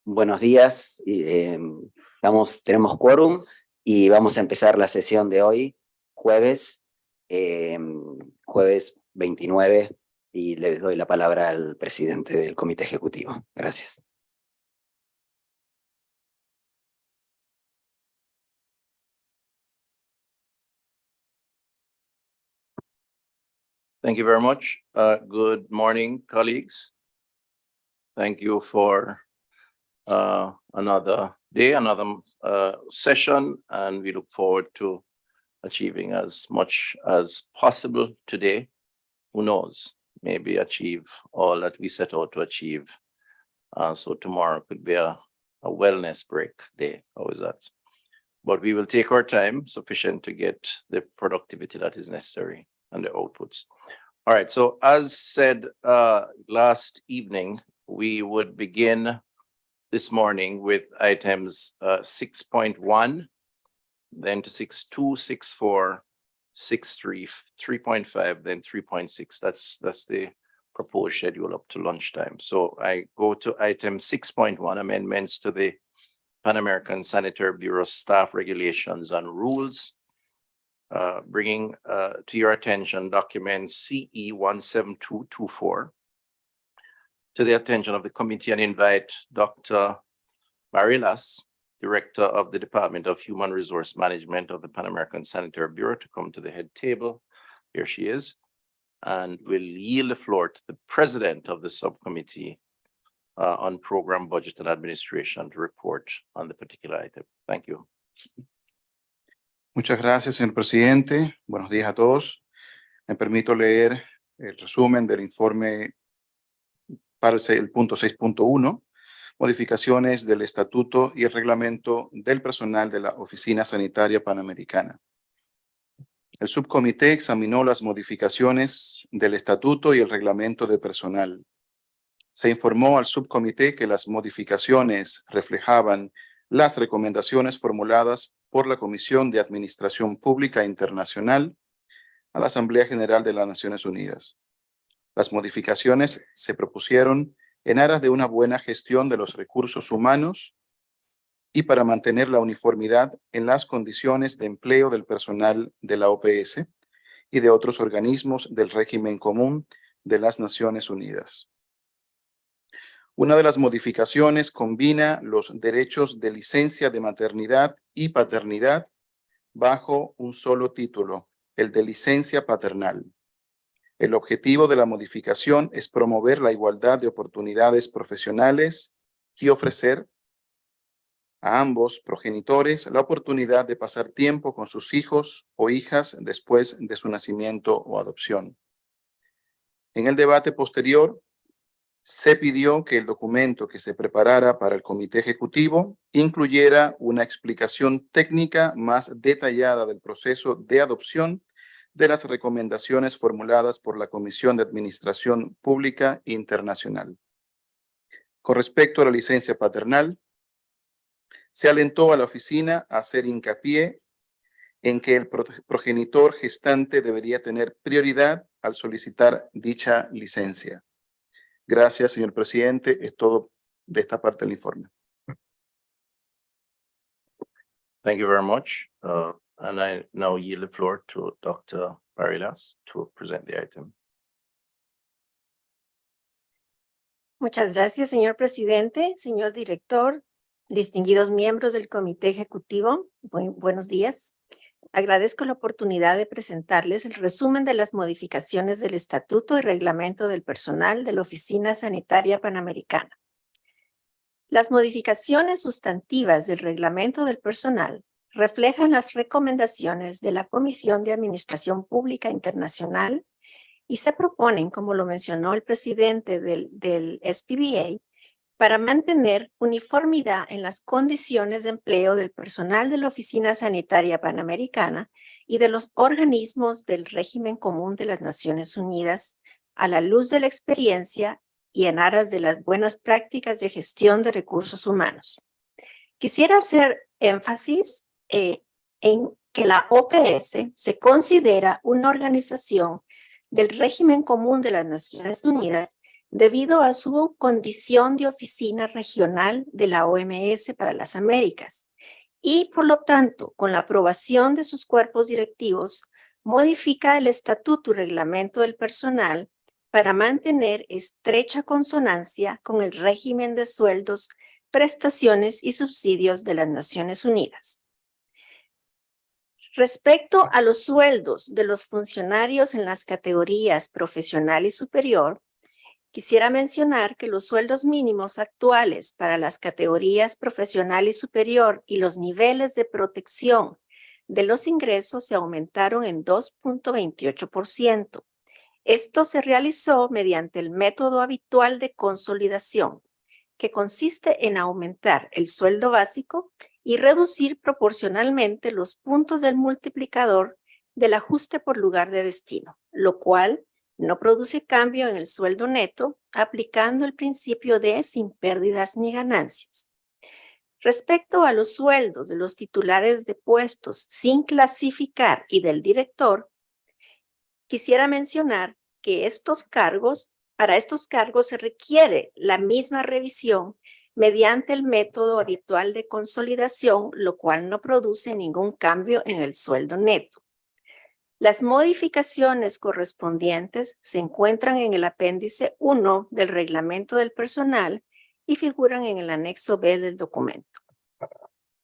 Buenos días, tenemos quórum y vamos a empezar la sesión de hoy, jueves 29, y le doy la palabra al presidente del Comité Ejecutivo. Gracias. Thank you very much. Good morning, colleagues. Thank you for another day, another session, and we look forward to achieving as much as possible today. Who knows, maybe achieve all that we set out to achieve. So tomorrow could be a wellness break day. How is that? But we will take our time sufficient to get the productivity that is necessary and the outputs. All right, so as said last evening, we would begin this morning with items 6.1, then to 6.2, 6.4, 6.3, 3.5, then 3.6. That's the proposed schedule up to lunchtime. So I go to item 6.1, amendments to the Pan American Sanitary Bureau staff regulations and rules. Bringing to your attention document CE 17224 to the attention of the committee, and invite Dr. Marilas, Director of the Department of Human Resource Management of the Pan American Sanitary Bureau, to come to the head table. Here she is, and will yield the floor to the President of the Subcommittee on Program, Budget, and Administration to report on the particular item. Thank you. Muchas gracias, señor presidente. Buenos días a todos. Me permito leer el resumen del informe para el punto 6.1, modificaciones del estatuto y el reglamento del personal de la Oficina Sanitaria Panamericana. El subcomité examinó las modificaciones del estatuto y el reglamento de personal. Se informó al subcomité que las modificaciones reflejaban las recomendaciones formuladas por la Comisión de Administración Pública Internacional a la Asamblea General de las Naciones Unidas. Las modificaciones se propusieron en aras de una buena gestión de los recursos humanos y para mantener la uniformidad en las condiciones de empleo del personal de la OPS y de otros organismos del régimen común de las Naciones Unidas. Una de las modificaciones combina los derechos de licencia de maternidad y paternidad bajo un solo título, el de licencia paternal. El objetivo de la modificación es promover la igualdad de oportunidades profesionales y ofrecer a ambos progenitores la oportunidad de pasar tiempo con sus hijos o hijas después de su nacimiento o adopción. En el debate posterior, se pidió que el documento que se preparara para el Comité Ejecutivo incluyera una explicación técnica más detallada del proceso de adopción de las recomendaciones formuladas por la Comisión de Administración Pública Internacional. Con respecto a la licencia paternal, se alentó a la oficina a hacer hincapié en que el progenitor gestante debería tener prioridad al solicitar dicha licencia. Gracias, señor presidente. Es todo de esta parte del informe. Thank you very much. And I now yield the floor to Dr. Marilas to present the item. Muchas gracias, señor presidente, señor director, distinguidos miembros del Comité Ejecutivo. Buenos días. Agradezco la oportunidad de presentarles el resumen de las modificaciones del Estatuto y Reglamento del Personal de la Oficina Sanitaria Panamericana. Las modificaciones sustantivas del Reglamento del Personal reflejan las recomendaciones de la Comisión de Administración Pública Internacional y se proponen, como lo mencionó el presidente del SPBA, para mantener uniformidad en las condiciones de empleo del personal de la Oficina Sanitaria Panamericana y de los organismos del régimen común de las Naciones Unidas, a la luz de la experiencia y en aras de las buenas prácticas de gestión de recursos humanos. Quisiera hacer énfasis en que la OPS se considera una organización del régimen común de las Naciones Unidas debido a su condición de oficina regional de la OMS para las Américas y, por lo tanto, con la aprobación de sus cuerpos directivos, modifica el estatuto y reglamento del personal para mantener estrecha consonancia con el régimen de sueldos, prestaciones y subsidios de las Naciones Unidas. Respecto a los sueldos de los funcionarios en las categorías profesional y superior, quisiera mencionar que los sueldos mínimos actuales para las categorías profesional y superior y los niveles de protección de los ingresos se aumentaron en 2.28%. Esto se realizó mediante el método habitual de consolidación, que consiste en aumentar el sueldo básico y reducir proporcionalmente los puntos del multiplicador del ajuste por lugar de destino, lo cual no produce cambio en el sueldo neto, aplicando el principio de sin pérdidas ni ganancias. Respecto a los sueldos de los titulares de puestos sin clasificar y del director, quisiera mencionar que para estos cargos se requiere la misma revisión mediante el método habitual de consolidación, lo cual no produce ningún cambio en el sueldo neto. Las modificaciones correspondientes se encuentran en el apéndice 1 del reglamento del personal y figuran en el anexo B del documento.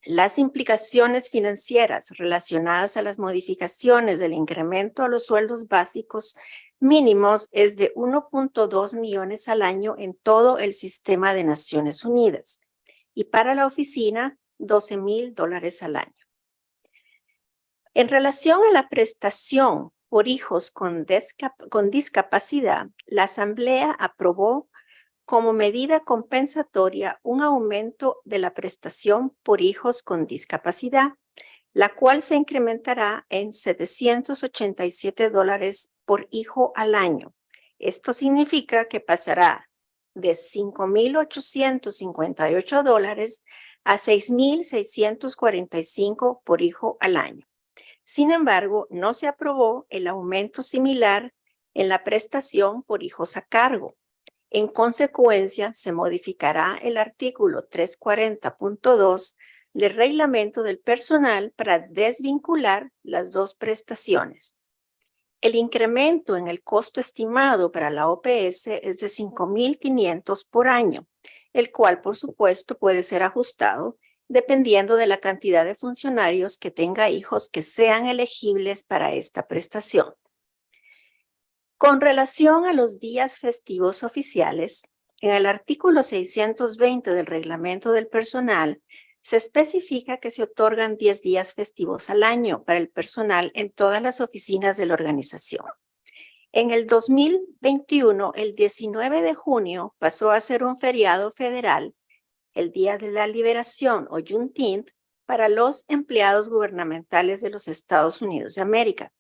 Las implicaciones financieras relacionadas a las modificaciones del incremento a los sueldos básicos mínimos es de 1.2 millones al año en todo el sistema de Naciones Unidas y para la oficina $12,000 al año. En relación a la prestación por hijos con discapacidad, la Asamblea aprobó como medida compensatoria un aumento de la prestación por hijos con discapacidad, la cual se incrementará en $787 por hijo al año. Esto significa que pasará de $5,858 a $6,645 por hijo al año. Sin embargo, no se aprobó el aumento similar en la prestación por hijos a cargo. En consecuencia, se modificará el artículo 340.2 del reglamento del personal para desvincular las dos prestaciones. El incremento en el costo estimado para la OPS es de $5,500 por año, el cual, por supuesto, puede ser ajustado dependiendo de la cantidad de funcionarios que tenga hijos que sean elegibles para esta prestación. Con relación a los días festivos oficiales, en el artículo 620 del reglamento del personal, se especifica que se otorgan 10 días festivos al año para el personal en todas las oficinas de la organización. En el 2021, el 19 de junio pasó a ser un feriado federal, el Día de la Liberación o Juneteenth, para los empleados gubernamentales de los Estados Unidos de América.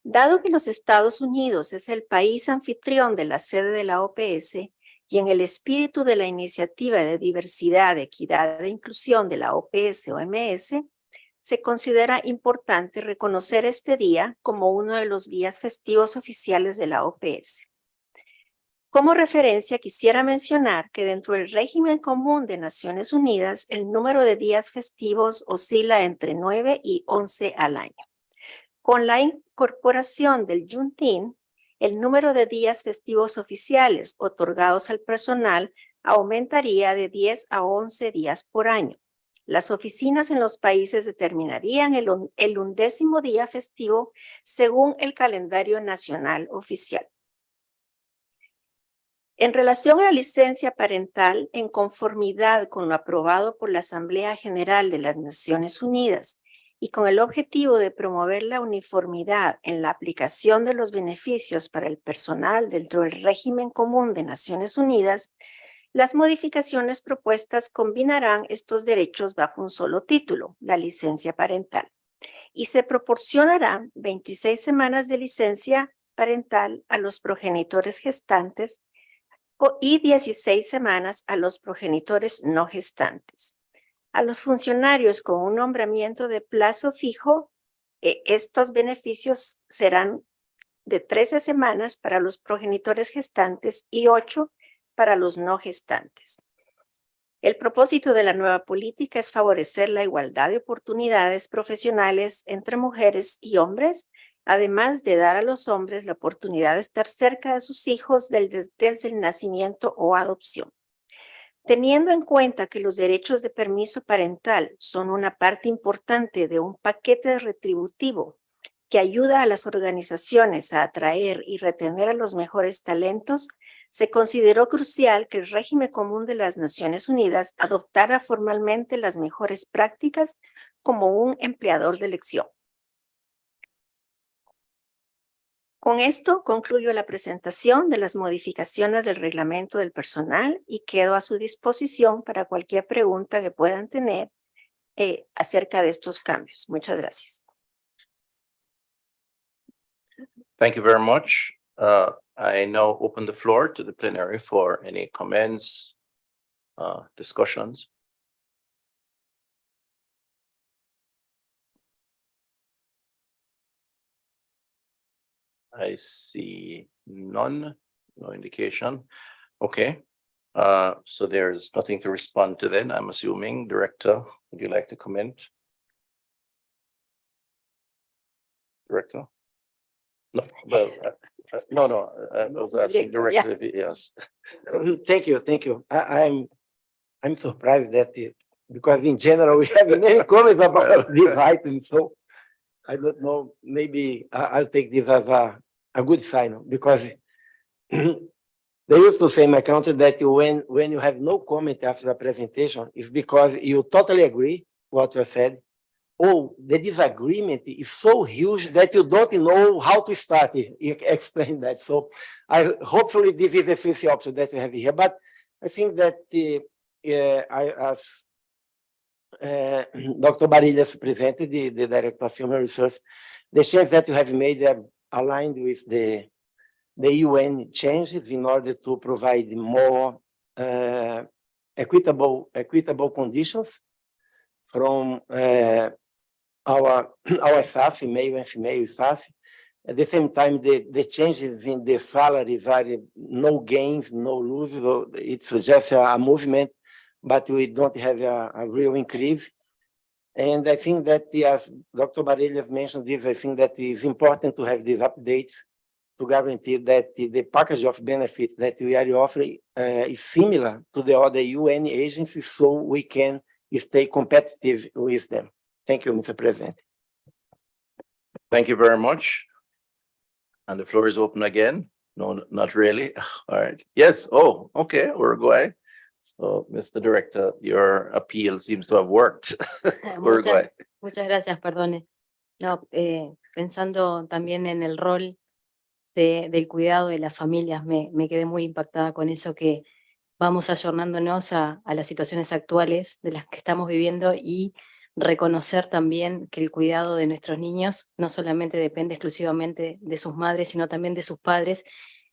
Dado que los Estados Unidos es el país anfitrión de la sede de la OPS y en el espíritu de la Iniciativa de Diversidad, Equidad e Inclusión de la OPS-OMS, se considera importante reconocer este día como uno de los días festivos oficiales de la OPS. Como referencia, quisiera mencionar que dentro del régimen común de Naciones Unidas, el número de días festivos oscila entre 9 y 11 al año. Con la incorporación del Juneteenth, el número de días festivos oficiales otorgados al personal aumentaría de 10 a 11 días por año. Las oficinas en los países determinarían el 11º día festivo según el calendario nacional oficial. En relación a la licencia parental, en conformidad con lo aprobado por la Asamblea General de las Naciones Unidas y con el objetivo de promover la uniformidad en la aplicación de los beneficios para el personal dentro del régimen común de Naciones Unidas, las modificaciones propuestas combinarán estos derechos bajo un solo título, la licencia parental, y se proporcionarán 26 semanas de licencia parental a los progenitores gestantes y 16 semanas a los progenitores no gestantes. A los funcionarios con un nombramiento de plazo fijo, estos beneficios serán de 13 semanas para los progenitores gestantes y 8 para los no gestantes. El propósito de la nueva política es favorecer la igualdad de oportunidades profesionales entre mujeres y hombres, además de dar a los hombres la oportunidad de estar cerca de sus hijos desde el nacimiento o adopción. Teniendo en cuenta que los derechos de permiso parental son una parte importante de un paquete retributivo que ayuda a las organizaciones a atraer y retener a los mejores talentos, se consideró crucial que el régimen común de las Naciones Unidas adoptara formalmente las mejores prácticas como un empleador de elección. Con esto concluyo la presentación de las modificaciones del reglamento del personal y quedo a su disposición para cualquier pregunta que puedan tener acerca de estos cambios. Muchas gracias. Thank you very much. I now open the floor to the plenary for any comments, discussions. I see none, no indication. Okay. So there's nothing to respond to then, I'm assuming. Director, would you like to comment? Director? No, well, no, I was asking Director, directly, yes. Thank you. I'm surprised that because in general we have many comments about this item, so I don't know, maybe I'll take this as a good sign because they used to say in my country that when you have no comment after the presentation, it's because you totally agree what you said. Oh, the disagreement is so huge that you don't know how to start explain that. So hopefully this is the first option that we have here. But I think that as Dr. Barillas presented, the Director of Human Resources, the changes that you have made are aligned with the UN changes in order to provide more equitable conditions from our staff, male and female staff. At the same time, the changes in the salaries are no gains, no losses. It's just a movement, but we don't have a real increase. And I think that, as Dr. Barillas mentioned this, I think that it's important to have these updates to guarantee that the package of benefits that we are offering is similar to the other UN agencies, so we can stay competitive with them. Thank you, Mr. President. Thank you very much. And the floor is open again. No, not really. All right. Yes. Oh, okay. Uruguay. So, Mr. Director, your appeal seems to have worked. Uruguay. Muchas gracias, perdone. No, pensando también en el rol del cuidado de las familias, me quedé muy impactada con eso que vamos ayornándonos a las situaciones actuales de las que estamos viviendo y reconocer también que el cuidado de nuestros niños no solamente depende exclusivamente de sus madres, sino también de sus padres,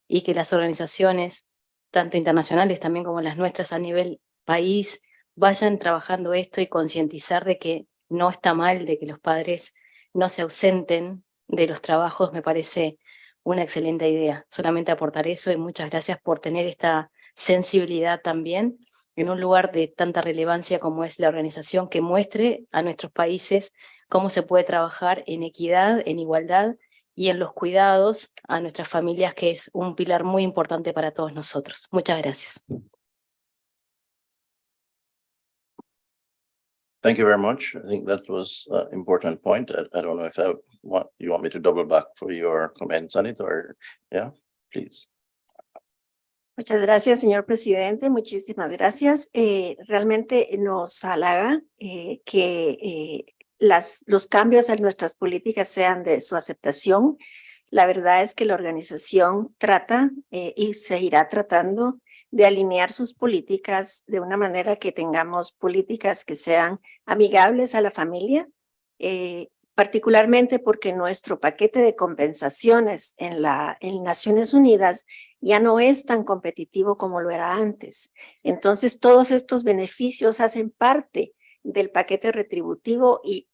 y que las organizaciones, tanto internacionales también como las nuestras a nivel país, vayan trabajando esto y concientizar de que no está mal, de que los padres no se ausenten de los trabajos, me parece una excelente idea. Solamente aportar eso y muchas gracias por tener esta sensibilidad también en un lugar de tanta relevancia como es la organización, que muestre a nuestros países cómo se puede trabajar en equidad, en igualdad y en los cuidados a nuestras familias, que es un pilar muy importante para todos nosotros. Muchas gracias. Thank you very much. I think that was an important point. I don't know if you want me to double back for your comments on it, or yeah, please. Muchas gracias, señor presidente. Muchísimas gracias. Realmente nos halaga que los cambios en nuestras políticas sean de su aceptación. La verdad es que la organización trata y seguirá tratando de alinear sus políticas de una manera que tengamos políticas que sean amigables a la familia, particularmente porque nuestro paquete de compensaciones en Naciones Unidas ya no es tan competitivo como lo era antes. Entonces, todos estos beneficios hacen parte del paquete retributivo y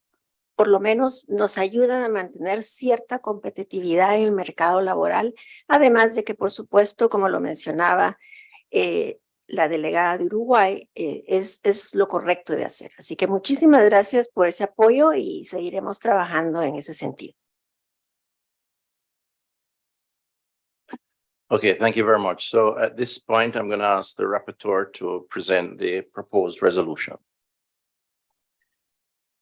por lo menos nos ayudan a mantener cierta competitividad en el mercado laboral, además de que, por supuesto, como lo mencionaba la delegada de Uruguay, es lo correcto de hacer. Así que muchísimas gracias por ese apoyo y seguiremos trabajando en ese sentido. Okay, thank you very much. So at this point, I'm going to ask the rapporteur to present the proposed resolution.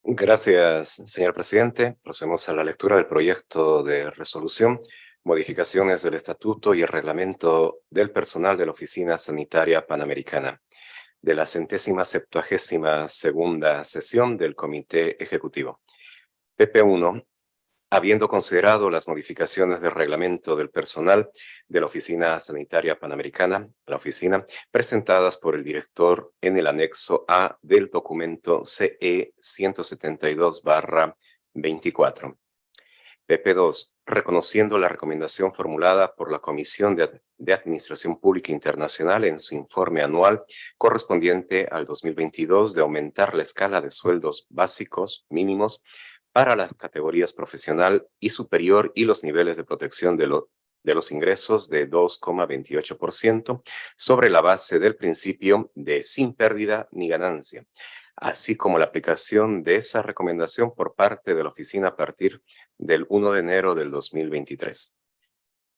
Gracias, señor presidente. Procedemos a la lectura del proyecto de resolución, modificaciones del estatuto y el reglamento del personal de la Oficina Sanitaria Panamericana de la 172ª sesión del Comité Ejecutivo. PP1. Habiendo considerado las modificaciones del reglamento del personal de la Oficina Sanitaria Panamericana, la oficina, presentadas por el director en el anexo A del documento CE 172/24. PP2. Reconociendo la recomendación formulada por la Comisión de Administración Pública Internacional en su informe anual correspondiente al 2022 de aumentar la escala de sueldos básicos mínimos para las categorías profesional y superior y los niveles de protección de los ingresos de 2,28% sobre la base del principio de sin pérdida ni ganancia, así como la aplicación de esa recomendación por parte de la oficina a partir del 1 de enero del 2023.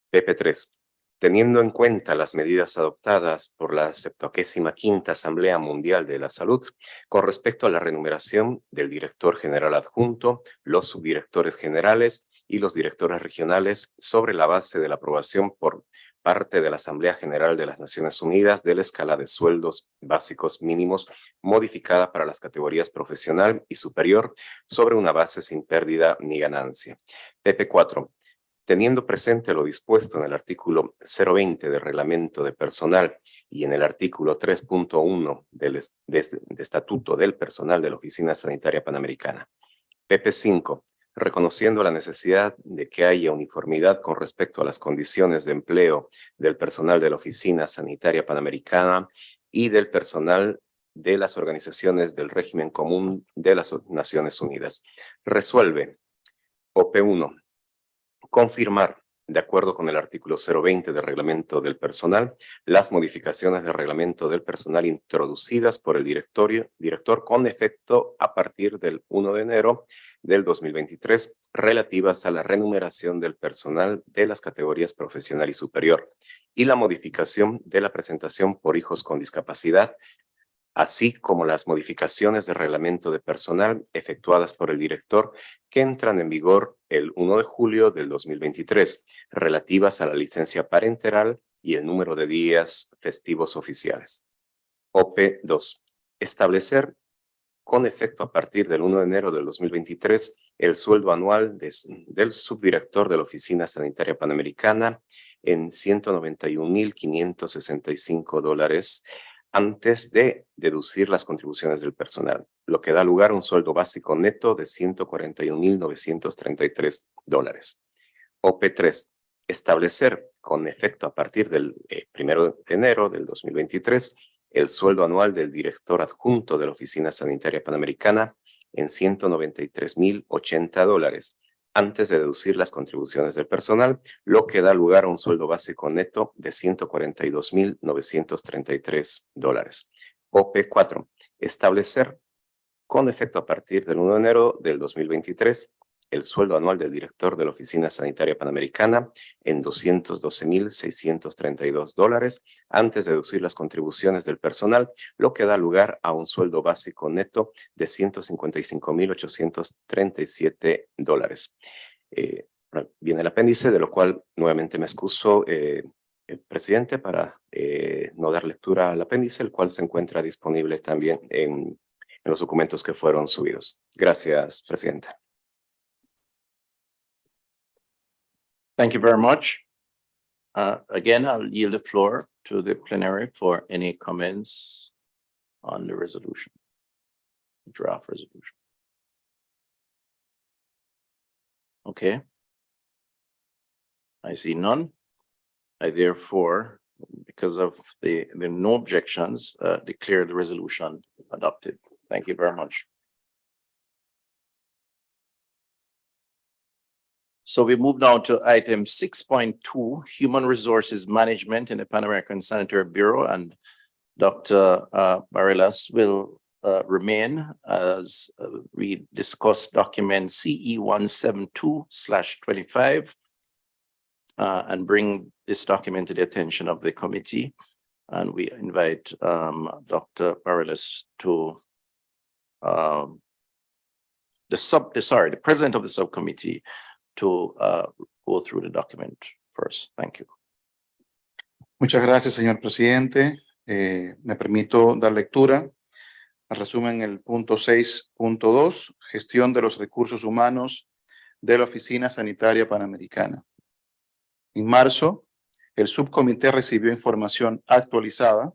PP3. Teniendo en cuenta las medidas adoptadas por la 75ª Asamblea Mundial de la Salud con respecto a la remuneración del director general adjunto, los subdirectores generales y los directores regionales sobre la base de la aprobación por parte de la Asamblea General de las Naciones Unidas de la escala de sueldos básicos mínimos modificada para las categorías profesional y superior sobre una base sin pérdida ni ganancia. PP4. Teniendo presente lo dispuesto en el artículo 020 del Reglamento de Personal y en el artículo 3.1 del Estatuto del Personal de la Oficina Sanitaria Panamericana. PP5. Reconociendo la necesidad de que haya uniformidad con respecto a las condiciones de empleo del personal de la Oficina Sanitaria Panamericana y del personal de las organizaciones del régimen común de las Naciones Unidas. Resuelve. OP1. Confirmar, de acuerdo con el artículo 020 del Reglamento del Personal, las modificaciones del Reglamento del Personal introducidas por el director con efecto a partir del 1 de enero del 2023, relativas a la remuneración del personal de las categorías profesional y superior, y la modificación de la presentación por hijos con discapacidad, así como las modificaciones de reglamento de personal efectuadas por el director que entran en vigor el 1 de julio del 2023, relativas a la licencia parental y el número de días festivos oficiales. OP2. Establecer con efecto a partir del 1 de enero del 2023 el sueldo anual del subdirector de la Oficina Sanitaria Panamericana en $191,565 antes de deducir las contribuciones del personal, lo que da lugar a un sueldo básico neto de $141,933. OP3. Establecer con efecto a partir del 1 de enero del 2023 el sueldo anual del director adjunto de la Oficina Sanitaria Panamericana en $193,080 antes de deducir las contribuciones del personal, lo que da lugar a un sueldo básico neto de $142,933. OP4. Establecer con efecto a partir del 1 de enero del 2023 el sueldo anual del director de la Oficina Sanitaria Panamericana en $212,632 antes de deducir las contribuciones del personal, lo que da lugar a un sueldo básico neto de $155,837. Viene el apéndice, de lo cual nuevamente me excuso, presidente, para no dar lectura al apéndice, el cual se encuentra disponible también en los documentos que fueron subidos. Gracias, presidenta. Thank you very much. Again, I'll yield the floor to the plenary for any comments on the resolution, draft resolution. Okay. I see none. I therefore, because of the no objections, declare the resolution adopted. Thank you very much. So we move now to item 6.2, Human Resources Management in the Pan American Sanitary Bureau, and Dr. Barelas will remain as we discuss document CE 172/25 and bring this document to the attention of the committee. And we invite Dr. Barelas to the president of the subcommittee to go through the document first. Thank you. Muchas gracias, señor presidente. Me permito dar lectura al resumen el punto 6.2, gestión de los recursos humanos de la Oficina Sanitaria Panamericana. En marzo, el subcomité recibió información actualizada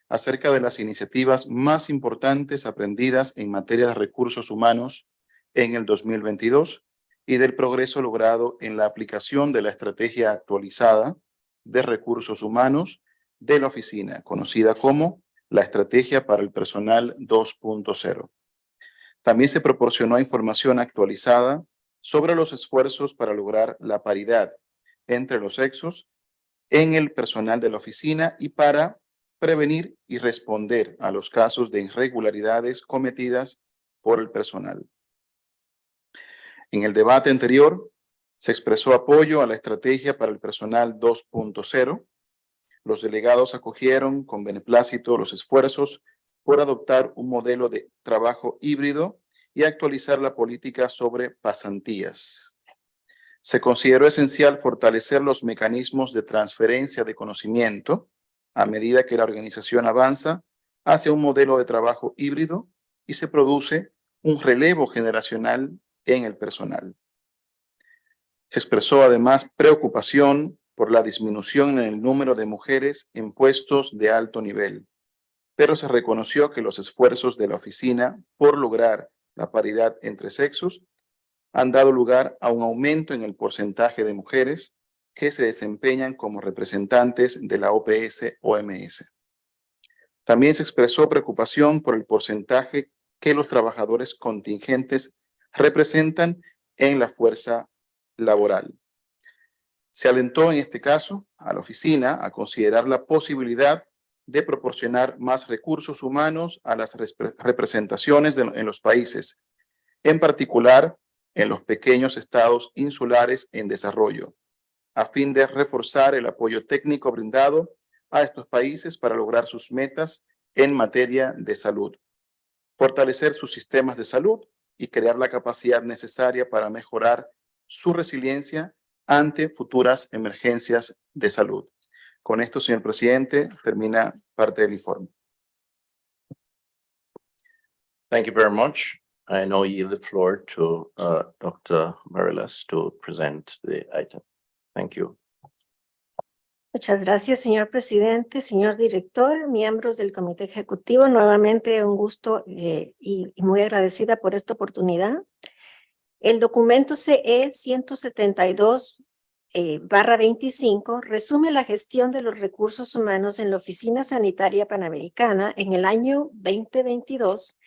acerca de las iniciativas más importantes aprendidas en materia de recursos humanos en el 2022 y del progreso logrado en la aplicación de la estrategia actualizada de recursos humanos de la oficina, conocida como la Estrategia para el Personal 2.0. También se proporcionó información actualizada sobre los esfuerzos para lograr la paridad entre los sexos en el personal de la oficina y para prevenir y responder a los casos de irregularidades cometidas por el personal. En el debate anterior, se expresó apoyo a la Estrategia para el Personal 2.0. Los delegados acogieron con beneplácito los esfuerzos por adoptar un modelo de trabajo híbrido y actualizar la política sobre pasantías. Se consideró esencial fortalecer los mecanismos de transferencia de conocimiento a medida que la organización avanza hacia un modelo de trabajo híbrido y se produce un relevo generacional en el personal. Se expresó además preocupación por la disminución en el número de mujeres en puestos de alto nivel, pero se reconoció que los esfuerzos de la oficina por lograr la paridad entre sexos han dado lugar a un aumento en el porcentaje de mujeres que se desempeñan como representantes de la OPS-OMS. También se expresó preocupación por el porcentaje que los trabajadores contingentes representan en la fuerza laboral. Se alentó en este caso a la oficina a considerar la posibilidad de proporcionar más recursos humanos a las representaciones en los países, en particular en los pequeños estados insulares en desarrollo, a fin de reforzar el apoyo técnico brindado a estos países para lograr sus metas en materia de salud, fortalecer sus sistemas de salud y crear la capacidad necesaria para mejorar su resiliencia ante futuras emergencias de salud. Con esto, señor presidente, termina parte del informe. Thank you very much. I now yield the floor to Dr. Barelas to present the item. Thank you. Muchas gracias, señor presidente, señor director, miembros del Comité Ejecutivo. Nuevamente un gusto y muy agradecida por esta oportunidad. El documento CE 172/25 resume la gestión de los recursos humanos en la Oficina Sanitaria Panamericana en el año 2022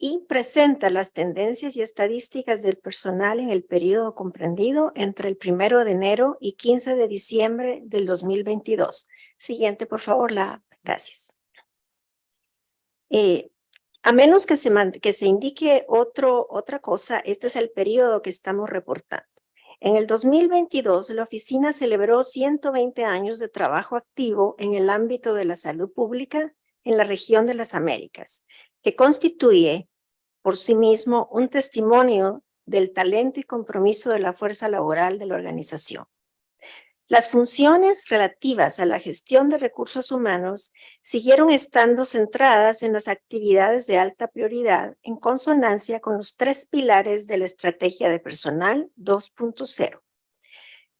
y presenta las tendencias y estadísticas del personal en el periodo comprendido entre el 1 de enero y 15 de diciembre del 2022. Siguiente, por favor, gracias. A menos que se indique otra cosa, este es el periodo que estamos reportando. En el 2022, la oficina celebró 120 años de trabajo activo en el ámbito de la salud pública en la región de las Américas, que constituye por sí mismo un testimonio del talento y compromiso de la fuerza laboral de la organización. Las funciones relativas a la gestión de recursos humanos siguieron estando centradas en las actividades de alta prioridad en consonancia con los 3 pilares de la Estrategia de Personal 2.0.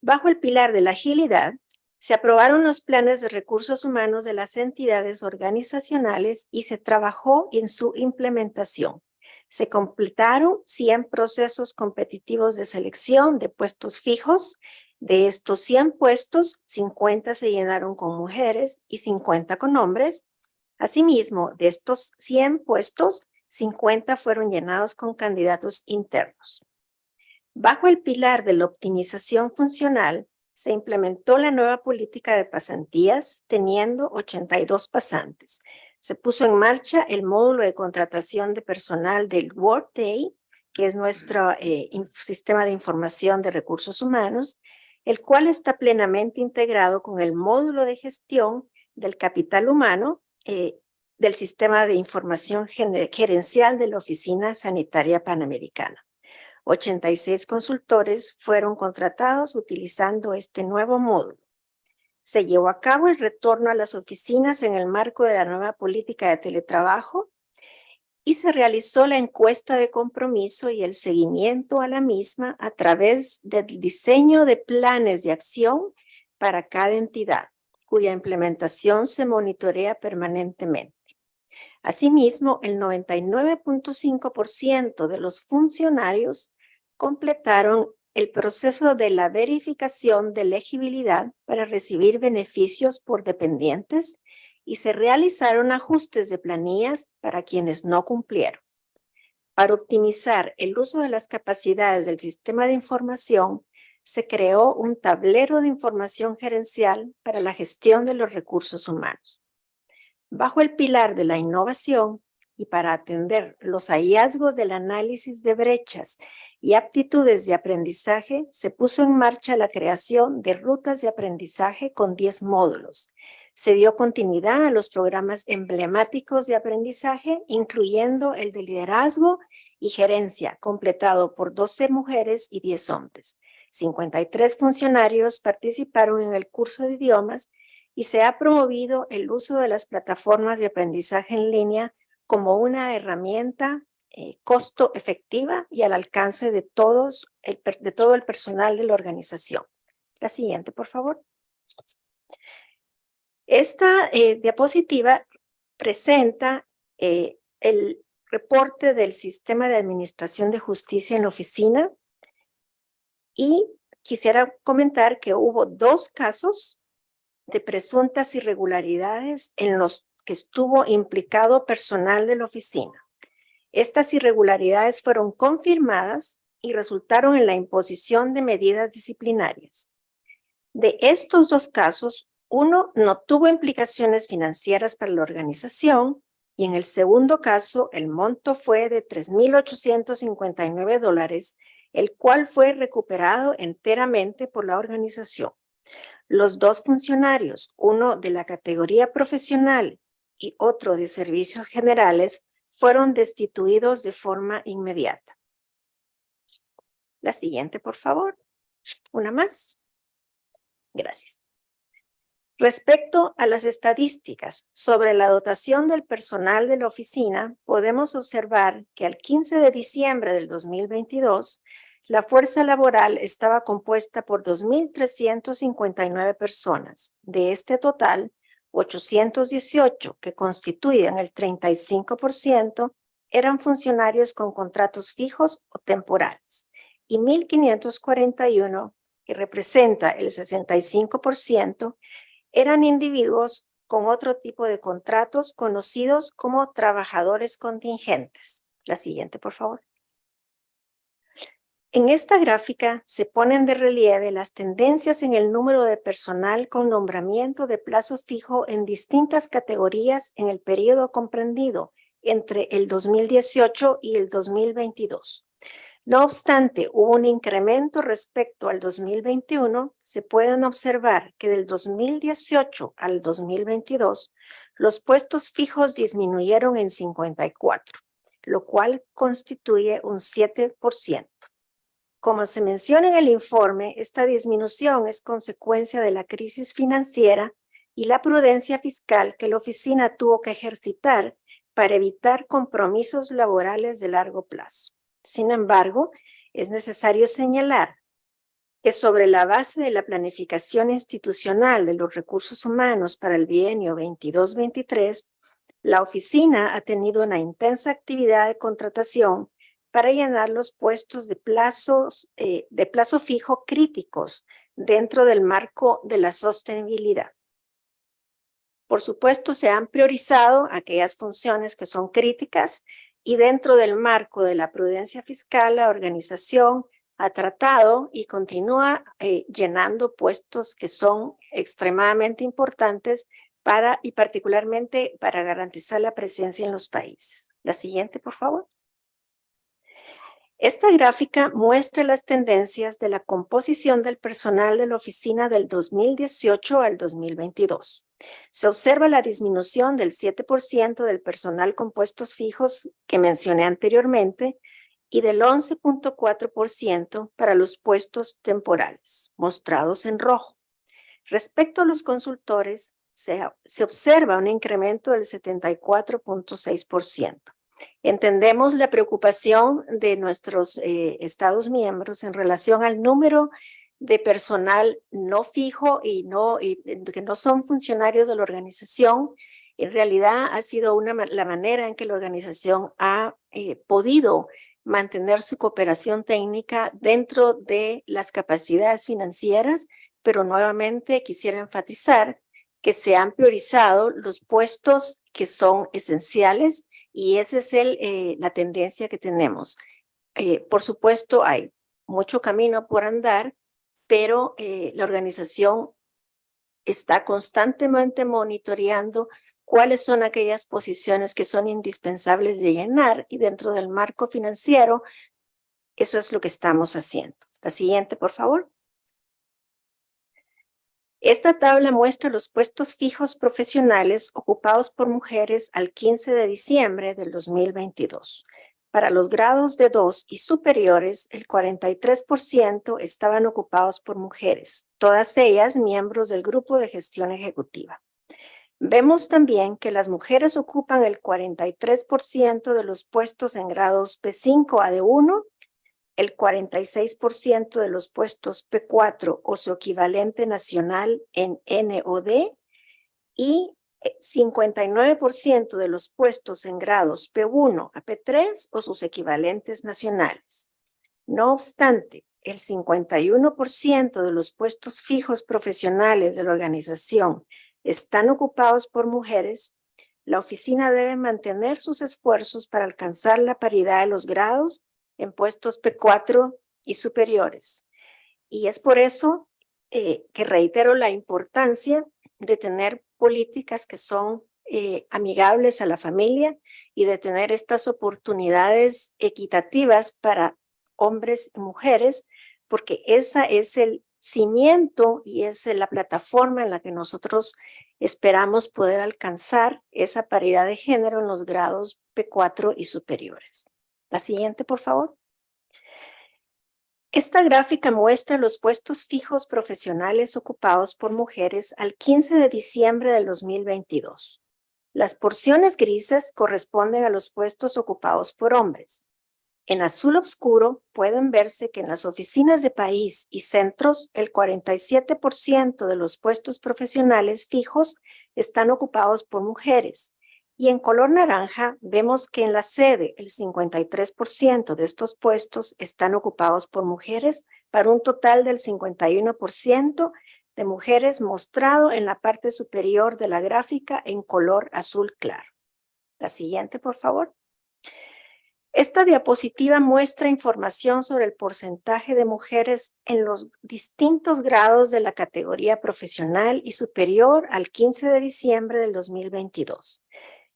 Bajo el pilar de la agilidad, se aprobaron los planes de recursos humanos de las entidades organizacionales y se trabajó en su implementación. Se completaron 100 procesos competitivos de selección de puestos fijos. De estos 100 puestos, 50 se llenaron con mujeres y 50 con hombres. Asimismo, de estos 100 puestos, 50 fueron llenados con candidatos internos. Bajo el pilar de la optimización funcional, se implementó la nueva política de pasantías, teniendo 82 pasantes. Se puso en marcha el módulo de contratación de personal del Workday, que es nuestro sistema de información de recursos humanos, el cual está plenamente integrado con el módulo de gestión del capital humano del sistema de información gerencial de la Oficina Sanitaria Panamericana. 86 consultores fueron contratados utilizando este nuevo módulo. Se llevó a cabo el retorno a las oficinas en el marco de la nueva política de teletrabajo y se realizó la encuesta de compromiso y el seguimiento a la misma a través del diseño de planes de acción para cada entidad, cuya implementación se monitorea permanentemente. Asimismo, el 99.5% de los funcionarios completaron el proceso de la verificación de elegibilidad para recibir beneficios por dependientes y se realizaron ajustes de planillas para quienes no cumplieron. Para optimizar el uso de las capacidades del sistema de información, se creó un tablero de información gerencial para la gestión de los recursos humanos. Bajo el pilar de la innovación y para atender los hallazgos del análisis de brechas y aptitudes de aprendizaje, se puso en marcha la creación de rutas de aprendizaje con 10 módulos. Se dio continuidad a los programas emblemáticos de aprendizaje, incluyendo el de liderazgo y gerencia, completado por 12 mujeres y 10 hombres. 53 funcionarios participaron en el curso de idiomas y se ha promovido el uso de las plataformas de aprendizaje en línea como una herramienta costo efectiva y al alcance de todo el personal de la organización. La siguiente, por favor. Esta diapositiva presenta el reporte del Sistema de Administración de Justicia en la oficina y quisiera comentar que hubo 2 casos de presuntas irregularidades en los que estuvo implicado personal de la oficina. Estas irregularidades fueron confirmadas y resultaron en la imposición de medidas disciplinarias. De estos 2 casos, uno no tuvo implicaciones financieras para la organización y en el segundo caso el monto fue de $3,859, el cual fue recuperado enteramente por la organización. Los 2 funcionarios, uno de la categoría profesional y otro de servicios generales, fueron destituidos de forma inmediata. La siguiente, por favor. Una más. Gracias. Respecto a las estadísticas sobre la dotación del personal de la oficina, podemos observar que al 15 de diciembre del 2022, la fuerza laboral estaba compuesta por 2,359 personas. De este total, 818, que constituyen el 35%, eran funcionarios con contratos fijos o temporales, y 1,541, que representa el 65%, eran individuos con otro tipo de contratos conocidos como trabajadores contingentes. La siguiente, por favor. En esta gráfica se ponen de relieve las tendencias en el número de personal con nombramiento de plazo fijo en distintas categorías en el periodo comprendido entre el 2018 y el 2022. No obstante, hubo un incremento respecto al 2021. Se pueden observar que del 2018 al 2022, los puestos fijos disminuyeron en 54, lo cual constituye un 7%. Como se menciona en el informe, esta disminución es consecuencia de la crisis financiera y la prudencia fiscal que la oficina tuvo que ejercitar para evitar compromisos laborales de largo plazo. Sin embargo, es necesario señalar que sobre la base de la planificación institucional de los recursos humanos para el bienio 22-23, la oficina ha tenido una intensa actividad de contratación para llenar los puestos de plazo fijo críticos dentro del marco de la sostenibilidad. Por supuesto, se han priorizado aquellas funciones que son críticas y dentro del marco de la prudencia fiscal, la organización ha tratado y continúa llenando puestos que son extremadamente importantes y particularmente para garantizar la presencia en los países. La siguiente, por favor. Esta gráfica muestra las tendencias de la composición del personal de la oficina del 2018 al 2022. Se observa la disminución del 7% del personal con puestos fijos que mencioné anteriormente y del 11.4% para los puestos temporales, mostrados en rojo. Respecto a los consultores, se observa un incremento del 74.6%. Entendemos la preocupación de nuestros Estados miembros en relación al número de personal no fijo y que no son funcionarios de la organización. En realidad ha sido la manera en que la organización ha podido mantener su cooperación técnica dentro de las capacidades financieras, pero nuevamente quisiera enfatizar que se han priorizado los puestos que son esenciales y esa es la tendencia que tenemos. Por supuesto, hay mucho camino por andar, pero la organización está constantemente monitoreando cuáles son aquellas posiciones que son indispensables de llenar y dentro del marco financiero, eso es lo que estamos haciendo. La siguiente, por favor. Esta tabla muestra los puestos fijos profesionales ocupados por mujeres al 15 de diciembre del 2022. Para los grados de 2 y superiores, el 43% estaban ocupados por mujeres, todas ellas miembros del grupo de gestión ejecutiva. Vemos también que las mujeres ocupan el 43% de los puestos en grados P5 a D1, el 46% de los puestos P4 o su equivalente nacional en N o D y 59% de los puestos en grados P1 a P3 o sus equivalentes nacionales. No obstante, el 51% de los puestos fijos profesionales de la organización están ocupados por mujeres. La oficina debe mantener sus esfuerzos para alcanzar la paridad de los grados en puestos P4 y superiores. Y es por eso que reitero la importancia de tener políticas que son amigables a la familia y de tener estas oportunidades equitativas para hombres y mujeres, porque esa es el cimiento y es la plataforma en la que nosotros esperamos poder alcanzar esa paridad de género en los grados P4 y superiores. La siguiente, por favor. Esta gráfica muestra los puestos fijos profesionales ocupados por mujeres al 15 de diciembre del 2022. Las porciones grises corresponden a los puestos ocupados por hombres. En azul oscuro pueden verse que en las oficinas de país y centros el 47% de los puestos profesionales fijos están ocupados por mujeres. Y en color naranja vemos que en la sede el 53% de estos puestos están ocupados por mujeres para un total del 51% de mujeres mostrado en la parte superior de la gráfica en color azul claro. La siguiente, por favor. Esta diapositiva muestra información sobre el porcentaje de mujeres en los distintos grados de la categoría profesional y superior al 15 de diciembre del 2022.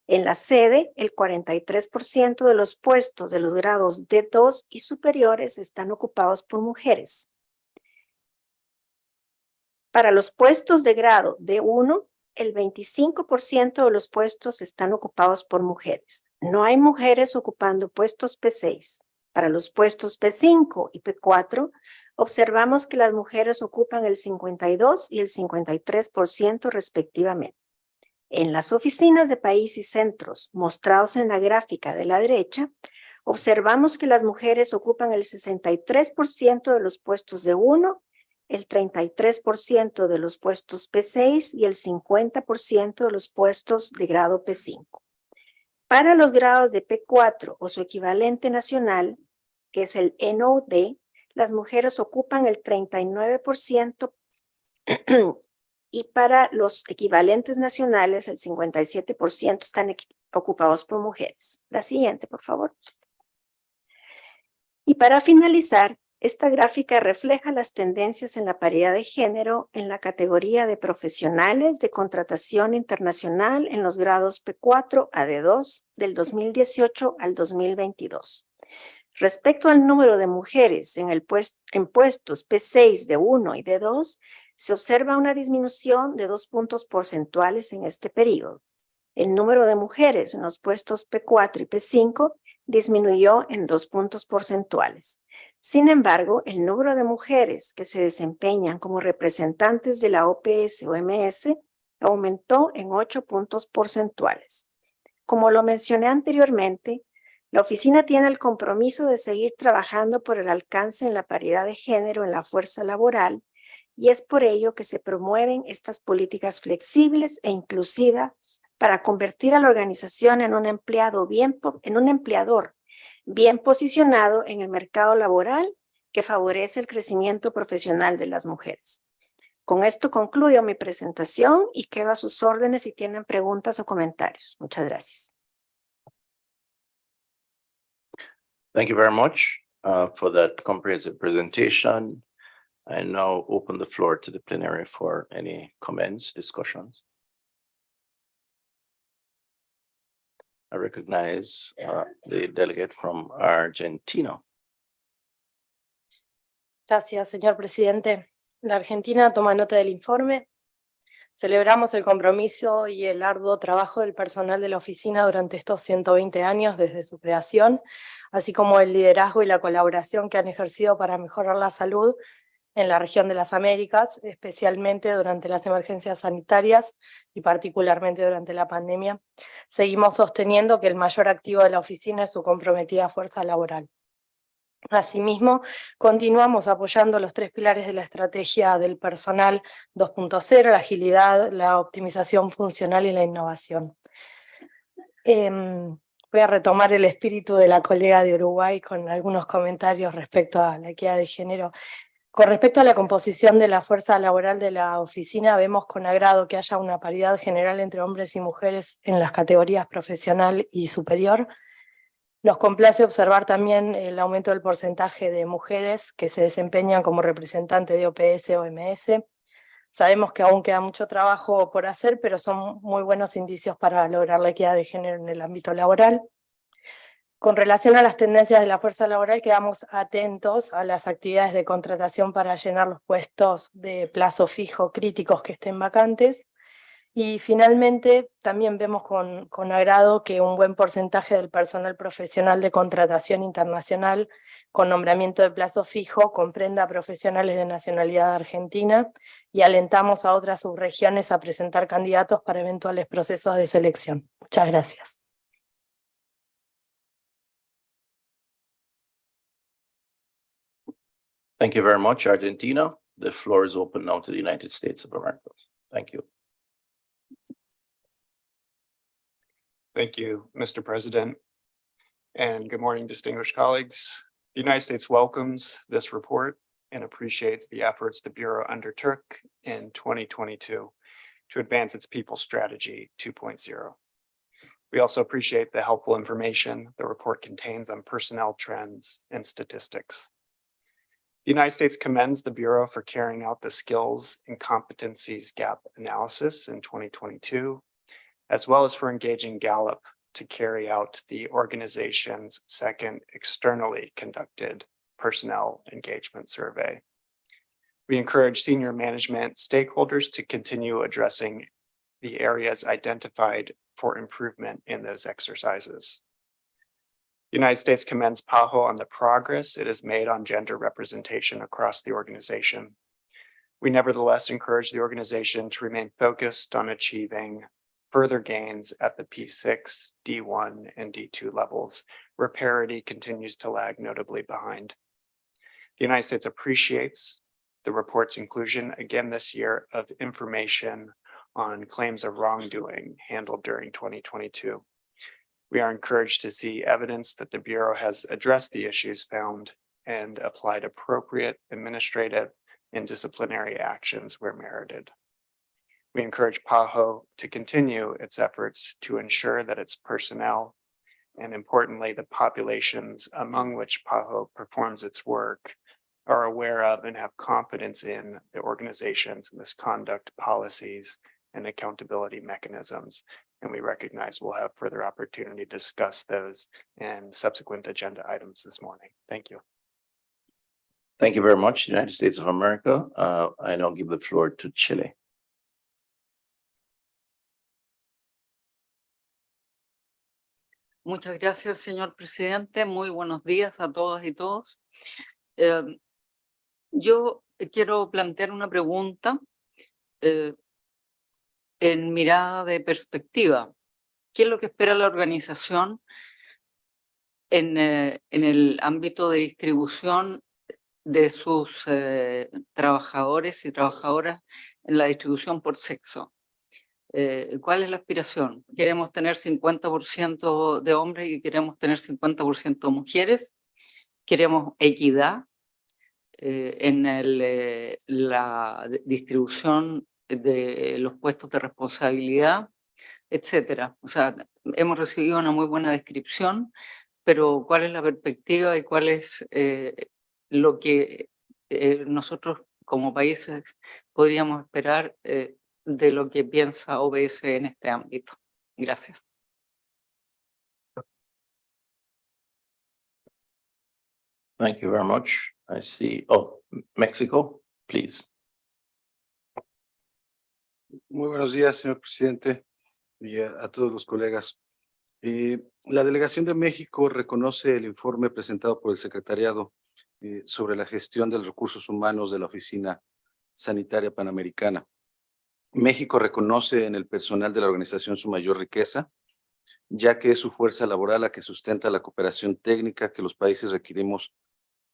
En la sede, el 43% de los puestos de los grados D2 y superiores están ocupados por mujeres. Para los puestos de grado D1, el 25% de los puestos están ocupados por mujeres. No hay mujeres ocupando puestos P6. Para los puestos P5 y P4, observamos que las mujeres ocupan el 52 y el 53% respectivamente. En las oficinas de país y centros mostrados en la gráfica de la derecha, observamos que las mujeres ocupan el 63% de los puestos de 1, el 33% de los puestos P6 y el 50% de los puestos de grado P5. Para los grados de P4 o su equivalente nacional, que es el NOD, las mujeres ocupan el 39% y para los equivalentes nacionales, el 57% están ocupados por mujeres. La siguiente, por favor. Y para finalizar, Esta gráfica refleja las tendencias en la paridad de género en la categoría de profesionales de contratación internacional en los grados P4 a D2 del 2018 al 2022. Respecto al número de mujeres en puestos P6 de 1 y D2, se observa una disminución de 2 puntos porcentuales en este periodo. El número de mujeres en los puestos P4 y P5 disminuyó en 2 puntos porcentuales. Sin embargo, el número de mujeres que se desempeñan como representantes de la OPS o MS aumentó en 8 puntos porcentuales. Como lo mencioné anteriormente, la oficina tiene el compromiso de seguir trabajando por el alcance en la paridad de género en la fuerza laboral y es por ello que se promueven estas políticas flexibles e inclusivas para convertir a la organización en un empleador bien posicionado en el mercado laboral que favorece el crecimiento profesional de las mujeres. Con esto concluyo mi presentación y quedo a sus órdenes si tienen preguntas o comentarios. Muchas gracias. Thank you very much for that comprehensive presentation. I now open the floor to the plenary for any comments, discussions. I recognize the delegate from Argentina. Gracias, señor presidente. La Argentina toma nota del informe. Celebramos el compromiso y el arduo trabajo del personal de la oficina durante estos 120 años desde su creación, así como el liderazgo y la colaboración que han ejercido para mejorar la salud en la región de las Américas, especialmente durante las emergencias sanitarias y particularmente durante la pandemia. Seguimos sosteniendo que el mayor activo de la oficina es su comprometida fuerza laboral. Asimismo, continuamos apoyando los 3 pilares de la estrategia del personal 2.0, la agilidad, la optimización funcional y la innovación. Voy a retomar el espíritu de la colega de Uruguay con algunos comentarios respecto a la equidad de género. Con respecto a la composición de la fuerza laboral de la oficina, vemos con agrado que haya una paridad general entre hombres y mujeres en las categorías profesional y superior. Nos complace observar también el aumento del porcentaje de mujeres que se desempeñan como representantes de OPS o MS. Sabemos que aún queda mucho trabajo por hacer, pero son muy buenos indicios para lograr la equidad de género en el ámbito laboral. Con relación a las tendencias de la fuerza laboral, quedamos atentos a las actividades de contratación para llenar los puestos de plazo fijo críticos que estén vacantes. Y finalmente, también vemos con agrado que un buen porcentaje del personal profesional de contratación internacional con nombramiento de plazo fijo comprenda a profesionales de nacionalidad argentina y alentamos a otras subregiones a presentar candidatos para eventuales procesos de selección. Muchas gracias. Thank you very much, Argentina. The floor is open now to the United States of America. Thank you. Thank you, Mr. President. And good morning, distinguished colleagues. The United States welcomes this report and appreciates the efforts the Bureau undertook in 2022 to advance its People Strategy 2.0. We also appreciate the helpful information the report contains on personnel trends and statistics. The United States commends the Bureau for carrying out the skills and competencies gap analysis in 2022, as well as for engaging Gallup to carry out the organization's second externally conducted personnel engagement survey. We encourage senior management stakeholders to continue addressing the areas identified for improvement in those exercises. The United States commends PAHO on the progress it has made on gender representation across the organization. We nevertheless encourage the organization to remain focused on achieving further gains at the P6, D1, and D2 levels, where parity continues to lag notably behind. The United States appreciates the report's inclusion again this year of information on claims of wrongdoing handled during 2022. We are encouraged to see evidence that the Bureau has addressed the issues found and applied appropriate administrative and disciplinary actions where merited. We encourage PAHO to continue its efforts to ensure that its personnel, and importantly, the populations among which PAHO performs its work, are aware of and have confidence in the organization's misconduct policies and accountability mechanisms. And we recognize we'll have further opportunity to discuss those in subsequent agenda items this morning. Thank you. Thank you very much, United States of America. I now give the floor to Chile. Muchas gracias, señor presidente. Muy buenos días a todas y todos. Yo quiero plantear una pregunta en mirada de perspectiva. ¿Qué es lo que espera la organización en el ámbito de distribución de sus trabajadores y trabajadoras en la distribución por sexo? ¿Cuál es la aspiración? ¿Queremos tener 50% de hombres y queremos tener 50% de mujeres? ¿Queremos equidad en la distribución de los puestos de responsabilidad, etcétera? O sea, hemos recibido una muy buena descripción, pero ¿cuál es la perspectiva y cuál es lo que nosotros como países podríamos esperar de lo que piensa OBS en este ámbito? Gracias. Thank you very much. I see. Oh, Mexico, please. Muy buenos días, señor presidente, y a todos los colegas. La delegación de México reconoce el informe presentado por el secretariado sobre la gestión de los recursos humanos de la Oficina Sanitaria Panamericana. México reconoce en el personal de la organización su mayor riqueza, ya que es su fuerza laboral la que sustenta la cooperación técnica que los países requerimos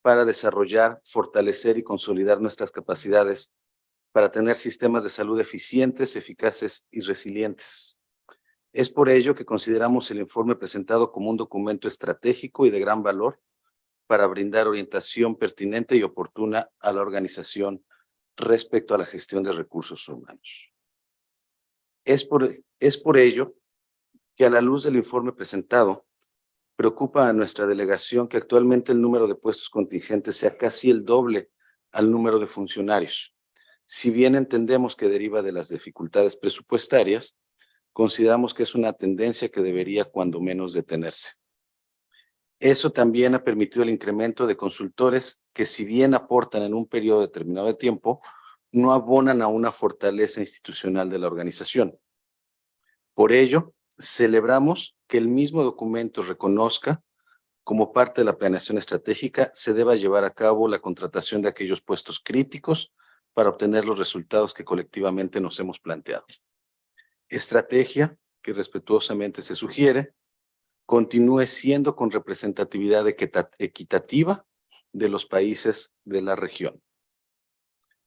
para desarrollar, fortalecer y consolidar nuestras capacidades para tener sistemas de salud eficientes, eficaces y resilientes. Es por ello que consideramos el informe presentado como un documento estratégico y de gran valor para brindar orientación pertinente y oportuna a la organización respecto a la gestión de recursos humanos. Es por ello que a la luz del informe presentado, preocupa a nuestra delegación que actualmente el número de puestos contingentes sea casi el doble al número de funcionarios. Si bien entendemos que deriva de las dificultades presupuestarias, consideramos que es una tendencia que debería cuando menos detenerse. Eso también ha permitido el incremento de consultores que, si bien aportan en un periodo determinado de tiempo, no abonan a una fortaleza institucional de la organización. Por ello, celebramos que el mismo documento reconozca, como parte de la planeación estratégica, se deba llevar a cabo la contratación de aquellos puestos críticos para obtener los resultados que colectivamente nos hemos planteado. Estrategia que respetuosamente se sugiere continúe siendo con representatividad equitativa de los países de la región.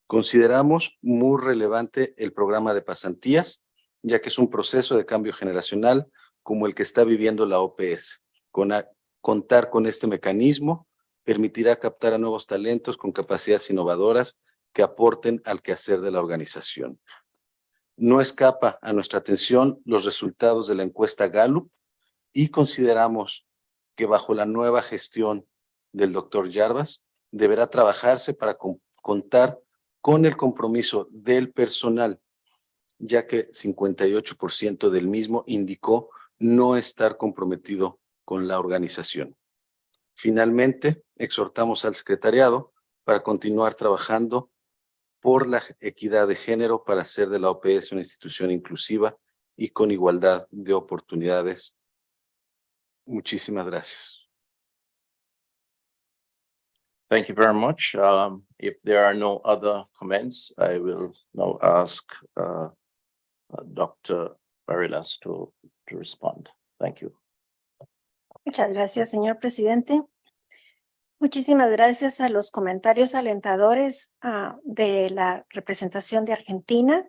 Consideramos muy relevante el programa de pasantías, ya que es un proceso de cambio generacional como el que está viviendo la OPS. Contar con este mecanismo permitirá captar a nuevos talentos con capacidades innovadoras que aporten al quehacer de la organización. No escapa a nuestra atención los resultados de la encuesta Gallup y consideramos que bajo la nueva gestión del doctor Yarvas deberá trabajarse para contar con el compromiso del personal, ya que 58% del mismo indicó no estar comprometido con la organización. Finalmente, exhortamos al secretariado para continuar trabajando por la equidad de género para hacer de la OPS una institución inclusiva y con igualdad de oportunidades. Muchísimas gracias. Thank you very much. If there are no other comments, I will now ask Dr. Barelas to respond. Thank you. Muchas gracias, señor presidente. Muchísimas gracias a los comentarios alentadores de la representación de Argentina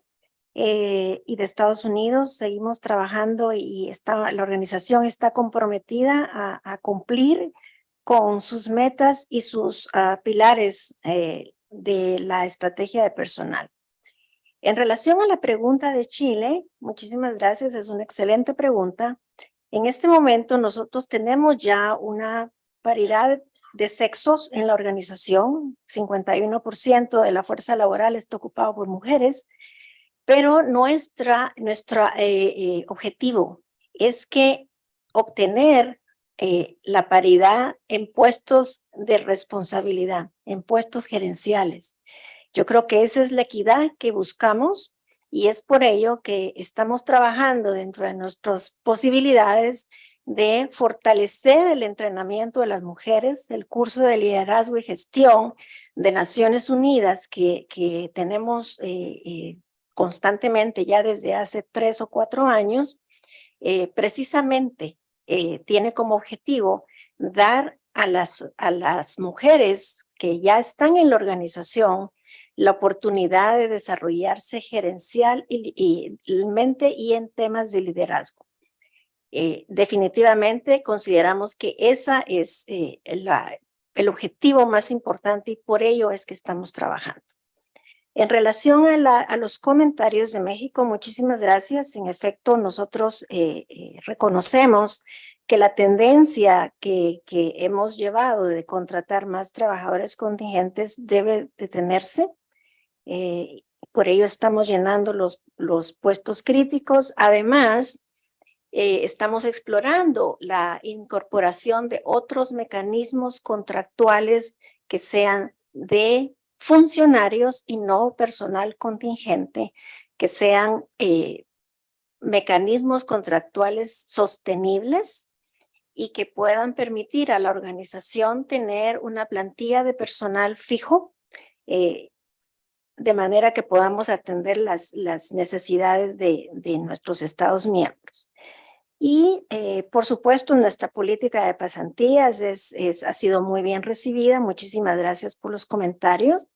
y de Estados Unidos. Seguimos trabajando y la organización está comprometida a cumplir con sus metas y sus pilares de la estrategia de personal. En relación a la pregunta de Chile, muchísimas gracias, es una excelente pregunta. En este momento nosotros tenemos ya una paridad de sexos en la organización. 51% de la fuerza laboral está ocupado por mujeres, pero nuestro objetivo es que obtener la paridad en puestos de responsabilidad, en puestos gerenciales. Yo creo que esa es la equidad que buscamos y es por ello que estamos trabajando dentro de nuestras posibilidades de fortalecer el entrenamiento de las mujeres, el curso de liderazgo y gestión de Naciones Unidas que tenemos constantemente ya desde hace 3 o 4 años, precisamente tiene como objetivo dar a las mujeres que ya están en la organización la oportunidad de desarrollarse gerencial y en temas de liderazgo. Definitivamente consideramos que esa es el objetivo más importante y por ello es que estamos trabajando. En relación a los comentarios de México, muchísimas gracias. En efecto, nosotros reconocemos que la tendencia que hemos llevado de contratar más trabajadores contingentes debe detenerse. Por ello estamos llenando los puestos críticos. Además, estamos explorando la incorporación de otros mecanismos contractuales que sean de funcionarios y no personal contingente, que sean mecanismos contractuales sostenibles y que puedan permitir a la organización tener una plantilla de personal fijo, de manera que podamos atender las necesidades de nuestros Estados miembros. Y, por supuesto, nuestra política de pasantías ha sido muy bien recibida. Muchísimas gracias por los comentarios.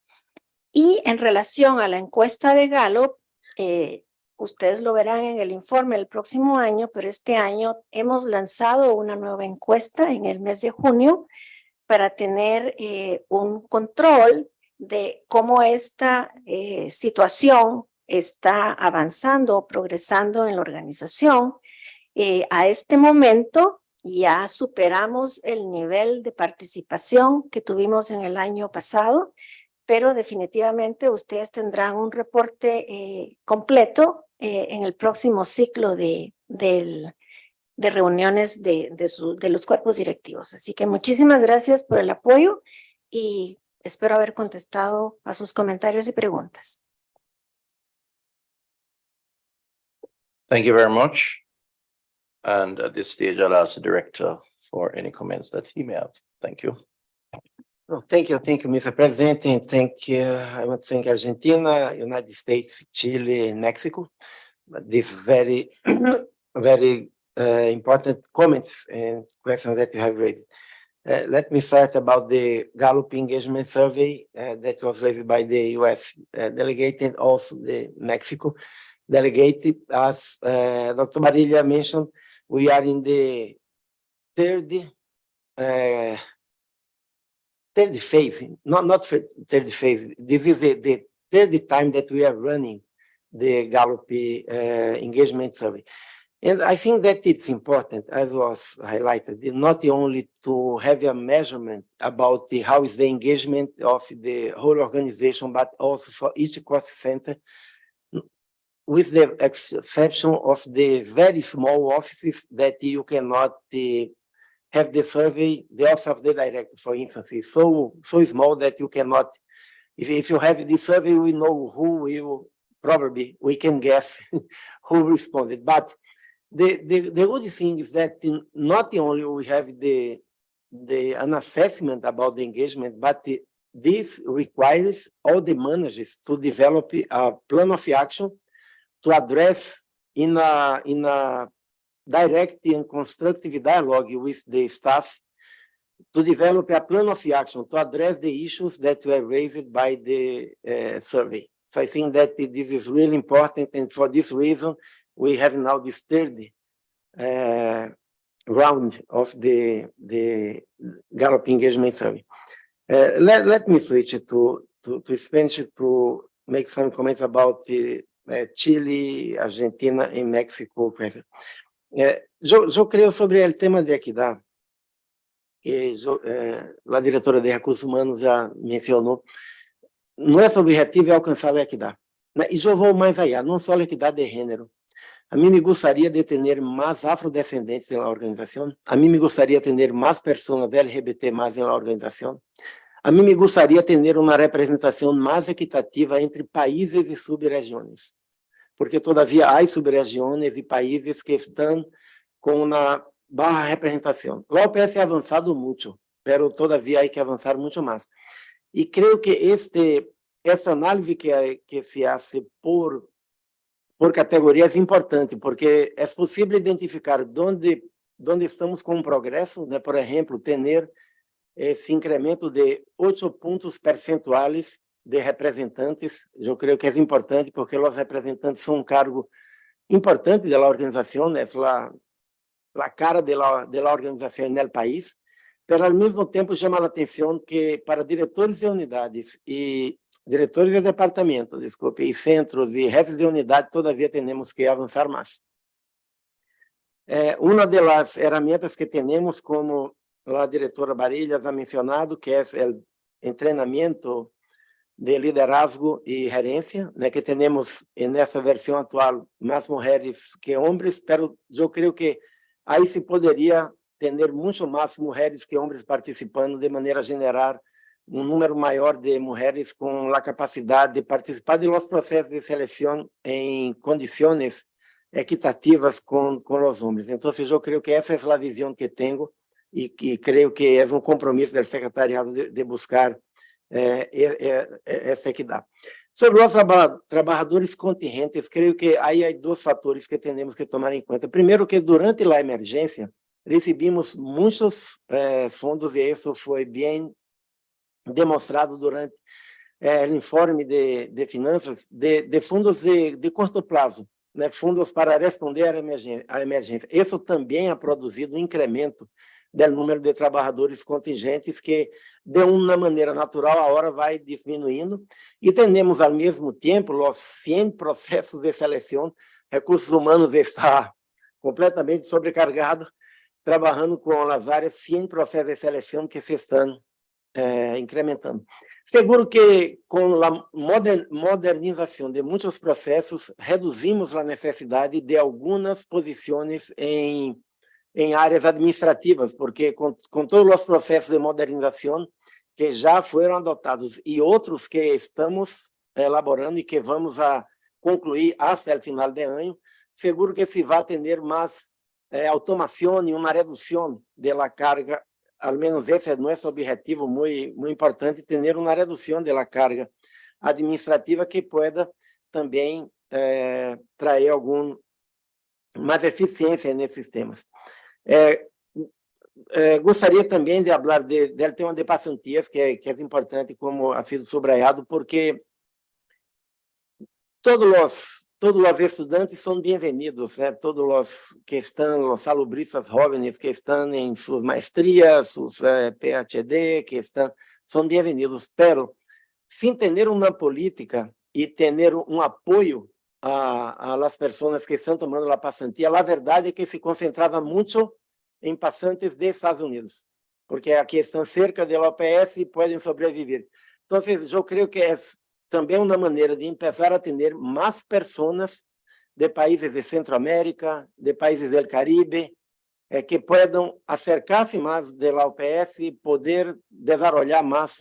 Y en relación a la encuesta de Gallup, ustedes lo verán en el informe el próximo año, pero este año hemos lanzado una nueva encuesta en el mes de junio para tener un control de cómo esta situación está avanzando o progresando en la organización. A este momento ya superamos el nivel de participación que tuvimos en el año pasado, pero definitivamente ustedes tendrán un reporte completo en el próximo ciclo de reuniones de los cuerpos directivos. Así que muchísimas gracias por el apoyo y espero haber contestado a sus comentarios y preguntas. Thank you very much. And at this stage, I'll ask the director for any comments that he may have. Thank you. No, thank you, Mr. President, and I want to thank Argentina, United States, Chile, and Mexico. But these very, very important comments and questions that you have raised. Let me start about the Gallup engagement survey that was raised by the U.S. Delegate and also the Mexico delegate. As Dr. Barilla mentioned, we are in the third phase, not third phase. This is the third time that we are running the Gallup engagement survey. And I think that it's important, as was highlighted, not only to have a measurement about how is the engagement of the whole organization, but also for each cost center, with the exception of the very small offices that you cannot have the survey. The office of the director, for instance, is so small that you cannot, if you have the survey, we know who will, probably we can guess who responded. But the good thing is that not only we have an assessment about the engagement, but this requires all the managers to develop a plan of action to address in a direct and constructive dialogue with the staff, to develop a plan of action to address the issues that were raised by the survey. So I think that this is really important, and for this reason, we have now this third round of the Gallup engagement survey. Let me switch to Spanish to make some comments about Chile, Argentina y México. Yo creo sobre el tema de equidad. que a diretora de Recursos Humanos já mencionou, nosso objetivo é alcançar a equidade. E eu vou mais allá, não só a equidade de gênero. A mim me gostaria de ter mais afrodescendentes na organização. A mim me gostaria de ter mais pessoas LGBT mais na organização. A mim me gostaria de ter uma representação mais equitativa entre países e sub-regiões. Porque todavia há sub-regiões e países que estão com uma baixa representação. A OPS é avançado muito, mas todavia há que avançar muito mais. E creio que essa análise que se faz por categoria é importante, porque é possível identificar onde estamos com um progresso, né? Por exemplo, ter esse incremento de 8 pontos percentuais de representantes. Eu creio que é importante, porque os representantes são um cargo importante da organização, é a cara da organização no país, mas ao mesmo tempo chama a atenção que para diretores de unidades e diretores de departamentos, desculpe, e centros e chefes de unidade, todavia temos que avançar mais. Uma das ferramentas que temos, como a diretora Barillas ha mencionado, que é o treinamento de liderazgo e gerência, né, que temos nessa versão atual mais mulheres que homens, mas eu creio que aí se poderia ter muito mais mulheres que homens participando, de maneira a generar um número maior de mulheres com a capacidade de participar de los processos de seleção em condições equitativas com os homens. Então, eu creio que essa é a visão que tenho e creio que é um compromisso do secretariado de buscar essa equidade. Sobre os trabalhadores contingentes, creio que aí há 2 fatores que temos que tomar em conta. Primeiro, que durante a emergência, recebemos muitos fundos, e isso foi bem demonstrado durante o informe de finanças, de fundos de curto prazo, né, fundos para responder à emergência. Isso também ha produzido um incremento do número de trabalhadores contingentes que, de uma maneira natural, a hora vai diminuindo, e temos, ao mesmo tempo, os 100 processos de seleção. Recursos Humanos está completamente sobrecarregado, trabalhando com as áreas 100 processos de seleção que se estão incrementando. Seguro que, com a modernização de muitos processos, reduzimos a necessidade de algumas posições em áreas administrativas, porque com todos os processos de modernização que já foram adotados e outros que estamos elaborando e que vamos a concluir até o final de ano, seguro que se vai ter mais automação e uma redução da carga. Al menos esse é nosso objetivo muito importante, ter uma redução da carga administrativa que pueda também trazer algum mais eficiência nesses temas. Gostaria também de falar do tema de pasantías, que é importante, como ha sido subrayado, porque todos os estudantes são bem-vindos, né? Todos os que estão, os salubristas jovens que estão em suas maestrias, sus PhD, que estão, são bem-vindos, pero sem ter uma política e ter um apoio a las pessoas que estão tomando a pasantía, a verdade é que se concentrava muito em passantes de Estados Unidos, porque aqui estão cerca da OPS e podem sobreviver. Então, eu creio que é também uma maneira de começar a ter mais pessoas de países de Centroamérica, de países do Caribe, que possam acercar-se mais da OPS e poder desenvolver mais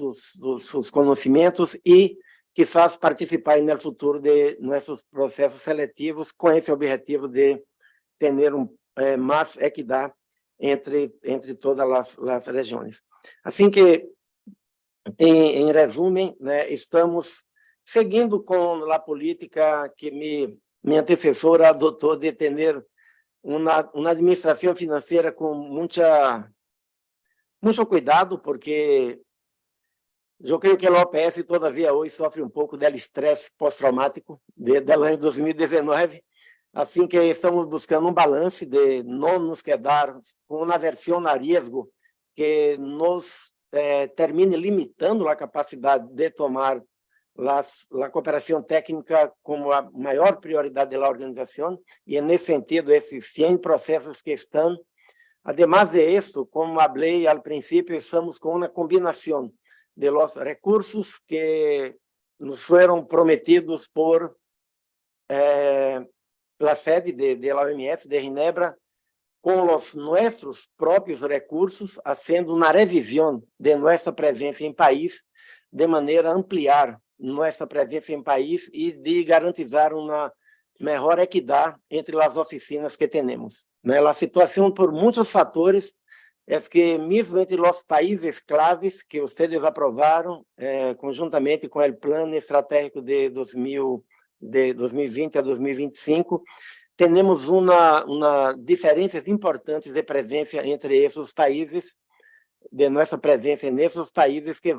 seus conhecimentos e quizás participar no futuro de nossos processos seletivos com esse objetivo de ter mais equidade entre todas as regiões. Assim que, em resumo, né, estamos seguindo com a política que minha antecessora adotou de ter uma administração financeira com muito cuidado, porque eu creio que a OPS todavia hoje sofre um pouco do estresse pós-traumático do ano de 2019, assim que estamos buscando um balance de não nos quedar com uma versão a risco que nos termine limitando a capacidade de tomar a cooperação técnica como a maior prioridade da organização, e nesse sentido, esses 100 processos que estão Además de esto, como hablé al principio, estamos con una combinación de los recursos que nos fueron prometidos por la sede de la OMS de Ginebra, con los nuestros propios recursos, haciendo una revisión de nuestra presencia en país, de manera a ampliar nuestra presencia en país y de garantizar una mejor equidad entre las oficinas que tenemos. La situación, por muchos factores, es que mismo entre los países claves que ustedes aprobaron, conjuntamente con el Plan Estratégico de 2020 a 2025, temos uma diferenças importantes de presença entre esses países, de nossa presença nesses países que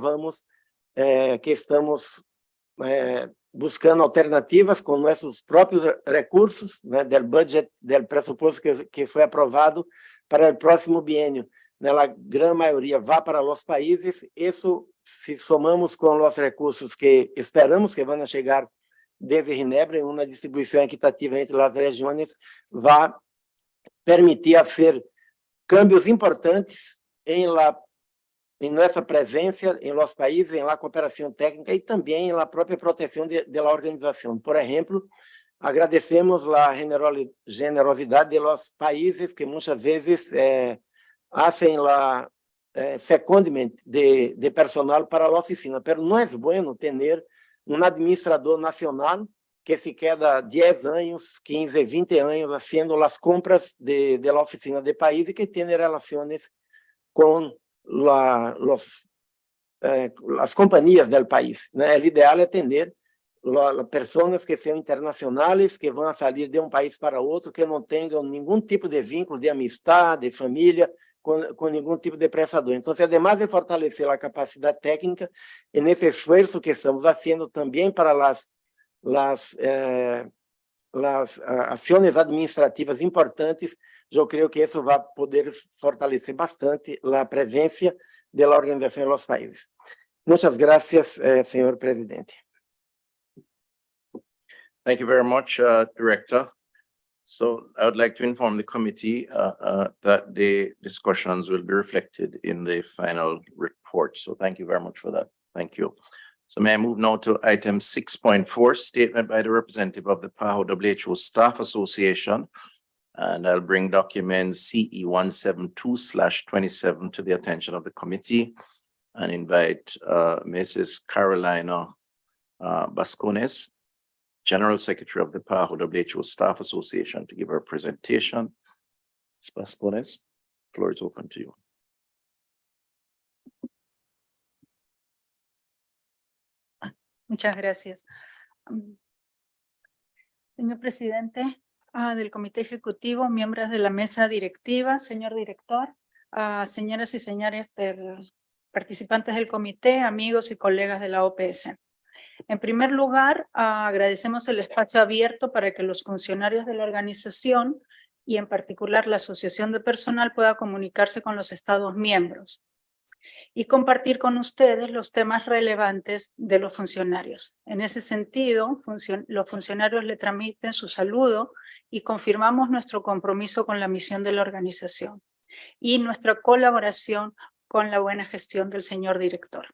estamos buscando alternativas com nossos próprios recursos, do budget, do pressuposto que foi aprovado para o próximo biênio. A grande maioria vai para os países, isso se somamos com os recursos que esperamos que vão chegar desde Ginebra, em uma distribuição equitativa entre as regiões, vai permitir fazer câmbios importantes em nossa presença em los países, em la cooperação técnica e também na própria proteção da organização. Por exemplo, agradecemos a generosidade de los países que muitas vezes fazem secondment de personal para a oficina, mas não é bom ter um administrador nacional que se queda 10 anos, 15, 20 anos haciendo as compras de la oficina de país e que tem relações com as companhias do país. O ideal é ter pessoas que sejam internacionais, que vão sair de país para outro, que não tenham nenhum tipo de vínculo de amistade, de família, com nenhum tipo de prestador. Então, además de fortalecer a capacidade técnica, e nesse esforço que estamos fazendo também para as ações administrativas importantes, eu creio que isso vai poder fortalecer bastante a presença da organização nos países. Muitas graças, senhor presidente. Thank you very much, Director. So I would like to inform the committee that the discussions will be reflected in the final report. So thank you very much for that. Thank you. So may I move now to item 6.4, statement by the representative of the PAHO WHO Staff Association. And I'll bring document CE 172/27 to the attention of the committee and invite Mrs. Carolina Bascones, General Secretary of the PAHO WHO Staff Association, to give her presentation. Ms. Bascones, the floor is open to you. Muchas gracias. Señor presidente del Comité Ejecutivo, miembros de la mesa directiva, señor director, señoras y señores participantes del comité, amigos y colegas de la OPS. En primer lugar, agradecemos el espacio abierto para que los funcionarios de la organización y en particular la Asociación de Personal pueda comunicarse con los Estados miembros y compartir con ustedes los temas relevantes de los funcionarios. En ese sentido, los funcionarios le transmiten su saludo y confirmamos nuestro compromiso con la misión de la organización y nuestra colaboración con la buena gestión del señor director.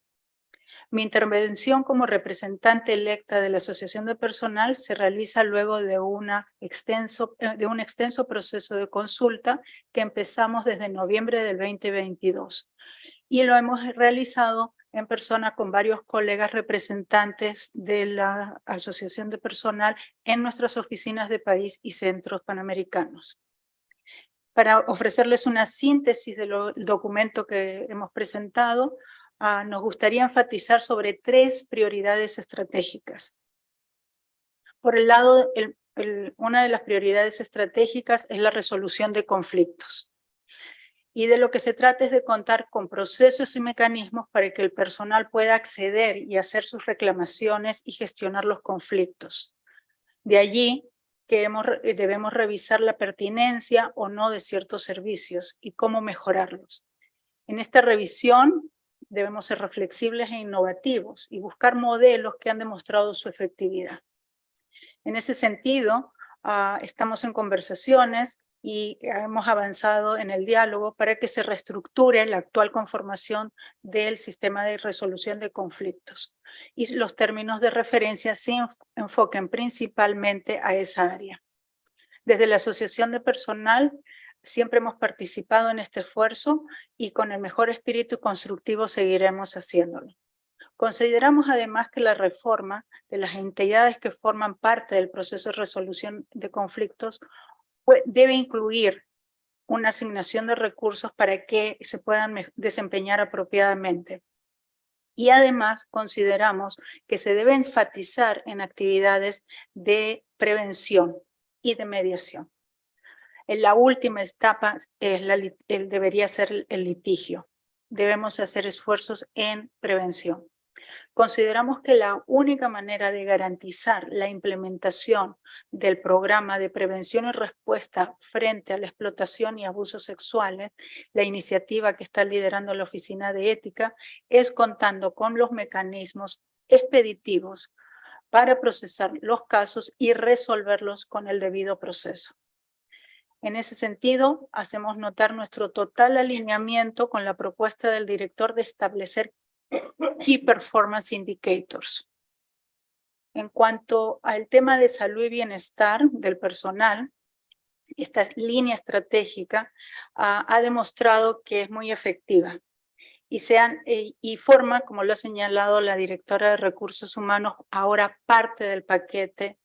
Mi intervención como representante electa de la Asociación de Personal se realiza luego de un extenso proceso de consulta que empezamos desde noviembre del 2022 y lo hemos realizado en persona con varios colegas representantes de la Asociación de Personal en nuestras oficinas de país y centros panamericanos. Para ofrecerles una síntesis del documento que hemos presentado, nos gustaría enfatizar sobre 3 prioridades estratégicas. Por el lado, una de las prioridades estratégicas es la resolución de conflictos. Y de lo que se trata es de contar con procesos y mecanismos para que el personal pueda acceder y hacer sus reclamaciones y gestionar los conflictos. De allí que debemos revisar la pertinencia o no de ciertos servicios y cómo mejorarlos. En esta revisión debemos ser reflexibles e innovativos y buscar modelos que han demostrado su efectividad. En ese sentido, estamos en conversaciones y hemos avanzado en el diálogo para que se reestructure la actual conformación del sistema de resolución de conflictos y los términos de referencia se enfoquen principalmente a esa área. Desde la Asociación de Personal siempre hemos participado en este esfuerzo y con el mejor espíritu constructivo seguiremos haciéndolo. Consideramos además que la reforma de las entidades que forman parte del proceso de resolución de conflictos debe incluir una asignación de recursos para que se puedan desempeñar apropiadamente. Y además consideramos que se debe enfatizar en actividades de prevención y de mediación. En la última etapa debería ser el litigio. Debemos hacer esfuerzos en prevención. Consideramos que la única manera de garantizar la implementación del programa de prevención y respuesta frente a la explotación y abusos sexuales, la iniciativa que está liderando la Oficina de Ética, es contando con los mecanismos expeditivos para procesar los casos y resolverlos con el debido proceso. En ese sentido, hacemos notar nuestro total alineamiento con la propuesta del director de establecer Key Performance Indicators. En cuanto al tema de salud y bienestar del personal, esta línea estratégica ha demostrado que es muy efectiva y forma, como lo ha señalado la directora de Recursos Humanos, ahora parte del paquete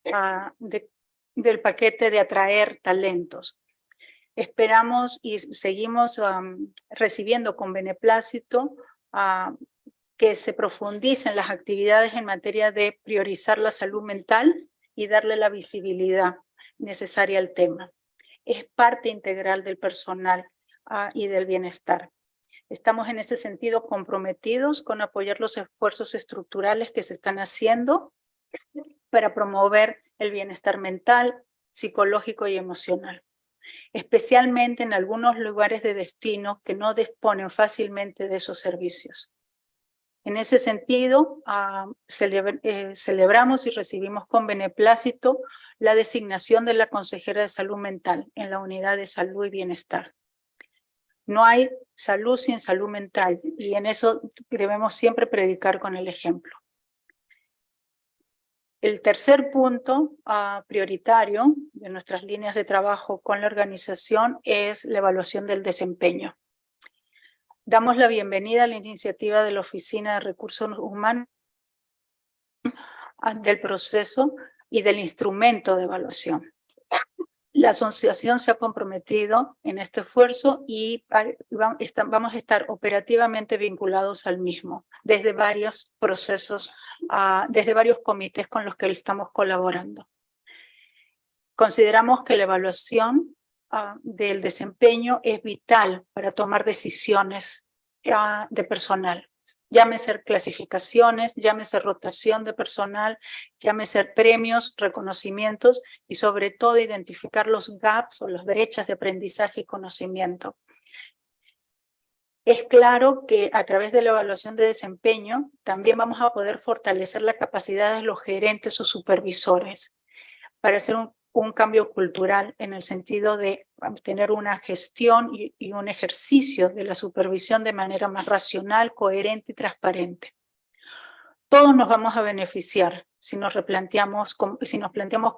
de atraer talentos. Esperamos y seguimos recibiendo con beneplácito que se profundicen las actividades en materia de priorizar la salud mental y darle la visibilidad necesaria al tema. Es parte integral del personal y del bienestar. Estamos en ese sentido comprometidos con apoyar los esfuerzos estructurales que se están haciendo para promover el bienestar mental, psicológico y emocional, especialmente en algunos lugares de destino que no disponen fácilmente de esos servicios. En ese sentido, celebramos y recibimos con beneplácito la designación de la consejera de salud mental en la unidad de salud y bienestar. No hay salud sin salud mental y en eso debemos siempre predicar con el ejemplo. El tercer punto prioritario de nuestras líneas de trabajo con la organización es la evaluación del desempeño. Damos la bienvenida a la iniciativa de la Oficina de Recursos Humanos del proceso y del instrumento de evaluación. La asociación se ha comprometido en este esfuerzo y vamos a estar operativamente vinculados al mismo, desde varios procesos, desde varios comités con los que estamos colaborando. Consideramos que la evaluación del desempeño es vital para tomar decisiones de personal. Llámese clasificaciones, llámese rotación de personal, llámese premios, reconocimientos y sobre todo identificar los gaps o las brechas de aprendizaje y conocimiento. Es claro que a través de la evaluación de desempeño también vamos a poder fortalecer la capacidad de los gerentes o supervisores para hacer un cambio cultural en el sentido de tener una gestión y un ejercicio de la supervisión de manera más racional, coherente y transparente. Todos nos vamos a beneficiar si nos planteamos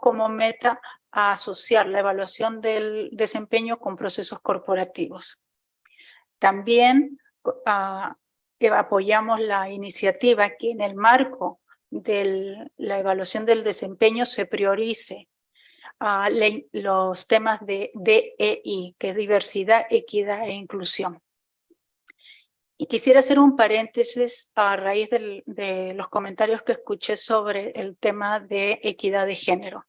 como meta a asociar la evaluación del desempeño con procesos corporativos. También apoyamos la iniciativa que en el marco de la evaluación del desempeño se priorice los temas de DEI, que es diversidad, equidad e inclusión. Y quisiera hacer un paréntesis a raíz de los comentarios que escuché sobre el tema de equidad de género.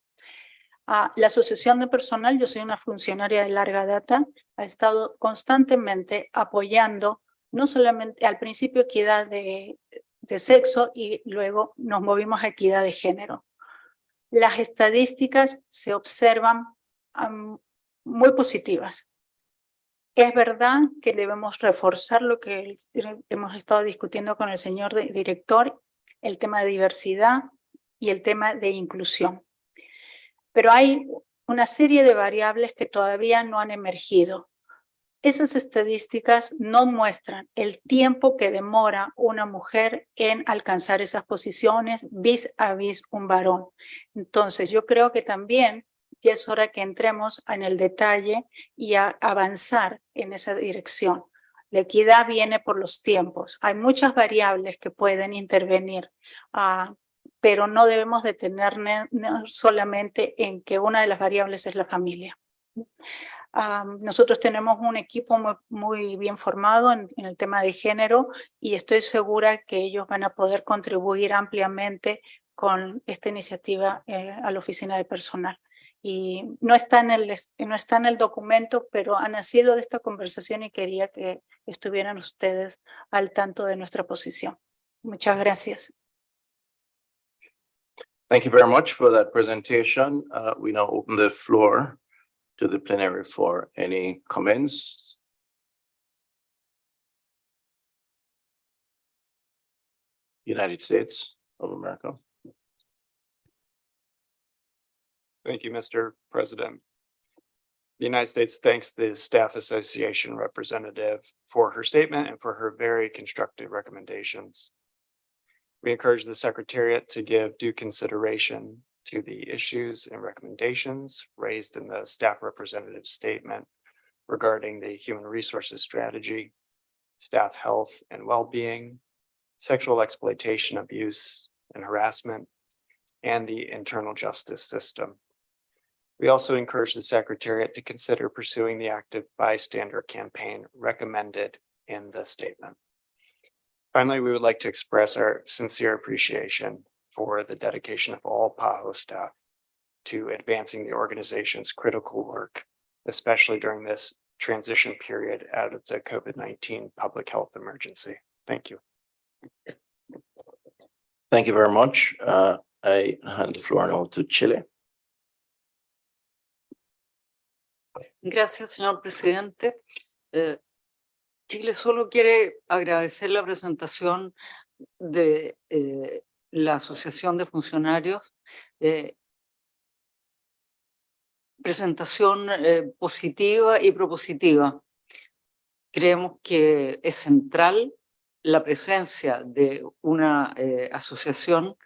La Asociación de Personal, yo soy una funcionaria de larga data, ha estado constantemente apoyando, no solamente al principio equidad de sexo y luego nos movimos a equidad de género. Las estadísticas se observan muy positivas. Es verdad que debemos reforzar lo que hemos estado discutiendo con el señor director, el tema de diversidad y el tema de inclusión. Pero hay una serie de variables que todavía no han emergido. Esas estadísticas no muestran el tiempo que demora una mujer en alcanzar esas posiciones vis a vis un varón. Entonces, yo creo que también ya es hora que entremos en el detalle y a avanzar en esa dirección. La equidad viene por los tiempos. Hay muchas variables que pueden intervenir, pero no debemos detenernos solamente en que una de las variables es la familia. Nosotros tenemos un equipo muy bien formado en el tema de género y estoy segura que ellos van a poder contribuir ampliamente con esta iniciativa a la oficina de personal. Y no está en el documento, pero ha nacido de esta conversación y quería que estuvieran ustedes al tanto de nuestra posición. Muchas gracias. Thank you very much for that presentation. We now open the floor to the plenary for any comments. United States of America. Thank you, Mr. President. The United States thanks the Staff Association representative for her statement and for her very constructive recommendations. We encourage the Secretariat to give due consideration to the issues and recommendations raised in the staff representative statement regarding the human resources strategy, staff health and well-being, sexual exploitation, abuse, and harassment, and the internal justice system. We also encourage the Secretariat to consider pursuing the active bystander campaign recommended in the statement. Finally, we would like to express our sincere appreciation for the dedication of all PAHO staff to advancing the organization's critical work, especially during this transition period out of the COVID-19 public health emergency. Thank you. Thank you very much. I hand the floor now to Chile. Gracias, señor presidente. Chile solo quiere agradecer la presentación de la Asociación de Funcionarios, presentación positiva y propositiva. Creemos que es central la presencia de una asociación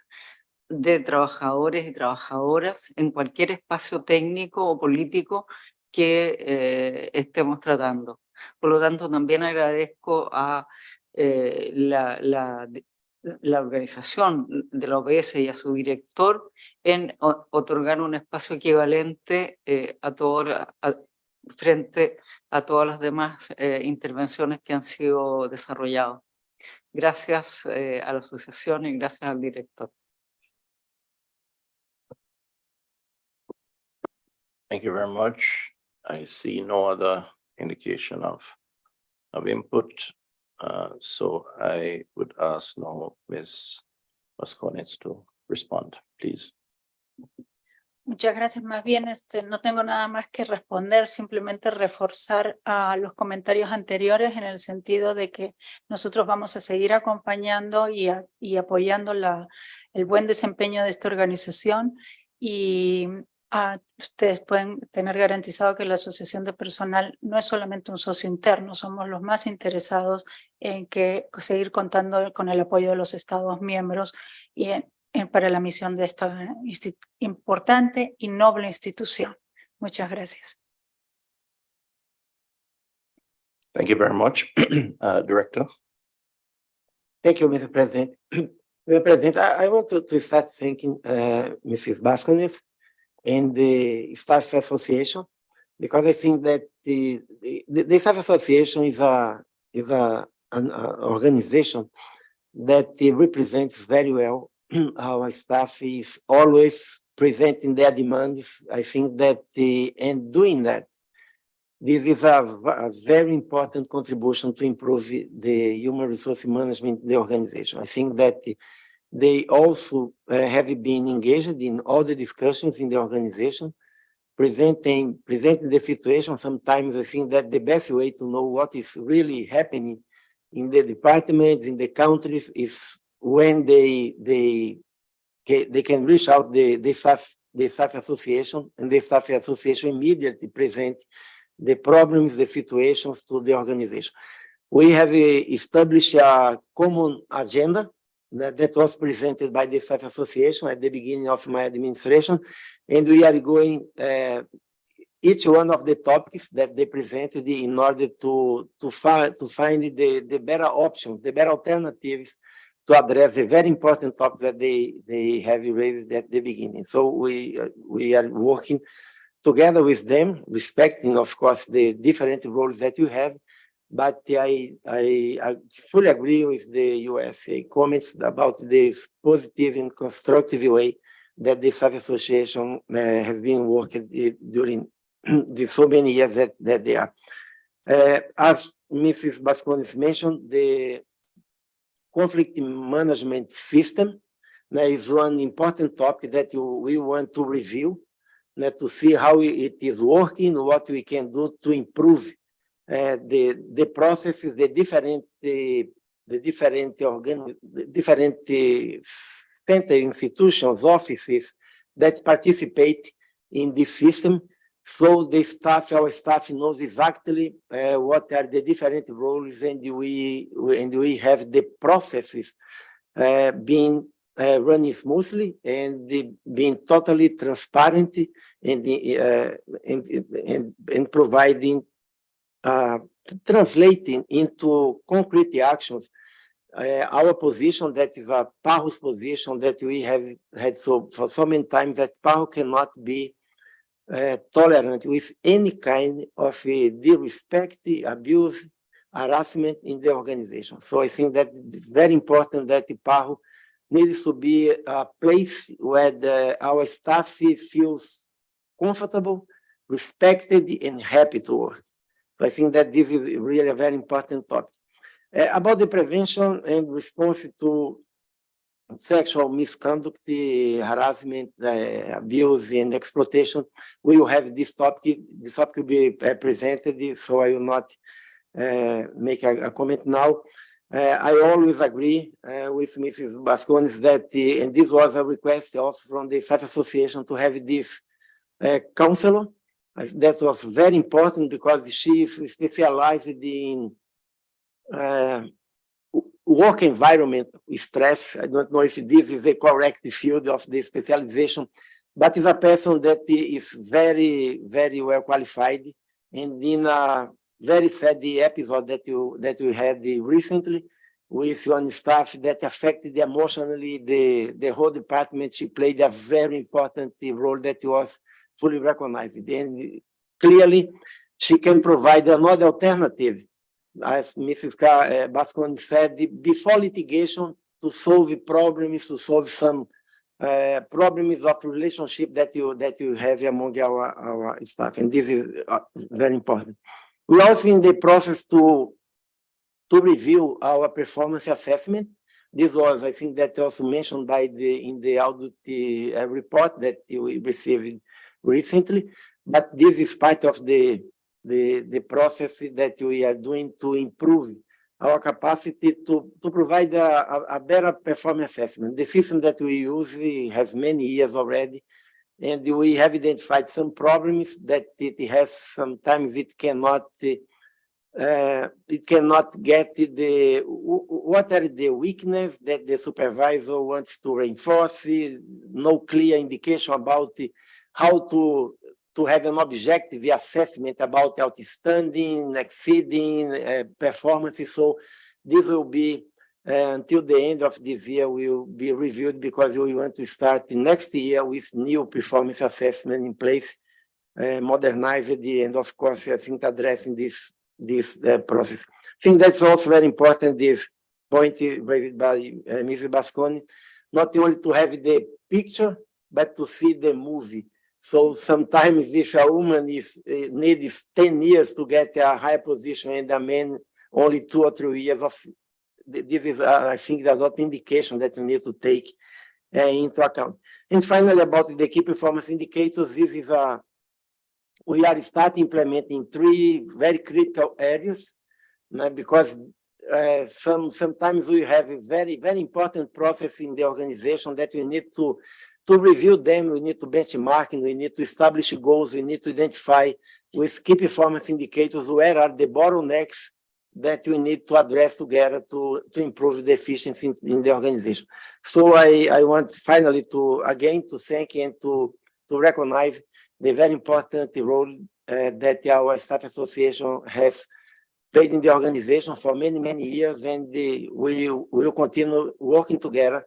de trabajadores y trabajadoras en cualquier espacio técnico o político que estemos tratando. Por lo tanto, también agradezco a la organización de la OPS y a su director en otorgar un espacio equivalente frente a todas las demás intervenciones que han sido desarrolladas. Gracias a la asociación y gracias al director. Thank you very much. I see no other indication of input. So I would ask now Ms. Vasconez to respond, please. Muchas gracias. Más bien, no tengo nada más que responder, simplemente reforzar a los comentarios anteriores en el sentido de que nosotros vamos a seguir acompañando y apoyando el buen desempeño de esta organización y ustedes pueden tener garantizado que la asociación de personal no es solamente un socio interno, somos los más interesados en seguir contando con el apoyo de los Estados miembros y para la misión de esta importante y noble institución. Muchas gracias. Thank you very much. Director. Thank you, Mr. President. Mr. President, I want to start thanking Mrs. Vasconez and the Staff Association, because I think that the Staff Association is an organization that represents very well our staff is always presenting their demands. I think that and doing that, this is a very important contribution to improve the human resource management in the organization. I think that they also have been engaged in all the discussions in the organization, presenting the situation. Sometimes I think that the best way to know what is really happening in the departments, in the countries, is when they can reach out the the staff association, and the staff association immediately present the problems, the situations to the organization. We have established a common agenda that was presented by the staff association at the beginning of my administration, and we are going each one of the topics that they presented in order to find the better options, the better alternatives to address the very important topic that they have raised at the beginning. So we are working together with them, respecting, of course, the different roles that you have. But I fully agree with the USA comments about this positive and constructive way that the staff association has been working during the so many years that they are. As Mrs. Bascones mentioned, the conflict management system is one important topic that we want to review, to see how it is working, what we can do to improve the processes, the different center institutions, offices that participate in this system. So the staff, our staff knows exactly what are the different roles, and we have the processes being running smoothly and being totally transparent and providing, translating into concrete actions our position, that is a PAHO's position that we have had for so many times, that PAHO cannot be tolerant with any kind of disrespect, abuse, harassment in the organization. So I think that it's very important that PAHO needs to be a place where our staff feels comfortable, respected, and happy to work. So I think that this is really a very important topic. About the prevention and response to sexual misconduct, harassment, abuse, and exploitation, we will have this topic. This topic will be presented, so I will not make a comment now. I always agree with Mrs. Bascones that, and this was a request also from the staff association, to have this counselor. That was very important because she is specialized in work environment stress. I don't know if this is the correct field of the specialization, but is a person that is very, very well qualified. And in a very sad episode that you had recently with one staff that affected emotionally the whole department, she played a very important role that was fully recognized. And clearly, she can provide another alternative, as Mrs. Bascones said, before litigation, to solve problems, to solve some problems of relationship that you have among our staff, and this is very important. We're also in the process to review our performance assessment. This was, I think, that also mentioned in the audit report that we received recently, but this is part of the process that we are doing to improve our capacity to provide a better performance assessment. The system that we use has many years already, and we have identified some problems that it has. Sometimes it cannot get what are the weaknesses that the supervisor wants to reinforce, no clear indication about how to have an objective assessment about outstanding, exceeding performances. So this will be until the end of this year will be reviewed, because we want to start next year with new performance assessment in place, modernized, and of course I think addressing this process. I think that's also very important, this point raised by Mrs. Bascones, not only to have the picture, but to see the movie. So sometimes if a woman needs 10 years to get a higher position and a man only 2 or 3 years of, this is, I think, that's not indication that you need to take into account. And finally, about the key performance indicators, this is we are starting implementing 3 very critical areas, because sometimes we have a very, very important process in the organization that we need to to review them, we need to benchmark, we need to establish goals, we need to identify with key performance indicators where are the bottlenecks that we need to address together to improve the efficiency in the organization. So I want finally to again to thank and to recognize the very important role that our staff association has played in the organization for many, many years, and we will continue working together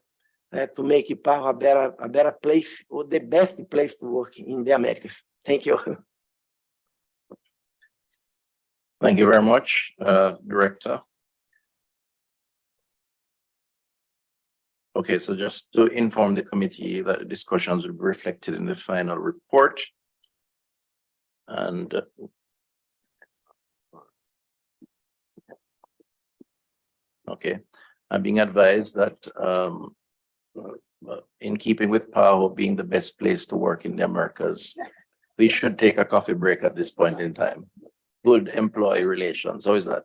to make IPAO a better place, or the best place to work in the Americas. Thank you. Thank you very much, Director. Okay, so just to inform the committee that the discussions will be reflected in the final report. And okay, I'm being advised that in keeping with PAHO being the best place to work in the Americas, we should take a coffee break at this point in time. Good employee relations, how is that?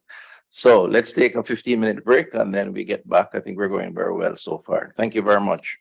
So let's take a 15-minute break and then we get back. I think we're going very well so far. Thank you very much.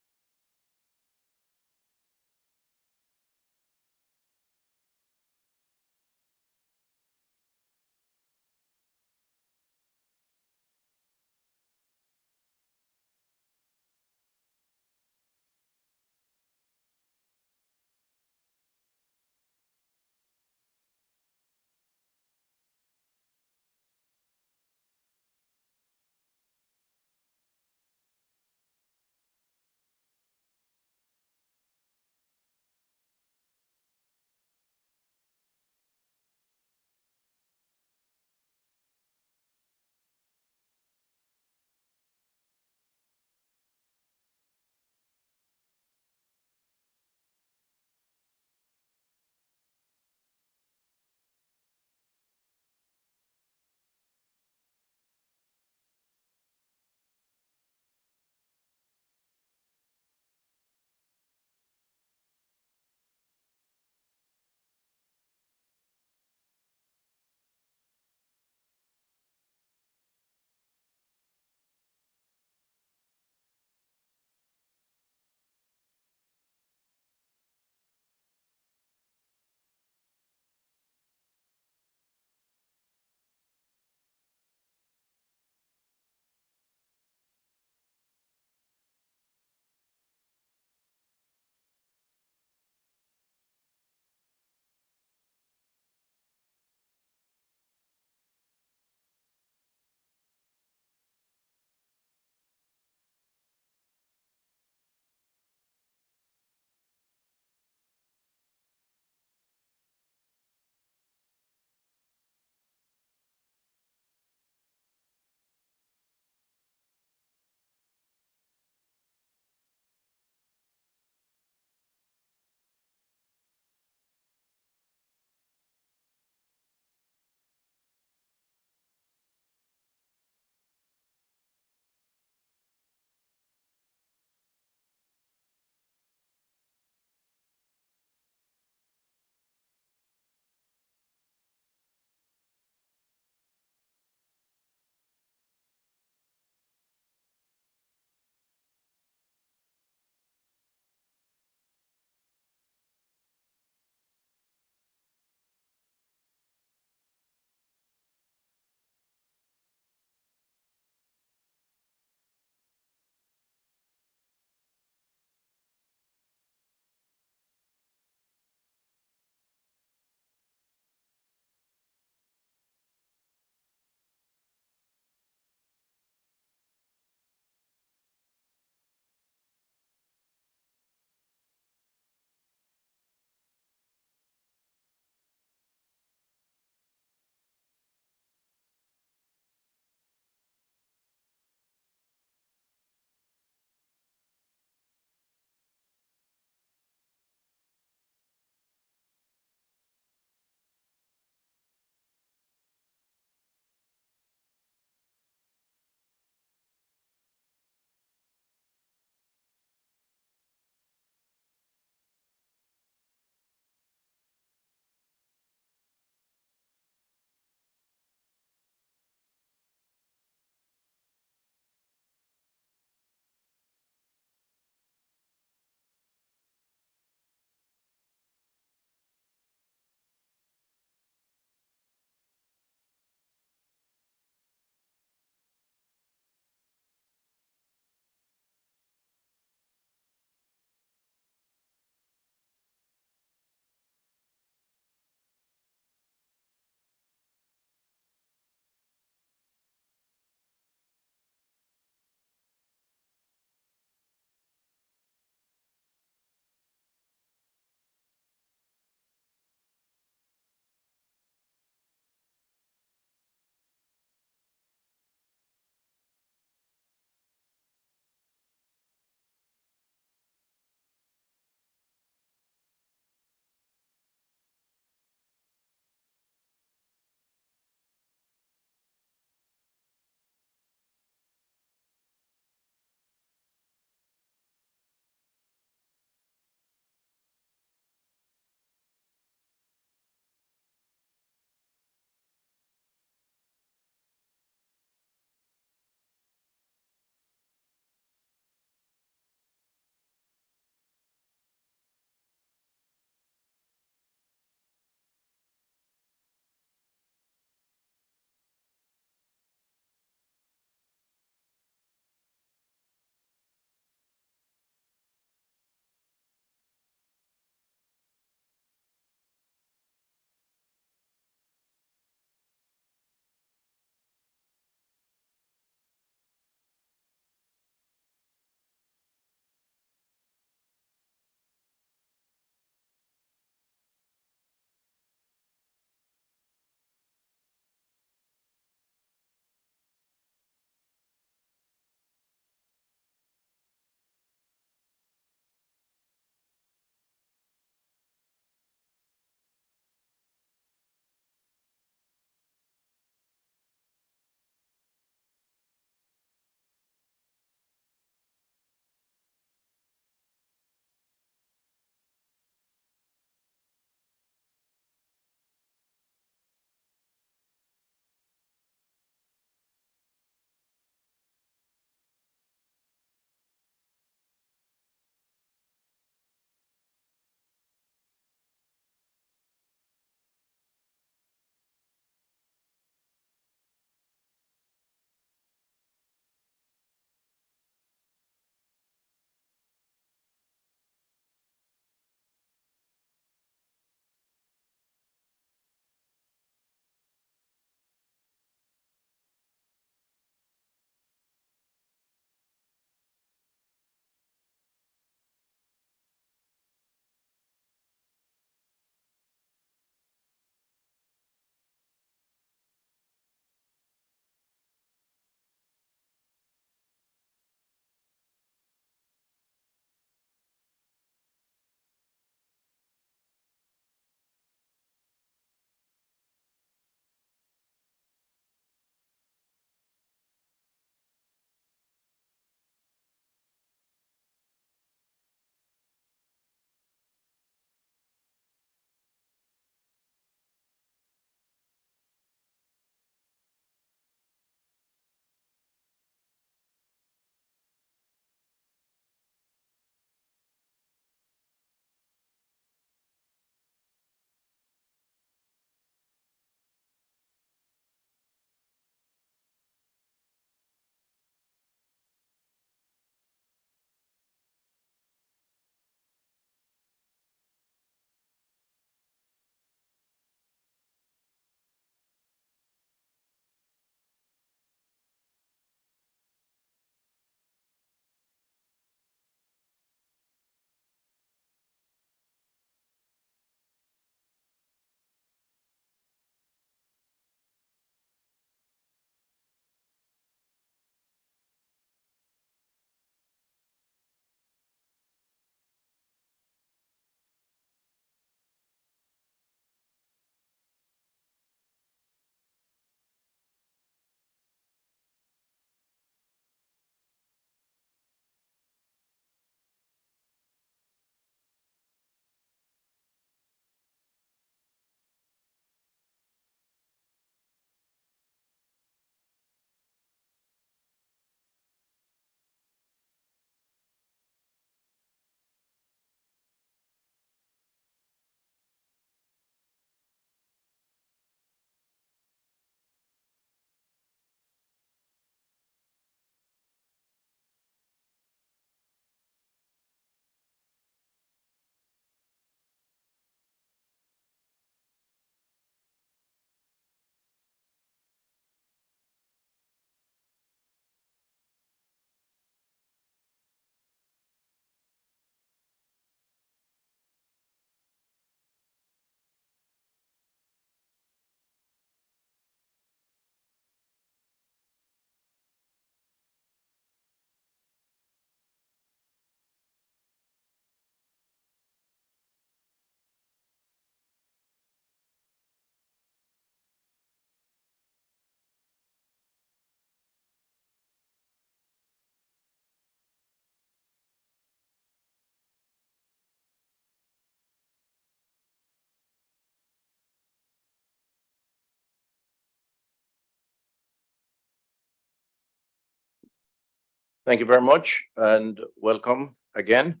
Thank you very much and welcome again.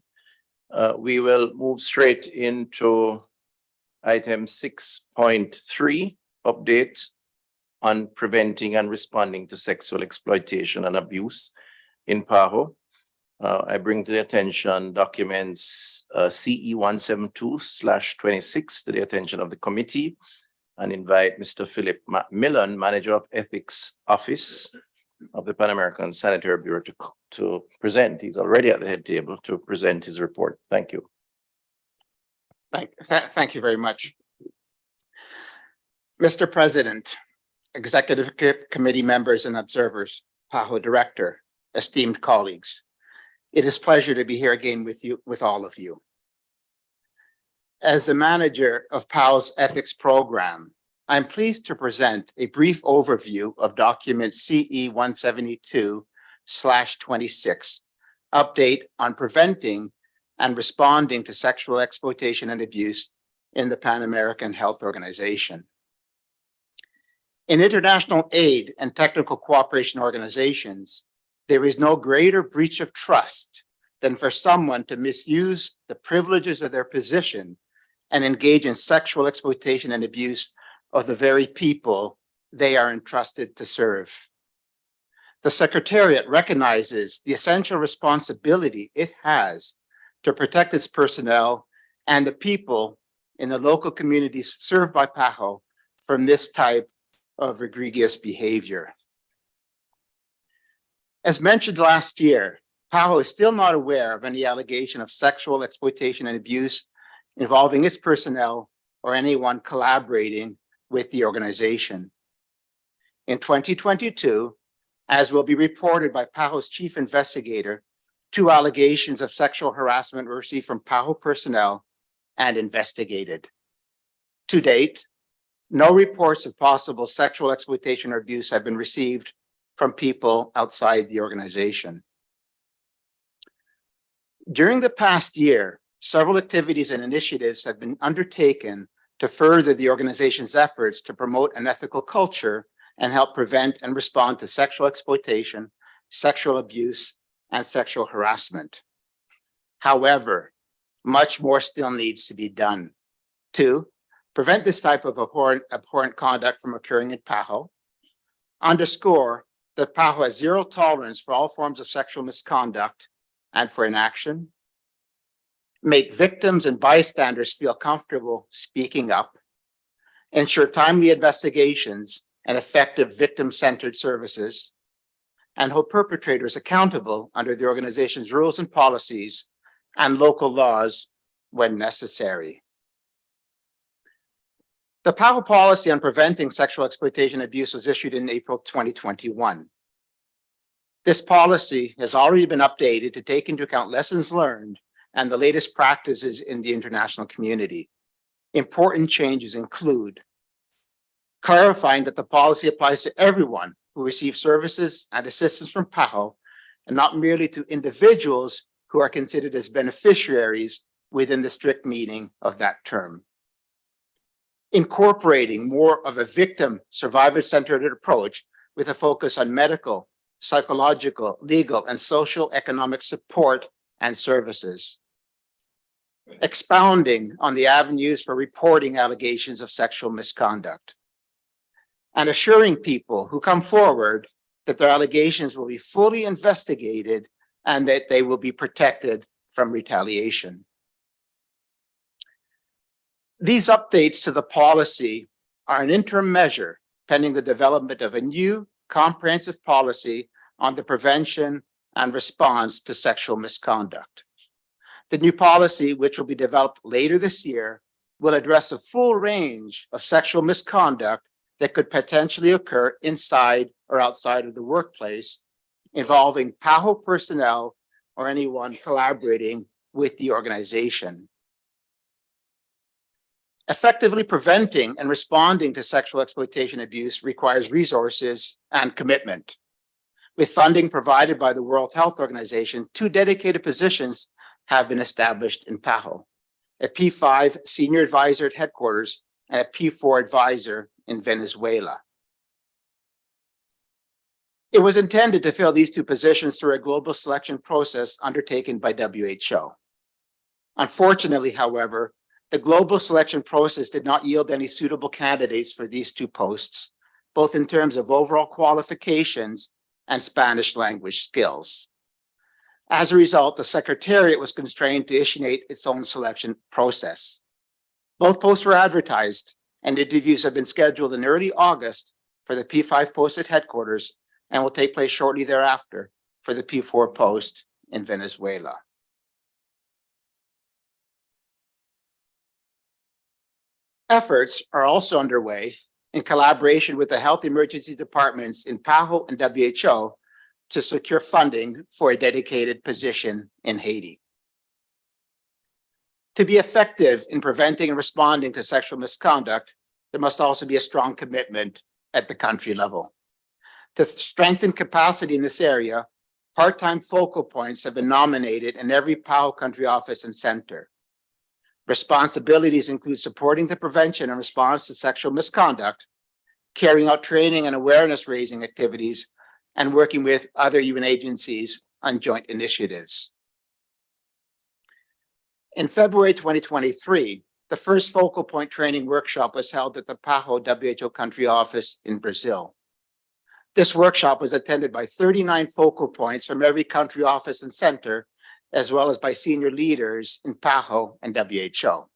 We will move straight into item 6.3, update on preventing and responding to sexual exploitation and abuse in PAHO. I bring to the attention documents CE 172/26 to the attention of the committee and invite Mr. Philip Macmillan, Manager of Ethics Office of the Pan American Sanitary Bureau to present. He's already at the head table to present his report. Thank you. Thank you very much. Mr. President, Executive Committee members and observers, PAHO Director, esteemed colleagues, it is a pleasure to be here again with all of you. As the manager of PAHO's ethics program, I'm pleased to present a brief overview of document CE 172/26, update on preventing and responding to sexual exploitation and abuse in the Pan American Health Organization. In international aid and technical cooperation organizations, there is no greater breach of trust than for someone to misuse the privileges of their position and engage in sexual exploitation and abuse of the very people they are entrusted to serve. The Secretariat recognizes the essential responsibility it has to protect its personnel and the people in the local communities served by PAHO from this type of egregious behavior. As mentioned last year, PAHO is still not aware of any allegation of sexual exploitation and abuse involving its personnel or anyone collaborating with the organization. In 2022, as will be reported by PAHO's chief investigator, 2 allegations of sexual harassment were received from PAHO personnel and investigated. To date, no reports of possible sexual exploitation or abuse have been received from people outside the organization. During the past year, several activities and initiatives have been undertaken to further the organization's efforts to promote an ethical culture and help prevent and respond to sexual exploitation, sexual abuse, and sexual harassment. However, much more still needs to be done to prevent this type of abhorrent conduct from occurring in PAHO, underscore that PAHO has zero tolerance for all forms of sexual misconduct and for inaction, make victims and bystanders feel comfortable speaking up, ensure timely investigations and effective victim-centered services, and hold perpetrators accountable under the organization's rules and policies and local laws when necessary. The PAHO policy on preventing sexual exploitation and abuse was issued in April 2021. This policy has already been updated to take into account lessons learned and the latest practices in the international community. Important changes include clarifying that the policy applies to everyone who receives services and assistance from PAHO and not merely to individuals who are considered as beneficiaries within the strict meaning of that term. Incorporating more of a victim survivor-centered approach with a focus on medical, psychological, legal, and social economic support and services. Expounding on the avenues for reporting allegations of sexual misconduct. And assuring people who come forward that their allegations will be fully investigated and that they will be protected from retaliation. These updates to the policy are an interim measure pending the development of a new comprehensive policy on the prevention and response to sexual misconduct. The new policy, which will be developed later this year, will address a full range of sexual misconduct that could potentially occur inside or outside of the workplace, involving PAHO personnel or anyone collaborating with the organization. Effectively preventing and responding to sexual exploitation and abuse requires resources and commitment. With funding provided by the World Health Organization, 2 dedicated positions have been established in PAHO, a P5 senior advisor at headquarters and a P4 advisor in Venezuela. It was intended to fill these two positions through a global selection process undertaken by WHO. Unfortunately, however, the global selection process did not yield any suitable candidates for these two posts, both in terms of overall qualifications and Spanish language skills. As a result, the Secretariat was constrained to initiate its own selection process. Both posts were advertised, and interviews have been scheduled in early August for the P5 post at headquarters and will take place shortly thereafter for the P4 post in Venezuela. Efforts are also underway in collaboration with the health emergency departments in PAHO and WHO to secure funding for a dedicated position in Haiti. To be effective in preventing and responding to sexual misconduct, there must also be a strong commitment at the country level. To strengthen capacity in this area, part-time focal points have been nominated in every PAHO country office and center. Responsibilities include supporting the prevention and response to sexual misconduct, carrying out training and awareness raising activities, and working with other UN agencies on joint initiatives. In February 2023, the first focal point training workshop was held at the PAHO WHO country office in Brazil. This workshop was attended by 39 focal points from every country office and center, as well as by senior leaders in PAHO and WHO.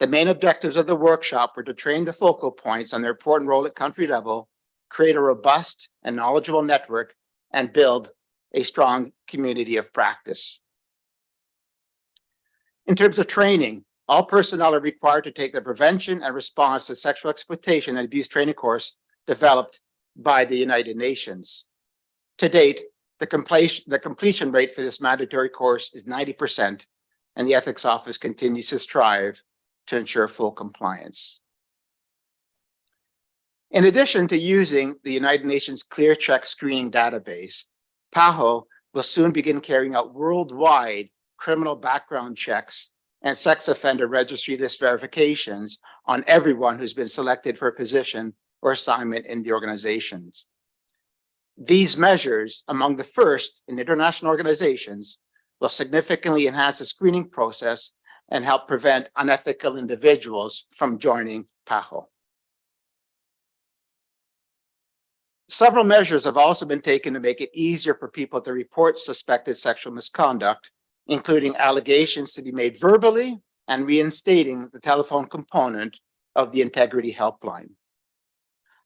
The main objectives of the workshop were to train the focal points on their important role at country level, create a robust and knowledgeable network, and build a strong community of practice. In terms of training, all personnel are required to take the prevention and response to sexual exploitation and abuse training course developed by the United Nations. To date, the completion rate for this mandatory course is 90%, and the Ethics Office continues to strive to ensure full compliance. In addition to using the United Nations ClearCheck screening database, PAHO will soon begin carrying out worldwide criminal background checks and sex offender registry list verifications on everyone who's been selected for a position or assignment in the organizations. These measures, among the first in international organizations, will significantly enhance the screening process and help prevent unethical individuals from joining PAHO. Several measures have also been taken to make it easier for people to report suspected sexual misconduct, including allegations to be made verbally and reinstating the telephone component of the Integrity Helpline.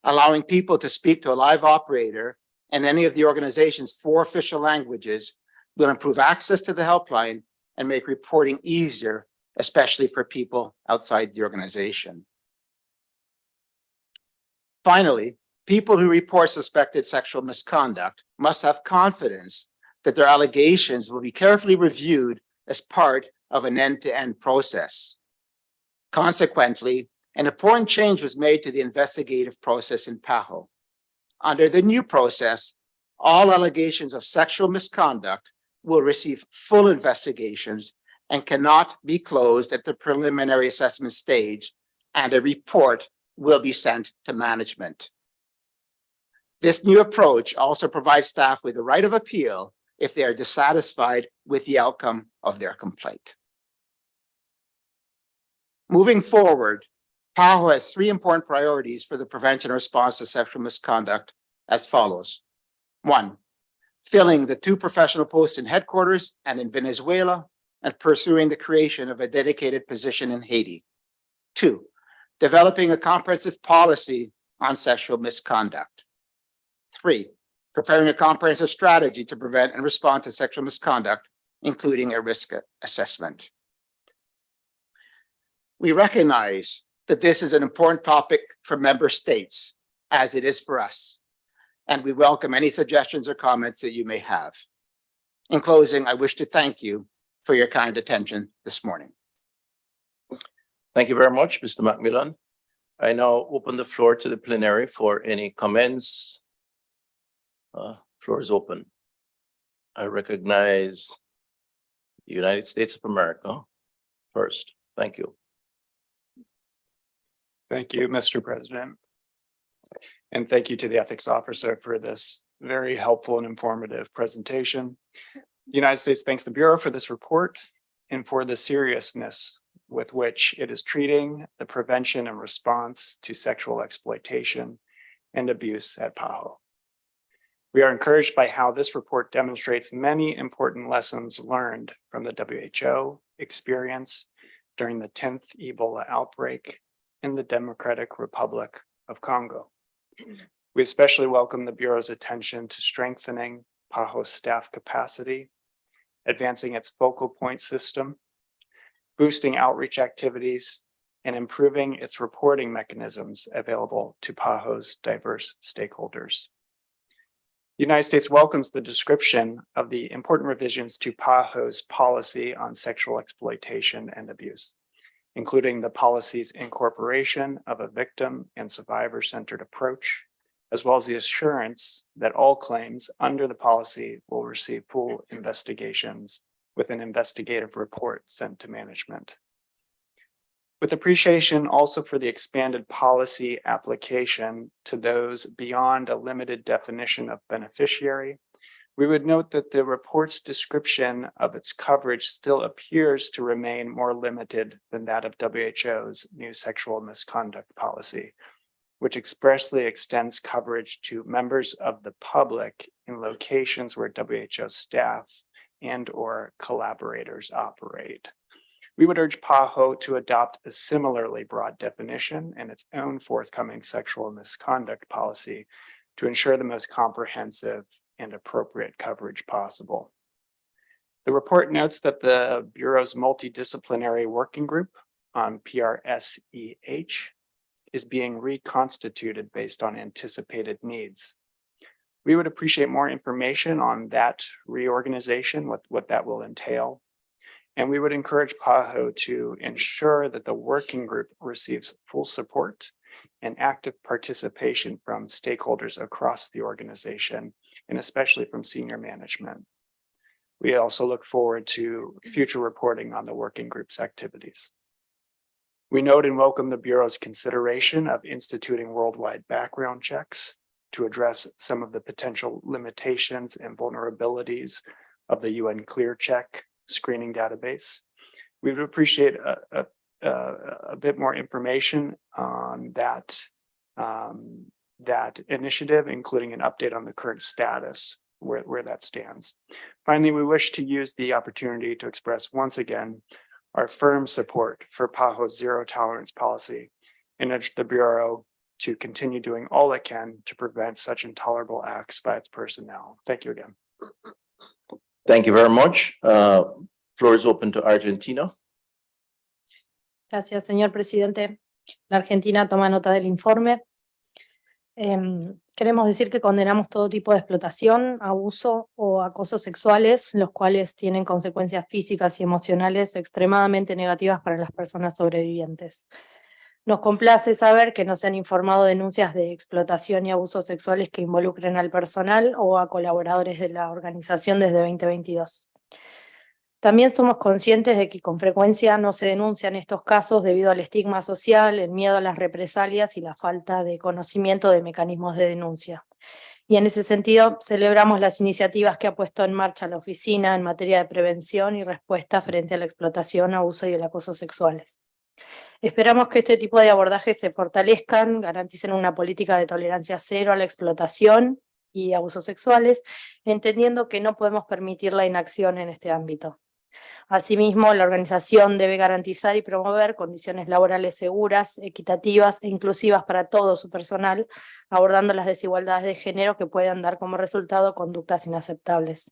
Allowing people to speak to a live operator and any of the organization's 4 official languages will improve access to the helpline and make reporting easier, especially for people outside the organization. Finally, people who report suspected sexual misconduct must have confidence that their allegations will be carefully reviewed as part of an end-to-end process. Consequently, an important change was made to the investigative process in PAHO. Under the new process, all allegations of sexual misconduct will receive full investigations and cannot be closed at the preliminary assessment stage, and a report will be sent to management. This new approach also provides staff with the right of appeal if they are dissatisfied with the outcome of their complaint. Moving forward, PAHO has 3 important priorities for the prevention and response to sexual misconduct as follows. 1, filling the 2 professional posts in headquarters and in Venezuela and pursuing the creation of a dedicated position in Haiti. 2, developing a comprehensive policy on sexual misconduct. 3, preparing a comprehensive strategy to prevent and respond to sexual misconduct, including a risk assessment. We recognize that this is an important topic for member states, as it is for us, and we welcome any suggestions or comments that you may have. In closing, I wish to thank you for your kind attention this morning. Thank you very much, Mr. Macmillan. I now open the floor to the plenary for any comments. Floor is open. I recognize the United States of America first. Thank you. Thank you, Mr. President. And thank you to the ethics officer for this very helpful and informative presentation. The United States thanks the Bureau for this report and for the seriousness with which it is treating the prevention and response to sexual exploitation and abuse at PAHO. We are encouraged by how this report demonstrates many important lessons learned from the WHO experience during the 10th Ebola outbreak in the Democratic Republic of Congo. We especially welcome the Bureau's attention to strengthening PAHO staff capacity, advancing its focal point system, boosting outreach activities, and improving its reporting mechanisms available to PAHO's diverse stakeholders. The United States welcomes the description of the important revisions to PAHO's policy on sexual exploitation and abuse, including the policy's incorporation of a victim and survivor-centered approach, as well as the assurance that all claims under the policy will receive full investigations with an investigative report sent to management. With appreciation also for the expanded policy application to those beyond a limited definition of beneficiary, we would note that the report's description of its coverage still appears to remain more limited than that of WHO's new sexual misconduct policy, which expressly extends coverage to members of the public in locations where WHO staff and/or collaborators operate. We would urge PAHO to adopt a similarly broad definition in its own forthcoming sexual misconduct policy to ensure the most comprehensive and appropriate coverage possible. The report notes that the Bureau's multidisciplinary working group on PRSEH is being reconstituted based on anticipated needs. We would appreciate more information on that reorganization, what that will entail. And we would encourage PAHO to ensure that the working group receives full support and active participation from stakeholders across the organization, and especially from senior management. We also look forward to future reporting on the working group's activities. We note and welcome the Bureau's consideration of instituting worldwide background checks to address some of the potential limitations and vulnerabilities of the UN ClearCheck screening database. We would appreciate a bit more information on that initiative, including an update on the current status, where that stands. Finally, we wish to use the opportunity to express once again our firm support for PAHO's zero tolerance policy and urge the Bureau to continue doing all it can to prevent such intolerable acts by its personnel. Thank you again. Thank you very much. Floor is open to Argentina. Gracias, señor presidente. La Argentina toma nota del informe. Queremos decir que condenamos todo tipo de explotación, abuso o acoso sexuales, los cuales tienen consecuencias físicas y emocionales extremadamente negativas para las personas sobrevivientes. Nos complace saber que no se han informado denuncias de explotación y abusos sexuales que involucren al personal o a colaboradores de la organización desde 2022. También somos conscientes de que con frecuencia no se denuncian estos casos debido al estigma social, el miedo a las represalias y la falta de conocimiento de mecanismos de denuncia. Y en ese sentido, celebramos las iniciativas que ha puesto en marcha la oficina en materia de prevención y respuesta frente a la explotación, abuso y el acoso sexuales. Esperamos que este tipo de abordajes se fortalezcan, garanticen una política de tolerancia cero a la explotación y abusos sexuales, entendiendo que no podemos permitir la inacción en este ámbito. Asimismo, la organización debe garantizar y promover condiciones laborales seguras, equitativas e inclusivas para todo su personal, abordando las desigualdades de género que puedan dar como resultado conductas inaceptables.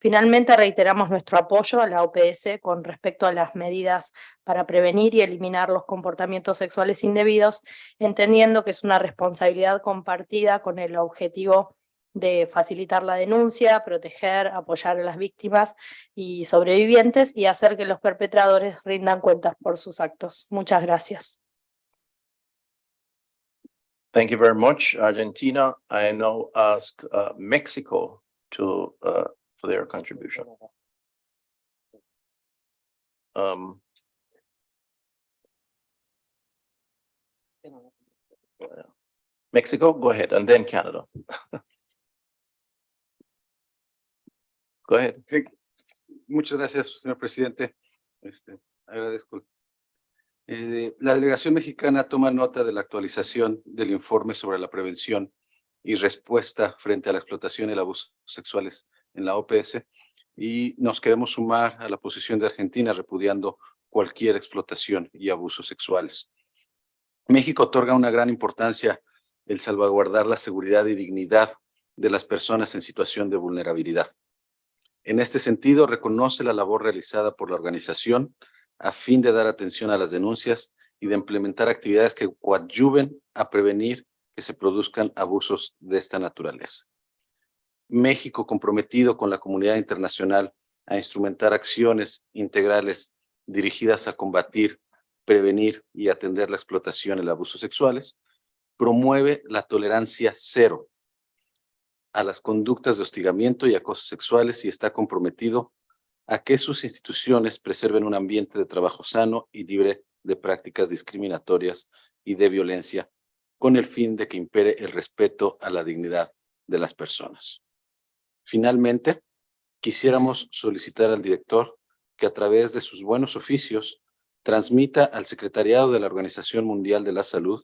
Finalmente, reiteramos nuestro apoyo a la OPS con respecto a las medidas para prevenir y eliminar los comportamientos sexuales indebidos, entendiendo que es una responsabilidad compartida con el objetivo de facilitar la denuncia, proteger, apoyar a las víctimas y sobrevivientes y hacer que los perpetradores rindan cuentas por sus actos. Muchas gracias. Thank you very much, Argentina. I now ask Mexico to for their contribution. Mexico, go ahead, and then Canada. Go ahead. Sí, muchas gracias, señor presidente. Agradezco. La delegación mexicana toma nota de la actualización del informe sobre la prevención y respuesta frente a la explotación y el abuso sexuales en la OPS y nos queremos sumar a la posición de Argentina repudiando cualquier explotación y abusos sexuales. México otorga una gran importancia el salvaguardar la seguridad y dignidad de las personas en situación de vulnerabilidad. En este sentido, reconoce la labor realizada por la organización a fin de dar atención a las denuncias y de implementar actividades que coadyuven a prevenir que se produzcan abusos de esta naturaleza. México, comprometido con la comunidad internacional a instrumentar acciones integrales dirigidas a combatir, prevenir y atender la explotación y el abuso sexuales, promueve la tolerancia cero a las conductas de hostigamiento y acoso sexuales y está comprometido a que sus instituciones preserven un ambiente de trabajo sano y libre de prácticas discriminatorias y de violencia, con el fin de que impere el respeto a la dignidad de las personas. Finalmente, quisiéramos solicitar al director que a través de sus buenos oficios transmita al Secretariado de la Organización Mundial de la Salud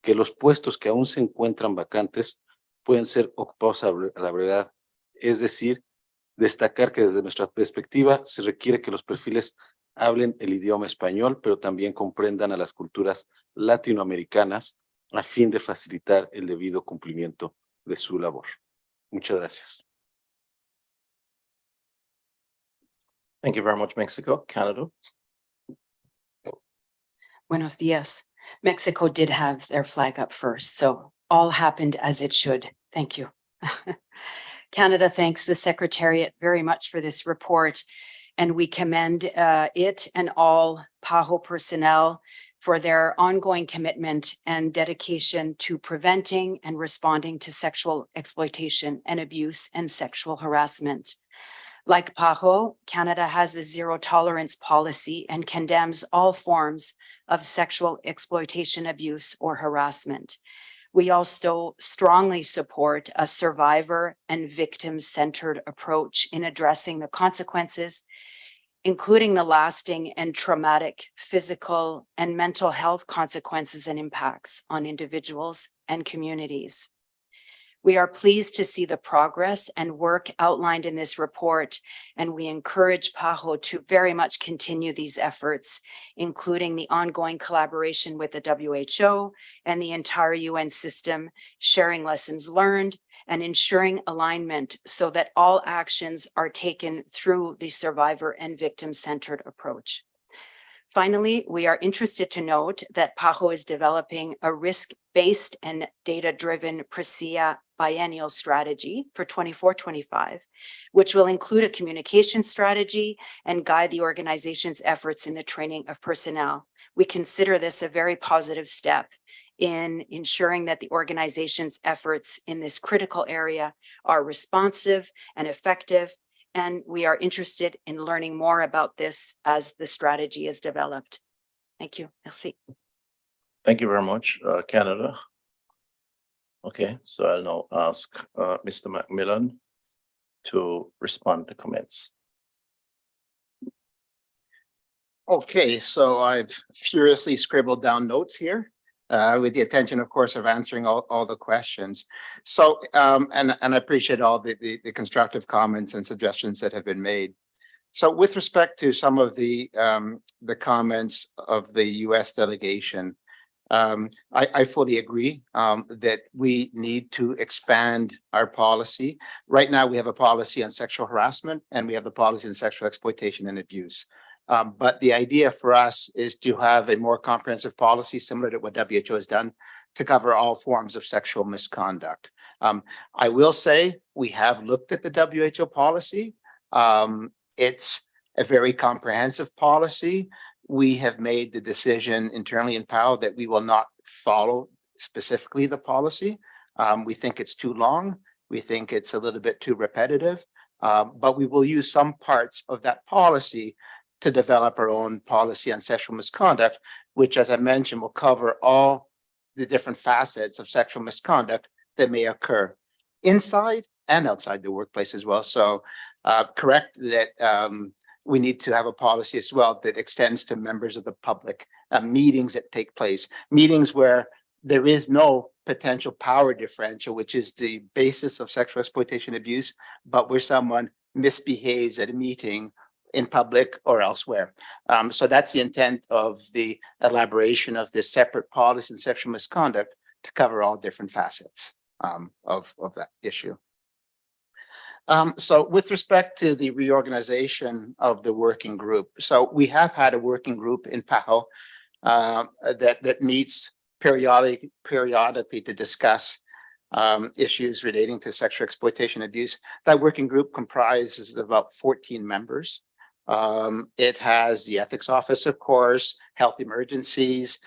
que los puestos que aún se encuentran vacantes pueden ser ocupados a la brevedad, es decir, destacar que desde nuestra perspectiva se requiere que los perfiles hablen el idioma español, pero también comprendan a las culturas latinoamericanas a fin de facilitar el debido cumplimiento de su labor. Muchas gracias. Thank you very much, Mexico. Canada. Buenos dias. Mexico did have their flag up first, so all happened as it should. Thank you. Canada thanks the Secretariat very much for this report, and we commend it and all PAHO personnel for their ongoing commitment and dedication to preventing and responding to sexual exploitation and abuse and sexual harassment. Like PAHO, Canada has a zero tolerance policy and condemns all forms of sexual exploitation, abuse, or harassment. We also strongly support a survivor and victim-centered approach in addressing the consequences, including the lasting and traumatic physical and mental health consequences and impacts on individuals and communities. We are pleased to see the progress and work outlined in this report, and we encourage PAHO to very much continue these efforts, including the ongoing collaboration with the WHO and the entire UN system, sharing lessons learned and ensuring alignment so that all actions are taken through the survivor and victim-centered approach. Finally, we are interested to note that PAHO is developing a risk-based and data-driven PRESIA biennial strategy for 24-25, which will include a communication strategy and guide the organization's efforts in the training of personnel. We consider this a very positive step in ensuring that the organization's efforts in this critical area are responsive and effective, and we are interested in learning more about this as the strategy is developed. Thank you. Merci. Thank you very much, Canada. Okay, so I'll now ask Mr. Macmillan to respond to comments. Okay, so I've furiously scribbled down notes here with the intention, of course, of answering all the questions. So, and I appreciate all the constructive comments and suggestions that have been made. So with respect to some of the comments of the US delegation, I fully agree that we need to expand our policy. Right now, we have a policy on sexual harassment and we have the policy on sexual exploitation and abuse. But the idea for us is to have a more comprehensive policy similar to what WHO has done to cover all forms of sexual misconduct. I will say we have looked at the WHO policy. It's a very comprehensive policy. We have made the decision internally in PAHO that we will not follow specifically the policy. We think it's too long. We think it's a little bit too repetitive, but we will use some parts of that policy to develop our own policy on sexual misconduct, which, as I mentioned, will cover all the different facets of sexual misconduct that may occur inside and outside the workplace as well. So correct that we need to have a policy as well that extends to members of the public, meetings that take place, meetings where there is no potential power differential, which is the basis of sexual exploitation abuse, but where someone misbehaves at a meeting in public or elsewhere. So that's the intent of the elaboration of this separate policy on sexual misconduct to cover all different facets of that issue. So with respect to the reorganization of the working group, so we have had a working group in PAHO that meets periodically to discuss issues relating to sexual exploitation abuse. That working group comprises about 14 members. It has the ethics office, of course, health emergencies,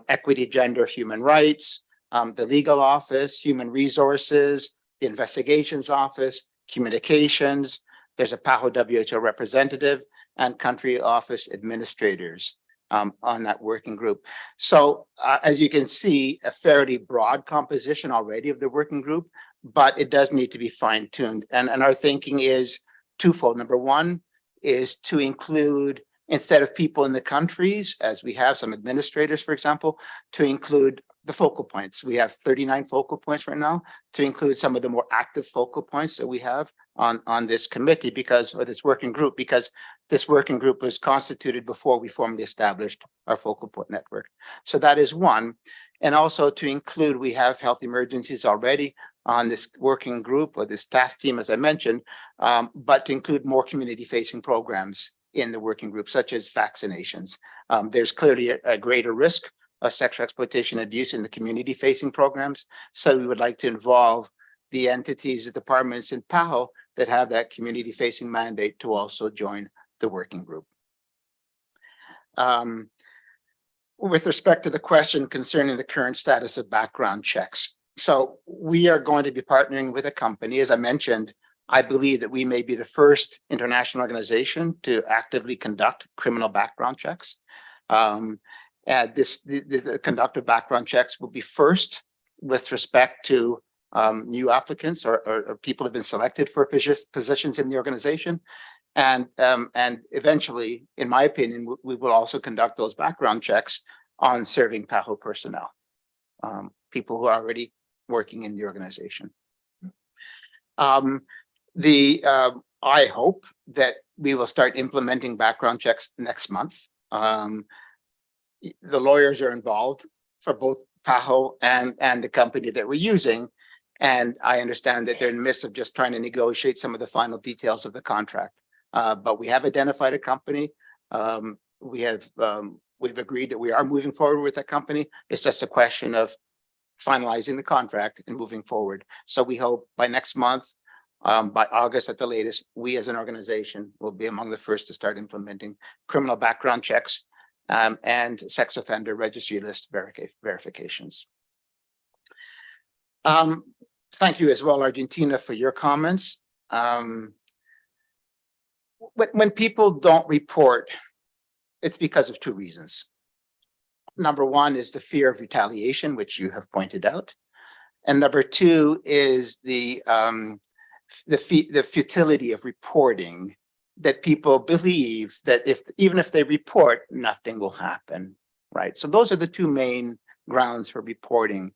equity, gender, human rights, the legal office, human resources, the investigations office, communications. There's a PAHO WHO representative and country office administrators on that working group. So as you can see, a fairly broad composition already of the working group, but it does need to be fine-tuned. And our thinking is twofold. Number one is to include, instead of people in the countries, as we have some administrators, for example, to include the focal points. We have 39 focal points right now, to include some of the more active focal points that we have on this committee, or this working group, because this working group was constituted before we formally established our focal point network. So that is one. And also to include, we have health emergencies already on this working group or this task team, as I mentioned, but to include more community-facing programs in the working group, such as vaccinations. There's clearly a greater risk of sexual exploitation and abuse in the community-facing programs. So we would like to involve the entities, the departments in PAHO that have that community-facing mandate to also join the working group. With respect to the question concerning the current status of background checks. So we are going to be partnering with a company. As I mentioned, I believe that we may be the first international organization to actively conduct criminal background checks. The conducted background checks will be first with respect to new applicants or people have been selected for positions in the organization. And eventually, in my opinion, we will also conduct those background checks on serving PAHO personnel, people who are already working in the organization. I hope that we will start implementing background checks next month. The lawyers are involved for both PAHO and the company that we're using. And I understand that they're in the midst of just trying to negotiate some of the final details of the contract. But we have identified a company. We've agreed that we are moving forward with that company. It's just a question of finalizing the contract and moving forward. So we hope by next month, by August at the latest, we as an organization will be among the first to start implementing criminal background checks and sex offender registry list verifications. Thank you as well, Argentina, for your comments. When people don't report, it's because of two reasons. Number one is the fear of retaliation, which you have pointed out. And number two is the futility of reporting, that people believe that even if they report, nothing will happen, right? So those are the two main grounds for reporting.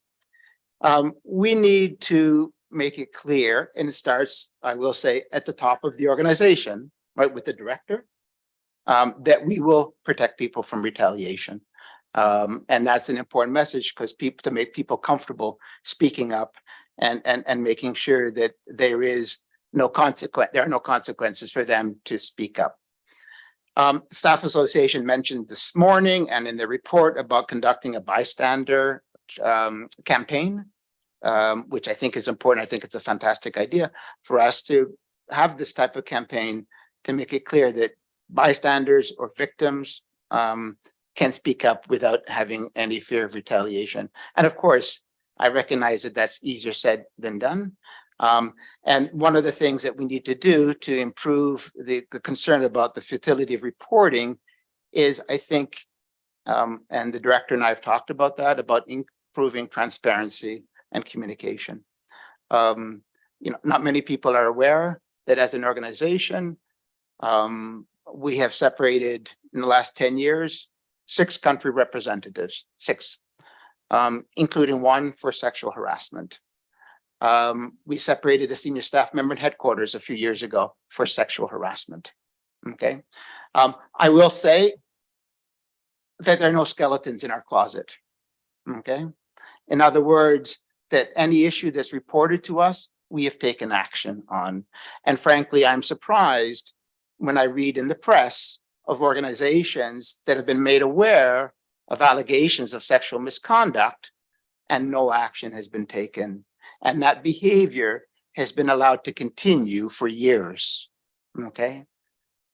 We need to make it clear, and it starts, I will say, at the top of the organization, right, with the director, that we will protect people from retaliation. And that's an important message, because to make people comfortable speaking up and making sure that there are no consequences for them to speak up. Staff Association mentioned this morning and in the report about conducting a bystander campaign, which I think is important. I think it's a fantastic idea for us to have this type of campaign to make it clear that bystanders or victims can speak up without having any fear of retaliation. And of course, I recognize that that's easier said than done. And one of the things that we need to do to improve the concern about the futility of reporting is, I think, and the director and I have talked about that, about improving transparency and communication. not many people are aware that as an organization, we have separated in the last 10 years, 6 country representatives, 6, including 1 for sexual harassment. We separated a senior staff member in headquarters a few years ago for sexual harassment. Okay. I will say that there are no skeletons in our closet. Okay. In other words, that any issue that's reported to us, we have taken action on. And frankly, I'm surprised when I read in the press of organizations that have been made aware of allegations of sexual misconduct and no action has been taken. And that behavior has been allowed to continue for years. Okay.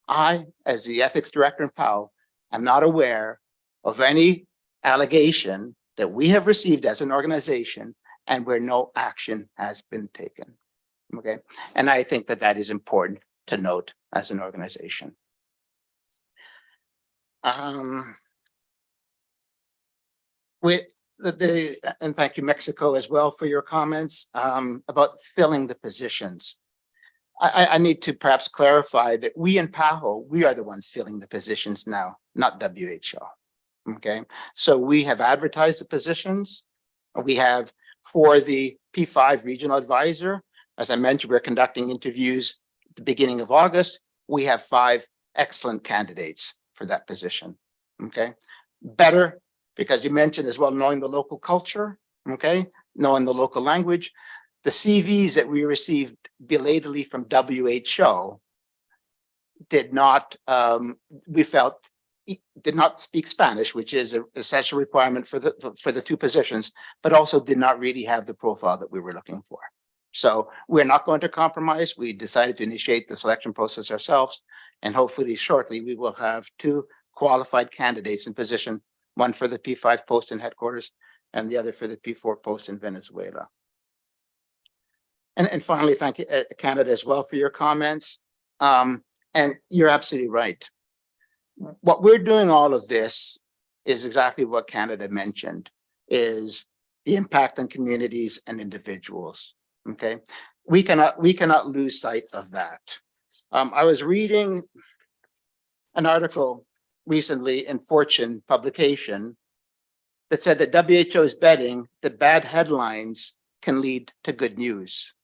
I, as the ethics director in POW, am not aware of any allegation that we have received as an organization and where no action has been taken. Okay. And I think that that is important to note as an organization. And thank you, Mexico, as well for your comments about filling the positions. I need to perhaps clarify that we in PAHO, we are the ones filling the positions now, not WHO. Okay, so we have advertised the positions. We have for the P5 regional advisor, as I mentioned, we're conducting interviews at the beginning of August. We have 5 excellent candidates for that position. Okay, better because you mentioned as well knowing the local culture. Okay, knowing the local language. The CVs that we received belatedly from WHO did not, we felt, did not speak Spanish, which is an essential requirement for the 2 positions, but also did not really have the profile that we were looking for. So we're not going to compromise. We decided to initiate the selection process ourselves, and hopefully shortly we will have 2 qualified candidates in position, one for the P5 post in headquarters and the other for the P4 post in Venezuela. And finally, thank you, Canada, as well for your comments. And you're absolutely right. What we're doing all of this is exactly what Canada mentioned, is the impact on communities and individuals. Okay, we cannot lose sight of that. I was reading an article recently in Fortune publication that said that WHO is betting that bad headlines can lead to good news.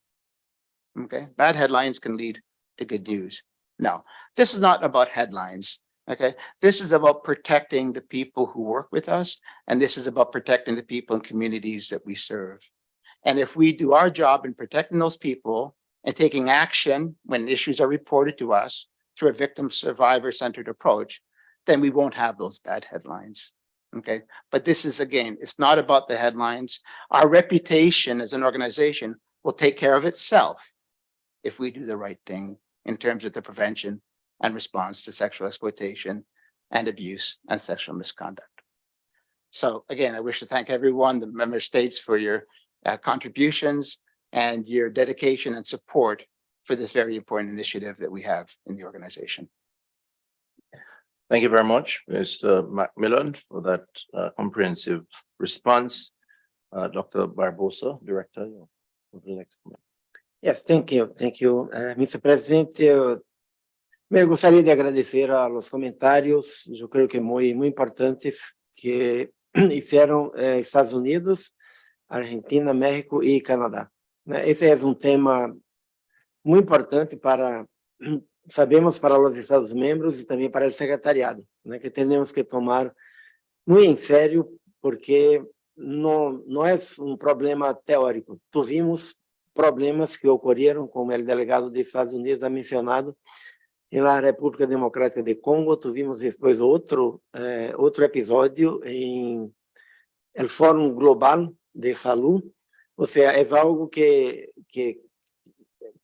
Okay, bad headlines can lead to good news. No, this is not about headlines. Okay, this is about protecting the people who work with us, and this is about protecting the people and communities that we serve. And if we do our job in protecting those people and taking action when issues are reported to us through a victim survivor centered approach, then we won't have those bad headlines. Okay, but this is, again, it's not about the headlines. Our reputation as an organization will take care of itself if we do the right thing in terms of the prevention and response to sexual exploitation and abuse and sexual misconduct. So again, I wish to thank everyone, the member states, for your contributions and your dedication and support for this very important initiative that we have in the organization. Thank you very much, Mr. Macmillan, for that comprehensive response. Dr. Barbosa, Director, you have the next comment. Yes, thank you. Thank you, Mr. President. Eu gostaria de agradecer a los comentários, eu creio que muy importantes, que hicieron Estados Unidos, Argentina, México y Canadá. Esse é tema muy importante para, sabemos, para os Estados membros e também para o secretariado, que temos que tomar muito em sério, porque não é problema teórico. Tuvimos problemas que ocorreram, como o delegado dos Estados Unidos ha mencionado, na República Democrática de Congo. Tuvimos depois outro episódio em el Fórum Global de Saúde. Ou seja, é algo que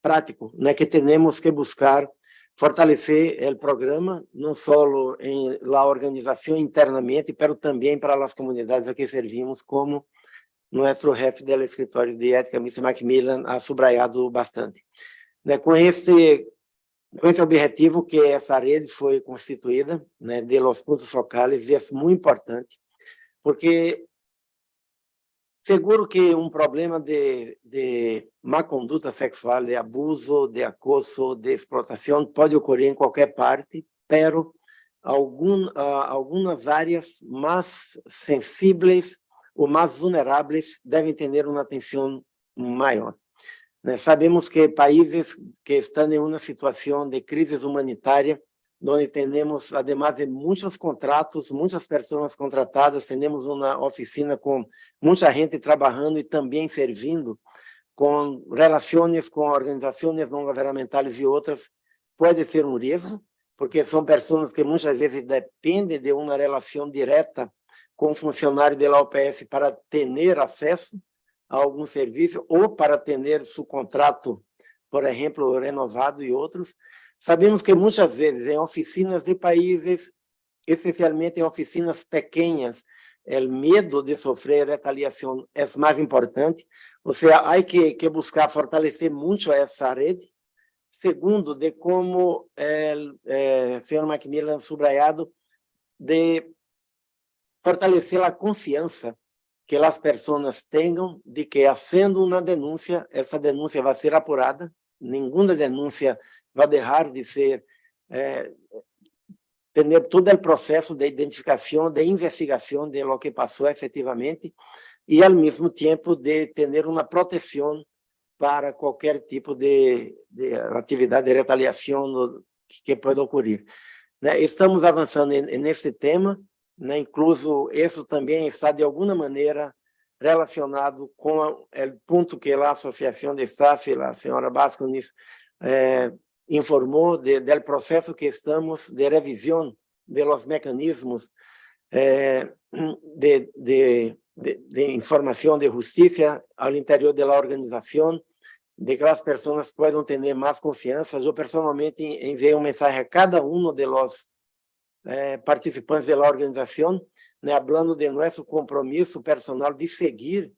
prático, que temos que buscar fortalecer o programa, não só em la organização internamente, mas também para as comunidades a que servimos, como nosso jefe do escritório de ética, Mr. Macmillan, ha subrayado bastante. Com esse objetivo que essa rede foi constituída, de los pontos focales, e é muito importante, porque Seguro que problema de má conduta sexual, de abuso, de acoso, de explotação pode ocorrer em qualquer parte, pero algumas áreas mais sensíveis ou mais vulneráveis devem ter uma atenção maior. Sabemos que países que estão em uma situação de crise humanitária, onde temos, además de muitos contratos, muitas pessoas contratadas, temos uma oficina com muita gente trabalhando e também servindo, com relações com organizações não governamentais e outras, pode ser risco, porque são pessoas que muitas vezes dependem de uma relação direta com o funcionário da OPS para ter acesso a algum serviço ou para ter seu contrato, por exemplo, renovado e outros. Sabemos que muitas vezes em oficinas de países, especialmente em oficinas pequenas, o medo de sofrer retaliação é mais importante. Ou seja, há que buscar fortalecer muito essa rede. Segundo, de como o senhor Macmillan subrayado, de fortalecer a confiança que as pessoas tenham de que, fazendo uma denúncia, essa denúncia vai ser apurada, nenhuma denúncia vai deixar de ser, ter todo o processo de identificação, de investigação de lo que passou efetivamente, e, ao mesmo tempo, de ter uma proteção para qualquer tipo de atividade de retaliação que pode ocorrer. Estamos avançando nesse tema, incluso isso também está, de alguma maneira, relacionado com o ponto que a Associação de Staff, a senhora Basconis, informou do processo que estamos de revisão de los mecanismos de informação de justiça ao interior da organização, de que as pessoas possam ter mais confiança. Eu, personalmente, enviei mensagem a cada de los participantes da organização, falando de nosso compromisso personal de seguir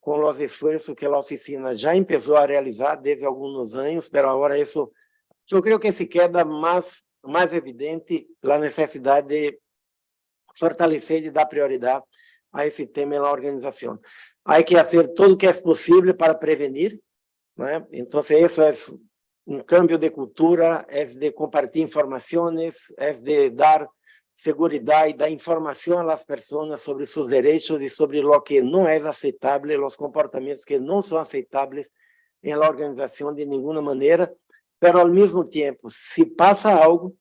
com os esforços que a oficina já começou a realizar desde alguns anos, mas agora isso, eu creio que se queda mais evidente a necessidade de fortalecer e de dar prioridade a esse tema na organização. Há que fazer tudo o que é possível para prevenir, então isso é cambio de cultura, é de compartilhar informações, é de dar segurança e dar informação às pessoas sobre seus direitos e sobre o que não é aceitável, os comportamentos que não são aceitáveis em la organização de nenhuma maneira, mas, ao mesmo tempo, se passa algo,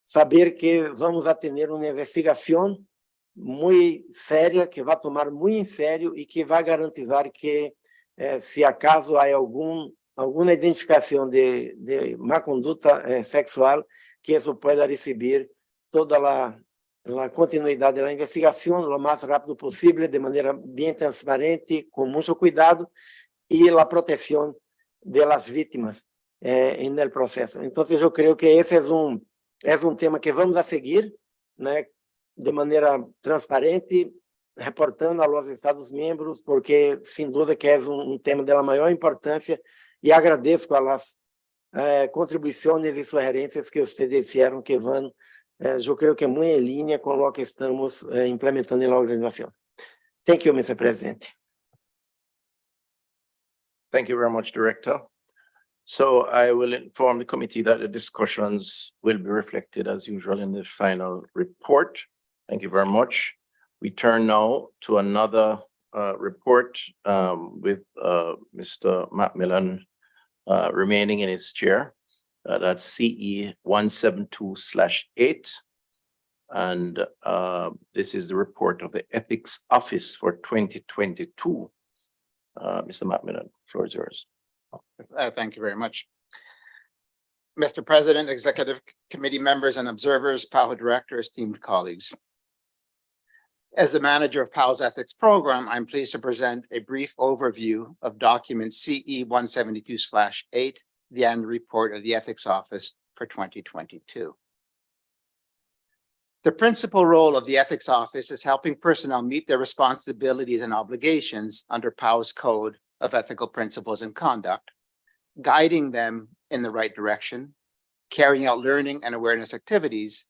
saber que vamos a ter uma investigação muito séria, que vai tomar muito em sério e que vai garantizar que, se acaso há alguma identificação de má conduta sexual, que isso pueda receber toda a continuidade da investigação o mais rápido possível, de maneira bem transparente, com muito cuidado, e a proteção das vítimas no processo. Então, eu creio que esse é tema que vamos a seguir, de maneira transparente, reportando aos Estados-membros, porque, sem dúvida, que é tema de maior importância, e agradeço as contribuições e sugerências que vocês disseram que vão, eu creio que muito em linha com o que estamos implementando na organização. Thank you, Mr. President. Thank you very much, Director. So I will inform the committee that the discussions will be reflected as usual in the final report. Thank you very much. We turn now to another report with Mr. Macmillan remaining in his chair. That's CE 172/8. And this is the report of the Ethics Office for 2022. Mr. Macmillan, floor is yours. Thank you very much. Mr. President, Executive Committee members and observers, PAHO Director, esteemed colleagues. As the manager of PAHO's ethics program, I'm pleased to present a brief overview of document CE 172/8, the annual report of the Ethics Office for 2022. The principal role of the Ethics Office is helping personnel meet their responsibilities and obligations under PAHO's Code of Ethical Principles and Conduct, guiding them in the right direction, carrying out learning and awareness activities,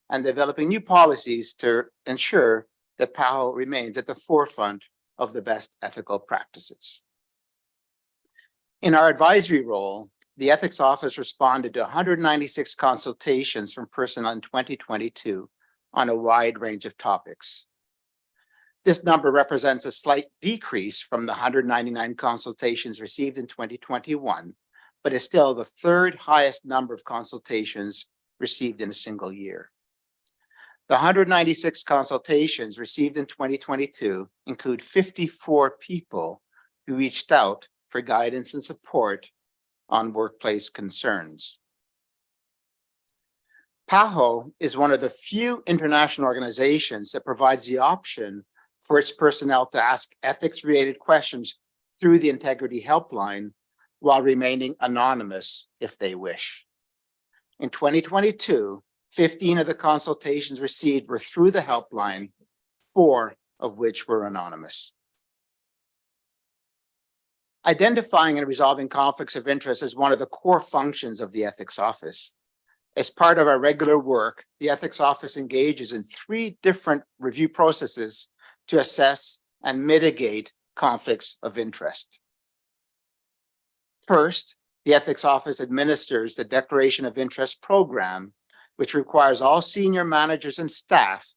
and developing new policies to ensure that PAHO remains at the forefront of the best ethical practices. In our advisory role, the Ethics Office responded to 196 consultations from personnel in 2022 on a wide range of topics. This number represents a slight decrease from the 199 consultations received in 2021, but is still the third highest number of consultations received in a single year. The 196 consultations received in 2022 include 54 people who reached out for guidance and support on workplace concerns. PAHO is one of the few international organizations that provides the option for its personnel to ask ethics-related questions through the Integrity Helpline while remaining anonymous if they wish. In 2022, 15 of the consultations received were through the helpline, 4 of which were anonymous. Identifying and resolving conflicts of interest is one of the core functions of the Ethics Office. As part of our regular work, the Ethics Office engages in 3 different review processes to assess and mitigate conflicts of interest. First, the Ethics Office administers the Declaration of Interest program, which requires all senior managers and staff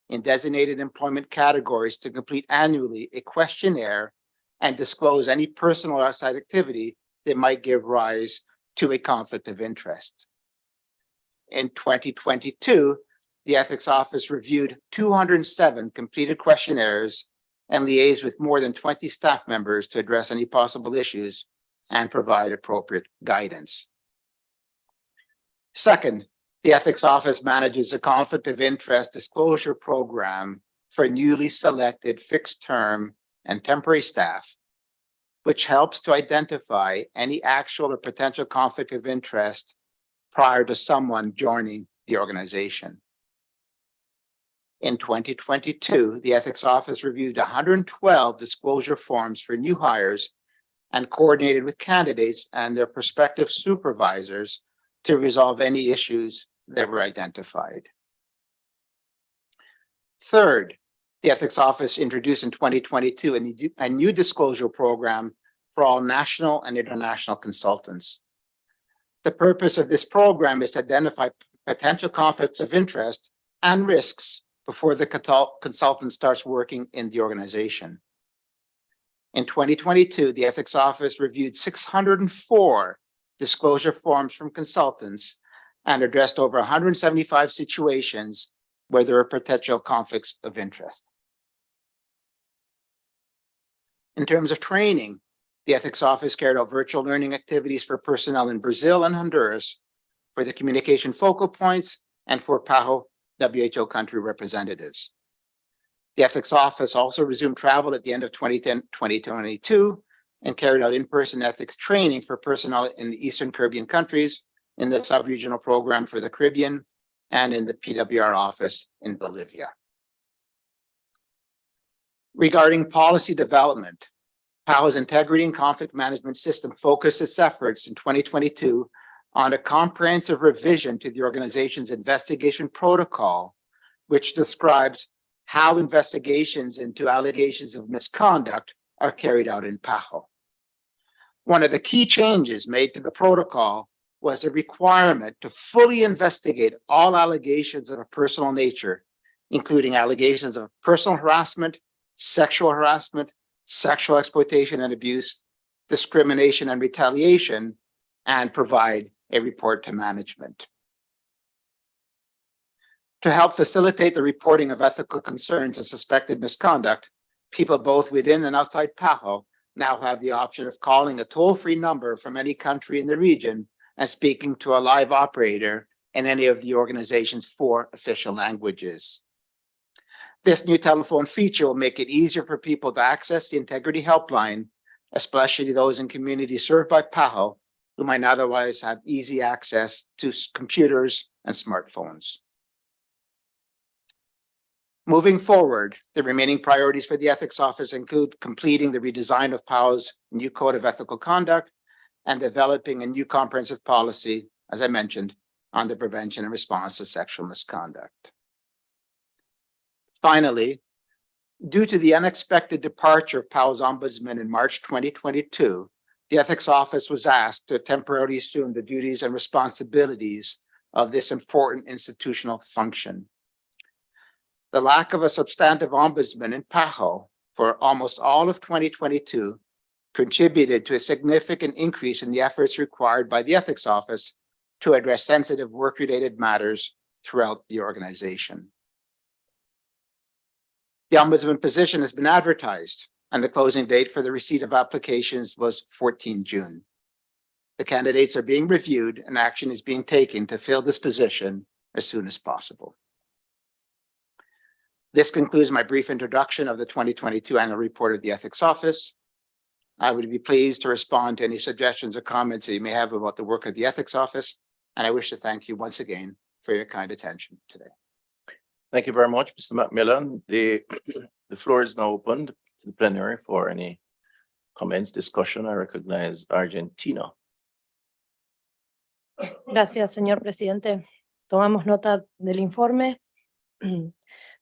in designated employment categories to complete annually a questionnaire and disclose any personal or outside activity that might give rise to a conflict of interest. In 2022, the Ethics Office reviewed 207 completed questionnaires and liaised with more than 20 staff members to address any possible issues and provide appropriate guidance. Second, the Ethics Office manages a conflict of interest disclosure program for newly selected fixed-term and temporary staff, which helps to identify any actual or potential conflict of interest prior to someone joining the organization. In 2022, the Ethics Office reviewed 112 disclosure forms for new hires and coordinated with candidates and their prospective supervisors to resolve any issues that were identified. Third, the Ethics Office introduced in 2022 a new disclosure program for all national and international consultants. The purpose of this program is to identify potential conflicts of interest and risks before the consultant starts working in the organization. In 2022, the Ethics Office reviewed 604 disclosure forms from consultants and addressed over 175 situations where there are potential conflicts of interest. In terms of training, the Ethics Office carried out virtual learning activities for personnel in Brazil and Honduras for the communication focal points and for PAHO WHO country representatives. The Ethics Office also resumed travel at the end of 2022 and carried out in-person ethics training for personnel in the Eastern Caribbean countries, in the sub-regional program for the Caribbean, and in the PWR office in Bolivia. Regarding policy development, PAHO's Integrity and Conflict Management System focused its efforts in 2022 on a comprehensive revision to the organization's investigation protocol, which describes how investigations into allegations of misconduct are carried out in PAHO. One of the key changes made to the protocol was the requirement to fully investigate all allegations of a personal nature, including allegations of personal harassment, sexual harassment, sexual exploitation and abuse, discrimination and retaliation, and provide a report to management. To help facilitate the reporting of ethical concerns and suspected misconduct, people both within and outside PAHO now have the option of calling a toll-free number from any country in the region and speaking to a live operator in any of the organization's 4 official languages. This new telephone feature will make it easier for people to access the Integrity Helpline, especially those in communities served by PAHO who might otherwise have easy access to computers and smartphones. Moving forward, the remaining priorities for the Ethics Office include completing the redesign of PAHO's new Code of Ethical Conduct and developing a new comprehensive policy, as I mentioned, on the prevention and response to sexual misconduct. Finally, Due to the unexpected departure of PAO's ombudsman in March 2022, the Ethics Office was asked to temporarily assume the duties and responsibilities of this important institutional function. The lack of a substantive ombudsman in PAHO for almost all of 2022 contributed to a significant increase in the efforts required by the Ethics Office to address sensitive work-related matters throughout the organization. The ombudsman position has been advertised, and the closing date for the receipt of applications was 14 June. The candidates are being reviewed and action is being taken to fill this position as soon as possible. This concludes my brief introduction of the 2022 annual report of the Ethics Office. I would be pleased to respond to any suggestions or comments that you may have about the work of the Ethics Office, and I wish to thank you once again for your kind attention today. Thank you very much, Mr. Macmillan. The floor is now open to the plenary for any comments, discussion. I recognize Argentina. Gracias, señor presidente. Tomamos nota del informe.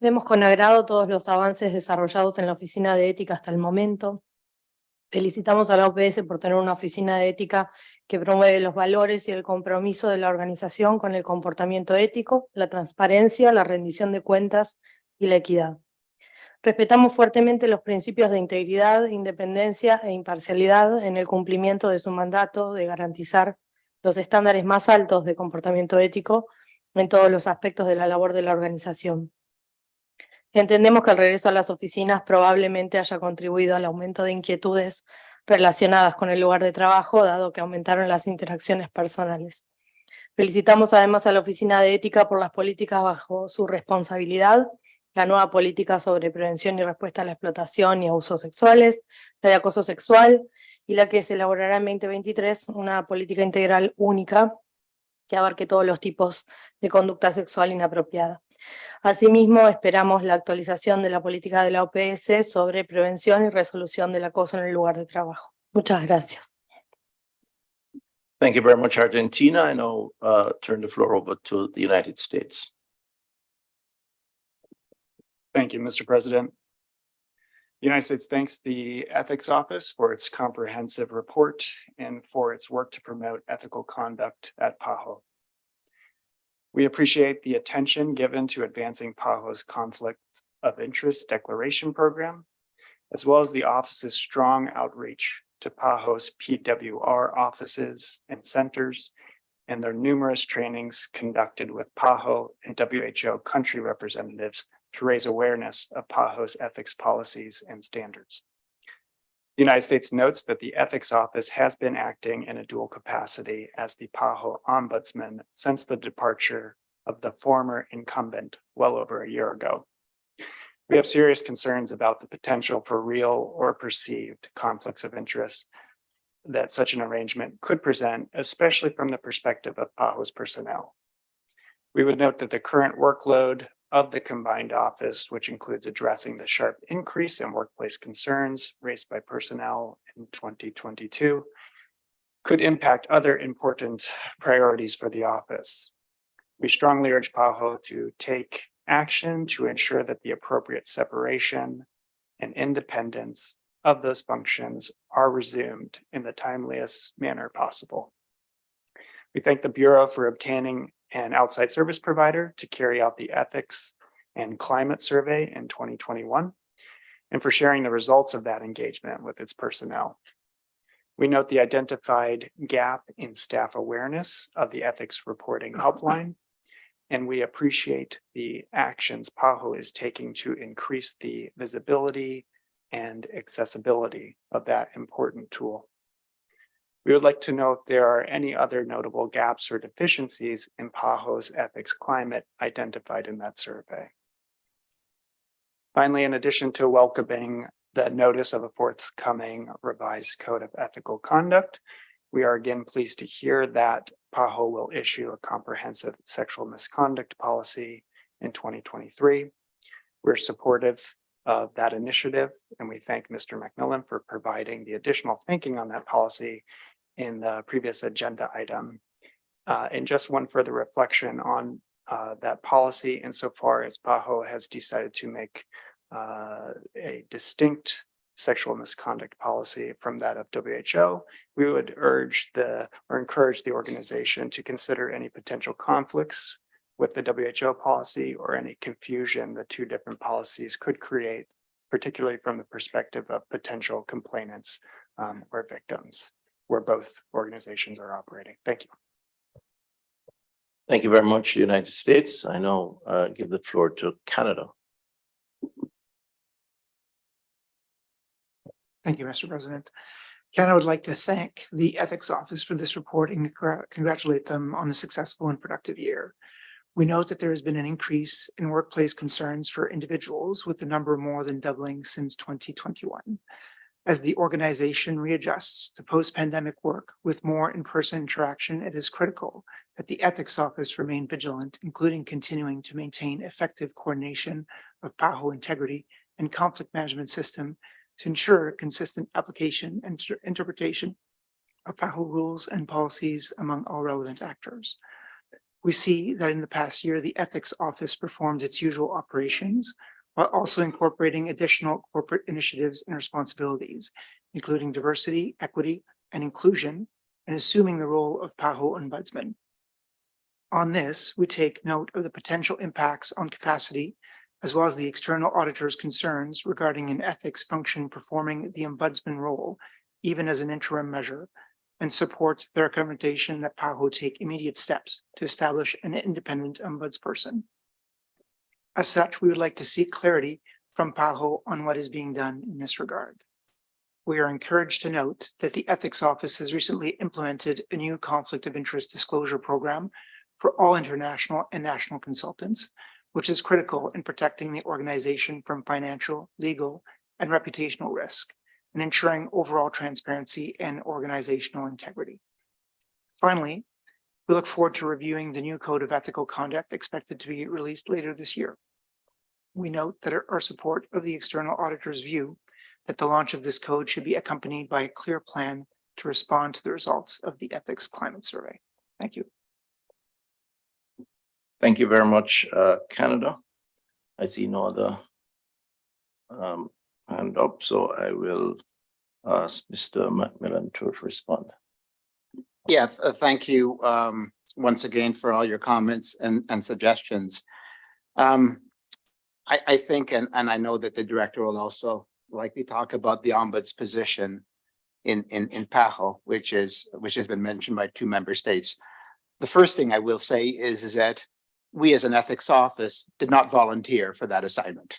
Vemos con agrado todos los avances desarrollados en la Oficina de Ética hasta el momento. Felicitamos a la OPS por tener una oficina de ética que promueve los valores y el compromiso de la organización con el comportamiento ético, la transparencia, la rendición de cuentas y la equidad. Respetamos fuertemente los principios de integridad, independencia e imparcialidad en el cumplimiento de su mandato de garantizar los estándares más altos de comportamiento ético en todos los aspectos de la labor de la organización. Entendemos que el regreso a las oficinas probablemente haya contribuido al aumento de inquietudes relacionadas con el lugar de trabajo, dado que aumentaron las interacciones personales. Felicitamos además a la Oficina de Ética por las políticas bajo su responsabilidad, la nueva política sobre prevención y respuesta a la explotación y abusos sexuales, la de acoso sexual y la que se elaborará en 2023, una política integral única que abarque todos los tipos de conducta sexual inapropiada. Asimismo, esperamos la actualización de la política de la OPS sobre prevención y resolución del acoso en el lugar de trabajo. Muchas gracias. Thank you very much, Argentina. I now turn the floor over to the United States. Thank you, Mr. President. The United States thanks the Ethics Office for its comprehensive report and for its work to promote ethical conduct at PAHO. We appreciate the attention given to advancing PAHO's Conflict of Interest Declaration Program, as well as the office's strong outreach to PAHO's PWR offices and centers, and their numerous trainings conducted with PAHO and WHO country representatives to raise awareness of PAHO's ethics policies and standards. The United States notes that the Ethics Office has been acting in a dual capacity as the PAHO Ombudsman since the departure of the former incumbent well over a year ago. We have serious concerns about the potential for real or perceived conflicts of interest that such an arrangement could present, especially from the perspective of PAHO's personnel. We would note that the current workload of the combined office, which includes addressing the sharp increase in workplace concerns raised by personnel in 2022, could impact other important priorities for the office. We strongly urge PAHO to take action to ensure that the appropriate separation and independence of those functions are resumed in the timeliest manner possible. We thank the Bureau for obtaining an outside service provider to carry out the ethics and climate survey in 2021, and for sharing the results of that engagement with its personnel. We note the identified gap in staff awareness of the ethics reporting helpline, and we appreciate the actions PAHO is taking to increase the visibility and accessibility of that important tool. We would like to know if there are any other notable gaps or deficiencies in PAHO's ethics climate identified in that survey. Finally, in addition to welcoming the notice of a forthcoming revised code of ethical conduct, we are again pleased to hear that PAHO will issue a comprehensive sexual misconduct policy in 2023. We're supportive of that initiative, and we thank Mr. Macmillan for providing the additional thinking on that policy in the previous agenda item. And just one further reflection on that policy, insofar as PAHO has decided to make a distinct sexual misconduct policy from that of WHO. We would urge encourage the organization to consider any potential conflicts with the WHO policy or any confusion the two different policies could create, particularly from the perspective of potential complainants or victims, where both organizations are operating. Thank you. Thank you very much, United States. I now give the floor to Canada. Thank you, Mr. President. Canada would like to thank the Ethics Office for this report and congratulate them on a successful and productive year. We note that there has been an increase in workplace concerns for individuals, with the number more than doubling since 2021. As the organization readjusts to post-pandemic work with more in-person interaction, it is critical that the Ethics Office remain vigilant, including continuing to maintain effective coordination of PAHO integrity and conflict management system to ensure consistent application and interpretation of PAHO rules and policies among all relevant actors. We see that in the past year, the Ethics Office performed its usual operations while also incorporating additional corporate initiatives and responsibilities, including diversity, equity, and inclusion, and assuming the role of PAHO Ombudsman. On this, we take note of the potential impacts on capacity, as well as the external auditor's concerns regarding an ethics function performing the ombudsman role, even as an interim measure, and support the recommendation that PAHO take immediate steps to establish an independent ombudsperson. As such, we would like to seek clarity from PAHO on what is being done in this regard. We are encouraged to note that the Ethics Office has recently implemented a new conflict of interest disclosure program for all international and national consultants, which is critical in protecting the organization from financial, legal, and reputational risk, and ensuring overall transparency and organizational integrity. Finally, we look forward to reviewing the new Code of Ethical Conduct expected to be released later this year. We note that our support of the external auditor's view that the launch of this code should be accompanied by a clear plan to respond to the results of the Ethics Climate Survey. Thank you. Thank you very much, Canada. I see no other hand up, so I will ask Mr. Macmillan to respond. Yes, thank you once again for all your comments and suggestions. I think, and I know that the director will also likely talk about the ombuds position in PAHO, which has been mentioned by 2 member states. The first thing I will say is that we as an ethics office did not volunteer for that assignment.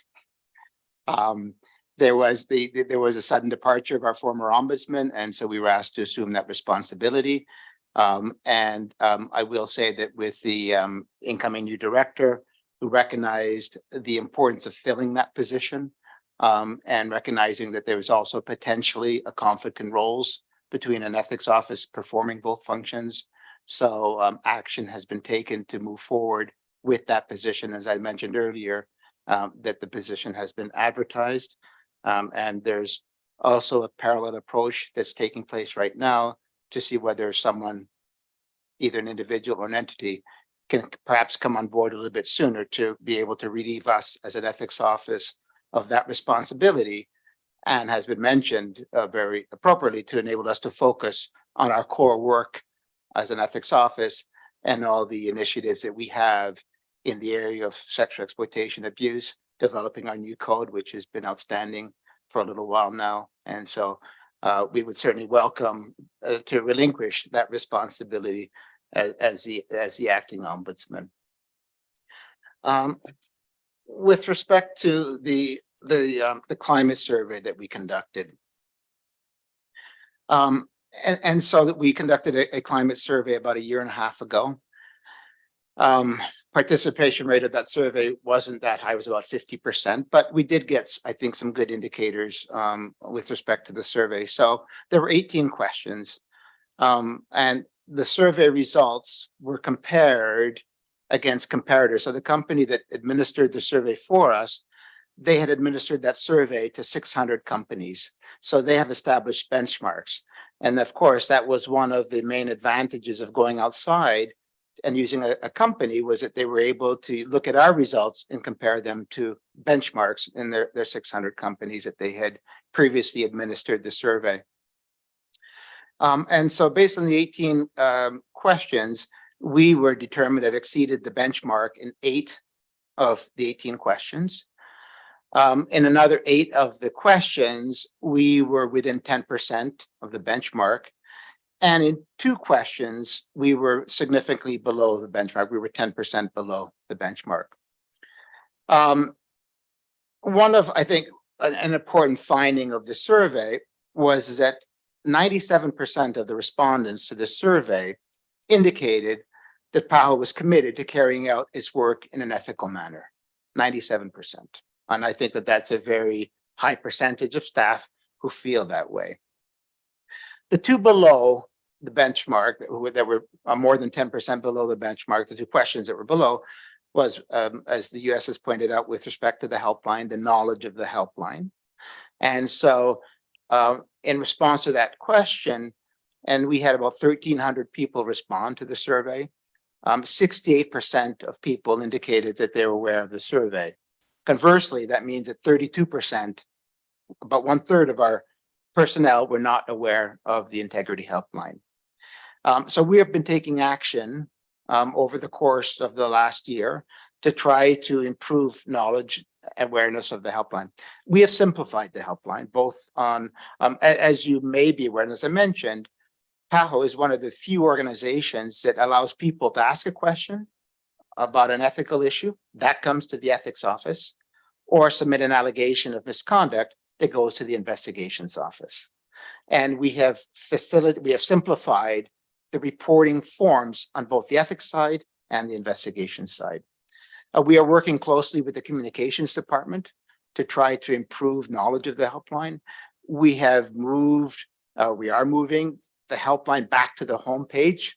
There was a sudden departure of our former ombudsman, and so we were asked to assume that responsibility. I will say that with the incoming new director, who recognized the importance of filling that position, and recognizing that there was also potentially a conflict in roles between an ethics office performing both functions. So action has been taken to move forward with that position, as I mentioned earlier, that the position has been advertised. And there's also a parallel approach that's taking place right now to see whether someone, either an individual or an entity, can perhaps come on board a little bit sooner to be able to relieve us as an ethics office of that responsibility, and has been mentioned very appropriately to enable us to focus on our core work as an ethics office and all the initiatives that we have in the area of sexual exploitation abuse, developing our new code, which has been outstanding for a little while now. And so we would certainly welcome to relinquish that responsibility as the acting ombudsman. With respect to the climate survey that we conducted, and so that we conducted a climate survey about 1.5 years ago. Participation rate of that survey wasn't that high, it was about 50%, but we did get, I think, some good indicators with respect to the survey. So there were 18 questions, and the survey results were compared against comparators. So the company that administered the survey for us, they had administered that survey to 600 companies. So they have established benchmarks. And of course, that was one of the main advantages of going outside and using a company was that they were able to look at our results and compare them to benchmarks in their 600 companies that they had previously administered the survey. And so based on the 18 questions, we were determined to have exceeded the benchmark in 8 of the 18 questions. In another 8 of the questions, we were within 10% of the benchmark. And in 2 questions, we were significantly below the benchmark. We were 10% below the benchmark. One of, I think, an important finding of the survey was that 97% of the respondents to the survey indicated that PAHO was committed to carrying out its work in an ethical manner, 97%. And I think that that's a very high percentage of staff who feel that way. The 2 below the benchmark that were more than 10% below the benchmark, the 2 questions that were below was, as the US has pointed out, with respect to the helpline, the knowledge of the helpline. And so in response to that question, and we had about 1,300 people respond to the survey, 68% of people indicated that they were aware of the survey. Conversely, that means that 32%, about 1/3 of our personnel were not aware of the Integrity Helpline. So we have been taking action over the course of the last year to try to improve knowledge, awareness of the helpline. We have simplified the helpline, both on, as you may be aware, and as I mentioned, PAHO is one of the few organizations that allows people to ask a question about an ethical issue that comes to the ethics office, or submit an allegation of misconduct that goes to the investigations office. And we have simplified the reporting forms on both the ethics side and the investigation side. We are working closely with the communications department to try to improve knowledge of the helpline. We are moving the helpline back to the homepage.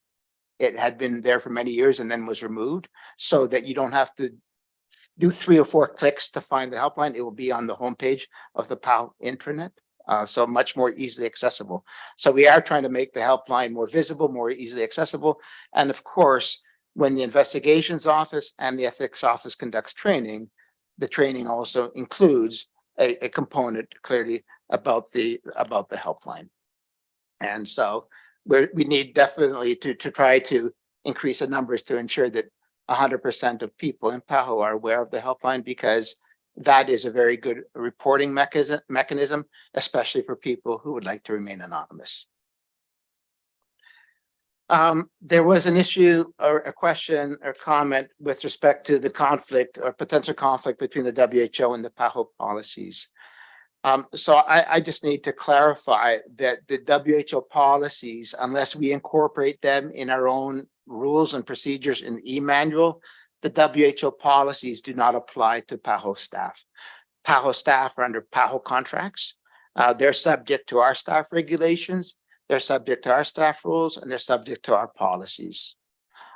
It had been there for many years and then was removed, so that you don't have to do 3 or 4 clicks to find the helpline. It will be on the homepage of the PAHO intranet, so much more easily accessible. So we are trying to make the helpline more visible, more easily accessible. And of course, when the investigations office and the ethics office conducts training, the training also includes a component clearly about the helpline. And so we need definitely to try to increase the numbers to ensure that 100% of people in PAHO are aware of the helpline, because that is a very good reporting mechanism, especially for people who would like to remain anonymous. There was an issue or a question or comment with respect to the conflict or potential conflict between the WHO and the PAHO policies. So I just need to clarify that the WHO policies, unless we incorporate them in our own rules and procedures in the e-manual, the WHO policies do not apply to PAHO staff. PAHO staff are under PAHO contracts. They're subject to our staff regulations, they're subject to our staff rules, and they're subject to our policies.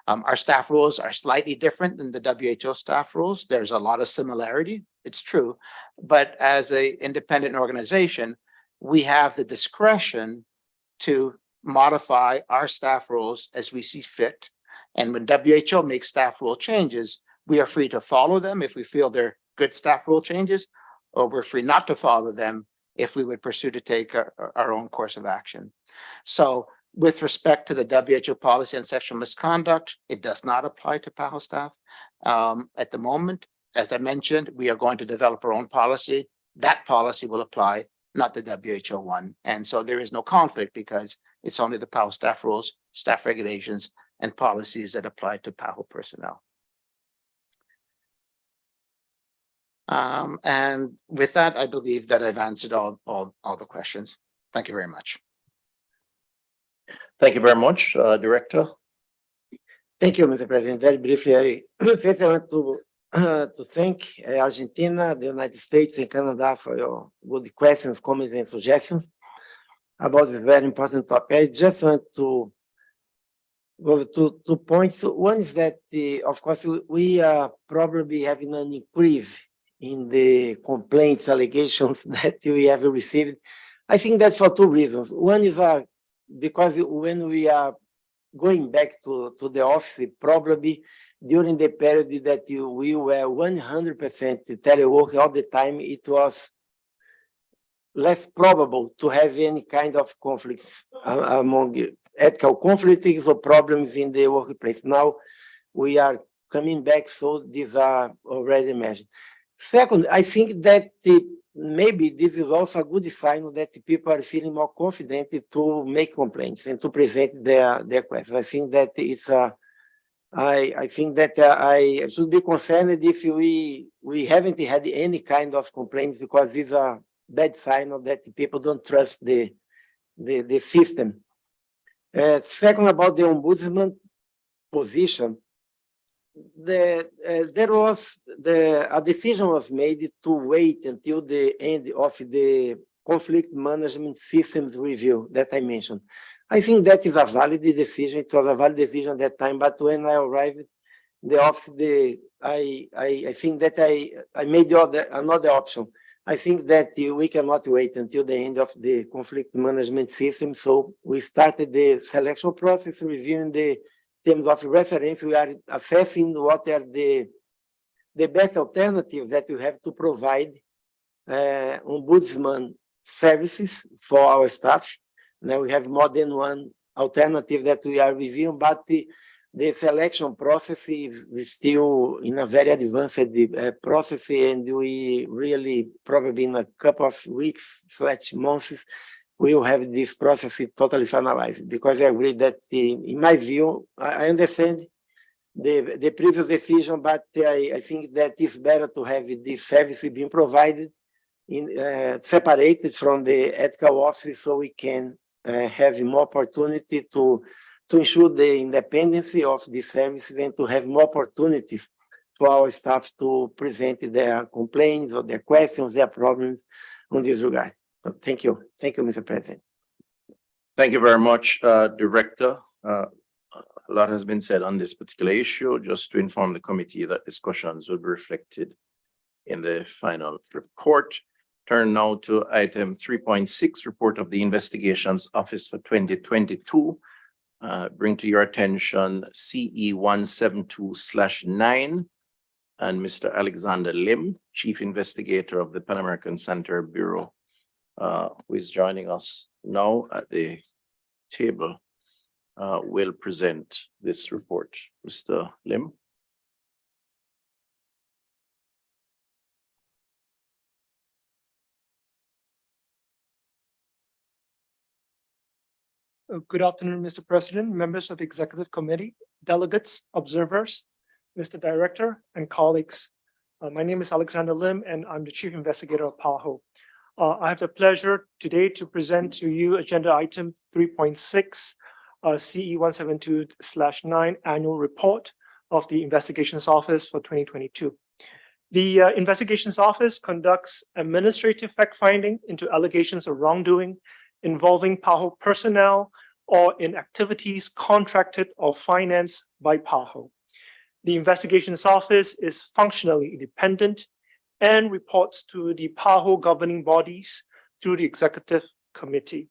Our staff rules are slightly different than the WHO staff rules. There's a lot of similarity, it's true, but as an independent organization, we have the discretion to modify our staff rules as we see fit. And when WHO makes staff rule changes, we are free to follow them if we feel they're good staff rule changes, or we're free not to follow them if we would pursue to take our own course of action. So with respect to the WHO policy on sexual misconduct, it does not apply to PAHO staff. At the moment, as I mentioned, we are going to develop our own policy. That policy will apply, not the WHO one. And so there is no conflict, because it's only the PAHO staff rules, staff regulations, and policies that apply to PAHO personnel. And with that, I believe that I've answered all the questions. Thank you very much. Thank you very much, Director. Thank you, Mr. President. Very briefly, first I want to thank Argentina, the United States, and Canada for your good questions, comments, and suggestions about this very important topic. I just want to go to 2 points. One is that, of course, we are probably having an increase in the complaints, allegations that we have received. I think that's for 2 reasons. One is because when we are going back to the office probably during the period that we were 100% telework all the time. It was less probable to have any kind of conflicts among ethical conflicts or problems in the workplace. Now we are coming back, so these are already measured. Second, I think that maybe this is also a good sign that people are feeling more confident to make complaints and to present their questions. I think that it's I think that I should be concerned if we haven't had any kind of complaints, because these are bad sign of that people don't trust the system. Second, about the ombudsman position, a decision was made to wait until the end of the conflict management systems review that I mentioned. I think that is a valid decision. It was a valid decision at that time, but when I arrived in the office, I think that I made another option. I think that we cannot wait until the end of the conflict management system. So we started the selection process, reviewing the terms of reference. We are assessing what are the best alternatives that we have to provide ombudsman services for our staff. Now we have more than one alternative that we are reviewing, but the selection process is still in a very advanced process, and we really probably in a couple of weeks / months we will have this process totally finalized. Because I agree that in my view, I understand the previous decision, but I think that it's better to have this service being provided separated from the ethical office, so we can have more opportunity to ensure the independence of the services and to have more opportunities for our staff to present their complaints or their questions, their problems on this regard. So thank you. Thank you, Mr. President. Thank you very much, Director. A lot has been said on this particular issue. Just to inform the committee that discussions will be reflected in the final report. Turn now to item 3.6, report of the Investigations Office for 2022. Bring to your attention CE 172/9 and Mr. Alexander Lim, Chief Investigator of the Pan American Center Bureau, who is joining us now at the table, will present this report. Mr. Lim. Good afternoon, Mr. President, members of the Executive Committee, delegates, observers, Mr. Director, and colleagues. My name is Alexander Lim, and I'm the Chief Investigator of PAHO. I have the pleasure today to present to you agenda item 3.6, CE 172/9 annual report of the Investigations Office for 2022. The Investigations Office conducts administrative fact-finding into allegations of wrongdoing involving PAHO personnel or in activities contracted or financed by PAHO. The Investigations Office is functionally independent and reports to the PAHO governing bodies through the Executive Committee.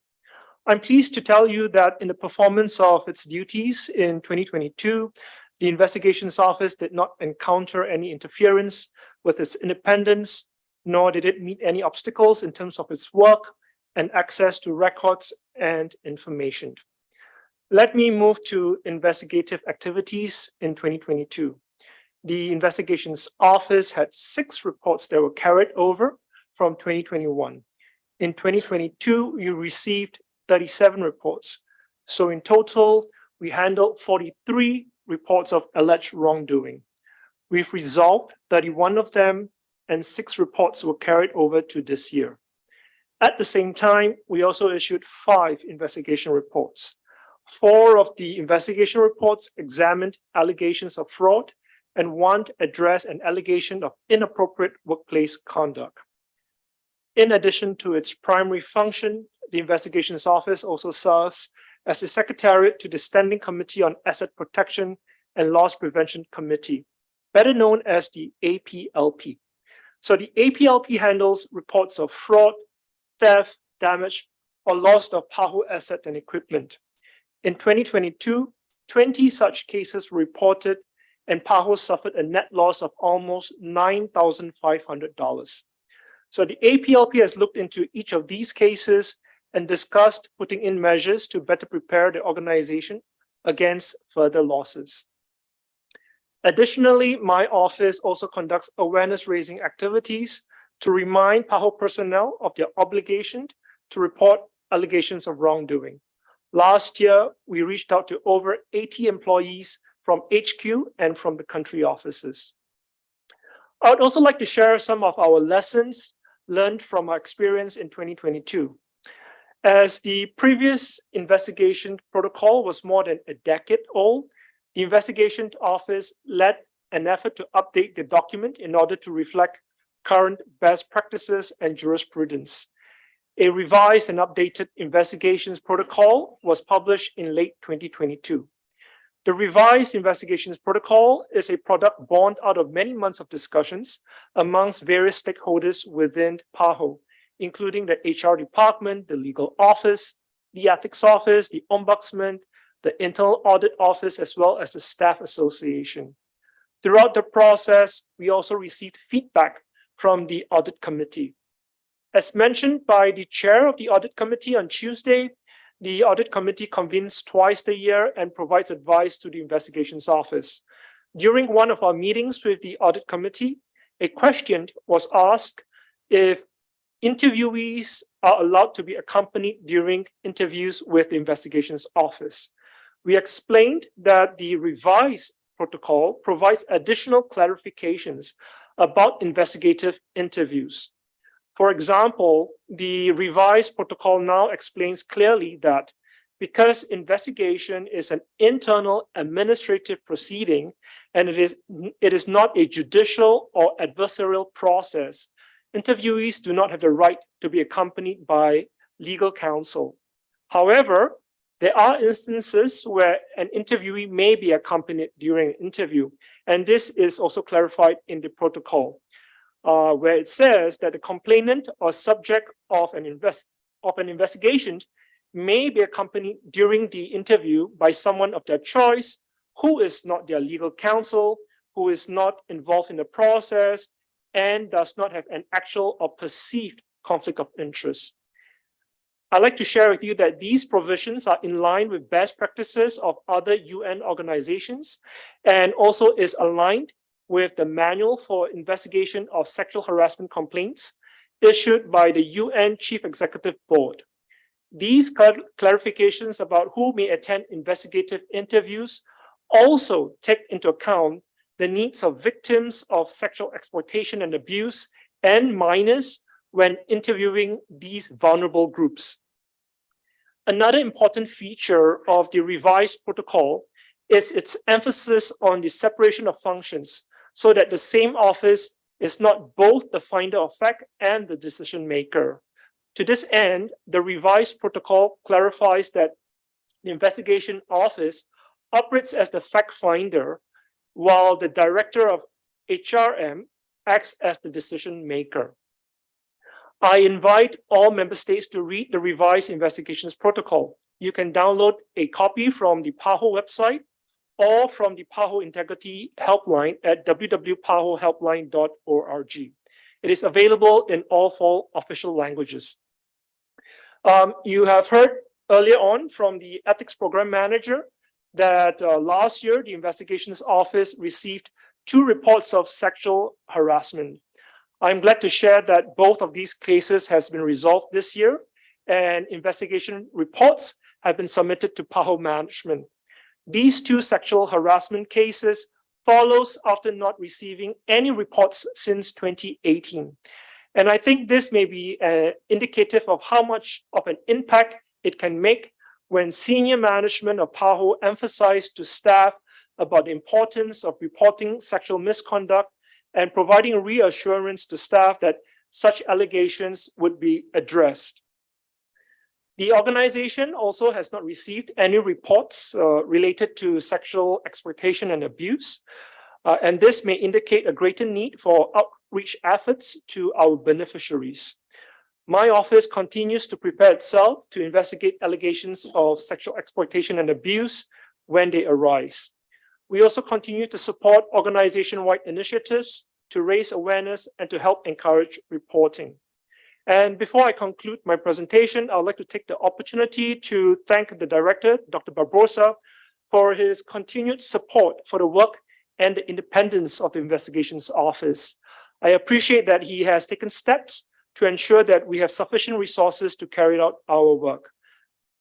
I'm pleased to tell you that in the performance of its duties in 2022, the Investigations Office did not encounter any interference with its independence, nor did it meet any obstacles in terms of its work and access to records and information. Let me move to investigative activities in 2022. The Investigations Office had 6 reports that were carried over from 2021. In 2022, you received 37 reports. So in total, we handled 43 reports of alleged wrongdoing. We've resolved 31 of them, and 6 reports were carried over to this year. At the same time, we also issued 5 investigation reports. 4 of the investigation reports examined allegations of fraud, and 1 addressed an allegation of inappropriate workplace conduct. In addition to its primary function, the Investigations Office also serves as the Secretariat to the Standing Committee on Asset Protection and Loss Prevention Committee, better known as the APLP. So the APLP handles reports of fraud, theft, damage, or loss of PAHO asset and equipment. In 2022, 20 such cases reported, and PAHO suffered a net loss of almost $9,500. So the APLP has looked into each of these cases and discussed putting in measures to better prepare the organization against further losses. Additionally, my office also conducts awareness-raising activities to remind PAHO personnel of their obligation to report allegations of wrongdoing. Last year, we reached out to over 80 employees from HQ and from the country offices. I would also like to share some of our lessons learned from our experience in 2022. As the previous investigation protocol was more than a decade old, the investigation office led an effort to update the document in order to reflect current best practices and jurisprudence. A revised and updated investigations protocol was published in late 2022. The revised investigations protocol is a product born out of many months of discussions amongst various stakeholders within PAHO, including the HR department, the legal office, the ethics office, the ombudsman, the internal audit office, as well as the staff association. Throughout the process, we also received feedback from the audit committee. As mentioned by the chair of the audit committee on Tuesday, the audit committee convenes twice a year and provides advice to the investigations office. During one of our meetings with the audit committee, a question was asked if interviewees are allowed to be accompanied during interviews with the investigations office. We explained that the revised protocol provides additional clarifications about investigative interviews. For example, the revised protocol now explains clearly that because investigation is an internal administrative proceeding and it is not a judicial or adversarial process, interviewees do not have the right to be accompanied by legal counsel. However, there are instances where an interviewee may be accompanied during an interview, and this is also clarified in the protocol, where it says that the complainant or subject of an investigation may be accompanied during the interview by someone of their choice who is not their legal counsel, who is not involved in the process, and does not have an actual or perceived conflict of interest. I'd like to share with you that these provisions are in line with best practices of other UN organizations and also is aligned with the Manual for Investigation of Sexual Harassment Complaints issued by the UN Chief Executive Board. These clarifications about who may attend investigative interviews also take into account the needs of victims of sexual exploitation and abuse and minors when interviewing these vulnerable groups. Another important feature of the revised protocol is its emphasis on the separation of functions so that the same office is not both the finder of fact and the decision maker. To this end, the revised protocol clarifies that the investigation office operates as the fact finder while the director of HRM acts as the decision maker. I invite all member states to read the revised investigations protocol. You can download a copy from the PAHO website or from the PAHO Integrity Helpline at www.pahohelpline.org. It is available in all 4 official languages. You have heard earlier on from the ethics program manager that last year, the investigations office received 2 reports of sexual harassment. I'm glad to share that both of these cases has been resolved this year and investigation reports have been submitted to PAHO management. These 2 sexual harassment cases follows after not receiving any reports since 2018. And I think this may be indicative of how much of an impact it can make when senior management of PAHO emphasize to staff about the importance of reporting sexual misconduct and providing reassurance to staff that such allegations would be addressed. The organization also has not received any reports related to sexual exploitation and abuse, and this may indicate a greater need for outreach efforts to our beneficiaries. My office continues to prepare itself to investigate allegations of sexual exploitation and abuse when they arise. We also continue to support organization-wide initiatives to raise awareness and to help encourage reporting. And before I conclude my presentation, I would like to take the opportunity to thank the director, Dr. Barbosa, for his continued support for the work and the independence of the investigations office. I appreciate that he has taken steps to ensure that we have sufficient resources to carry out our work.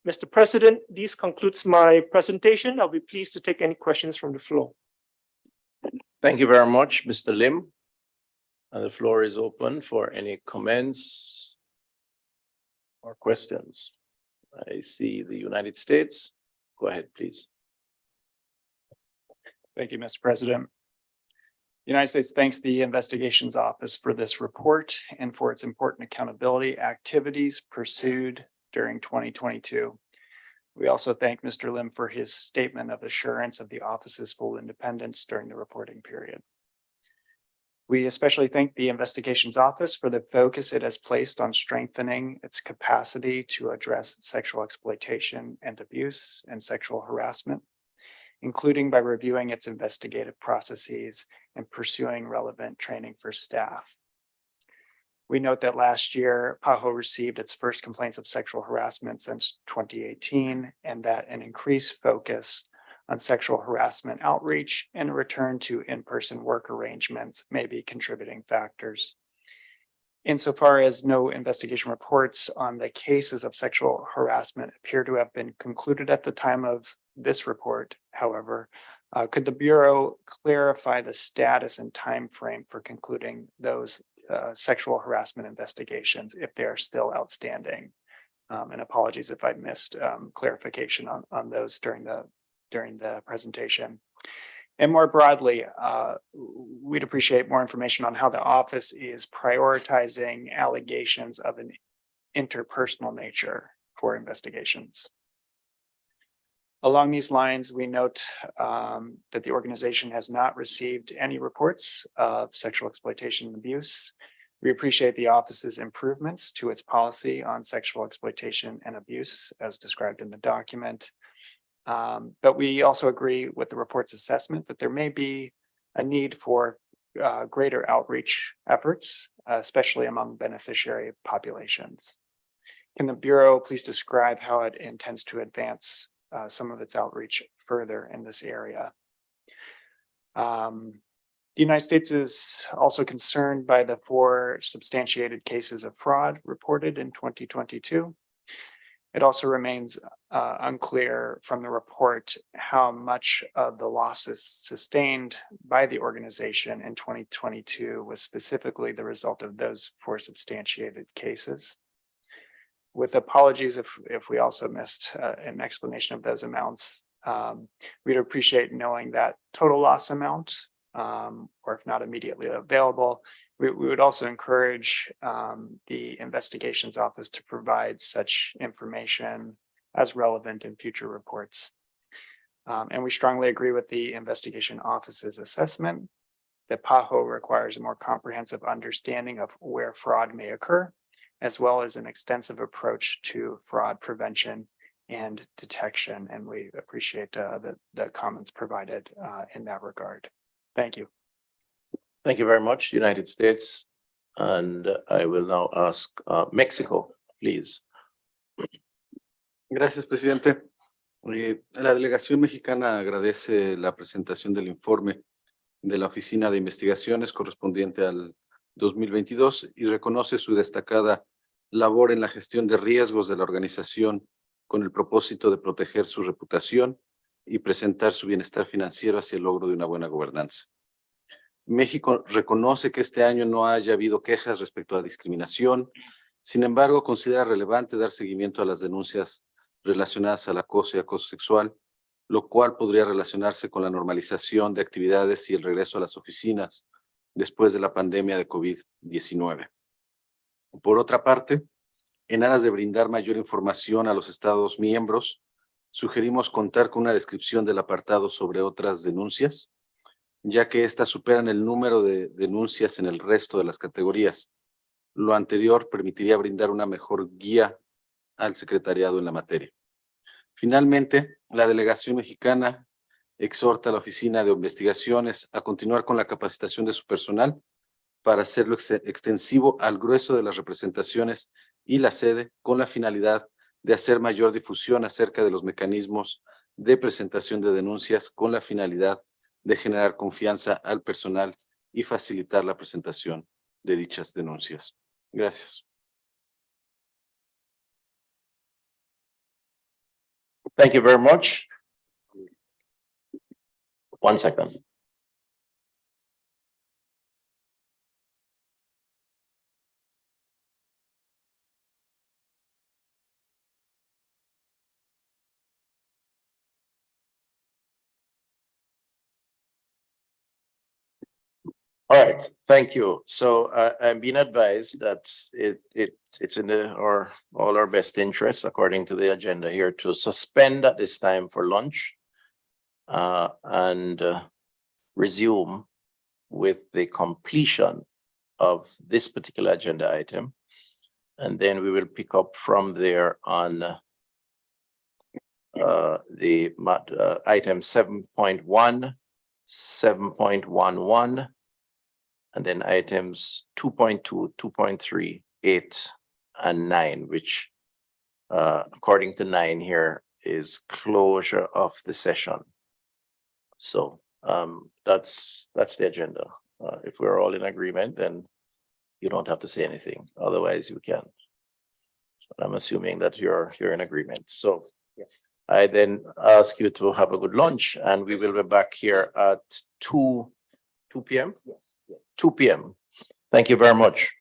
Mr. President, this concludes my presentation. I'll be pleased to take any questions from the floor. Thank you very much, Mr. Lim. And the floor is open for any comments or questions. I see the United States. Go ahead, please. Thank you, Mr. President. The United States thanks the Investigations Office for this report and for its important accountability activities pursued during 2022. We also thank Mr. Lim for his statement of assurance of the office's full independence during the reporting period. We especially thank the Investigations Office for the focus it has placed on strengthening its capacity to address sexual exploitation and abuse and sexual harassment, including by reviewing its investigative processes and pursuing relevant training for staff. We note that last year, PAHO received its first complaints of sexual harassment since 2018, and that an increased focus on sexual harassment outreach and a return to in-person work arrangements may be contributing factors. Insofar as no investigation reports on the cases of sexual harassment appear to have been concluded at the time of this report, however, could the Bureau clarify the status and time frame for concluding those sexual harassment investigations if they are still outstanding? And apologies if I missed clarification on those during the presentation. And more broadly, we'd appreciate more information on how the office is prioritizing allegations of an interpersonal nature for investigations. Along these lines, we note that the organization has not received any reports of sexual exploitation and abuse. We appreciate the office's improvements to its policy on sexual exploitation and abuse as described in the document. But we also agree with the report's assessment that there may be a need for greater outreach efforts, especially among beneficiary populations. Can the Bureau please describe how it intends to advance some of its outreach further in this area? The United States is also concerned by the 4 substantiated cases of fraud reported in 2022. It also remains unclear from the report how much of the losses sustained by the organization in 2022 was specifically the result of those 4 substantiated cases. With apologies if we also missed an explanation of those amounts, we'd appreciate knowing that total loss amount, or if not immediately available. We would also encourage the Investigations Office to provide such information as relevant in future reports. And we strongly agree with the Investigation Office's assessment that PAHO requires a more comprehensive understanding of where fraud may occur, as well as an extensive approach to fraud prevention and detection. And we appreciate the comments provided in that regard. Thank you. Thank you very much, United States. And I will now ask Mexico, please. Gracias, presidente. La delegación mexicana agradece la presentación del informe de la Oficina de Investigaciones correspondiente al 2022 y reconoce su destacada labor en la gestión de riesgos de la organización con el propósito de proteger su reputación y presentar su bienestar financiero hacia el logro de una buena gobernanza. México reconoce que este año no haya habido quejas respecto a discriminación. Sin embargo, considera relevante dar seguimiento a las denuncias relacionadas al acoso y acoso sexual, lo cual podría relacionarse con la normalización de actividades y el regreso a las oficinas después de la pandemia de COVID-19. Por otra parte, en aras de brindar mayor información a los Estados miembros, sugerimos contar con una descripción del apartado sobre otras denuncias, ya que éstas superan el número de denuncias en el resto de las categorías. Lo anterior permitiría brindar una mejor guía al secretariado en la materia. Finalmente, la delegación mexicana exhorta a la Oficina de Investigaciones a continuar con la capacitación de su personal para hacerlo extensivo al grueso de las representaciones y la sede con la finalidad de hacer mayor difusión acerca de los mecanismos de presentación de denuncias con la finalidad de generar confianza al personal y facilitar la presentación de dichas denuncias. Gracias. Thank you very much. 1 second. All right, thank you. So I'm being advised that it's in all our best interests, according to the agenda here, to suspend at this time for lunch and resume with the completion of this particular agenda item. And then we will pick up from there on item 7.1, 7.11, and then items 2.2, 2.3, 8, and 9, which according to 9 here is closure of the session. So that's the agenda. If we're all in agreement, then you don't have to say anything. Otherwise, you can. But I'm assuming that you're in agreement. So I then ask you to have a good lunch, and we will be back here at 2 p.m. Yes. 2 p.m. Thank you very much.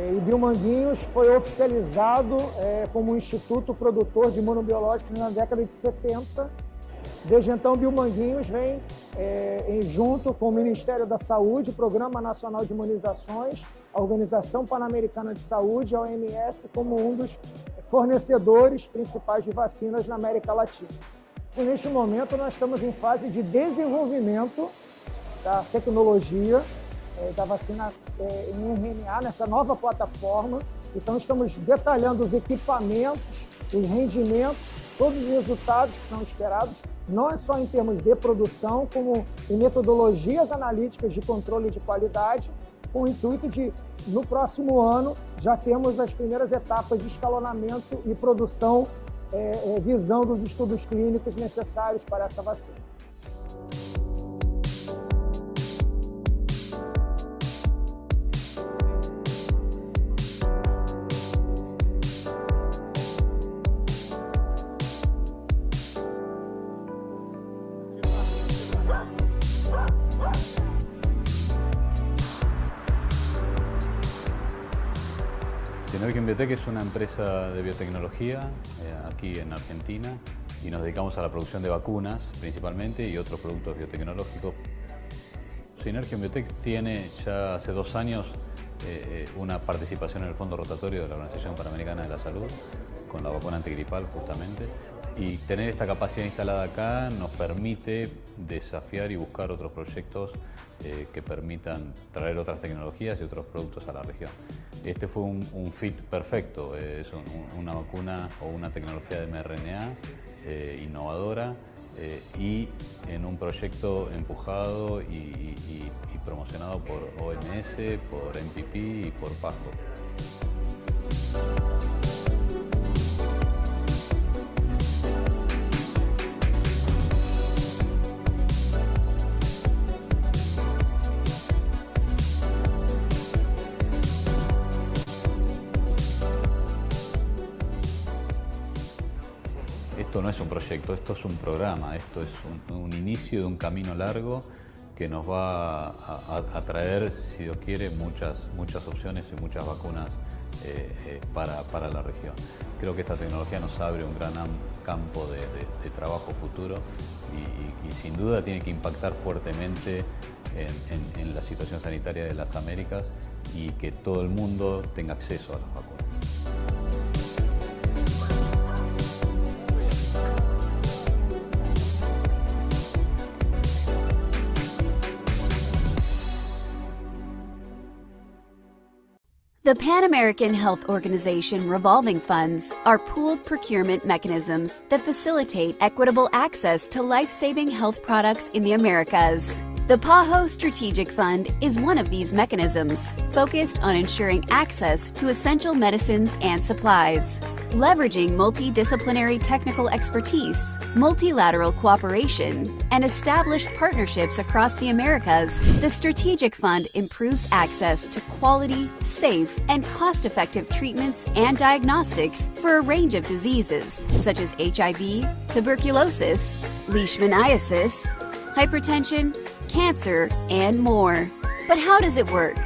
E Biomanguinhos foi oficializado como um instituto produtor de imunobiológicos na década de 70. Desde então, Biomanguinhos vem junto com o Ministério da Saúde, Programa Nacional de Imunizações, a Organização Pan-Americana de Saúde, a OMS, como um dos fornecedores principais de vacinas na América Latina. E neste momento, nós estamos em fase de desenvolvimento da tecnologia da vacina em RNA, nessa nova plataforma. Então, estamos detalhando os equipamentos, os rendimentos, todos os resultados que são esperados, não é só em termos de produção, como em metodologias analíticas de controle de qualidade, com o intuito de, no próximo ano, já termos as primeiras etapas de escalonamento e produção, visando os estudos clínicos necessários para essa vacina. Synergium Biotech es una empresa de biotecnología aquí en Argentina y nos dedicamos a la producción de vacunas principalmente y otros productos biotecnológicos. Synergium Biotech tiene ya hace 2 años una participación en el fondo rotatorio de la Organización Panamericana de la Salud con la vacuna antigripal justamente, y tener esta capacidad instalada acá nos permite desafiar y buscar otros proyectos que permitan traer otras tecnologías y otros productos a la región. Este fue un fit perfecto, es una vacuna o una tecnología de mRNA innovadora y en un proyecto empujado y promocionado por OMS, por MPP y por PASCO. Esto no es un proyecto, esto es un programa, esto es un inicio de un camino largo que nos va a traer, si Dios quiere, muchas opciones y muchas vacunas para la región. Creo que esta tecnología nos abre un gran campo de trabajo futuro y sin duda tiene que impactar fuertemente en la situación sanitaria de las Américas y que todo el mundo tenga acceso a las vacunas. The Pan American Health Organization revolving funds are pooled procurement mechanisms that facilitate equitable access to life-saving health products in the Americas. The PAHO Strategic Fund is one of these mechanisms, focused on ensuring access to essential medicines and supplies. Leveraging multidisciplinary technical expertise, multilateral cooperation, and established partnerships across the Americas, the Strategic Fund improves access to quality, safe, and cost-effective treatments and diagnostics for a range of diseases, such as HIV, tuberculosis, leishmaniasis, hypertension, cancer, and more. But how does it work?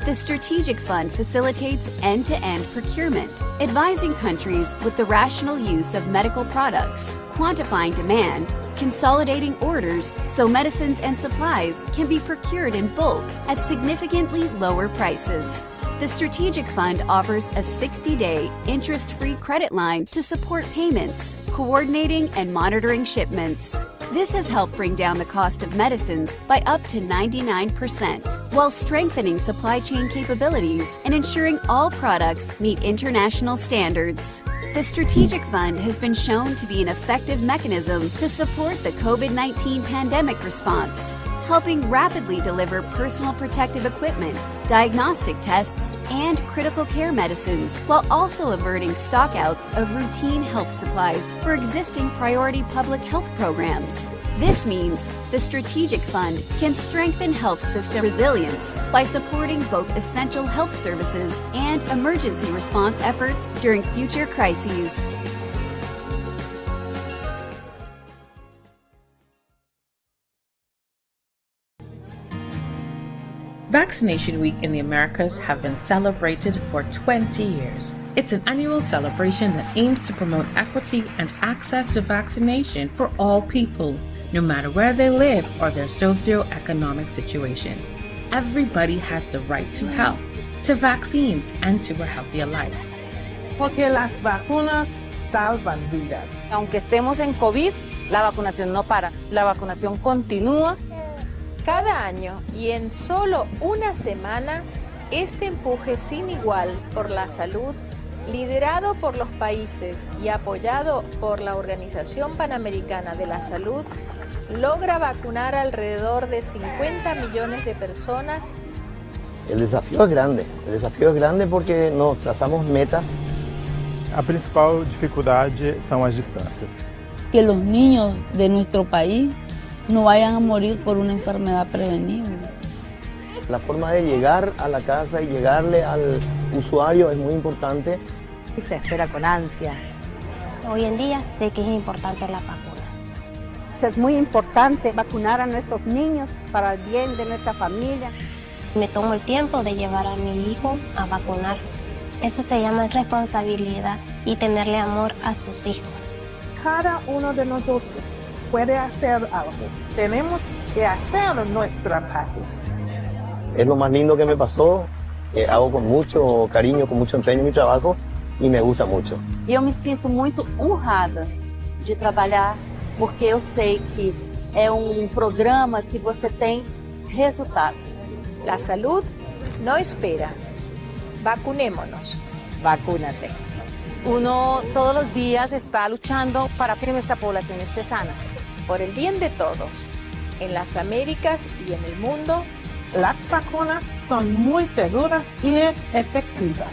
The Strategic Fund facilitates end-to-end procurement, advising countries with the rational use of medical products, quantifying demand, consolidating orders so medicines and supplies can be procured in bulk at significantly lower prices. The Strategic Fund offers a 60-day interest-free credit line to support payments, coordinating and monitoring shipments. This has helped bring down the cost of medicines by up to 99%, while strengthening supply chain capabilities and ensuring all products meet international standards. The Strategic Fund has been shown to be an effective mechanism to support the COVID-19 pandemic response. helping rapidly deliver personal protective equipment, diagnostic tests, and critical care medicines, while also averting stockouts of routine health supplies for existing priority public health programs. This means the Strategic Fund can strengthen health system resilience by supporting both essential health services and emergency response efforts during future crises. Vaccination Week in the Americas have been celebrated for 20 years. It's an annual celebration that aims to promote equity and access to vaccination for all people, no matter where they live or their socioeconomic situation. Everybody has the right to health, to vaccines, and to a healthier life. Porque las vacunas salvan vidas. Aunque estemos en COVID, la vacunación no para. La vacunación continúa. Cada año y en solo una semana, este empuje sin igual por la salud, liderado por los países y apoyado por la Organización Panamericana de la Salud, logra vacunar alrededor de 50 millones de personas. El desafío es grande porque nos trazamos metas. A principal dificuldade são as distâncias. Que los niños de nuestro país no vayan a morir por una enfermedad prevenible. La forma de llegar a la casa y llegarle al usuario es muy importante. Y se espera con ansias. Hoy en día sé que es importante la vacuna. Es muy importante vacunar a nuestros niños para el bien de nuestra familia. Me tomo el tiempo de llevar a mi hijo a vacunar. Eso se llama responsabilidad y tenerle amor a sus hijos. Cada uno de nosotros puede hacer algo. Tenemos que hacer nuestra parte. Es lo más lindo que me pasó. Hago con mucho cariño, con mucho empeño mi trabajo y me gusta mucho. Eu me sinto muito honrada de trabalhar, porque eu sei que é programa que você tem resultados. La salud no espera. Vacunémonos. Vacúnate. Uno todos los días está luchando para que nuestra población esté sana. Por el bien de todos, en las Américas y en el mundo, las vacunas son muy seguras y efectivas.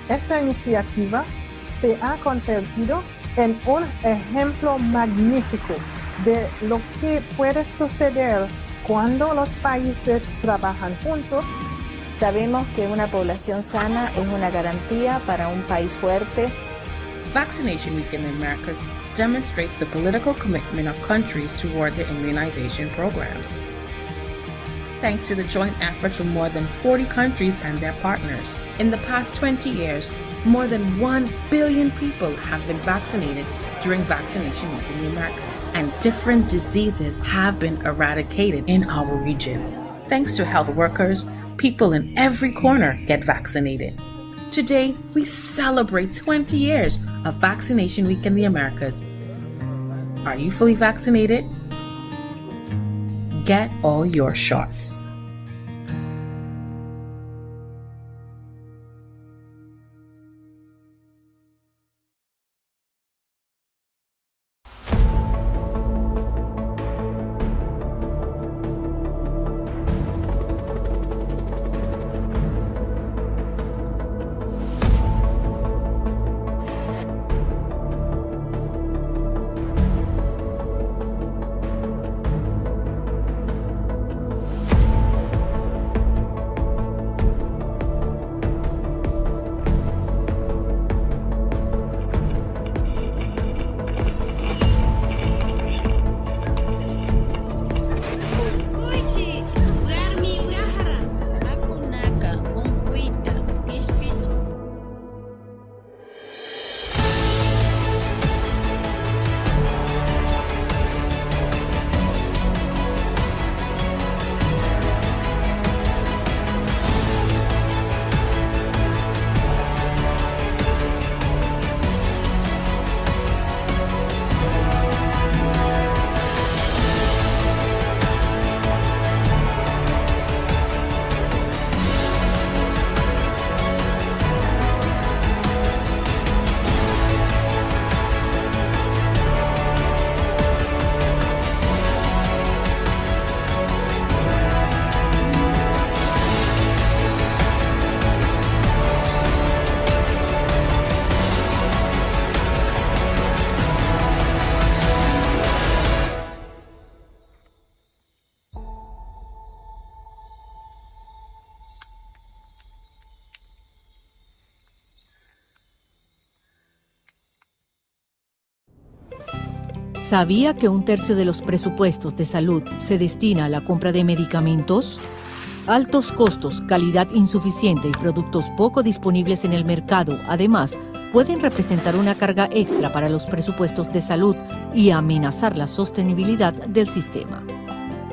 Esta iniciativa se ha convertido en un ejemplo magnífico de lo que puede suceder cuando los países trabajan juntos. Sabemos que una población sana es una garantía para un país fuerte. Vaccination Week in the Americas demonstrates the political commitment of countries toward their immunization programs. Thanks to the joint efforts from more than 40 countries and their partners. In the past 20 years, more than 1 billion people have been vaccinated during Vaccination Week in the Americas, and different diseases have been eradicated in our region. Thanks to health workers, people in every corner get vaccinated. Today, we celebrate 20 years of Vaccination Week in the Americas. Are you fully vaccinated? Get all your shots. ¿Sabía que 1/3 de los presupuestos de salud se destina a la compra de medicamentos? Altos costos, calidad insuficiente y productos poco disponibles en el mercado, además, pueden representar una carga extra para los presupuestos de salud y amenazar la sostenibilidad del sistema.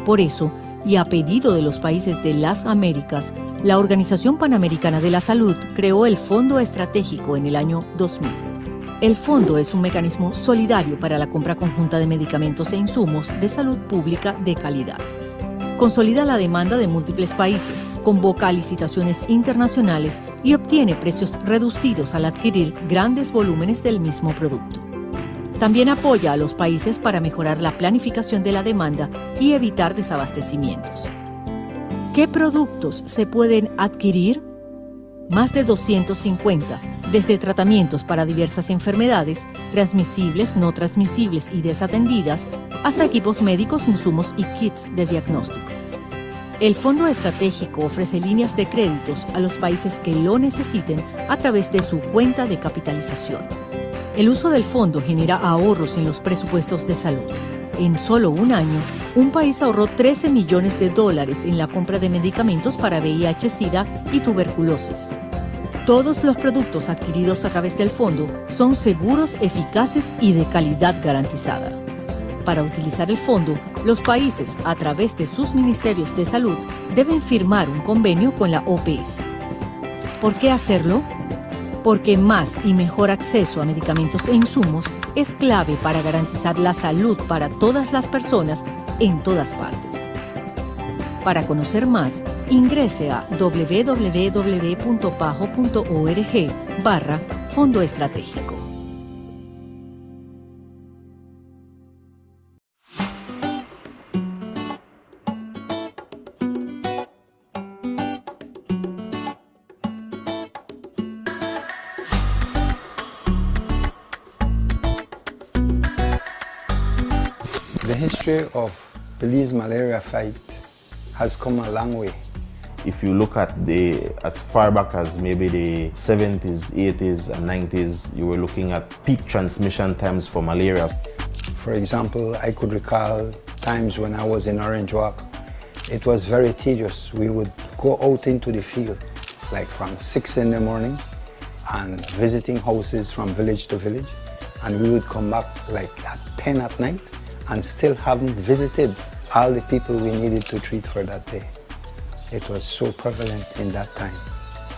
Por eso, y a pedido de los países de las Américas, la Organización Panamericana de la Salud creó el Fondo Estratégico en el año 2000. El fondo es un mecanismo solidario para la compra conjunta de medicamentos e insumos de salud pública de calidad. Consolida la demanda de múltiples países, convoca licitaciones internacionales y obtiene precios reducidos al adquirir grandes volúmenes del mismo producto. También apoya a los países para mejorar la planificación de la demanda y evitar desabastecimientos. ¿Qué productos se pueden adquirir? Más de 250, desde tratamientos para diversas enfermedades, transmisibles, no transmisibles y desatendidas, hasta equipos médicos, insumos y kits de diagnóstico. El Fondo Estratégico ofrece líneas de créditos a los países que lo necesiten a través de su cuenta de capitalización. El uso del fondo genera ahorros en los presupuestos de salud. En solo un año, un país ahorró $13 millones en la compra de medicamentos para VIH-Sida y tuberculosis. Todos los productos adquiridos a través del fondo son seguros, eficaces y de calidad garantizada. Para utilizar el fondo, los países, a través de sus ministerios de salud, deben firmar un convenio con la OPS. ¿Por qué hacerlo? Porque más y mejor acceso a medicamentos e insumos es clave para garantizar la salud para todas las personas en todas partes. Para conocer más, ingrese a www.pajo.org/Fondo Estratégico. The history of Belize malaria fight has come a long way. If you look at as far back as maybe the 70s, 80s and 90s, you were looking at peak transmission times for malaria. For example, I could recall times when I was in Orange Walk. It was very tedious. We would go out into the field, like from 6 in the morning and visiting houses from village to village. And we would come back like at 10 at night and still haven't visited all the people we needed to treat for that day. It was so prevalent in that time.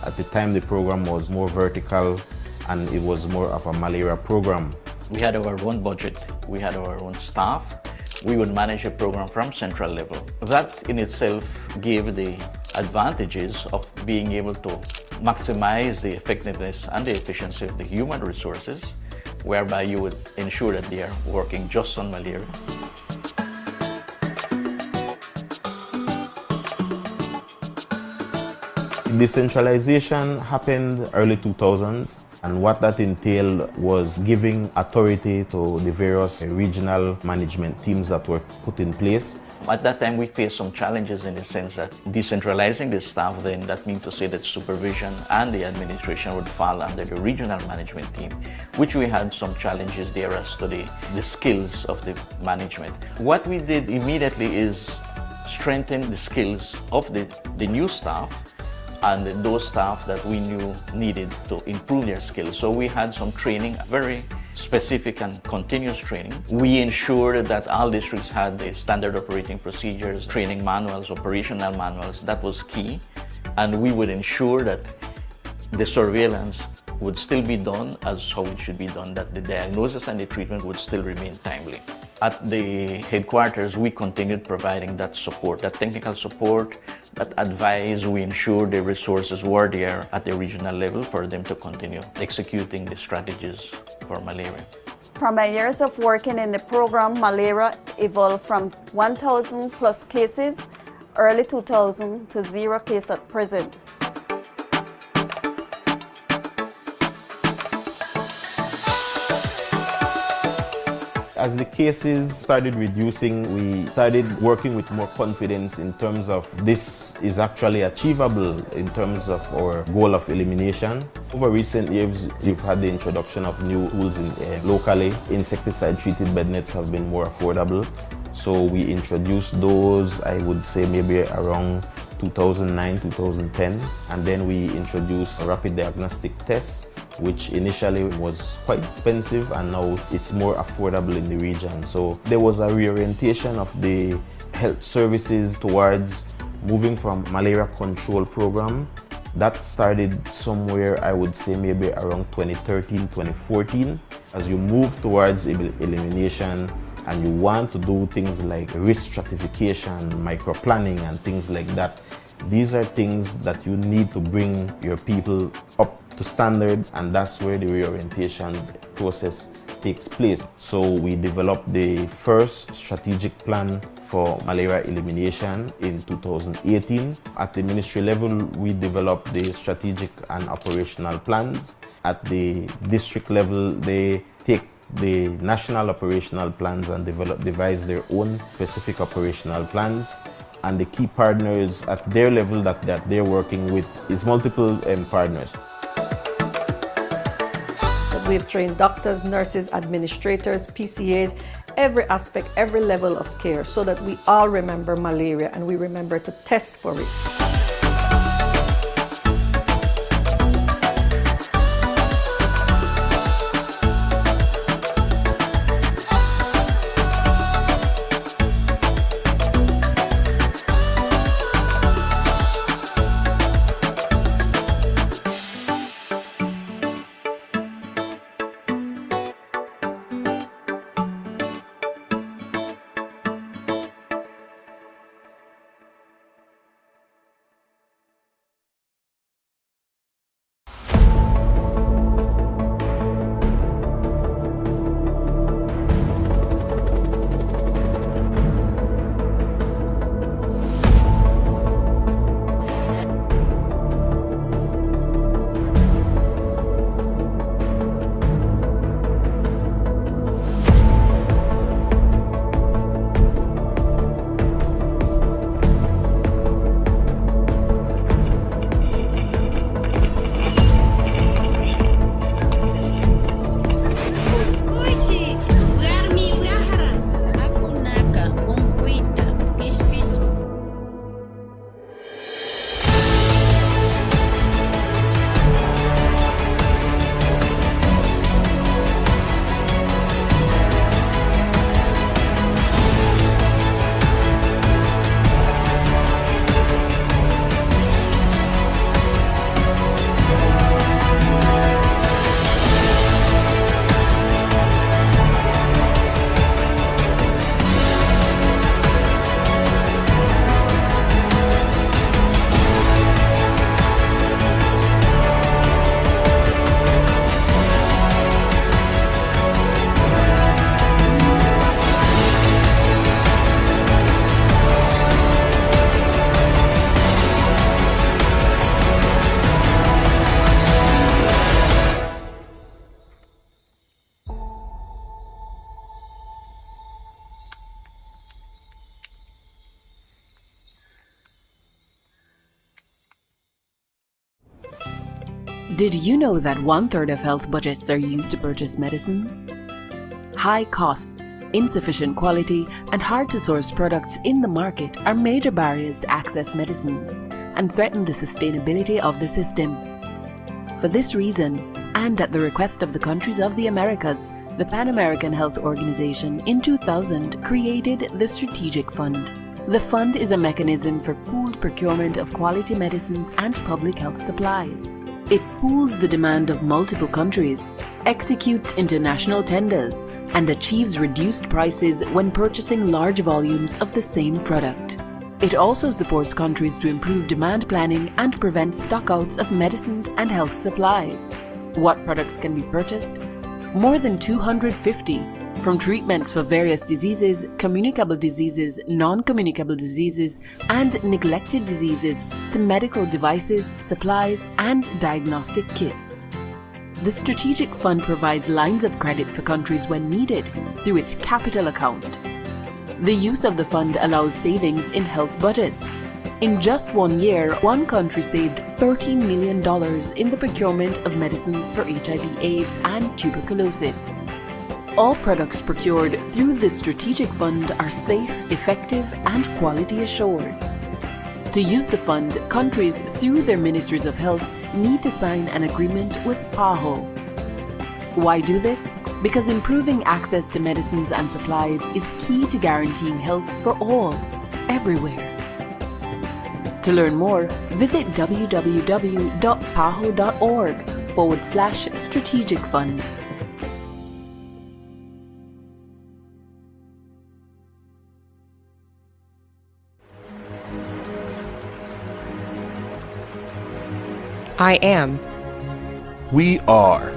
At the time, the program was more vertical and it was more of a malaria program. We had our own budget, we had our own staff. We would manage a program from central level. That in itself gave the advantages of being able to maximize the effectiveness and the efficiency of the human resources, whereby you would ensure that they are working just on malaria. Decentralization happened early 2000s, and what that entailed was giving authority to the various regional management teams that were put in place. At that time, we faced some challenges in the sense that decentralizing the staff, then that means to say that supervision and the administration would fall under the regional management team, which we had some challenges there as to the skills of the management. What we did immediately is strengthen the skills of the new staff and those staff that we knew needed to improve their skills. So we had some training, very specific and continuous training. We ensured that all districts had the standard operating procedures, training manuals, operational manuals. That was key. And we would ensure that the surveillance would still be done as how it should be done, that the diagnosis and the treatment would still remain timely. At the headquarters, we continued providing that support, that technical support, that advice. We ensured the resources were there at the regional level for them to continue executing the strategies for malaria. From my years of working in the program, malaria evolved from 1,000 plus cases early 2000 to 0 cases at present. As the cases started reducing, we started working with more confidence in terms of this is actually achievable in terms of our goal of elimination. Over recent years, you've had the introduction of new tools locally. Insecticide-treated bed nets have been more affordable. So we introduced those, I would say maybe around 2009, 2010. And then we introduced rapid diagnostic tests, which initially was quite expensive and now it's more affordable in the region. So there was a reorientation of the health services towards moving from malaria control program. That started somewhere, I would say maybe around 2013, 2014. As you move towards elimination and you want to do things like risk stratification, micro-planning and things like that, these are things that you need to bring your people up to standard, and that's where the reorientation process takes place. So we developed the first strategic plan for malaria elimination in 2018. At the ministry level, we developed the strategic and operational plans. At the district level, they take the national operational plans and devise their own specific operational plans. And the key partners at their level that they're working with is multiple partners. We've trained doctors, nurses, administrators, PCAs, every aspect, every level of care, so that we all remember malaria and we remember to test for it. Did you know that 1/3 of health budgets are used to purchase medicines? High costs, insufficient quality, and hard-to-source products in the market are major barriers to access medicines and threaten the sustainability of the system. For this reason, and at the request of the countries of the Americas, the Pan American Health Organization in 2000 created the Strategic Fund. The fund is a mechanism for pooled procurement of quality medicines and public health supplies. It pools the demand of multiple countries, executes international tenders, and achieves reduced prices when purchasing large volumes of the same product. It also supports countries to improve demand planning and prevent stockouts of medicines and health supplies. What products can be purchased? More than 250, from treatments for various diseases, communicable diseases, non-communicable diseases, and neglected diseases, to medical devices, supplies, and diagnostic kits. the Strategic Fund provides lines of credit for countries when needed through its capital account. The use of the fund allows savings in health budgets. In just 1 year, one country saved $30 million in the procurement of medicines for HIV/AIDS and tuberculosis. All products procured through the Strategic Fund are safe, effective, and quality assured. To use the fund, countries through their ministries of health need to sign an agreement with PAHO. Why do this? Because improving access to medicines and supplies is key to guaranteeing health for all, everywhere. To learn more, visit www.paho.org/strategic fund. I am. We are.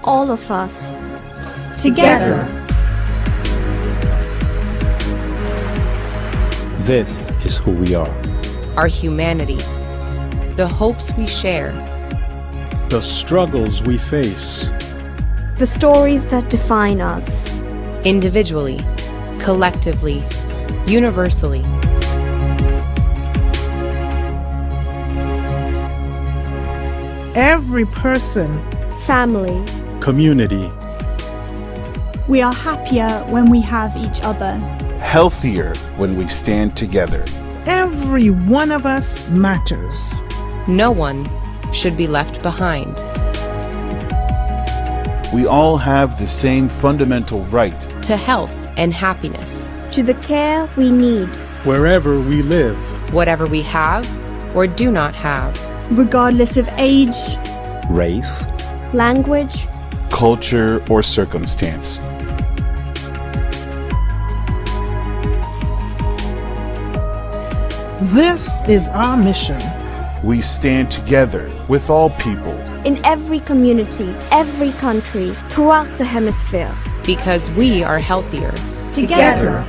All of us. Together. This is who we are. Our humanity. The hopes we share. The struggles we face. The stories that define us. Individually, collectively, universally. Every person, family, community. We are happier when we have each other. Healthier when we stand together. Every one of us matters. No one should be left behind. We all have the same fundamental right to health and happiness, to the care we need, wherever we live, whatever we have or do not have, regardless of age, race, language, culture, or circumstance. This is our mission. We stand together with all people, in every community, every country, throughout the hemisphere. Because we are healthier together.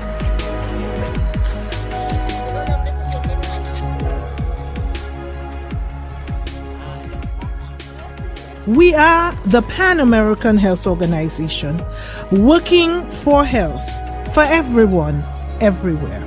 We are the Pan American Health Organization, working for health for everyone, everywhere.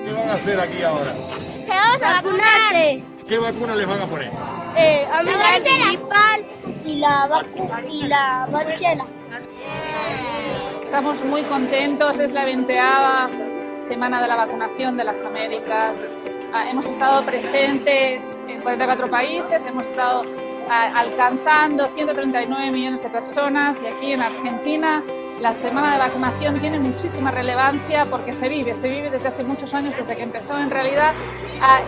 ¿Qué van a hacer aquí ahora? ¿Qué vamos a vacunarse? ¿Qué vacuna les van a poner? La gripal y la varicela. Estamos muy contentos, es la 20ª semana de la vacunación de las Américas. Hemos estado presentes en 44 países, hemos estado alcanzando 139 millones de personas y aquí en Argentina la semana de vacunación tiene muchísima relevancia porque se vive desde hace muchos años, desde que empezó en realidad,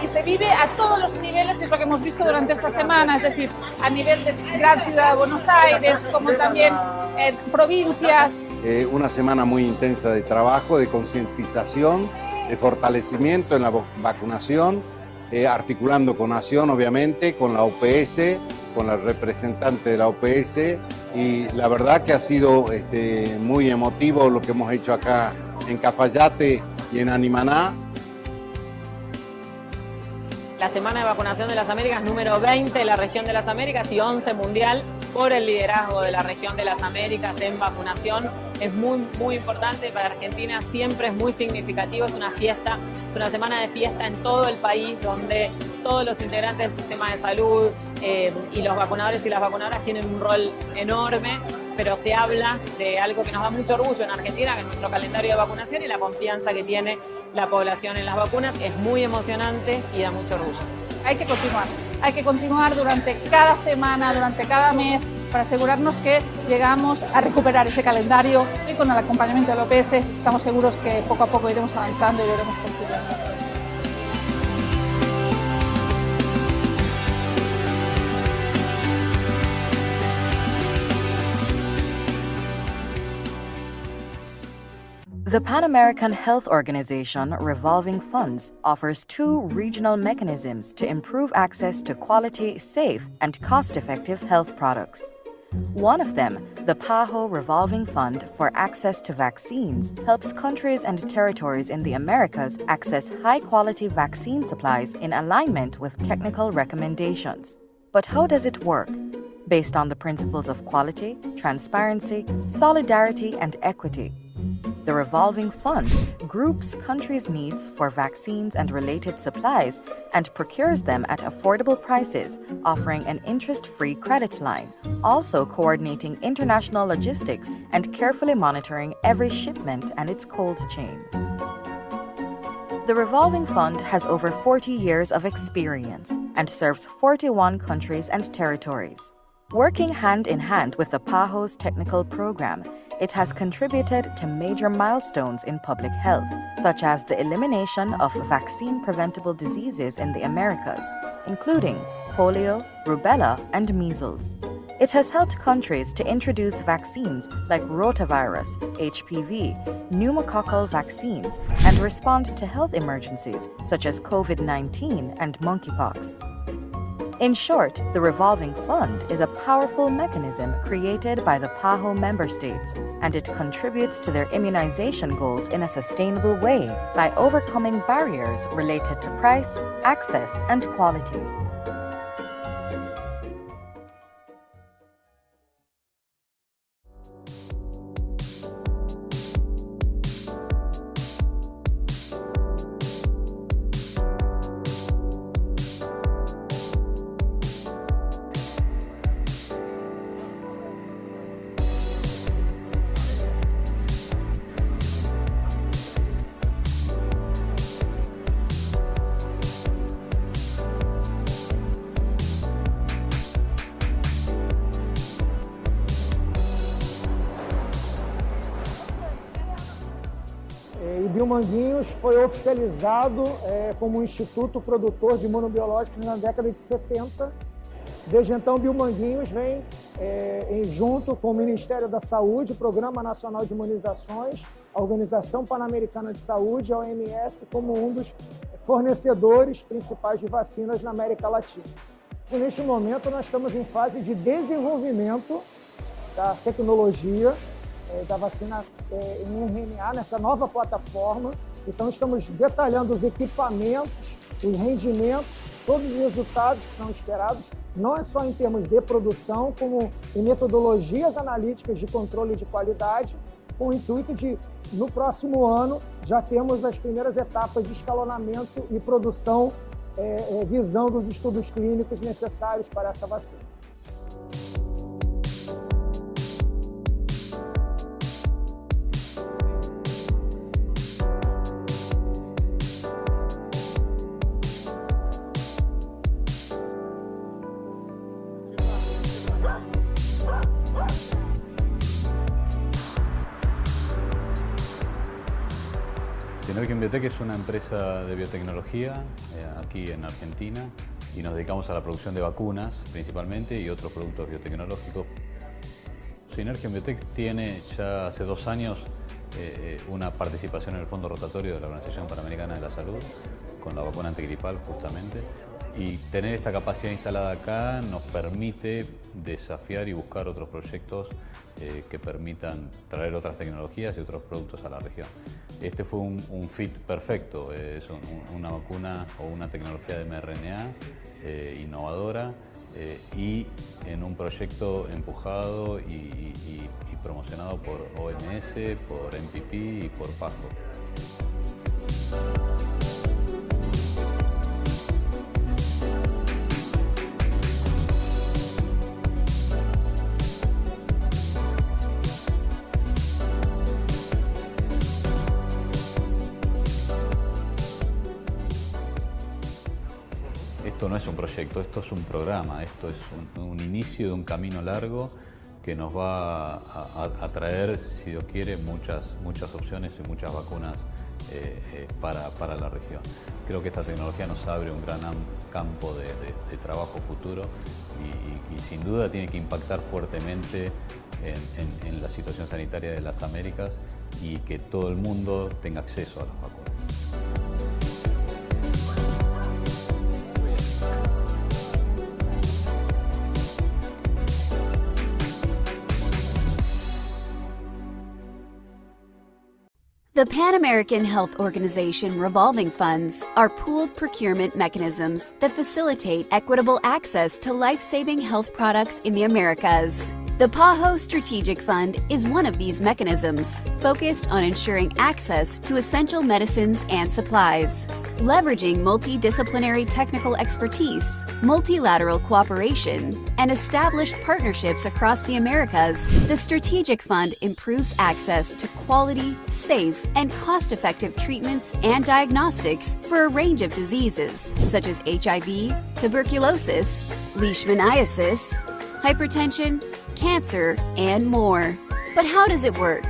y se vive a todos los niveles, y es lo que hemos visto durante esta semana, es decir, a nivel de gran ciudad de Buenos Aires, como también provincias. Una semana muy intensa de trabajo, de concientización, de fortalecimiento en la vacunación, articulando con Nación, obviamente, con la OPS, con la representante de la OPS, y la verdad que ha sido muy emotivo lo que hemos hecho acá en Cafayate y en Animaná. La Semana de Vacunación de las Américas número 20 en la región de las Américas y 11 mundial por el liderazgo de la región de las Américas en vacunación. Es muy importante para Argentina, siempre es muy significativo, es una fiesta, es una semana de fiesta en todo el país donde todos los integrantes del sistema de salud y los vacunadores y las vacunadoras tienen un rol enorme, pero se habla de algo que nos da mucho orgullo en Argentina, que es nuestro calendario de vacunación y la confianza que tiene la población en las vacunas. Es muy emocionante y da mucho orgullo. Hay que continuar durante cada semana, durante cada mes, para asegurarnos que llegamos a recuperar ese calendario y con el acompañamiento del OPS estamos seguros que poco a poco iremos avanzando y lo iremos consiguiendo. The Pan American Health Organization Revolving Funds offers 2 regional mechanisms to improve access to quality, safe, and cost-effective health products. One of them, the PAHO Revolving Fund for Access to Vaccines, helps countries and territories in the Americas access high-quality vaccine supplies in alignment with technical recommendations. But how does it work? Based on the principles of quality, transparency, solidarity, and equity. The revolving fund groups countries' needs for vaccines and related supplies and procures them at affordable prices, offering an interest-free credit line, also coordinating international logistics and carefully monitoring every shipment and its cold chain. The revolving fund has over 40 years of experience and serves 41 countries and territories. Working hand in hand with the PAHO's technical program, it has contributed to major milestones in public health, such as the elimination of vaccine-preventable diseases in the Americas, including polio, rubella, and measles. It has helped countries to introduce vaccines like rotavirus, HPV, pneumococcal vaccines, and respond to health emergencies such as COVID-19 and monkeypox. In short, the revolving fund is a powerful mechanism created by the PAHO member states, and it contributes to their immunization goals in a sustainable way by overcoming barriers related to price, access, and quality. Manguinhos foi oficializado como um instituto produtor de imunobiológicos na década de 70. Desde então, Manguinhos vem junto com o Ministério da Saúde, o Programa Nacional de Imunizações, a Organização Pan-Americana de Saúde, a OMS, como um dos fornecedores principais de vacinas na América Latina. E neste momento, nós estamos em fase de desenvolvimento da tecnologia da vacina em RNA, nessa nova plataforma. Então, estamos detalhando os equipamentos, os rendimentos, todos os resultados que são esperados, não é só em termos de produção, como em metodologias analíticas de controle de qualidade, com o intuito de, no próximo ano, já termos as primeiras etapas de escalonamento e produção, visando os estudos clínicos necessários para essa vacina. Synergium Biotech es una empresa de biotecnología aquí en Argentina y nos dedicamos a la producción de vacunas principalmente y otros productos biotecnológicos. Synergium Biotech tiene ya hace 2 años una participación en el fondo rotatorio de la Organización Panamericana de la Salud con la vacuna antigripal justamente, y tener esta capacidad instalada acá nos permite desafiar y buscar otros proyectos que permitan traer otras tecnologías y otros productos a la región. Este fue un fit perfecto, es una vacuna o una tecnología de mRNA innovadora y en un proyecto empujado y promocionado por OMS, por MPP y por PAHO. Esto no es un proyecto, esto es un programa, esto es un inicio de un camino largo que nos va a traer, si Dios quiere, muchas opciones y muchas vacunas para la región. Creo que esta tecnología nos abre un gran campo de trabajo futuro y sin duda tiene que impactar fuertemente en la situación sanitaria de las Américas y que todo el mundo tenga acceso a las vacunas. The Pan American Health Organization revolving funds are pooled procurement mechanisms that facilitate equitable access to life-saving health products in the Americas. The PAHO Strategic Fund is one of these mechanisms, focused on ensuring access to essential medicines and supplies. Leveraging multidisciplinary technical expertise, multilateral cooperation, and established partnerships across the Americas, the Strategic Fund improves access to quality, safe, and cost-effective treatments and diagnostics for a range of diseases, such as HIV, tuberculosis, leishmaniasis, hypertension, cancer, and more. But how does it work?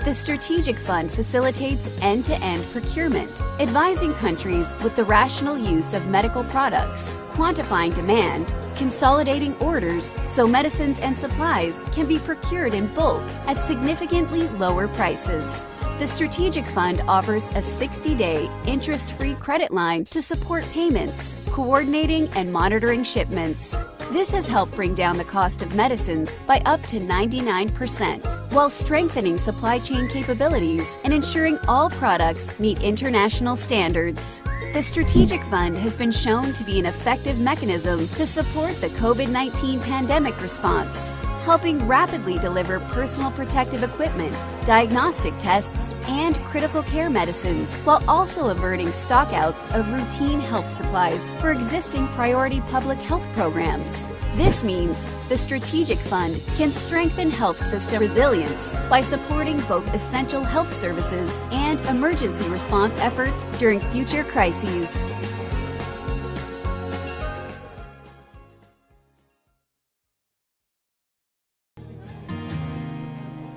The Strategic Fund facilitates end-to-end procurement, advising countries with the rational use of medical products, quantifying demand, consolidating orders so medicines and supplies can be procured in bulk at significantly lower prices. The Strategic Fund offers a 60-day interest-free credit line to support payments, coordinating and monitoring shipments. This has helped bring down the cost of medicines by up to 99%, while strengthening supply chain capabilities and ensuring all products meet international standards. The Strategic Fund has been shown to be an effective mechanism to support the COVID-19 pandemic response, helping rapidly deliver personal protective equipment, diagnostic tests, and critical care medicines, while also averting stockouts of routine health supplies for existing priority public health programs. This means the Strategic Fund can strengthen health system resilience by supporting both essential health services and emergency response efforts during future crises.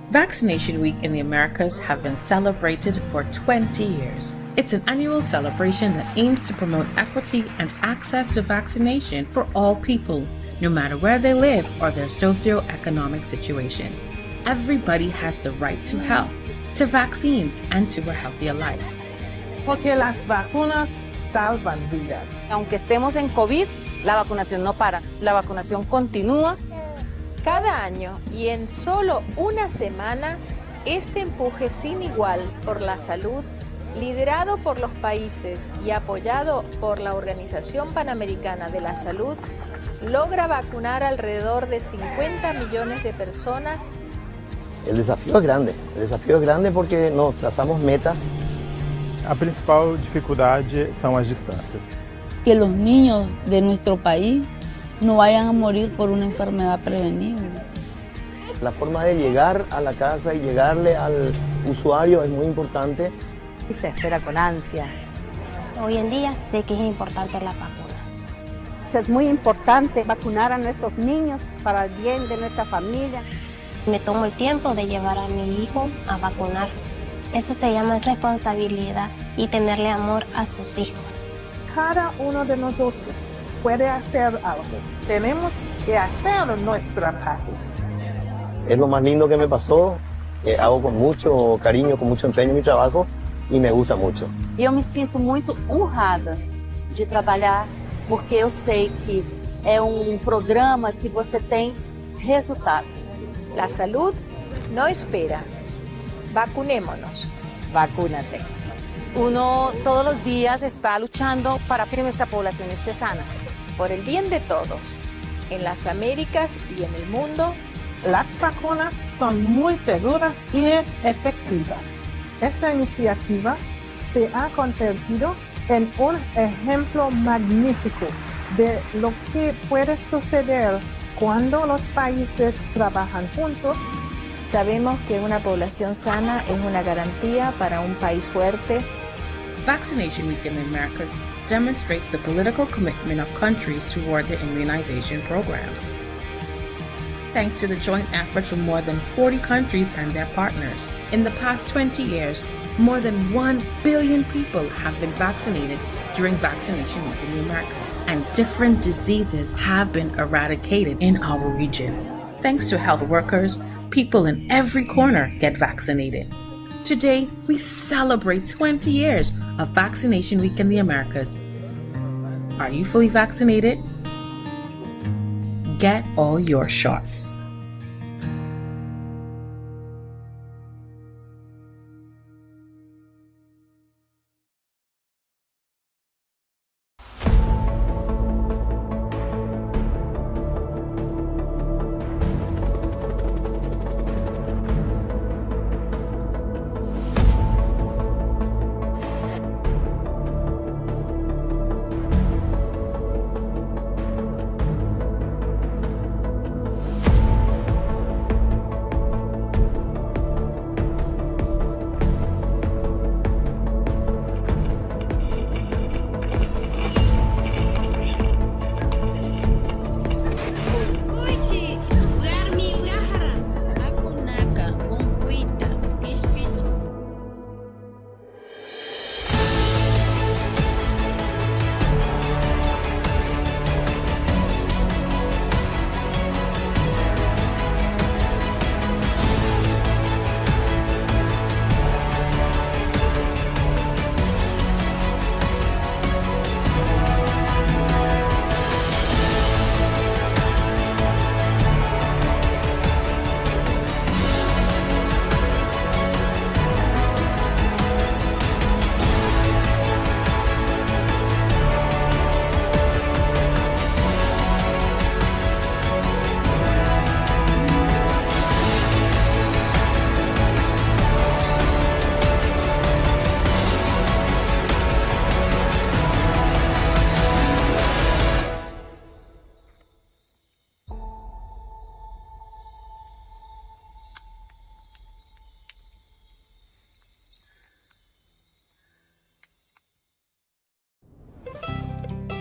Vaccination Week in the Americas have been celebrated for 20 years. It's an annual celebration that aims to promote equity and access to vaccination for all people, no matter where they live or their socioeconomic situation. Everybody has the right to health, to vaccines, and to a healthier life. Porque las vacunas salvan vidas. Aunque estemos en COVID, la vacunación no para. La vacunación continúa. Cada año y en solo una semana, este empuje sin igual por la salud, liderado por los países y apoyado por la Organización Panamericana de la Salud, logra vacunar alrededor de 50 millones de personas. El desafío es grande porque nos trazamos metas. A principal dificuldade são as distâncias. Que los niños de nuestro país no vayan a morir por una enfermedad prevenible. La forma de llegar a la casa y llegarle al usuario es muy importante. Y se espera con ansias. Hoy en día sé que es importante la vacuna. Es muy importante vacunar a nuestros niños para el bien de nuestra familia. Me tomo el tiempo de llevar a mi hijo a vacunar. Eso se llama responsabilidad y tenerle amor a sus hijos. Cada uno de nosotros puede hacer algo. Tenemos que hacer nuestra parte. Es lo más lindo que me pasó. Hago con mucho cariño, con mucho empeño mi trabajo y me gusta mucho. Eu me sinto muito honrada de trabalhar porque eu sei que é programa que você tem resultados. La salud no espera. Vacunémonos. Vacúnate. Uno todos los días está luchando para que nuestra población esté sana. Por el bien de todos, en las Américas y en el mundo, las vacunas son muy seguras y efectivas. Esta iniciativa se ha convertido en un ejemplo magnífico de lo que puede suceder cuando los países trabajan juntos. Sabemos que una población sana es una garantía para un país fuerte. Vaccination Week in the Americas demonstrates the political commitment of countries toward their immunization programs. Thanks to the joint efforts from more than 40 countries and their partners, in the past 20 years, more than 1 billion people have been vaccinated during Vaccination Week in the Americas, and different diseases have been eradicated in our region. Thanks to health workers, people in every corner get vaccinated. Today, we celebrate 20 years of Vaccination Week in the Americas. Are you fully vaccinated? Get all your shots.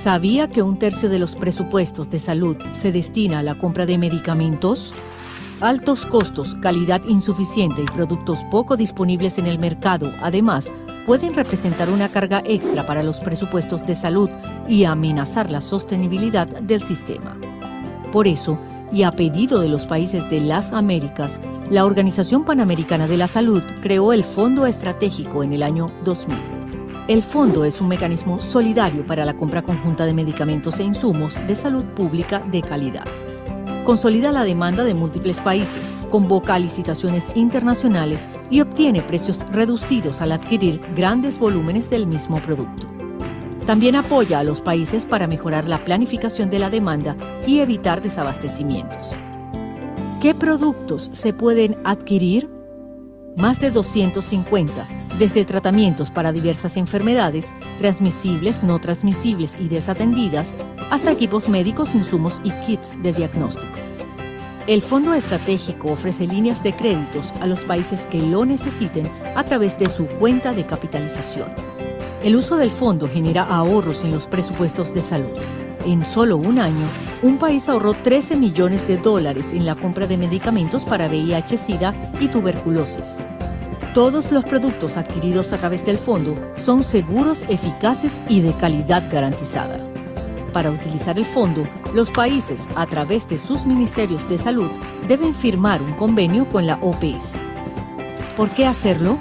¿Sabía que 1/3 de los presupuestos de salud se destina a la compra de medicamentos? Altos costos, calidad insuficiente y productos poco disponibles en el mercado, además, pueden representar una carga extra para los presupuestos de salud y amenazar la sostenibilidad del sistema. Por eso, y a pedido de los países de las Américas, la Organización Panamericana de la Salud creó el Fondo Estratégico en el año 2000. El fondo es un mecanismo solidario para la compra conjunta de medicamentos e insumos de salud pública de calidad. Consolida la demanda de múltiples países, convoca a licitaciones internacionales y obtiene precios reducidos al adquirir grandes volúmenes del mismo producto. También apoya a los países para mejorar la planificación de la demanda y evitar desabastecimientos. ¿Qué productos se pueden adquirir? Más de 250, desde tratamientos para diversas enfermedades, transmisibles, no transmisibles y desatendidas, hasta equipos médicos, insumos y kits de diagnóstico. El Fondo Estratégico ofrece líneas de créditos a los países que lo necesiten a través de su cuenta de capitalización. El uso del fondo genera ahorros en los presupuestos de salud. En solo un año, un país ahorró $13 millones en la compra de medicamentos para VIH-Sida y tuberculosis. Todos los productos adquiridos a través del fondo son seguros, eficaces y de calidad garantizada. Para utilizar el fondo, los países, a través de sus ministerios de salud, deben firmar un convenio con la OPS. ¿Por qué hacerlo?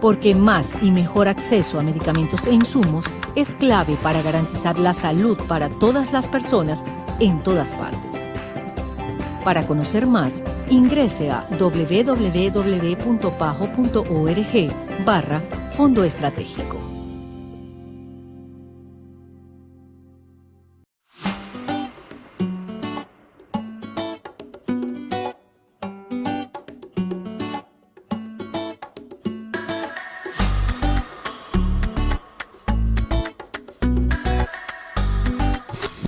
Porque más y mejor acceso a medicamentos e insumos es clave para garantizar la salud para todas las personas en todas partes. Para conocer más, ingrese a www.pajo.org/Fondo Estratégico.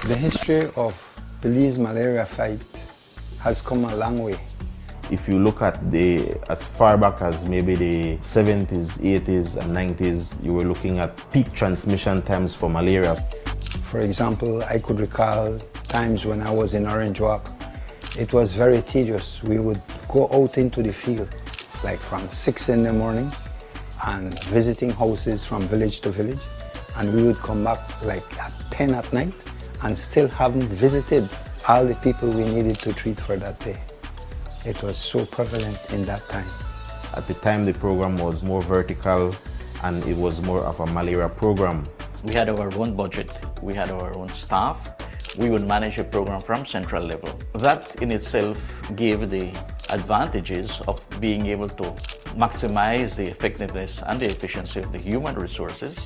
The history of Belize malaria fight has come a long way. If you look at as far back as maybe the 70s, 80s and 90s, you were looking at peak transmission times for malaria. For example, I could recall times when I was in Orange Walk. It was very tedious. We would go out into the field, like from 6 in the morning and visiting houses from village to village. And we would come back like at 10 at night and still haven't visited all the people we needed to treat for that day. It was so prevalent in that time. At the time, the program was more vertical and it was more of a malaria program. We had our own budget, we had our own staff. We would manage a program from central level. That in itself gave the advantages of being able to maximize the effectiveness and the efficiency of the human resources,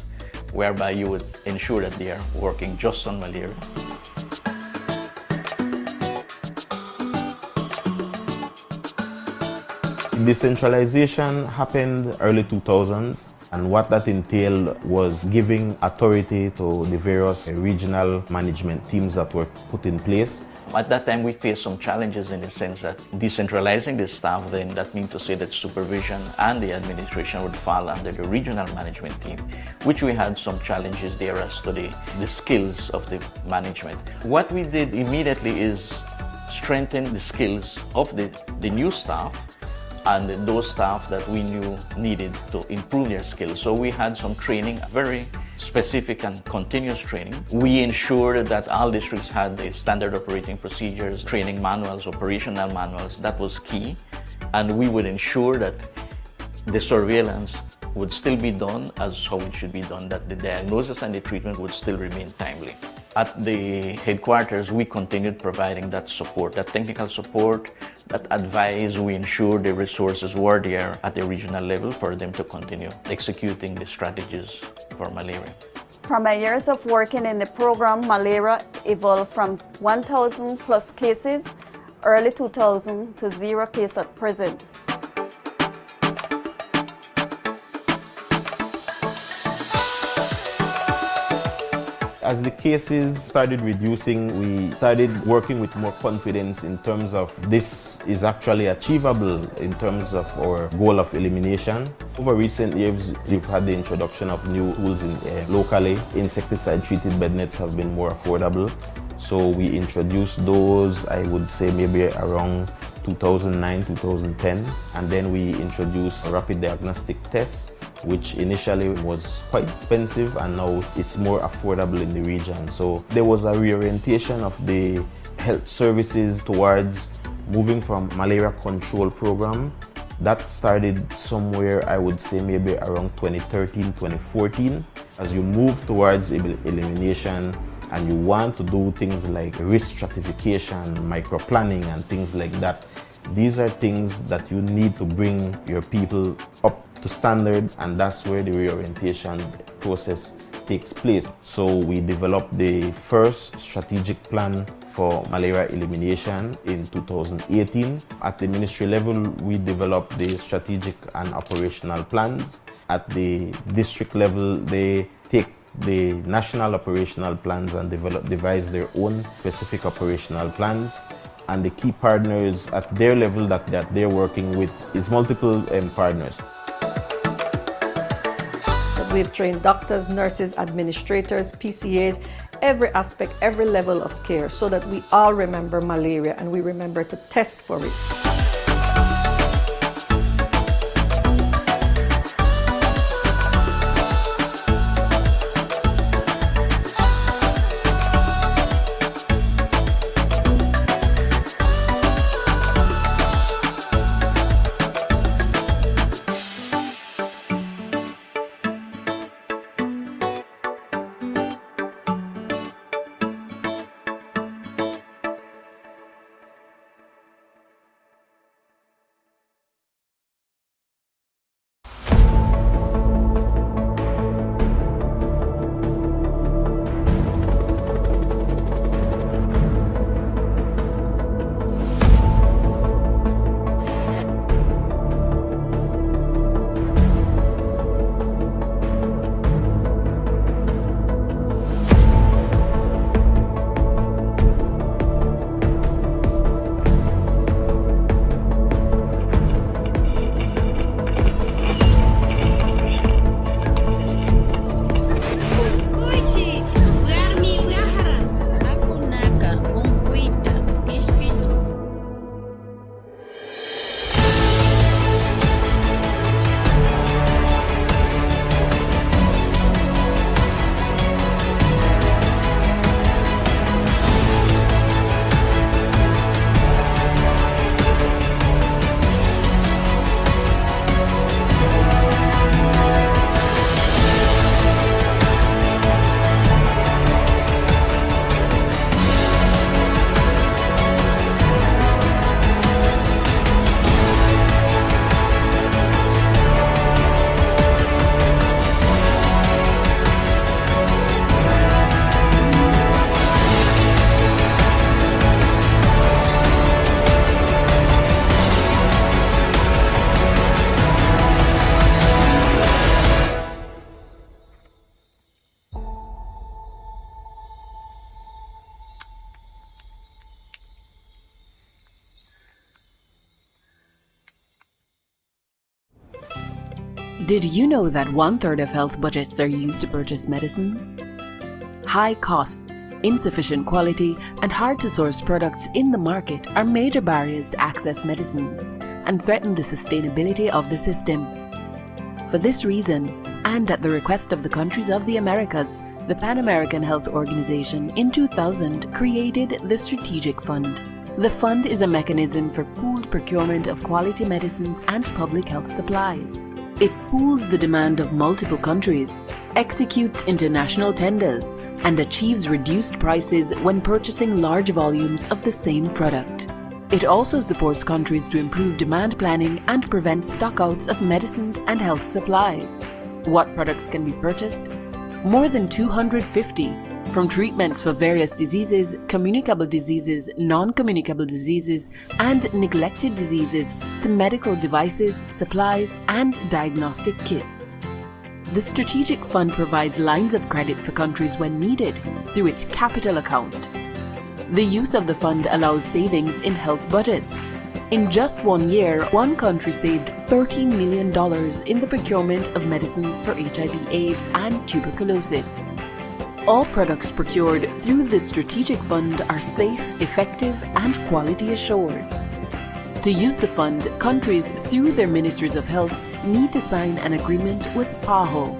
whereby you would ensure that they are working just on malaria. Decentralization happened early 2000s, and what that entailed was giving authority to the various regional management teams that were put in place. At that time, we faced some challenges in the sense that decentralizing the staff, then that means to say that supervision and the administration would fall under the regional management team, which we had some challenges there as to the skills of the management. What we did immediately is strengthen the skills of the new staff and those staff that we knew needed to improve their skills. So we had some training, very specific and continuous training. We ensured that all districts had the standard operating procedures, training manuals, operational manuals. That was key. And we would ensure that the surveillance would still be done as how it should be done, that the diagnosis and the treatment would still remain timely. At the headquarters, we continued providing that support, that technical support, that advice. We ensured the resources were there at the regional level for them to continue executing the strategies for malaria. From my years of working in the program, malaria evolved from 1,000 plus cases early 2000 to 0 cases at present. As the cases started reducing, we started working with more confidence in terms of this is actually achievable in terms of our goal of elimination. Over recent years, we've had the introduction of new tools locally. Insecticide-treated bed nets have been more affordable. So we introduced those, I would say maybe around 2009, 2010. And then we introduced rapid diagnostic tests, which initially was quite expensive and now it's more affordable in the region. So there was a reorientation of the health services towards moving from malaria control program. That started somewhere, I would say maybe around 2013, 2014. As you move towards elimination and you want to do things like risk stratification, micro-planning and things like that, these are things that you need to bring your people up to standard, and that's where the reorientation process takes place. So we developed the first strategic plan for malaria elimination in 2018. At the ministry level, we developed the strategic and operational plans. At the district level, they take the national operational plans and devise their own specific operational plans. And the key partners at their level that they're working with is multiple partners. We've trained doctors, nurses, administrators, PCAs, every aspect, every level of care, so that we all remember malaria and we remember to test for it. Did you know that 1/3 of health budgets are used to purchase medicines? High costs, insufficient quality, and hard-to-source products in the market are major barriers to access medicines and threaten the sustainability of the system. For this reason, and at the request of the countries of the Americas, the Pan American Health Organization in 2000 created the Strategic Fund. The fund is a mechanism for pooled procurement of quality medicines and public health supplies. It pools the demand of multiple countries, executes international tenders, and achieves reduced prices when purchasing large volumes of the same product. It also supports countries to improve demand planning and prevent stockouts of medicines and health supplies. What products can be purchased? More than 250, from treatments for various diseases, communicable diseases, non-communicable diseases, and neglected diseases, to medical devices, supplies, and diagnostic kits. The Strategic Fund provides lines of credit for countries when needed through its capital account. The use of the fund allows savings in health budgets. In just 1 year, one country saved $13 million in the procurement of medicines for HIV/AIDS and tuberculosis. All products procured through the Strategic Fund are safe, effective, and quality assured. To use the fund, countries through their ministries of health need to sign an agreement with PAHO.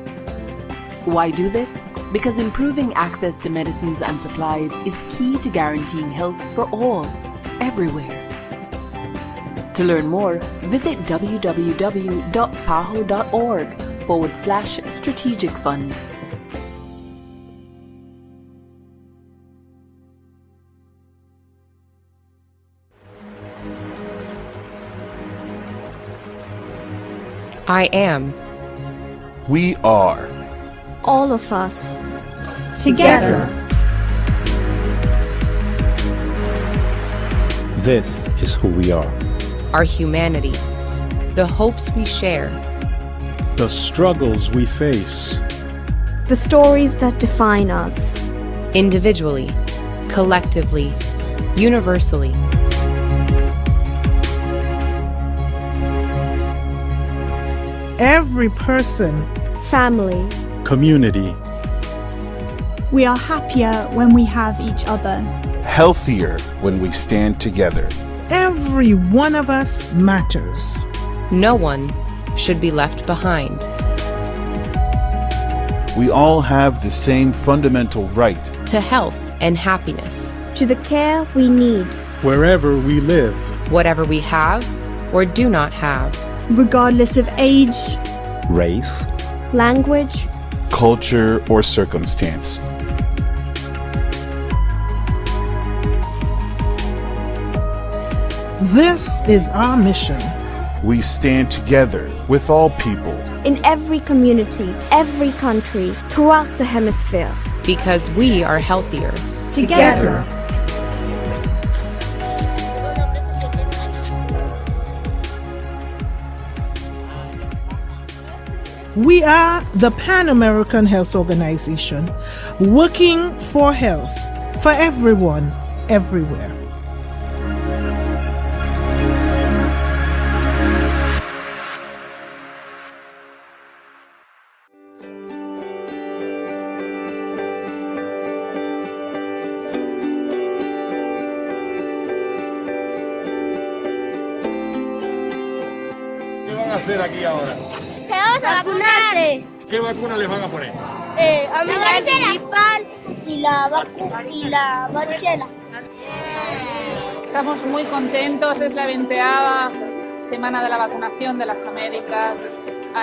Why do this? Because improving access to medicines and supplies is key to guaranteeing health for all, everywhere. To learn more, visit www.paho.org/strategic fund. I am. We are. All of us. Together. This is who we are. Our humanity. The hopes we share. The struggles we face. The stories that define us. Individually, collectively, universally. Every person, family, community. We are happier when we have each other. Healthier when we stand together. Every one of us matters. No one should be left behind. We all have the same fundamental right to health and happiness, to the care we need, wherever we live, whatever we have or do not have, regardless of age, race, language, culture, or circumstance. This is our mission. We stand together with all people. In every community, every country, throughout the hemisphere. Because we are healthier. Together. We are the Pan American Health Organization, working for health for everyone, everywhere. ¿Qué van a hacer aquí ahora? ¡Se vamos a vacunarse! ¿Qué vacuna les van a poner? La gripal y la varicela. Estamos muy contentos, es la 20ª semana de la vacunación de las Américas.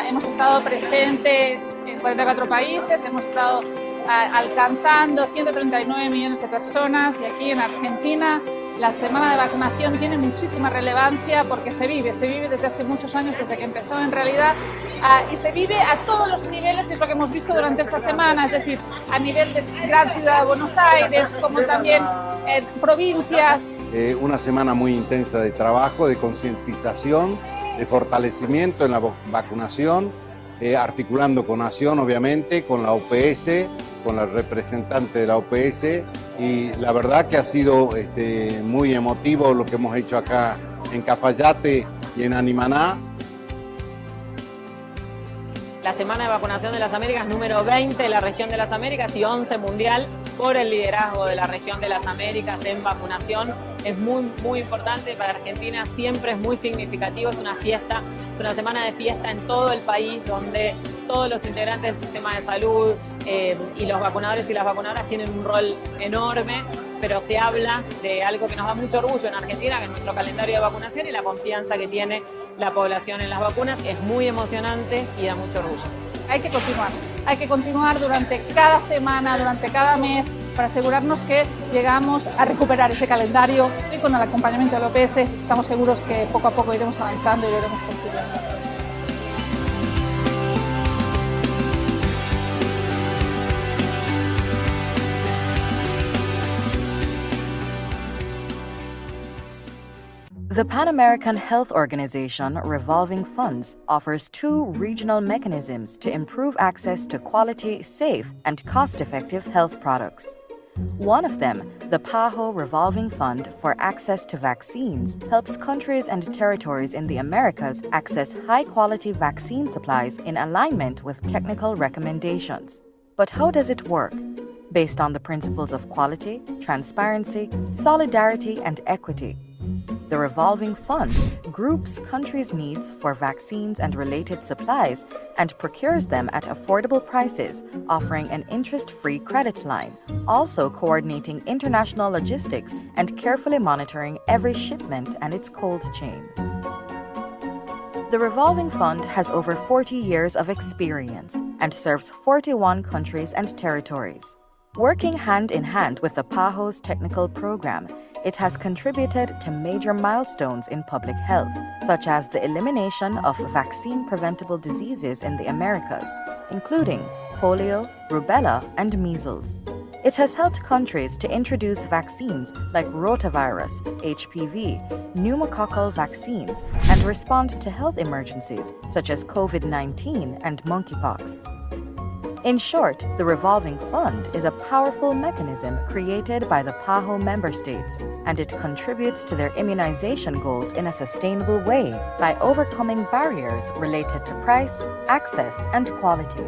Hemos estado presentes en 44 países, hemos estado alcanzando 139 millones de personas y aquí en Argentina la semana de vacunación tiene muchísima relevancia porque se vive desde hace muchos años, desde que empezó en realidad, y se vive a todos los niveles, y es lo que hemos visto durante esta semana, es decir, a nivel de gran ciudad de Buenos Aires, como también provincias. Una semana muy intensa de trabajo, de concientización, de fortalecimiento en la vacunación, articulando con Nación, obviamente, con la OPS, con la representante de la OPS, y la verdad que ha sido muy emotivo lo que hemos hecho acá en Cafayate y en Animaná. la semana de vacunación de las Américas número 20 de la región de las Américas y 11 mundial por el liderazgo de la región de las Américas en vacunación. Es muy importante para Argentina, siempre es muy significativo, es una fiesta, es una semana de fiesta en todo el país donde todos los integrantes del sistema de salud y los vacunadores y las vacunadoras tienen un rol enorme, pero se habla de algo que nos da mucho orgullo en Argentina, que es nuestro calendario de vacunación y la confianza que tiene la población en las vacunas. Es muy emocionante y da mucho orgullo. Hay que continuar durante cada semana, durante cada mes, para asegurarnos que llegamos a recuperar ese calendario y con el acompañamiento del OPS estamos seguros que poco a poco iremos avanzando y lo iremos consiguiendo. The Pan American Health Organization Revolving Funds offers 2 regional mechanisms to improve access to quality, safe, and cost-effective health products. One of them, the PAHO Revolving Fund for Access to Vaccines, helps countries and territories in the Americas access high-quality vaccine supplies in alignment with technical recommendations. But how does it work? Based on the principles of quality, transparency, solidarity, and equity. The revolving fund groups countries' needs for vaccines and related supplies and procures them at affordable prices, offering an interest-free credit line, also coordinating international logistics and carefully monitoring every shipment and its cold chain. The revolving fund has over 40 years of experience and serves 41 countries and territories. Working hand in hand with the PAHO's technical program, it has contributed to major milestones in public health, such as the elimination of vaccine-preventable diseases in the Americas, including polio, rubella, and measles. It has helped countries to introduce vaccines like rotavirus, HPV, pneumococcal vaccines, and respond to health emergencies such as COVID-19 and monkeypox. In short, the revolving fund is a powerful mechanism created by the PAHO member states, and it contributes to their immunization goals in a sustainable way by overcoming barriers related to price, access, and quality.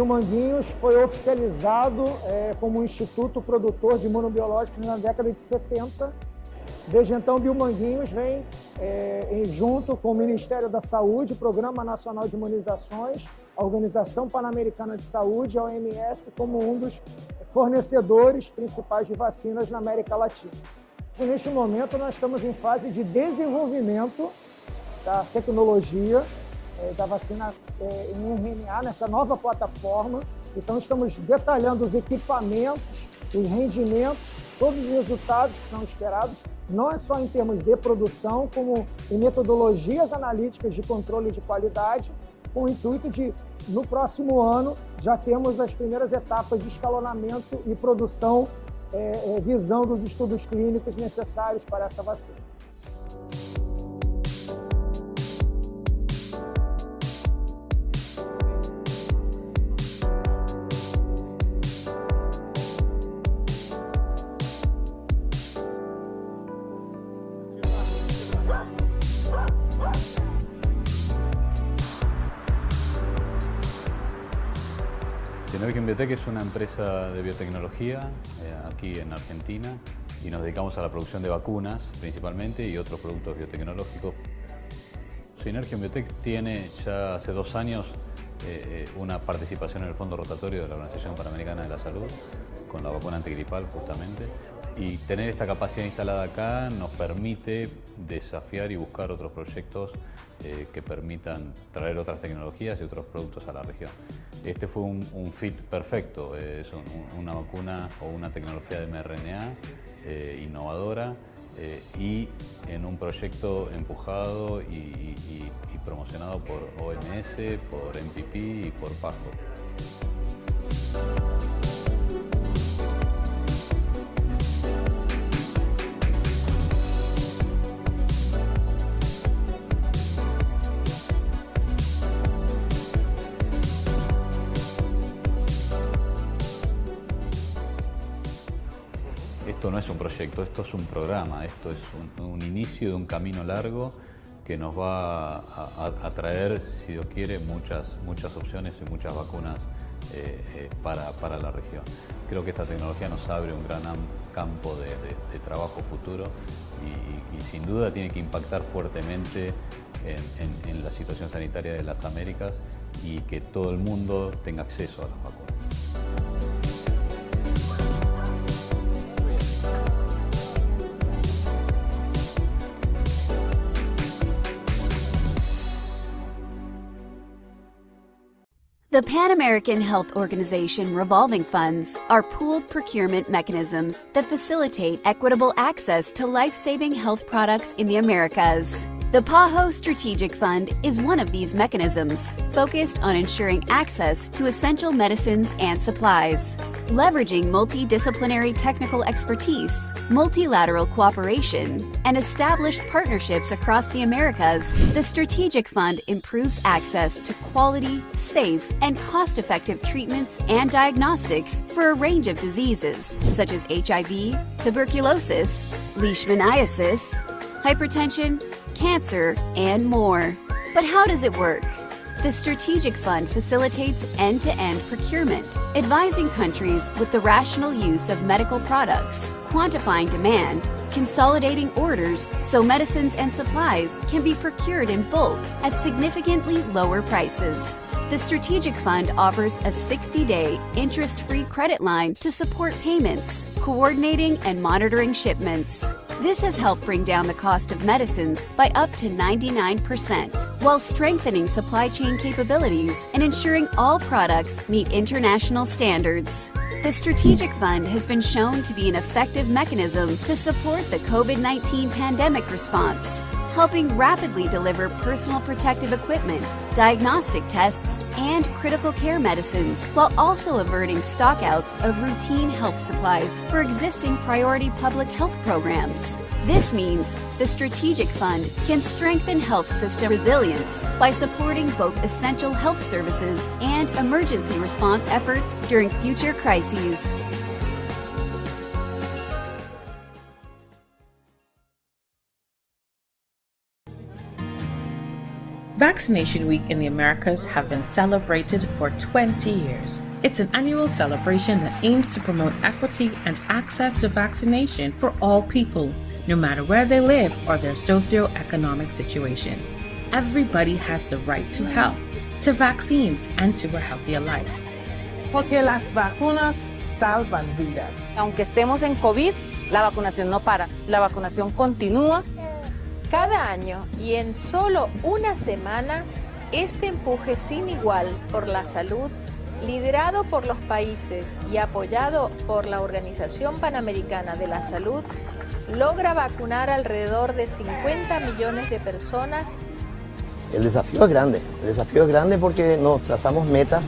Manguinhos foi oficializado como um instituto produtor de imunobiológicos na década de 70. Desde então, Manguinhos vem junto com o Ministério da Saúde, Programa Nacional de Imunizações, a Organização Pan-Americana de Saúde, a OMS, como um dos fornecedores principais de vacinas na América Latina. E neste momento, nós estamos em fase de desenvolvimento da tecnologia da vacina em RNA, nessa nova plataforma. Então, estamos detalhando os equipamentos, os rendimentos, todos os resultados que são esperados, não é só em termos de produção, como em metodologias analíticas de controle de qualidade, com o intuito de, no próximo ano, já termos as primeiras etapas de escalonamento e produção, visando os estudos clínicos necessários para essa vacina. Synergium Biotech es una empresa de biotecnología aquí en Argentina y nos dedicamos a la producción de vacunas principalmente y otros productos biotecnológicos. Synergium Biotech tiene ya hace 2 años una participación en el fondo rotatorio de la Organización Panamericana de la Salud con la vacuna antigripal justamente Y tener esta capacidad instalada acá nos permite desafiar y buscar otros proyectos que permitan traer otras tecnologías y otros productos a la región. Este fue un fit perfecto, es una vacuna o una tecnología de mRNA innovadora y en un proyecto empujado y promocionado por OMS, por MPP y por PASCO. Esto no es un proyecto, esto es un programa, esto es un inicio de un camino largo que nos va a traer, si Dios quiere, muchas opciones y muchas vacunas para la región. Creo que esta tecnología nos abre un gran campo de trabajo futuro y sin duda tiene que impactar fuertemente en la situación sanitaria de las Américas y que todo el mundo tenga acceso a las vacunas. The Pan American Health Organization revolving funds are pooled procurement mechanisms that facilitate equitable access to life-saving health products in the Americas. The PAHO Strategic Fund is one of these mechanisms, focused on ensuring access to essential medicines and supplies. Leveraging multidisciplinary technical expertise, multilateral cooperation, and established partnerships across the Americas, the Strategic Fund improves access to quality, safe, and cost-effective treatments and diagnostics for a range of diseases, such as HIV, tuberculosis, leishmaniasis, hypertension, cancer, and more. But how does it work? The Strategic Fund facilitates end-to-end procurement, advising countries with the rational use of medical products, quantifying demand, consolidating orders so medicines and supplies can be procured in bulk at significantly lower prices. The Strategic Fund offers a 60-day interest-free credit line to support payments, coordinating and monitoring shipments. This has helped bring down the cost of medicines by up to 99%, while strengthening supply chain capabilities and ensuring all products meet international standards. The Strategic Fund has been shown to be an effective mechanism to support the COVID-19 pandemic response, helping rapidly deliver personal protective equipment, diagnostic tests, and critical care medicines, while also averting stockouts of routine health supplies for existing priority public health programs. This means the Strategic Fund can strengthen health system resilience by supporting both essential health services and emergency response efforts during future crises. Vaccination Week in the Americas have been celebrated for 20 years. It's an annual celebration that aims to promote equity and access to vaccination for all people, no matter where they live or their socioeconomic situation. Everybody has the right to health, to vaccines, and to a healthier life. Porque las vacunas salvan vidas. Aunque estemos en COVID, la vacunación no para, la vacunación continúa. Cada año y en solo una semana, este empuje sin igual por la salud, liderado por los países y apoyado por la Organización Panamericana de la Salud, logra vacunar alrededor de 50 millones de personas. El desafío es grande porque nos trazamos metas.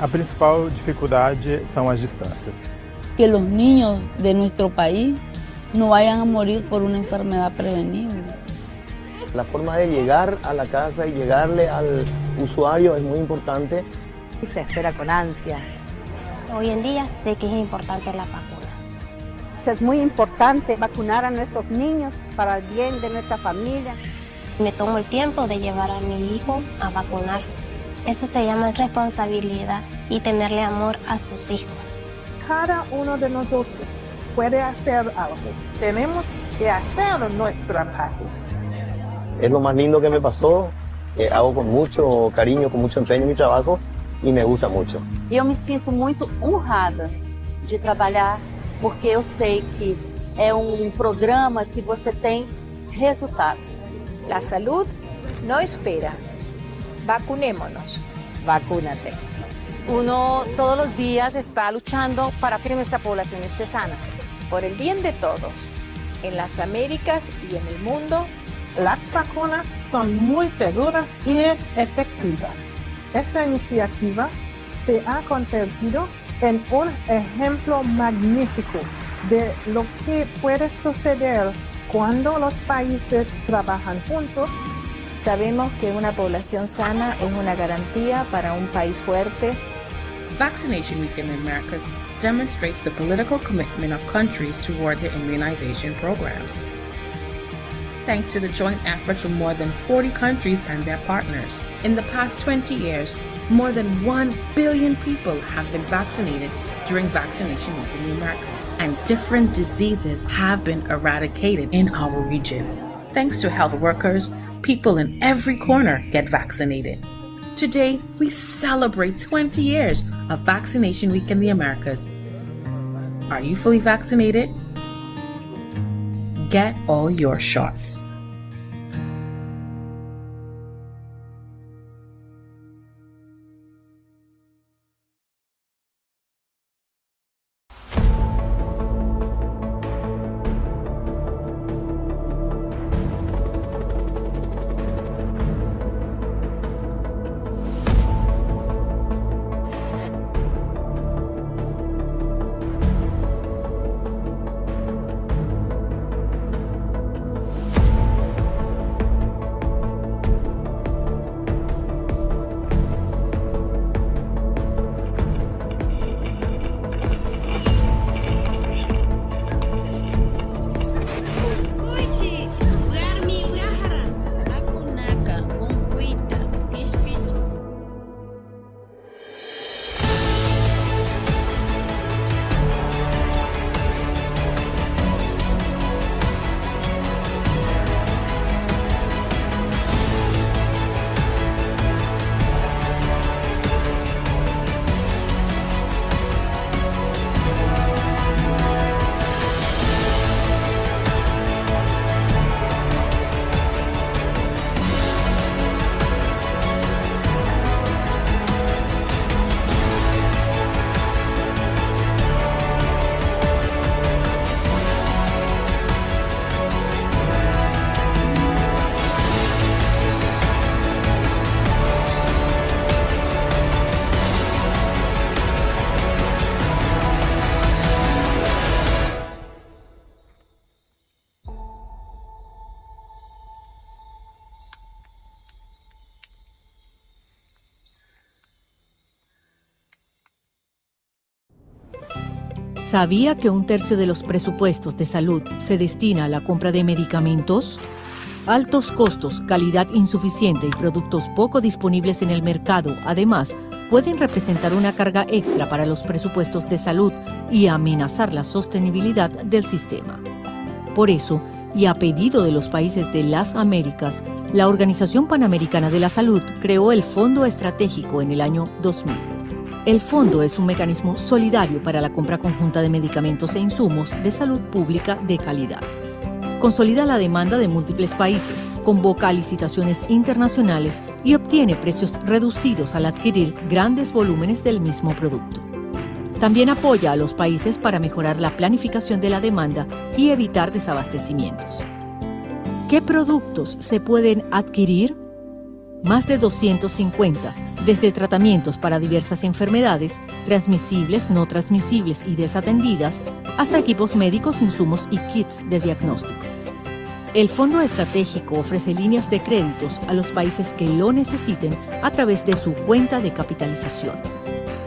A principal dificuldade são as distâncias. Que los niños de nuestro país no vayan a morir por una enfermedad prevenible. La forma de llegar a la casa y llegarle al usuario es muy importante. Y se espera con ansias. Hoy en día sé que es importante la vacuna. Es muy importante vacunar a nuestros niños para el bien de nuestra familia. Me tomo el tiempo de llevar a mi hijo a vacunar. Eso se llama responsabilidad y tenerle amor a sus hijos. Cada uno de nosotros puede hacer algo. Tenemos que hacer nuestro impacto. Es lo más lindo que me pasó. Hago con mucho cariño, con mucho empeño mi trabajo y me gusta mucho. Eu me sinto muito honrada de trabalhar porque eu sei que é programa que você tem resultados. La salud no espera. Vacunémonos. Vacúnate. Uno todos los días está luchando para que nuestra población esté sana. Por el bien de todos, en las Américas y en el mundo, las vacunas son muy seguras y efectivas. Esta iniciativa se ha convertido en un ejemplo magnífico de lo que puede suceder cuando los países trabajan juntos. Sabemos que una población sana es una garantía para un país fuerte. Vaccination Week in the Americas demonstrates the political commitment of countries toward their immunization programs. Thanks to the joint efforts from more than 40 countries and their partners. In the past 20 years, more than 1 billion people have been vaccinated during Vaccination Week in the Americas, and different diseases have been eradicated in our region. Thanks to health workers, people in every corner get vaccinated. Today, we celebrate 20 years of Vaccination Week in the Americas. Are you fully vaccinated? Get all your shots. ¿Sabía que 1/3 de los presupuestos de salud se destina a la compra de medicamentos? Altos costos, calidad insuficiente y productos poco disponibles en el mercado, además, pueden representar una carga extra para los presupuestos de salud y amenazar la sostenibilidad del sistema. Por eso, y a pedido de los países de las Américas, la Organización Panamericana de la Salud creó el Fondo Estratégico en el año 2000. El fondo es un mecanismo solidario para la compra conjunta de medicamentos e insumos de salud pública de calidad. Consolida la demanda de múltiples países, convoca a licitaciones internacionales y obtiene precios reducidos al adquirir grandes volúmenes del mismo producto. También apoya a los países para mejorar la planificación de la demanda y evitar desabastecimientos. ¿Qué productos se pueden adquirir? Más de 250, desde tratamientos para diversas enfermedades, transmisibles, no transmisibles y desatendidas, hasta equipos médicos, insumos y kits de diagnóstico. El Fondo Estratégico ofrece líneas de créditos a los países que lo necesiten a través de su cuenta de capitalización.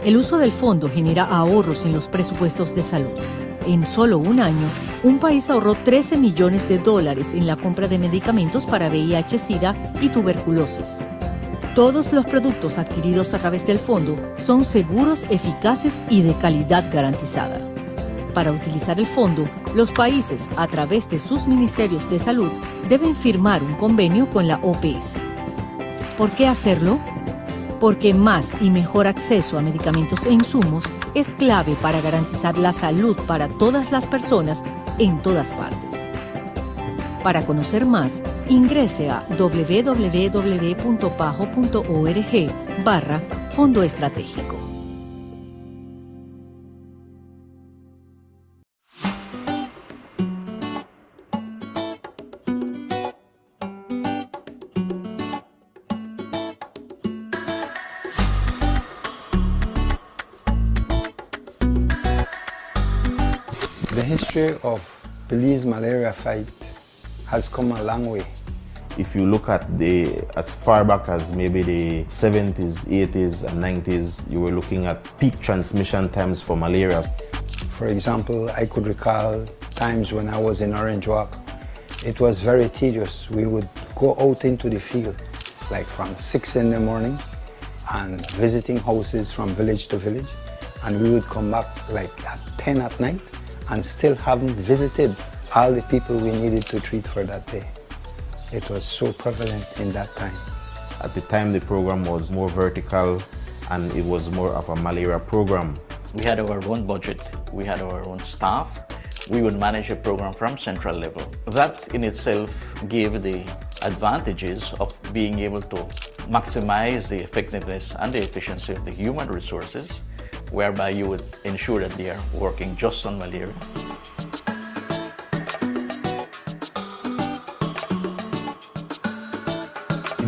El uso del fondo genera ahorros en los presupuestos de salud. En solo un año, un país ahorró $13 millones en la compra de medicamentos para VIH-Sida y tuberculosis. Todos los productos adquiridos a través del fondo son seguros, eficaces y de calidad garantizada. Para utilizar el fondo, los países, a través de sus ministerios de salud, deben firmar un convenio con la OPS. ¿Por qué hacerlo? Porque más y mejor acceso a medicamentos e insumos es clave para garantizar la salud para todas las personas en todas partes. Para conocer más, ingrese a www.pajo.org/Fondo Estratégico. The history of Belize malaria fight has come a long way. If you look at as far back as maybe the 70s, 80s and 90s, you were looking at peak transmission times for malaria. For example, I could recall times when I was in Orange Walk. It was very tedious. We would go out into the field, like from 6 in the morning and visiting houses from village to village. And we would come back like at 10 at night and still haven't visited all the people we needed to treat for that day. It was so prevalent in that time. At the time, the program was more vertical and it was more of a malaria program. We had our own budget, we had our own staff. We would manage a program from central level. That in itself gave the advantages of being able to maximize the effectiveness and the efficiency of the human resources, whereby you would ensure that they are working just on malaria.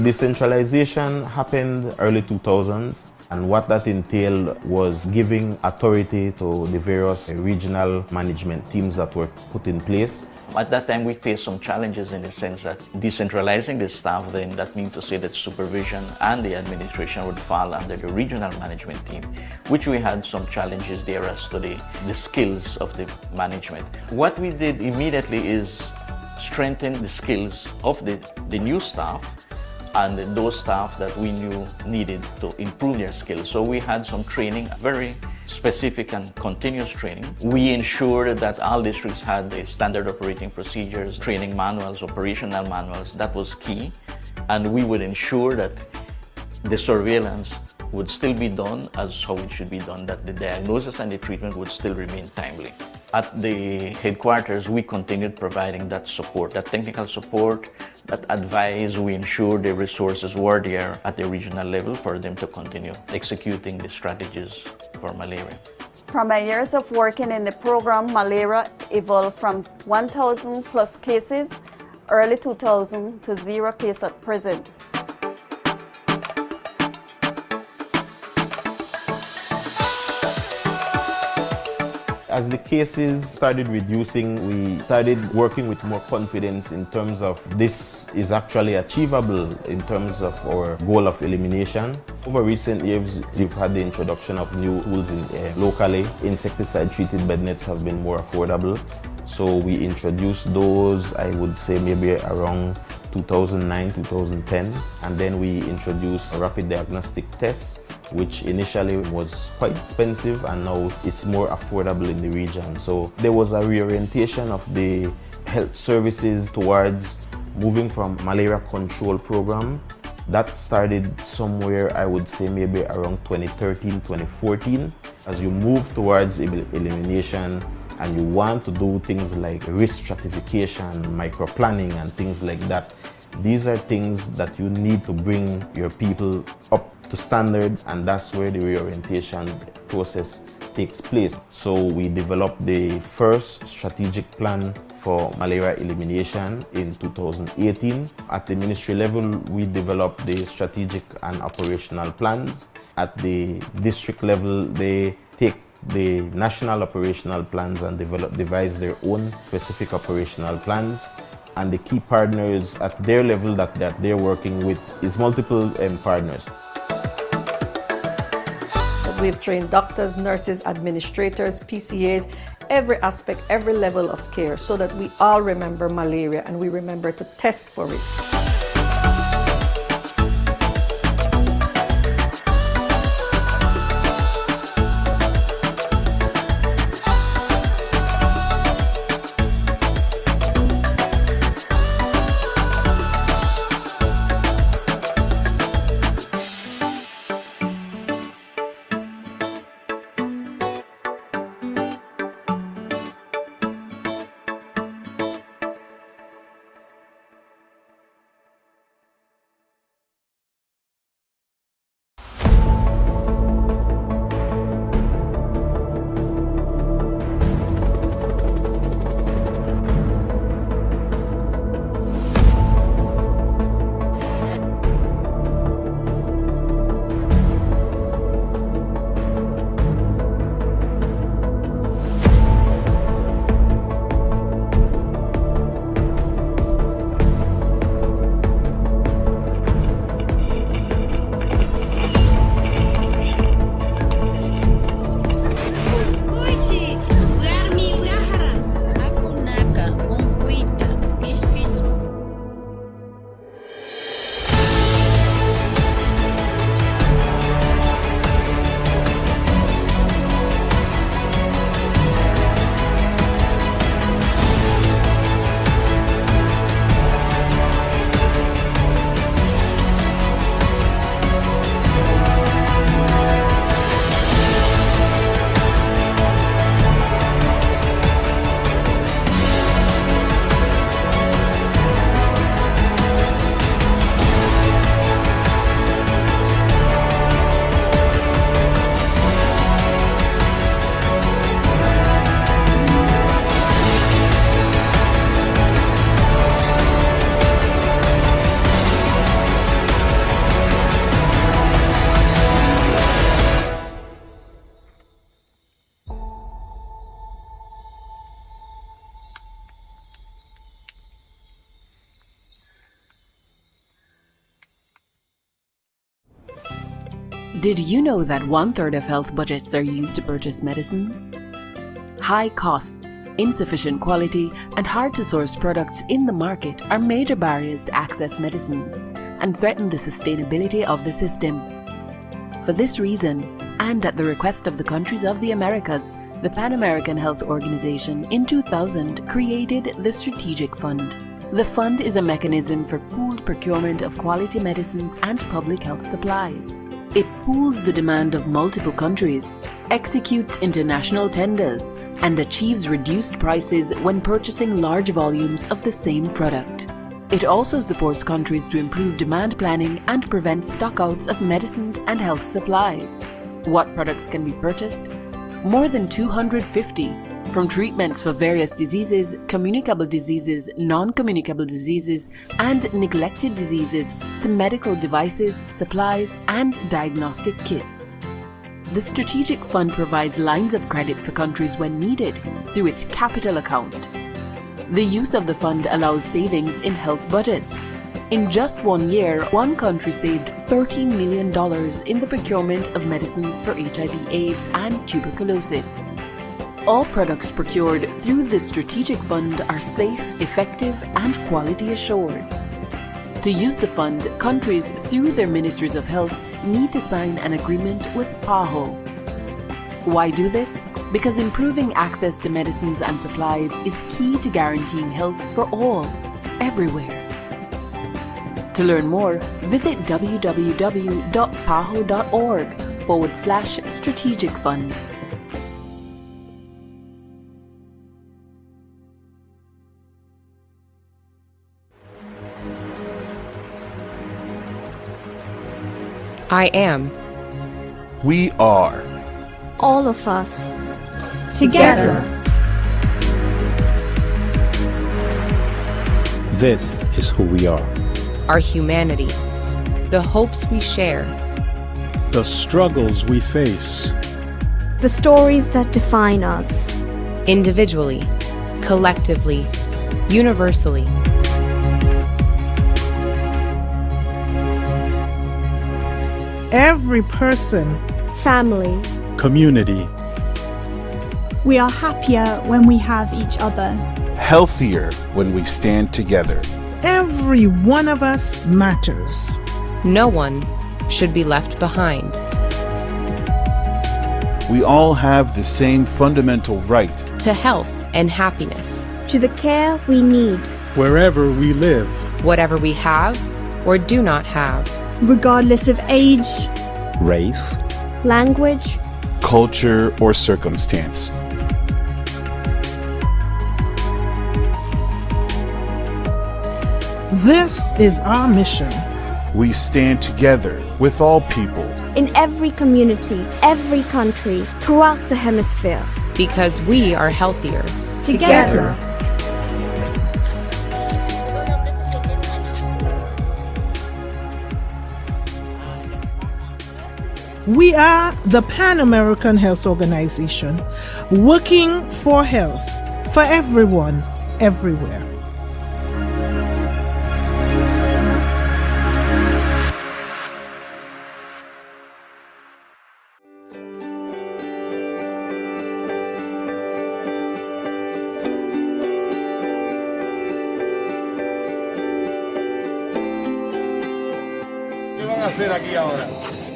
Decentralization happened early 2000s, and what that entailed was giving authority to the various regional management teams that were put in place. At that time, we faced some challenges in the sense that decentralizing the staff, then that means to say that supervision and the administration would fall under the regional management team, which we had some challenges there as to the skills of the management. What we did immediately is strengthen the skills of the new staff and those staff that we knew needed to improve their skills. So we had some training, very specific and continuous training. We ensured that all districts had the standard operating procedures, training manuals, operational manuals. That was key. And we would ensure that the surveillance would still be done as how it should be done, that the diagnosis and the treatment would still remain timely. At the headquarters, we continued providing that support, that technical support, that advice. We ensured the resources were there at the regional level for them to continue executing the strategies for malaria. From my years of working in the program, malaria evolved from 1,000 plus cases early 2000 to 0 cases at present. As the cases started reducing, we started working with more confidence in terms of this is actually achievable in terms of our goal of elimination. Over recent years, we've had the introduction of new tools locally. Insecticide-treated bed nets have been more affordable. So we introduced those, I would say maybe around 2009, 2010. And then we introduced a rapid diagnostic tests, which initially was quite expensive and now it's more affordable in the region. So there was a reorientation of the health services towards moving from malaria control program. That started somewhere, I would say maybe around 2013, 2014. As you move towards elimination and you want to do things like risk stratification, micro-planning and things like that, these are things that you need to bring your people up to standard, and that's where the reorientation process takes place. So we developed the first strategic plan for malaria elimination in 2018. At the ministry level, we developed the strategic and operational plans. At the district level, they take the national operational plans and devise their own specific operational plans. And the key partners at their level that they're working with is multiple partners. We've trained doctors, nurses, administrators, PCAs, every aspect, every level of care, so that we all remember malaria and we remember to test for it. Did you know that 1/3 of health budgets are used to purchase medicines? High costs, insufficient quality, and hard-to-source products in the market are major barriers to access medicines and threaten the sustainability of the system. For this reason, and at the request of the countries of the Americas, the Pan American Health Organization in 2000 created the Strategic Fund. The fund is a mechanism for pooled procurement of quality medicines and public health supplies. It pools the demand of multiple countries, executes international tenders, and achieves reduced prices when purchasing large volumes of the same product. It also supports countries to improve demand planning and prevent stockouts of medicines and health supplies. What products can be purchased? More than 250, from treatments for various diseases, communicable diseases, non-communicable diseases, and neglected diseases, to medical devices, supplies, and diagnostic kits. The Strategic Fund provides lines of credit for countries when needed through its capital account. The use of the fund allows savings in health budgets. In just 1 year, one country saved $13 million in the procurement of medicines for HIV/AIDS and tuberculosis. All products procured through the Strategic Fund are safe, effective, and quality assured. To use the fund, countries through their ministries of health need to sign an agreement with PAHO. Why do this? Because improving access to medicines and supplies is key to guaranteeing health for all, everywhere. To learn more, visit www.paho.org/strategic fund. I am. We are. All of us. Together. This is who we are. Our humanity. The hopes we share. The struggles we face. The stories that define us. Individually, collectively, universally. Every person, family, community. We are happier when we have each other. Healthier when we stand together. Every one of us matters. No one should be left behind. We all have the same fundamental right to health and happiness, to the care we need, wherever we live, whatever we have or do not have, regardless of age, race, language, culture, or circumstance. This is our mission. We stand together with all people, in every community, every country, throughout the hemisphere. Because we are healthier together. We are the Pan American Health Organization, working for health for everyone, everywhere. ¿Qué van a hacer aquí ahora?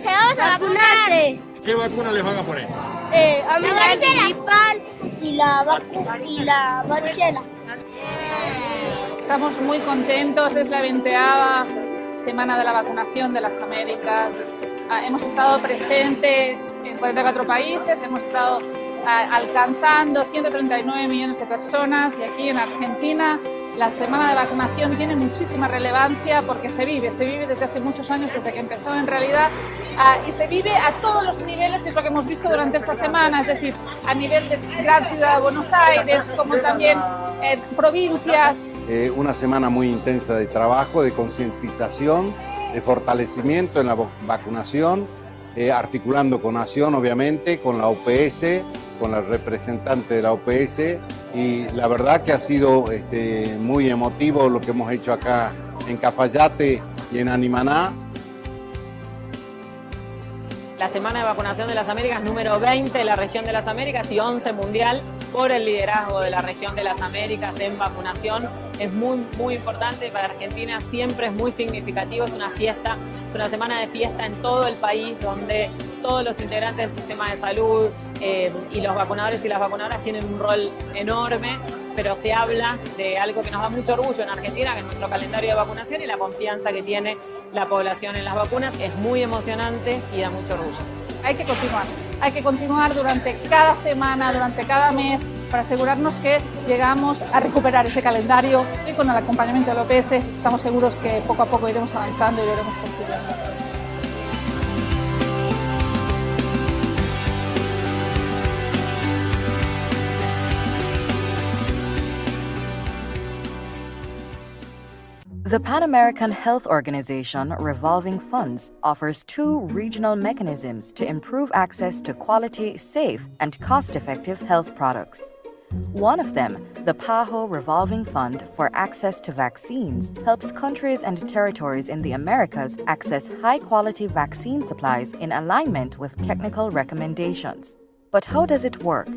Se vamos a vacunarse. ¿Qué vacuna les van a poner? La principal y la varicela. Estamos muy contentos, es la 20ª semana de la vacunación de las Américas. Hemos estado presentes en 44 países, hemos estado alcanzando 139 millones de personas y aquí en Argentina la semana de vacunación tiene muchísima relevancia porque se vive desde hace muchos años, desde que empezó en realidad, y se vive a todos los niveles, y es lo que hemos visto durante esta semana, es decir, a nivel de gran ciudad de Buenos Aires, como también provincias. Una semana muy intensa de trabajo, de concientización, de fortalecimiento en la vacunación, articulando con Nación, obviamente, con la OPS, con la representante de la OPS, y la verdad que ha sido muy emotivo lo que hemos hecho acá en Cafayate y en Animaná. la Semana de Vacunación de las Américas número 20 de la región de las Américas y 11 mundial por el liderazgo de la región de las Américas en vacunación. Es muy importante para Argentina, siempre es muy significativo, es una fiesta, es una semana de fiesta en todo el país donde todos los integrantes del sistema de salud y los vacunadores y las vacunadoras tienen un rol enorme, pero se habla de algo que nos da mucho orgullo en Argentina, que es nuestro calendario de vacunación y la confianza que tiene la población en las vacunas. Es muy emocionante y da mucho orgullo. Hay que continuar durante cada semana, durante cada mes, para asegurarnos que llegamos a recuperar ese calendario y con el acompañamiento del OPS estamos seguros que poco a poco iremos avanzando y lo iremos consiguiendo. The Pan American Health Organization Revolving Funds offers 2 regional mechanisms to improve access to quality, safe, and cost-effective health products. One of them, the PAHO Revolving Fund for Access to Vaccines, helps countries and territories in the Americas access high-quality vaccine supplies in alignment with technical recommendations. But how does it work?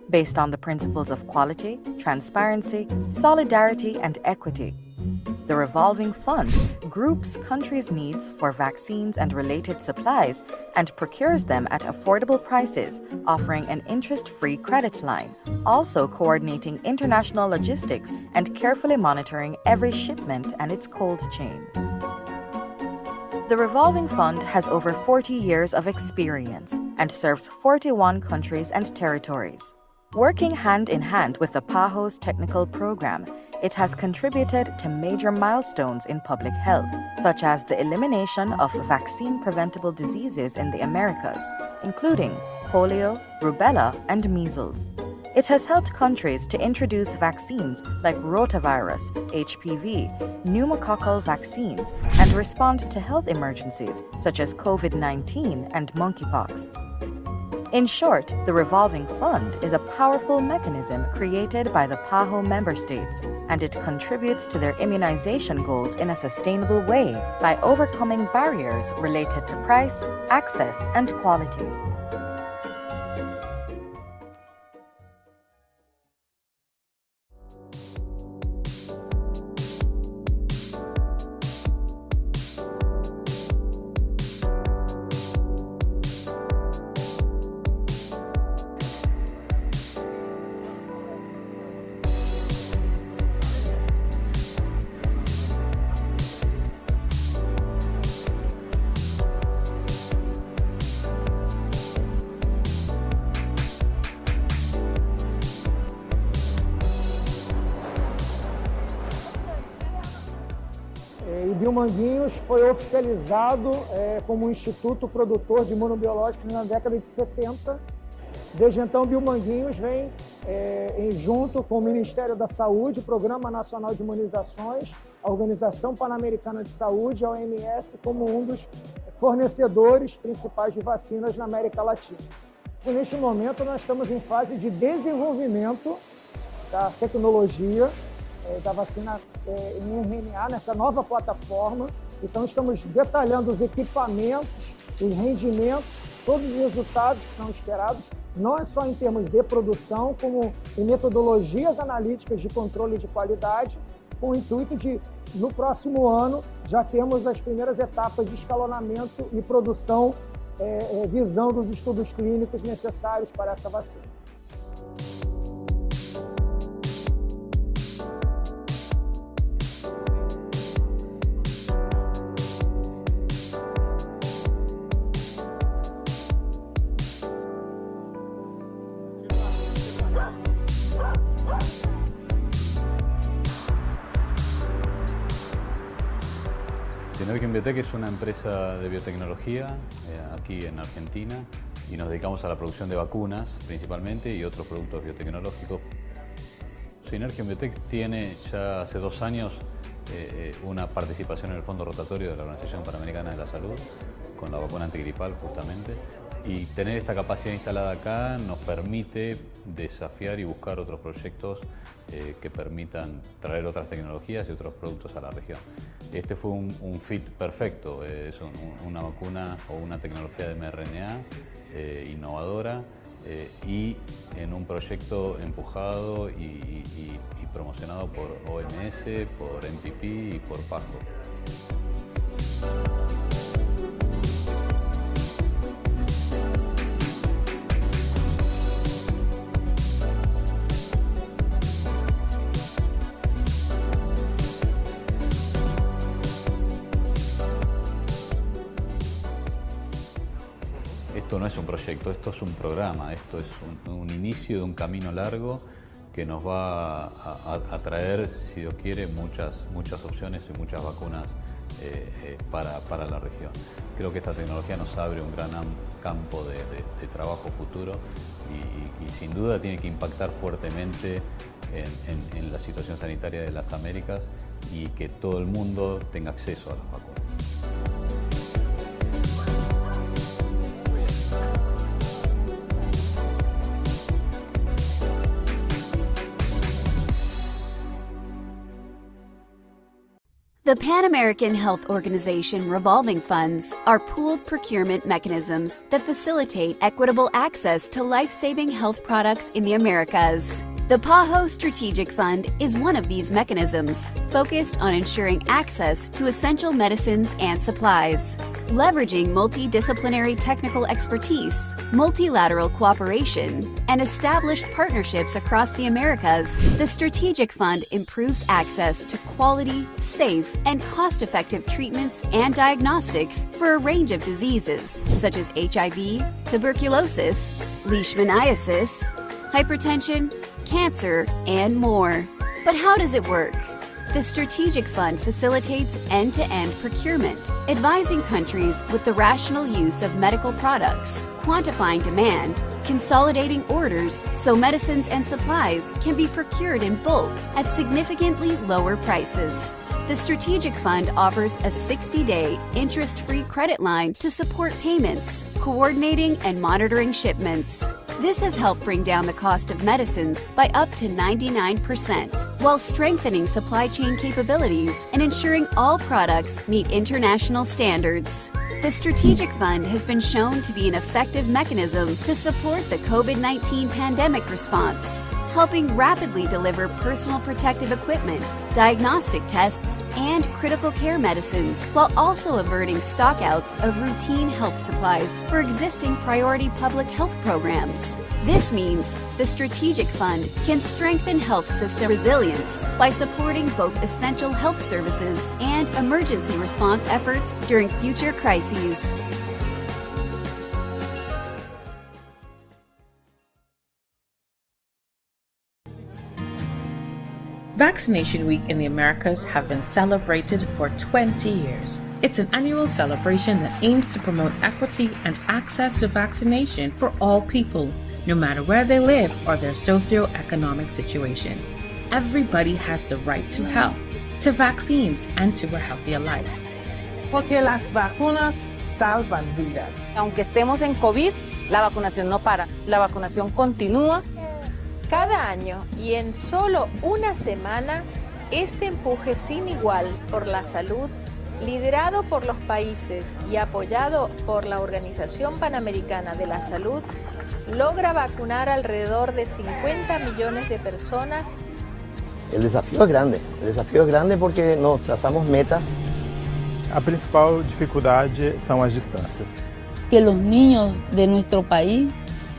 Based on the principles of quality, transparency, solidarity, and equity. The revolving fund groups countries' needs for vaccines and related supplies and procures them at affordable prices, offering an interest-free credit line, also coordinating international logistics and carefully monitoring every shipment and its cold chain. The revolving fund has over 40 years of experience and serves 41 countries and territories. Working hand in hand with the PAHO's technical program, it has contributed to major milestones in public health, such as the elimination of vaccine-preventable diseases in the Americas, including polio, rubella, and measles. It has helped countries to introduce vaccines like rotavirus, HPV, pneumococcal vaccines, and respond to health emergencies such as COVID-19 and monkeypox. In short, the revolving fund is a powerful mechanism created by the PAHO member states, and it contributes to their immunization goals in a sustainable way by overcoming barriers related to price, access, and quality. Biomanguinhos foi oficializado como um instituto produtor de imunobiológicos na década de 70. Desde então, Biomanguinhos vem junto com o Ministério da Saúde, o Programa Nacional de Imunizações, a Organização Pan-Americana de Saúde, a OMS, como um dos fornecedores principais de vacinas na América Latina. E neste momento, nós estamos em fase de desenvolvimento da tecnologia da vacina em RNA, nessa nova plataforma. Então, estamos detalhando os equipamentos, os rendimentos, todos os resultados que são esperados, não é só em termos de produção, como em metodologias analíticas de controle de qualidade, com o intuito de, no próximo ano, já termos as primeiras etapas de escalonamento e produção, visando os estudos clínicos necessários para essa vacina. Synergium Biotech es una empresa de biotecnología aquí en Argentina y nos dedicamos a la producción de vacunas principalmente y otros productos biotecnológicos. Synergium Biotech tiene ya hace 2 años una participación en el fondo rotatorio de la Organización Panamericana de la Salud con la vacuna antigripal justamente Y tener esta capacidad instalada acá nos permite desafiar y buscar otros proyectos que permitan traer otras tecnologías y otros productos a la región. Este fue un fit perfecto, es una vacuna o una tecnología de mRNA innovadora y en un proyecto empujado y promocionado por OMS, por MPP y por PASCO. Esto no es un proyecto, esto es un programa, esto es un inicio de un camino largo que nos va a traer, si Dios quiere, muchas opciones y muchas vacunas para la región. Creo que esta tecnología nos abre un gran campo de trabajo futuro y sin duda tiene que impactar fuertemente en la situación sanitaria de las Américas y que todo el mundo tenga acceso a las vacunas. The Pan American Health Organization revolving funds are pooled procurement mechanisms that facilitate equitable access to life-saving health products in the Americas. The PAHO Strategic Fund is one of these mechanisms, focused on ensuring access to essential medicines and supplies. Leveraging multidisciplinary technical expertise, multilateral cooperation, and established partnerships across the Americas, the Strategic Fund improves access to quality, safe, and cost-effective treatments and diagnostics for a range of diseases, such as HIV, tuberculosis, leishmaniasis, hypertension, cancer, and more. But how does it work? The Strategic Fund facilitates end-to-end procurement, advising countries with the rational use of medical products, quantifying demand, consolidating orders so medicines and supplies can be procured in bulk at significantly lower prices. The Strategic Fund offers a 60-day interest-free credit line to support payments, coordinating and monitoring shipments. This has helped bring down the cost of medicines by up to 99%, while strengthening supply chain capabilities and ensuring all products meet international standards. The Strategic Fund has been shown to be an effective mechanism to support the COVID-19 pandemic response, helping rapidly deliver personal protective equipment, diagnostic tests, and critical care medicines, while also averting stockouts of routine health supplies for existing priority public health programs. This means the Strategic Fund can strengthen health system resilience by supporting both essential health services and emergency response efforts during future crises. Vaccination Week in the Americas have been celebrated for 20 years. It's an annual celebration that aims to promote equity and access to vaccination for all people, no matter where they live or their socioeconomic situation. Everybody has the right to health, to vaccines, and to a healthier life. Porque las vacunas salvan vidas. Aunque estemos en COVID, la vacunación no para, la vacunación continúa. Cada año y en solo una semana, este empuje sin igual por la salud, liderado por los países y apoyado por la Organización Panamericana de la Salud, logra vacunar alrededor de 50 millones de personas. El desafío es grande porque nos trazamos metas. A principal dificuldade são as distâncias. Que los niños de nuestro país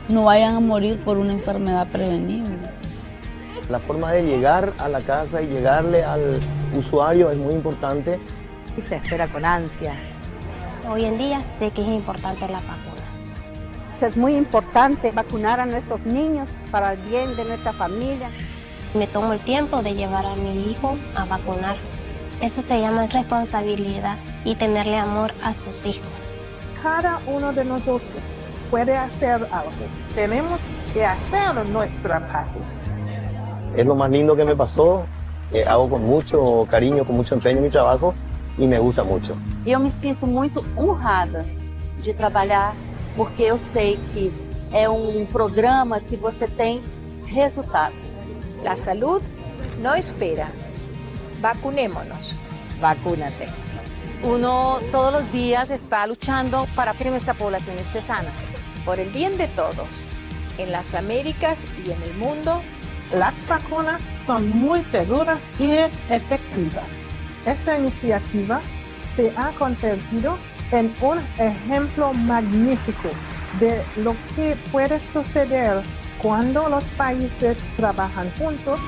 no vayan a morir por una enfermedad prevenible. La forma de llegar a la casa y llegarle al usuario es muy importante. Y se espera con ansias. Hoy en día sé que es importante la vacuna. Es muy importante vacunar a nuestros niños para el bien de nuestra familia. Me tomo el tiempo de llevar a mi hijo a vacunar. Eso se llama responsabilidad y tenerle amor a sus hijos. Cada uno de nosotros puede hacer algo. Tenemos que hacer nuestra parte. Es lo más lindo que me pasó. Hago con mucho cariño, con mucho empeño mi trabajo y me gusta mucho. Eu me sinto muito honrada de trabalhar porque eu sei que é programa que você tem resultados. La salud no espera. Vacunémonos. Vacúnate. Uno todos los días está luchando para que nuestra población esté sana. Por el bien de todos, en las Américas y en el mundo, Las vacunas son muy seguras y efectivas. Esta iniciativa se ha convertido en un ejemplo magnífico de lo que puede suceder cuando los países trabajan juntos.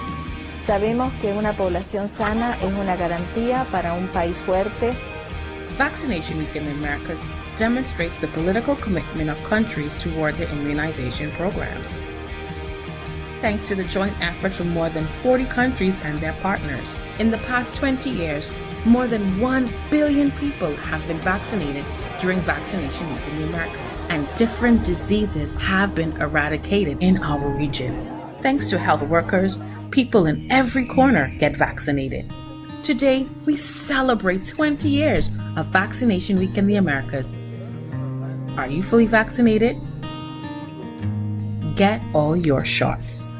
Sabemos que una población sana es una garantía para un país fuerte. Vaccination Week in the Americas demonstrates the political commitment of countries toward their immunization programs. Thanks to the joint efforts from more than 40 countries and their partners. In the past 20 years, more than 1 billion people have been vaccinated during Vaccination Week in the Americas, and different diseases have been eradicated in our region. Thanks to health workers, people in every corner get vaccinated. Today, we celebrate 20 years of Vaccination Week in the Americas. Are you fully vaccinated? Get all your shots.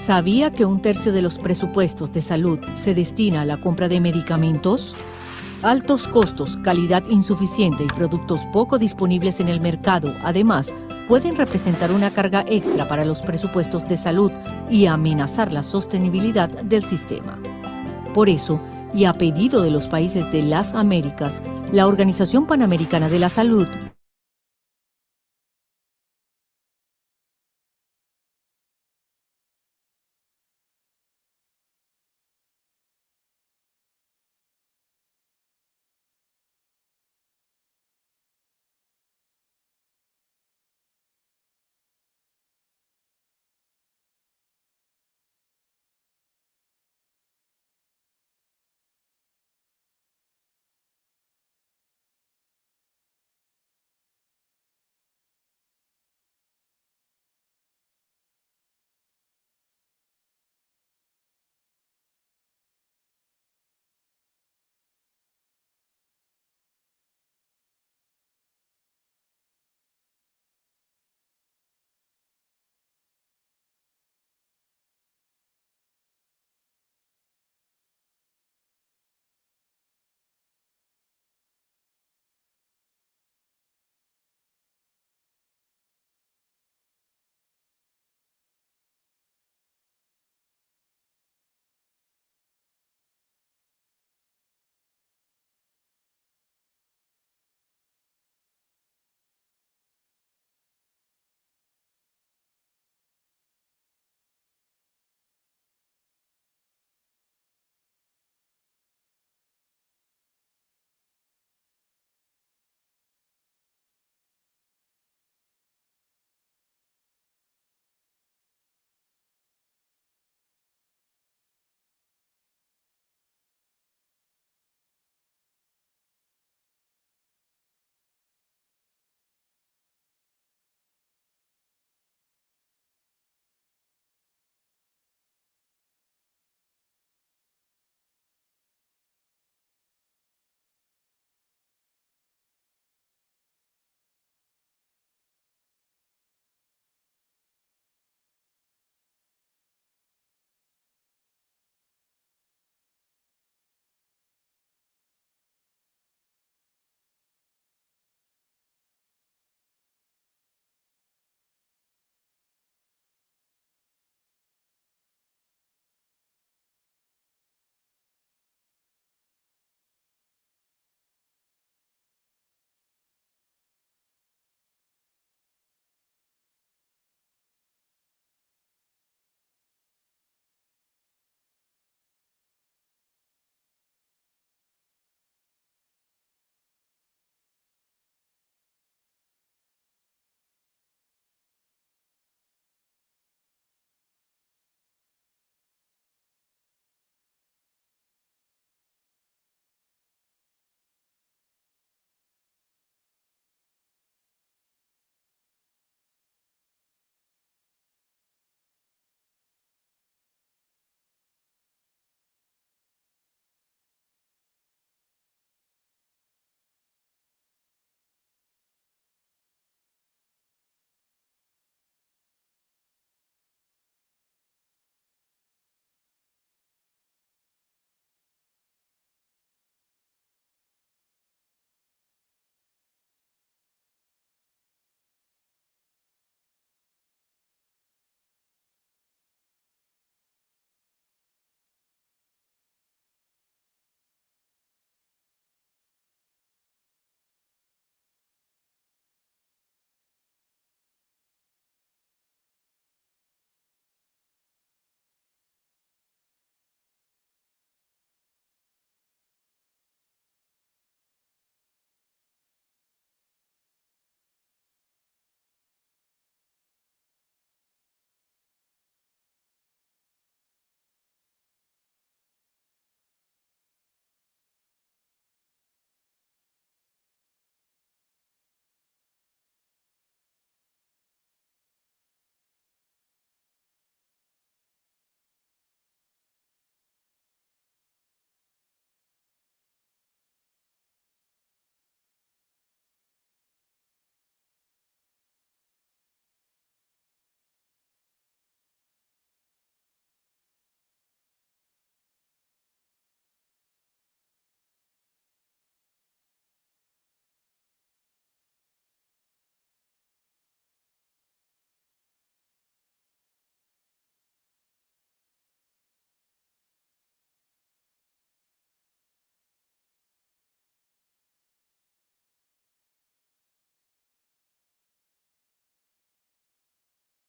¿Sabía que 1/3 de los presupuestos de salud se destina a la compra de medicamentos? Altos costos, calidad insuficiente y productos poco disponibles en el mercado, además, pueden representar una carga extra para los presupuestos de salud y amenazar la sostenibilidad del sistema. Por eso, y a pedido de los países de las Américas, la Organización Panamericana de la Salud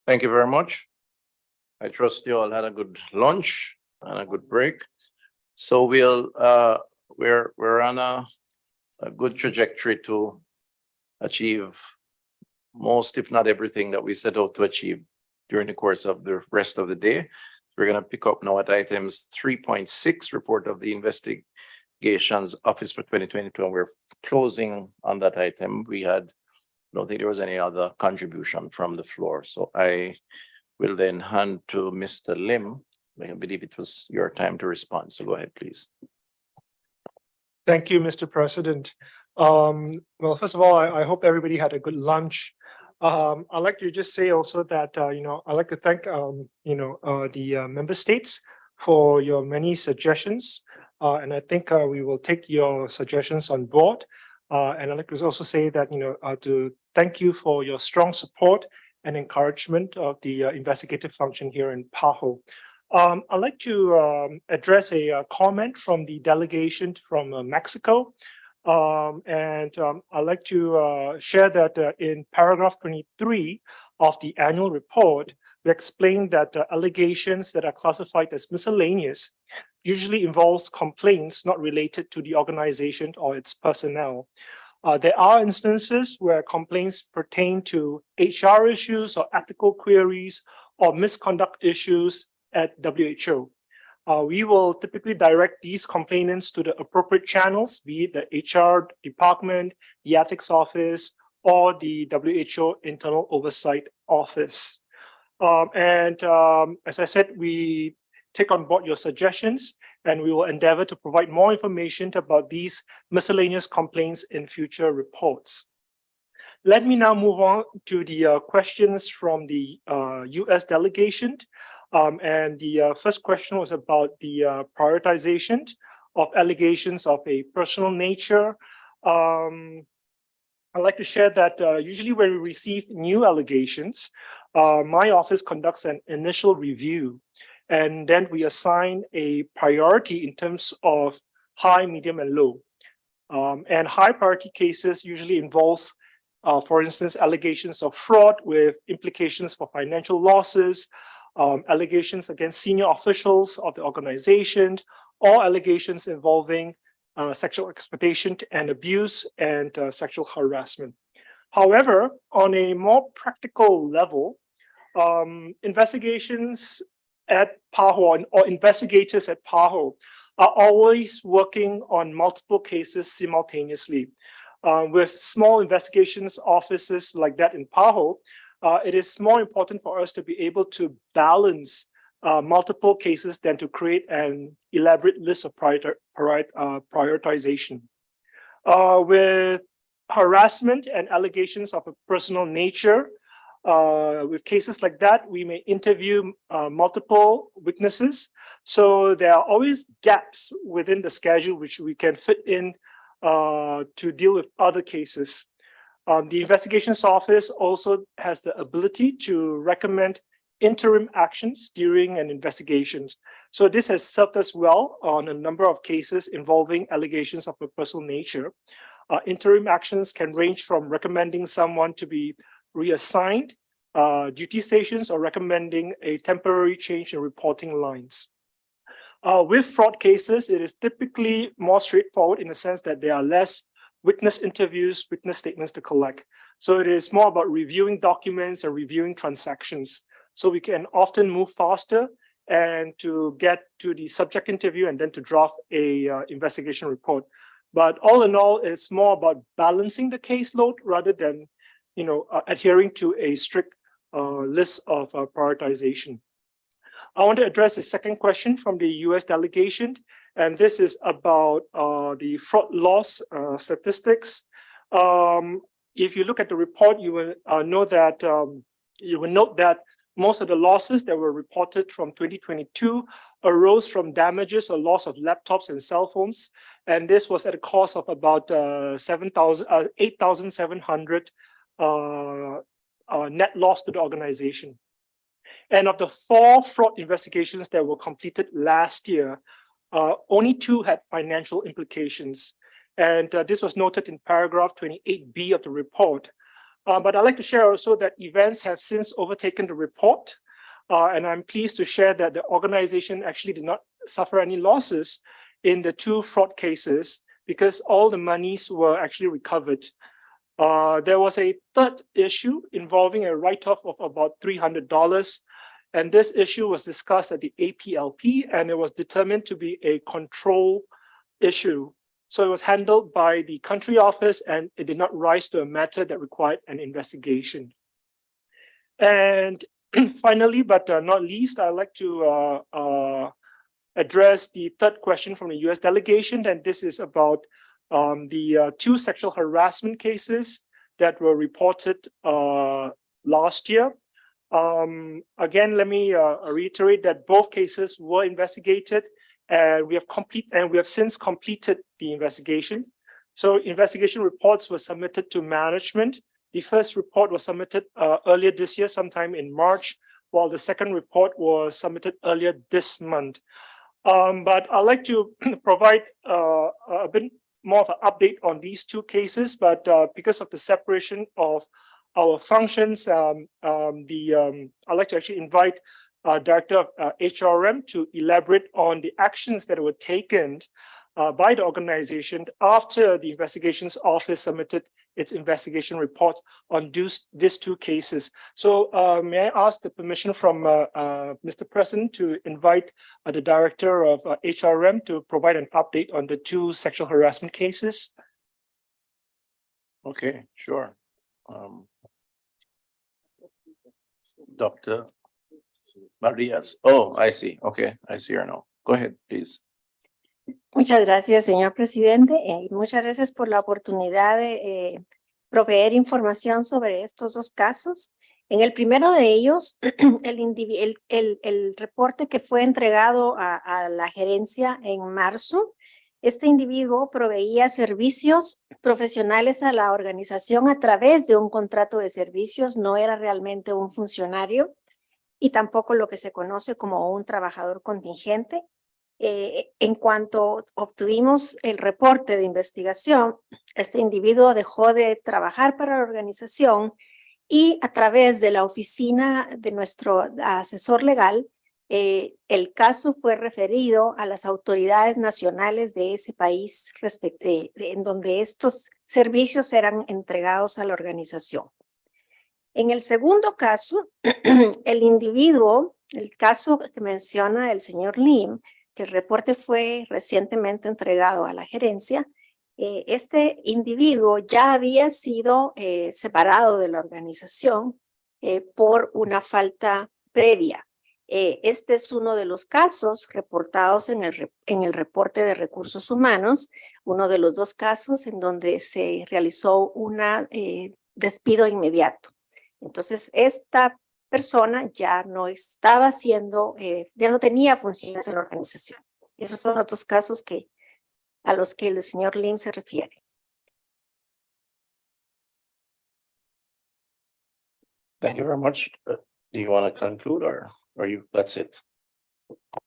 Thank you very much. I trust you all had a good lunch and a good break. So we're on a good trajectory to achieve most, if not everything, that we set out to achieve during the course of the rest of the day. We're going to pick up now at items 3.6, report of the investigations office for 2022, and we're closing on that item. I don't think there was any other contribution from the floor. So I will then hand to Mr. Lim. I believe it was your time to respond. So go ahead, please. Thank you, Mr. President. Well, first of all, I hope everybody had a good lunch. I'd like to just say also that, I'd like to thank, the member states for your many suggestions. And I think we will take your suggestions on board. And I'd like to also say that, to thank you for your strong support and encouragement of the investigative function here in PAHO. I'd like to address a comment from the delegation from Mexico. I'd like to share that in paragraph 23 of the annual report, we explain that allegations that are classified as miscellaneous usually involves complaints not related to the organization or its personnel. There are instances where complaints pertain to HR issues or ethical queries or misconduct issues at WHO. We will typically direct these complainants to the appropriate channels, be it the HR department, the ethics office, or the WHO internal oversight office. As I said, we take on board your suggestions, and we will endeavor to provide more information about these miscellaneous complaints in future reports. Let me now move on to the questions from the US delegation. And the first question was about the prioritization of allegations of a personal nature. I'd like to share that usually when we receive new allegations, my office conducts an initial review, and then we assign a priority in terms of high, medium, and low. And high priority cases usually involves, for instance, allegations of fraud with implications for financial losses, allegations against senior officials of the organization, or allegations involving sexual exploitation and abuse and sexual harassment. However, on a more practical level, investigations at PAHO or investigators at PAHO are always working on multiple cases simultaneously. With small investigations offices like that in PAHO, it is more important for us to be able to balance multiple cases than to create an elaborate list of prioritization. With harassment and allegations of a personal nature, with cases like that, we may interview multiple witnesses. So there are always gaps within the schedule which we can fit in to deal with other cases. The investigations office also has the ability to recommend interim actions during an investigation. So this has served us well on a number of cases involving allegations of a personal nature. Interim actions can range from recommending someone to be reassigned duty stations or recommending a temporary change in reporting lines. With fraud cases, it is typically more straightforward in the sense that there are less witness interviews, witness statements to collect. So it is more about reviewing documents and reviewing transactions. So we can often move faster and to get to the subject interview and then to draft a investigation report. But all in all, it's more about balancing the caseload rather than adhering to a strict list of prioritization. I want to address the second question from the US delegation, and this is about the fraud loss statistics. If you look at the report, you will note that most of the losses that were reported from 2022 arose from damages or loss of laptops and cell phones, and this was at a cost of about 8,700 net loss to the organization. And of the 4 fraud investigations that were completed last year, only 2 had financial implications. And this was noted in paragraph 28B of the report. But I'd like to share also that events have since overtaken the report. And I'm pleased to share that the organization actually did not suffer any losses in the 2 fraud cases because all the monies were actually recovered. There was a third issue involving a write-off of about $300. And this issue was discussed at the APLP, and it was determined to be a control issue. So it was handled by the country office, and it did not rise to a matter that required an investigation. And finally, but not least, I'd like to address the third question from the US delegation, and this is about the 2 sexual harassment cases that were reported last year. Again, let me reiterate that both cases were investigated, and we have since completed the investigation. So investigation reports were submitted to management. The first report was submitted earlier this year, sometime in March, while the second report was submitted earlier this month. But I'd like to provide a bit more of an update on these 2 cases, but because of the separation of our functions, I'd like to actually invite Director of HRM to elaborate on the actions that were taken by the organization after the investigations office submitted its investigation report on these 2 cases. So may I ask the permission from Mr. President to invite the Director of HRM to provide an update on the 2 sexual harassment cases? Okay, sure. Dr. Marias. Oh, I see. Okay, I see her now. Go ahead, please. Muchas gracias, señor presidente, y muchas gracias por la oportunidad de proveer información sobre estos 2 casos. En el primero de ellos, el reporte que fue entregado a la gerencia en marzo, este individuo proveía servicios profesionales a la organización a través de un contrato de servicios, no era realmente un funcionario y tampoco lo que se conoce como un trabajador contingente. En cuanto obtuvimos el reporte de investigación, este individuo dejó de trabajar para la organización y a través de la oficina de nuestro asesor legal, el caso fue referido a las autoridades nacionales de ese país en donde estos servicios eran entregados a la organización. En el segundo caso, el individuo, el caso que menciona el señor Lim, que el reporte fue recientemente entregado a la gerencia, este individuo ya había sido separado de la organización por una falta previa. Este es uno de los casos reportados en el reporte de recursos humanos, uno de los 2 casos en donde se realizó un despido inmediato. Entonces, esta persona ya no estaba haciendo, ya no tenía funciones en la organización. Esos son los 2 casos a los que el señor Lim se refiere. Thank you very much. Do you want to conclude or that's it?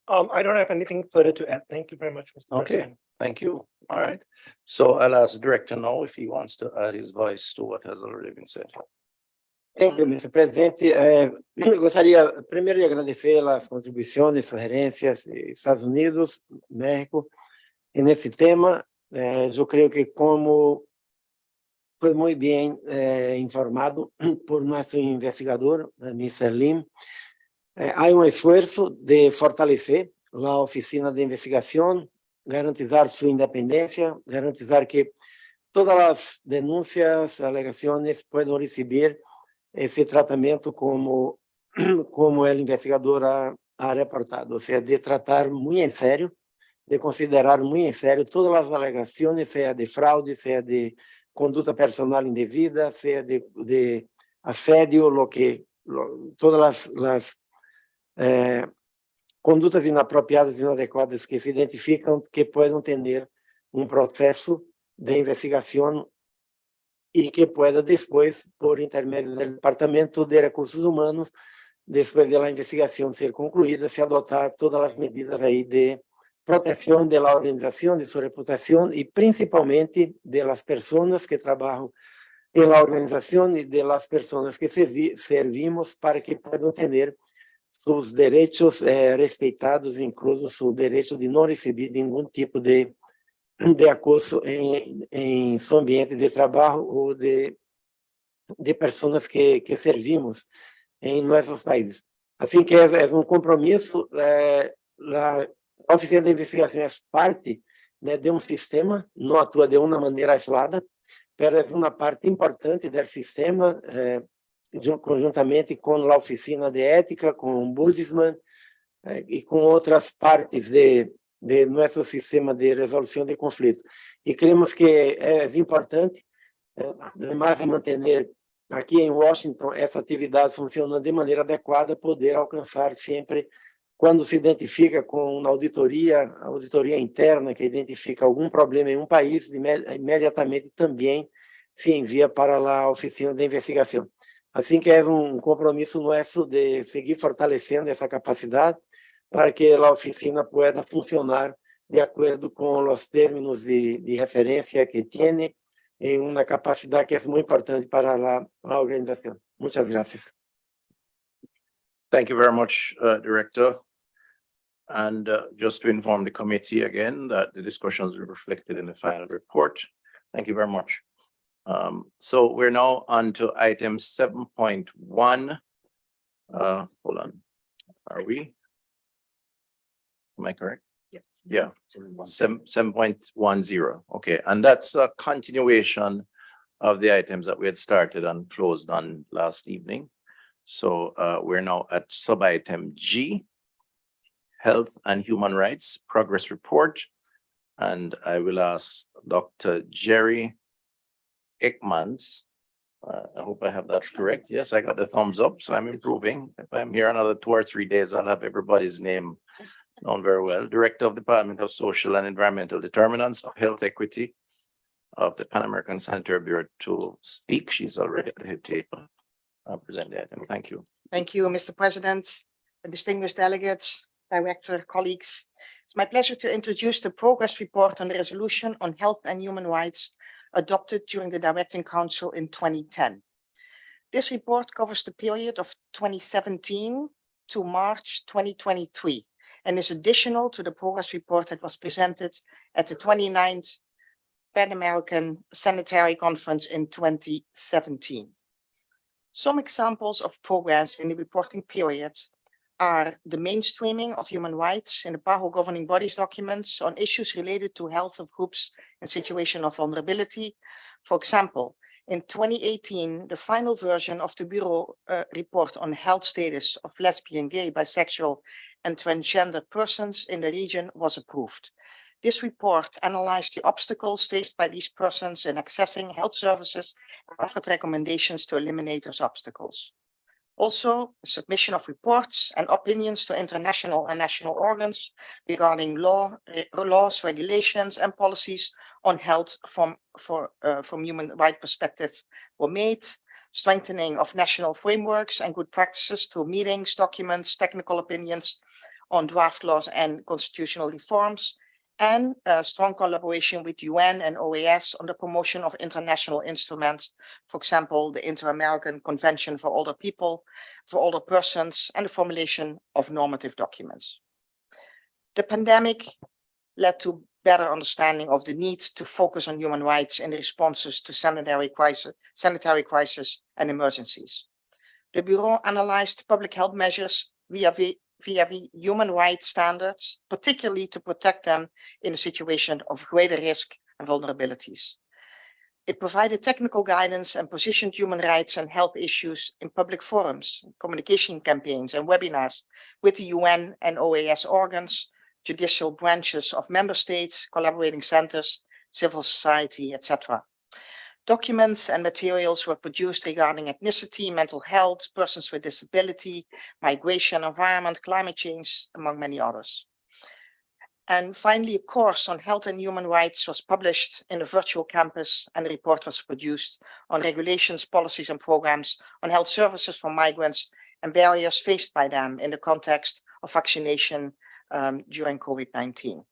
I don't have anything further to add. Thank you very much, Mr. Okay, President. thank you. All right. So I'll ask the director now if he wants to add his voice to what has already been said. Thank you, Mr. Presidente. Gostaria primeiro de agradecer as contribuições, sugerências de Estados Unidos, México, e nesse tema, eu creio que como foi muito bem informado por nosso investigador, Mr. Lim, há esforço de fortalecer a oficina de investigação, garantizar sua independência, garantizar que todas as denúncias, alegações podem receber esse tratamento como o investigador ha reportado, ou seja, de tratar muito em sério, de considerar muito em sério todas as alegações, seja de fraude, seja de conduta personal indevida, seja de assédio, todas as condutas inapropriadas e inadequadas que se identificam que podem ter um processo de investigação e que pueda depois, por intermédio do Departamento de Recursos Humanos, depois da investigação ser concluída, se adotar todas as medidas aí de proteção da organização, de sua reputação e principalmente das pessoas que trabalham en la organización y de las personas que servimos para que puedan tener sus derechos respetados, incluso su derecho de no recibir ningún tipo de acoso en su ambiente de trabajo o de personas que servimos en nuestros países. Así que es un compromiso. La Oficina de Investigación es parte de un sistema, no actúa de una manera aislada, pero es una parte importante del sistema, conjuntamente con la Oficina de Ética, con o Ombudsman y con otras partes de nuestro sistema de resolución de conflictos. Y creemos que es importante, además de mantener aqui em Washington essa atividade funcionando de maneira adequada, poder alcançar sempre, quando se identifica com uma auditoria interna que identifica algum problema em um país, imediatamente também se envia para a oficina de investigação. Assim que é um compromisso nosso de seguir fortalecendo essa capacidade para que a oficina pueda funcionar de acordo com os términos de referência que tem, en una capacidad que es muy importante para la organización. Muchas gracias. Thank you very much, Director. And just to inform the committee again that the discussions are reflected in the final report. Thank you very much. So we're now on to item 7.1. Hold on. Are we? Am I correct? Yeah, 7.10. Okay, and that's a continuation of the items that we had started and closed on last evening. So we're now at sub-item G, Health and Human Rights Progress Report. And I will ask Dr. Jerry Ekmans. I hope I have that correct. Yes, I got the thumbs up, so I'm improving. If I'm here another 2 or 3 days, I'll have everybody's name known very well. Director of the Department of Social and Environmental Determinants of Health Equity of the Pan American Sanitary Bureau to speak. She's already at the table. I'll present the item. Thank you. Thank you, Mr. President, distinguished delegates, Director, colleagues. It's my pleasure to introduce the progress report on the resolution on health and human rights adopted during the Directing Council in 2010. This report covers the period of 2017 to March 2023. And is additional to the progress report that was presented at the 29th Pan American Sanitary Conference in 2017. Some examples of progress in the reporting period are the mainstreaming of human rights in the PAHO governing bodies documents on issues related to health of groups in situation of vulnerability. For example, in 2018, the final version of the Bureau report on health status of lesbian, gay, bisexual, and transgender persons in the region was approved. This report analyzed the obstacles faced by these persons in accessing health services and offered recommendations to eliminate those obstacles. Also, the submission of reports and opinions to international and national organs regarding laws, regulations, and policies on health from human rights perspective were made. Strengthening of national frameworks and good practices through meetings, documents, technical opinions on draft laws and constitutional reforms, and strong collaboration with UN and OAS on the promotion of international instruments, for example, the Inter-American Convention for Older People, for older persons, and the formulation of normative documents. The pandemic led to better understanding of the need to focus on human rights in the responses to sanitary crisis and emergencies. The Bureau analyzed public health measures via human rights standards, particularly to protect them in a situation of greater risk and vulnerabilities. It provided technical guidance and positioned human rights and health issues in public forums, communication campaigns, and webinars with the UN and OAS organs, judicial branches of member states, collaborating centers, civil society, etc. Documents and materials were produced regarding ethnicity, mental health, persons with disability, migration, environment, climate change, among many others. And finally, a course on health and human rights was published in a virtual campus, and a report was produced on regulations, policies, and programs on health services for migrants and barriers faced by them in the context of vaccination during COVID-19.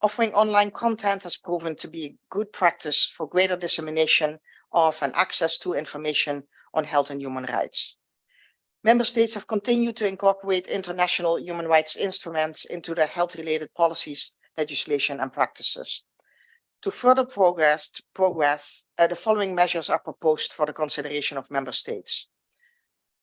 Offering online content has proven to be a good practice for greater dissemination of and access to information on health and human rights. Member states have continued to incorporate international human rights instruments into their health-related policies, legislation, and practices. To further progress, the following measures are proposed for the consideration of member states.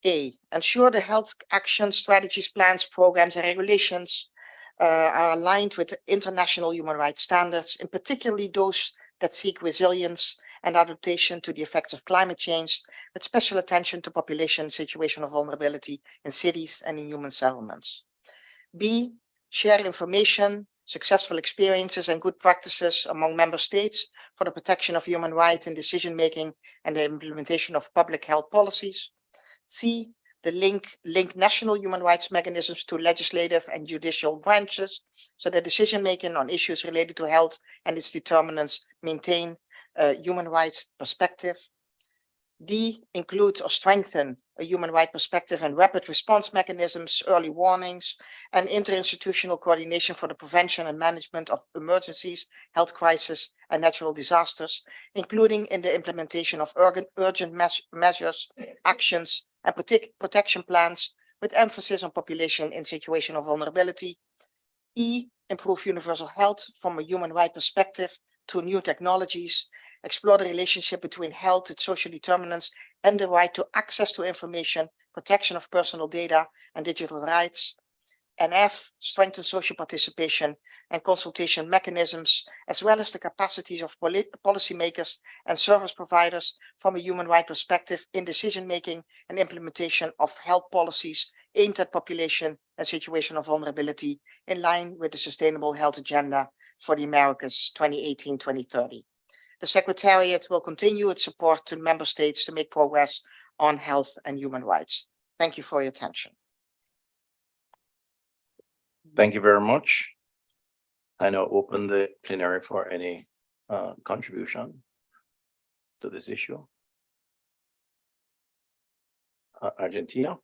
A, ensure the health action strategies, plans, programs, and regulations are aligned with international human rights standards, in particularly those that seek resilience and adaptation to the effects of climate change, with special attention to population in situation of vulnerability in cities and in human settlements. B, share information, successful experiences, and good practices among member states for the protection of human rights in decision-making and the implementation of public health policies. C, the link national human rights mechanisms to legislative and judicial branches, so that decision-making on issues related to health and its determinants maintain a human rights perspective. D, include or strengthen a human rights perspective and rapid response mechanisms, early warnings, and interinstitutional coordination for the prevention and management of emergencies, health crises, and natural disasters, including in the implementation of urgent measures, actions, and protection plans, with emphasis on population in situation of vulnerability. E, improve universal health from a human rights perspective through new technologies, explore the relationship between health, its social determinants, and the right to access to information, protection of personal data, and digital rights. And F, strengthen social participation and consultation mechanisms, as well as the capacities of policymakers and service providers from a human rights perspective in decision-making and implementation of health policies aimed at population and situation of vulnerability, in line with the Sustainable Health Agenda for the Americas 2018-2030. The Secretariat will continue its support to member states to make progress on health and human rights. Thank you for your attention. Thank you very much. I now open the plenary for any contribution to this issue. Argentina.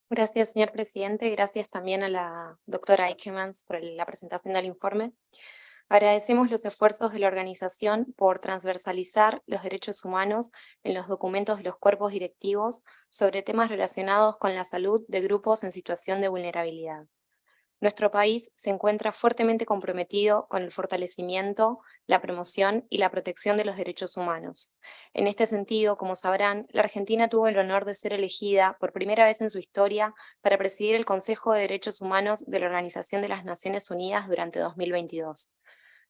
Gracias, señor presidente. Gracias también a la doctora Eichmann por la presentación del informe. Agradecemos los esfuerzos de la organización por transversalizar los derechos humanos en los documentos de los cuerpos directivos sobre temas relacionados con la salud de grupos en situación de vulnerabilidad. Nuestro país se encuentra fuertemente comprometido con el fortalecimiento, la promoción y la protección de los derechos humanos. En este sentido, como sabrán, la Argentina tuvo el honor de ser elegida por primera vez en su historia para presidir el Consejo de Derechos Humanos de la Organización de las Naciones Unidas durante 2022.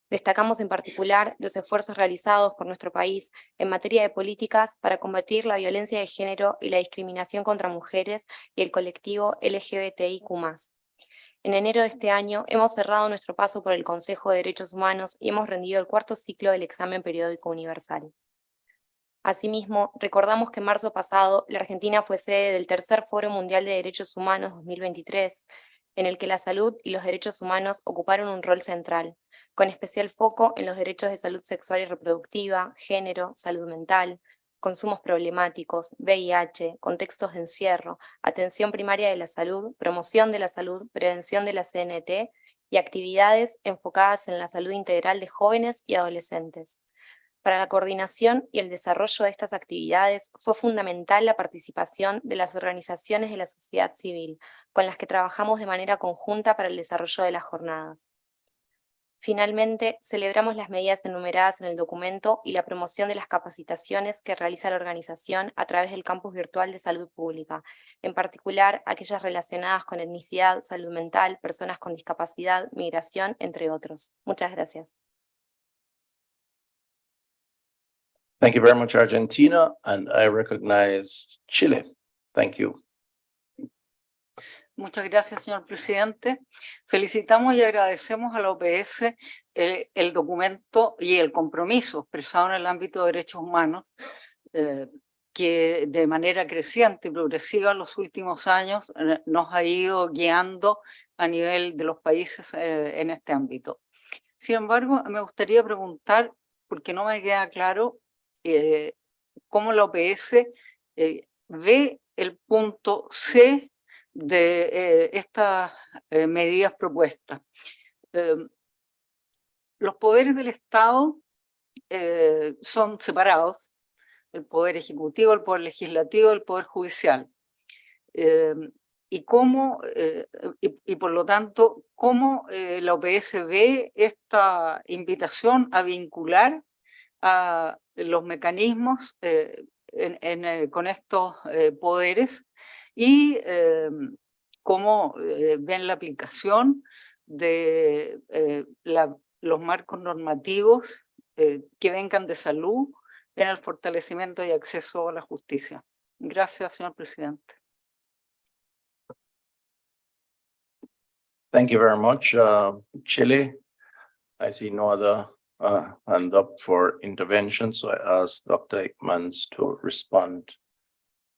Destacamos en particular los esfuerzos realizados por nuestro país en materia de políticas para combatir la violencia de género y la discriminación contra mujeres y el colectivo LGBTIQ+. En enero de este año hemos cerrado nuestro paso por el Consejo de Derechos Humanos y hemos rendido el cuarto ciclo del examen periódico universal. Asimismo, recordamos que en marzo pasado la Argentina fue sede del tercer Foro Mundial de Derechos Humanos 2023, en el que la salud y los derechos humanos ocuparon un rol central, con especial foco en los derechos de salud sexual y reproductiva, género, salud mental, consumos problemáticos, VIH, contextos de encierro, atención primaria de la salud, promoción de la salud, prevención de la CNT y actividades enfocadas en la salud integral de jóvenes y adolescentes. Para la coordinación y el desarrollo de estas actividades fue fundamental la participación de las organizaciones de la sociedad civil, con las que trabajamos de manera conjunta para el desarrollo de las jornadas. Finalmente, celebramos las medidas enumeradas en el documento y la promoción de las capacitaciones que realiza la organización a través del campus virtual de salud pública, en particular aquellas relacionadas con etnicidad, salud mental, personas con discapacidad, migración, entre otros. Muchas gracias. Thank you very much, Argentina, and I recognize Chile. Thank you. Muchas gracias, señor presidente. Felicitamos y agradecemos a la OPS el documento y el compromiso expresado en el ámbito de derechos humanos, que de manera creciente y progresiva en los últimos años nos ha ido guiando a nivel de los países en este ámbito. Sin embargo, me gustaría preguntar, porque no me queda claro, cómo la OPS ve el punto C de estas medidas propuestas. Los poderes del Estado son separados, el poder ejecutivo, el poder legislativo, el poder judicial. Y cómo, y por lo tanto, cómo la OPS ve esta invitación a vincular a los mecanismos con estos poderes y cómo ven la aplicación de los marcos normativos que vengan de salud en el fortalecimiento y acceso a la justicia. Gracias, señor presidente. Thank you very much. Chile, I see no other hand up for intervention, so I ask Dr. Ekmans to respond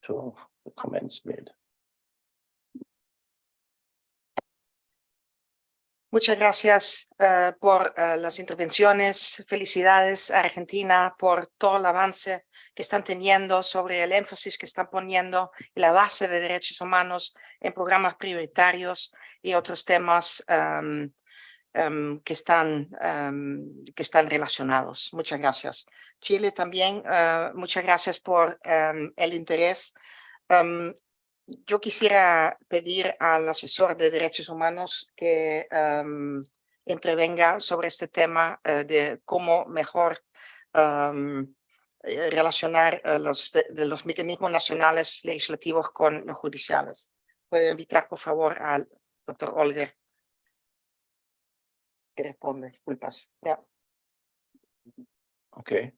to the comments made. Muchas gracias por las intervenciones. Felicidades a Argentina por todo el avance que están teniendo sobre el énfasis que están poniendo en la base de derechos humanos en programas prioritarios y otros temas que están relacionados. Muchas gracias. Chile también, muchas gracias por el interés. Yo quisiera pedir al asesor de derechos humanos que intervenga sobre este tema de cómo mejor relacionar los mecanismos nacionales legislativos con los judiciales. Puedo invitar, por favor, al doctor Olger que responde. Disculpas. Yeah. Okay.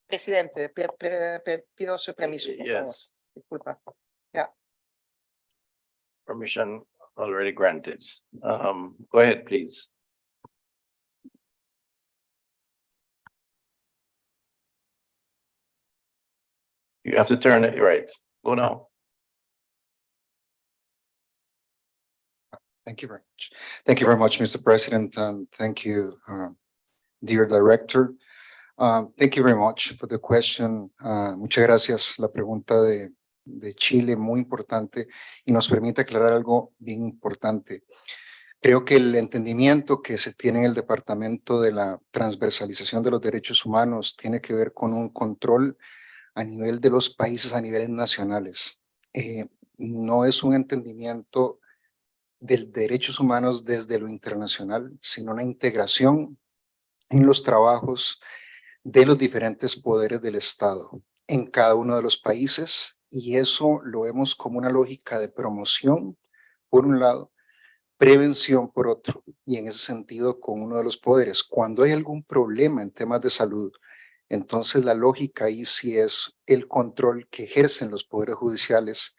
Presidente, pido su permiso. Yes. Disculpa. Yeah. Permission already granted. Go ahead, please. You have to turn it right. Go now. Thank you very much. Thank you very much, Mr. President, and thank you, dear Director. Thank you very much for the question. Muchas gracias. La pregunta de Chile, muy importante, y nos permite aclarar algo bien importante. Creo que el entendimiento que se tiene en el Departamento de la transversalización de los derechos humanos tiene que ver con un control a nivel de los países, a niveles nacionales. No es un entendimiento de derechos humanos desde lo internacional, sino una integración en los trabajos de los diferentes poderes del Estado en cada uno de los países, y eso lo vemos como una lógica de promoción, por un lado, prevención por otro, y en ese sentido con uno de los poderes. Cuando hay algún problema en temas de salud, entonces la lógica ahí sí es el control que ejercen los poderes judiciales,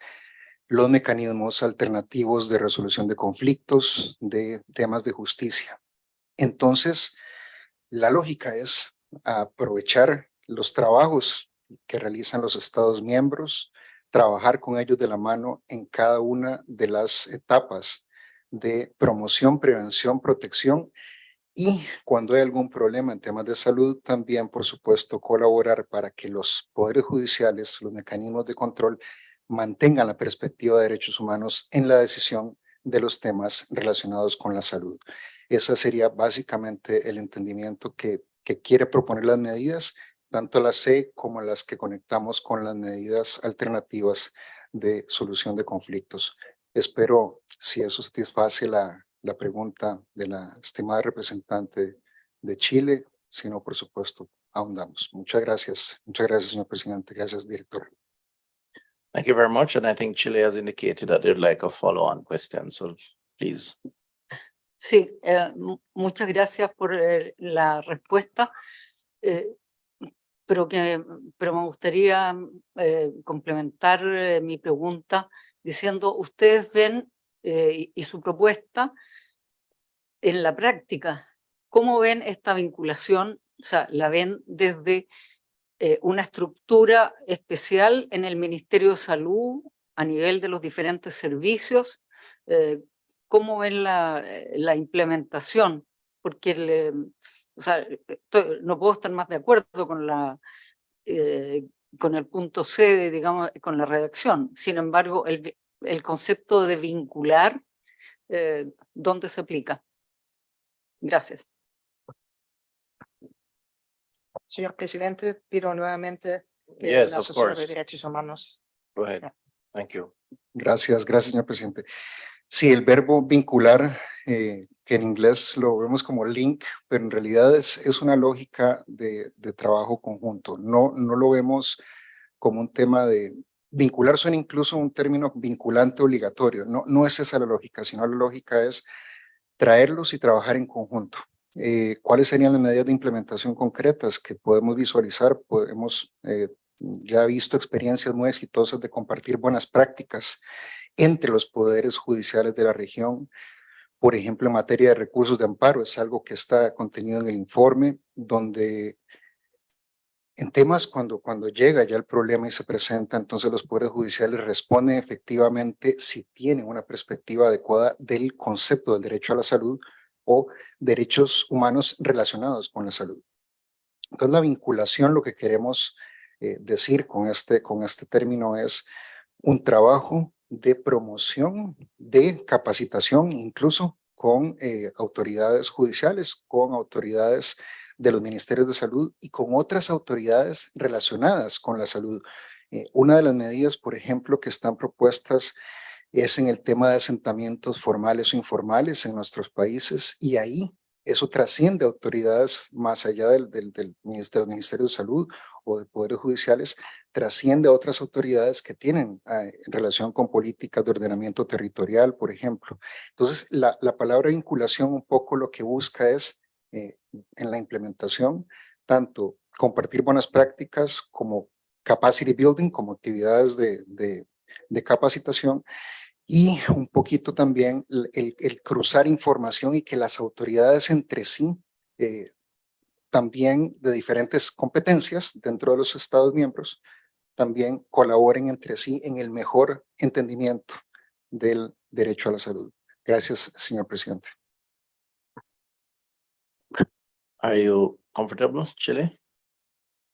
los mecanismos alternativos de resolución de conflictos, de temas de justicia. Entonces, la lógica es aprovechar los trabajos que realizan los Estados miembros, trabajar con ellos de la mano en cada una de las etapas de promoción, prevención, protección, y cuando hay algún problema en temas de salud, también, por supuesto, colaborar para que los poderes judiciales, los mecanismos de control, mantengan la perspectiva de derechos humanos en la decisión de los temas relacionados con la salud. Ese sería básicamente el entendimiento que quiere proponer las medidas, tanto las C como las que conectamos con las medidas alternativas de solución de conflictos. Espero si eso satisface la pregunta de la estimada representante de Chile, si no, por supuesto, ahondamos. Muchas gracias, señor presidente. Gracias, director. Thank you very much. And I think Chile has indicated that they'd like a follow-on question. So please. Sí, muchas gracias por la respuesta, pero me gustaría complementar mi pregunta diciendo, ustedes ven y su propuesta en la práctica, ¿cómo ven esta vinculación? O sea, ¿la ven desde una estructura especial en el Ministerio de Salud a nivel de los diferentes servicios? ¿Cómo ven la implementación? Porque no puedo estar más de acuerdo con el punto C, digamos, con la redacción. Sin embargo, el concepto de vincular, ¿dónde se aplica? Gracias. Señor presidente, pido nuevamente que Yes, la of asesora de course. derechos humanos. Go ahead. Thank you. Gracias, señor presidente. Sí, el verbo vincular, que en inglés lo vemos como link, pero en realidad es una lógica de trabajo conjunto. No lo vemos como un tema de vincular, suena incluso un término vinculante obligatorio. No es esa la lógica, sino la lógica es traerlos y trabajar en conjunto. ¿Cuáles serían las medidas de implementación concretas que podemos visualizar? Podemos ya visto experiencias muy exitosas de compartir buenas prácticas entre los poderes judiciales de la región. Por ejemplo, en materia de recursos de amparo, es algo que está contenido en el informe, donde en temas cuando llega ya el problema y se presenta, entonces los poderes judiciales responden efectivamente si tienen una perspectiva adecuada del concepto del derecho a la salud o derechos humanos relacionados con la salud. Entonces la vinculación, lo que queremos decir con este término es un trabajo de promoción, de capacitación, incluso con autoridades judiciales, con autoridades de los ministerios de salud y con otras autoridades relacionadas con la salud. Una de las medidas, por ejemplo, que están propuestas es en el tema de asentamientos formales o informales en nuestros países, y ahí eso trasciende autoridades más allá del Ministerio de Salud o de poderes judiciales, trasciende a otras autoridades que tienen en relación con políticas de ordenamiento territorial, por ejemplo. Entonces, la palabra vinculación un poco lo que busca es, en la implementación, tanto compartir buenas prácticas como capacity building, como actividades de capacitación, y un poquito también el cruzar información y que las autoridades entre sí, también de diferentes competencias dentro de los Estados miembros, también colaboren entre sí en el mejor entendimiento del derecho a la salud. Gracias, señor presidente. Are you comfortable, Chile?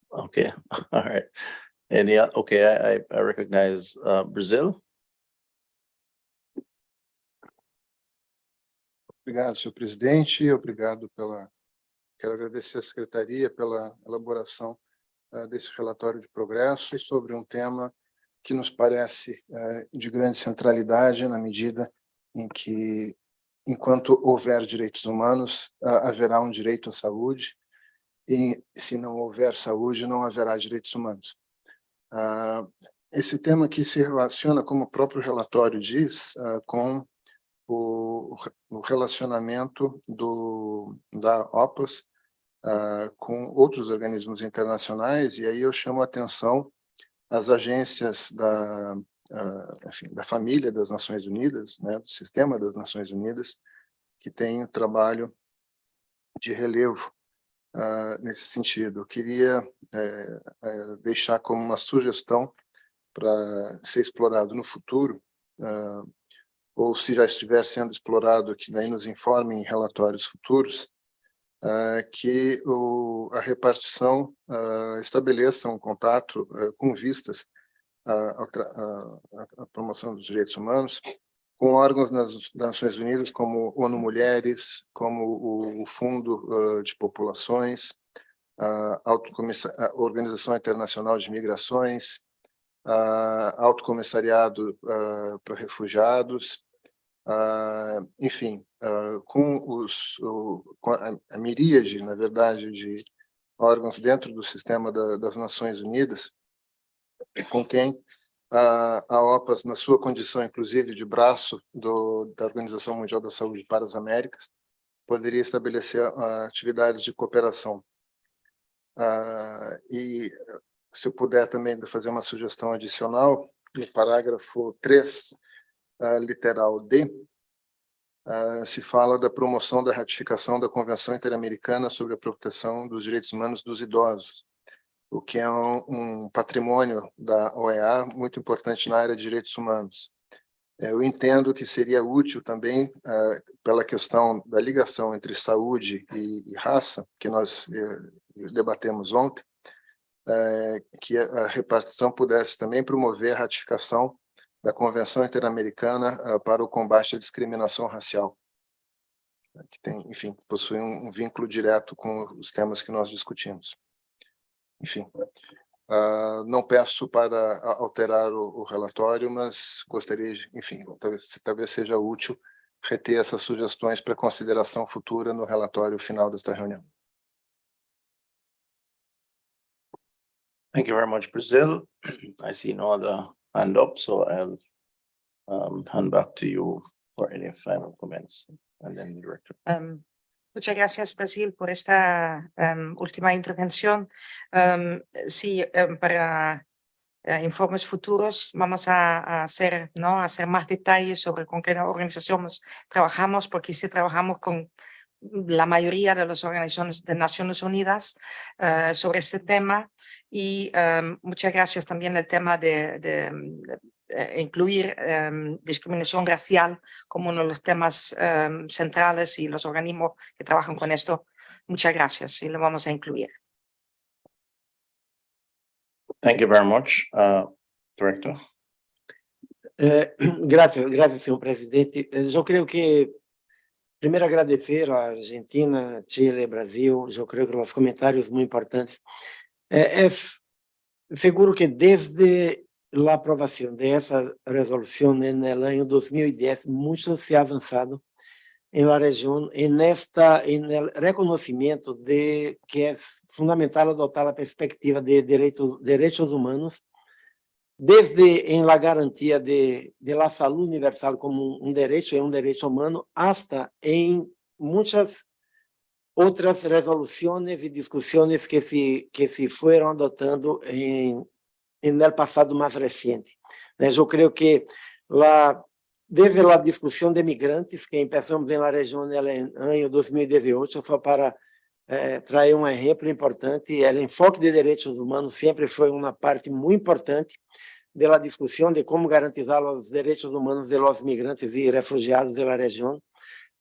Okay, all right. Okay, I recognize Brazil. Obrigado, senhor presidente. Obrigado Quero agradecer à secretaria pela elaboração desse relatório de progresso e sobre um tema que nos parece de grande centralidade na medida em que, enquanto houver direitos humanos, haverá um direito à saúde, e se não houver saúde, não haverá direitos humanos. Esse tema aqui se relaciona, como o próprio relatório diz, com o relacionamento da OPAS com outros organismos internacionais, e aí eu chamo a atenção às agências da família das Nações Unidas, né, do sistema das Nações Unidas, que tem trabalho de relevo nesse sentido. Eu queria deixar como uma sugestão para ser explorado no futuro, ou se já estiver sendo explorado, que daí nos informem em relatórios futuros, que a repartição estabeleça um contato com vistas à promoção dos direitos humanos, com órgãos das Nações Unidas, como ONU Mulheres, como o Fundo de Populações, a Organização Internacional de Migrações, Alto Comissariado para Refugiados, enfim, com a miríade, na verdade, de órgãos dentro do sistema das Nações Unidas, com quem a OPAS, na sua condição, inclusive, de braço da Organização Mundial da Saúde para as Américas, poderia estabelecer atividades de cooperação. E, se eu puder também fazer uma sugestão adicional, no parágrafo 3, literal D, se fala da promoção da ratificação da Convenção Interamericana sobre a Proteção dos Direitos Humanos dos Idosos, o que é um patrimônio da OEA muito importante na área de direitos humanos. Eu entendo que seria útil também, pela questão da ligação entre saúde e raça, que nós debatemos ontem, que a repartição pudesse também promover a ratificação da Convenção Interamericana para o combate à discriminação racial, que tem, enfim, possui um vínculo direto com os temas que nós discutimos. enfim, não peço para alterar o relatório, mas gostaria, enfim, talvez seja útil reter essas sugestões para consideração futura no relatório final desta reunião. Thank you very much, Brazil. I see no other hand up, so I'll hand back to you for any final comments, and then the director. Muchas gracias, Brasil, por esta última intervención. Sí, para informes futuros vamos a hacer más detalles sobre con qué organizaciones trabajamos, porque sí trabajamos con la mayoría de las organizaciones de Naciones Unidas sobre este tema. Y muchas gracias también el tema de incluir discriminación racial como uno de los temas centrales, y los organismos que trabajan con esto. Muchas gracias, y lo vamos a incluir. Thank you very much, Director. Gracias, senhor presidente. Eu creio que, primeiro, agradecer à Argentina, Chile, Brasil. Eu creio que os comentários muito importantes. Seguro que desde a aprovação dessa resolução no ano 2010, muito se ha avançado na região, no reconhecimento de que é fundamental adotar a perspectiva de direitos humanos, desde em la garantia de la salud universal como direito humano, hasta em muitas outras resoluções e discussões que se foram adotando no passado mais recente. Eu creio que desde a discussão de migrantes, que começamos na região no ano 2018, só para trazer um exemplo importante, o enfoque de direitos humanos sempre foi uma parte muito importante da discussão de como garantizar os direitos humanos de los migrantes e refugiados da região.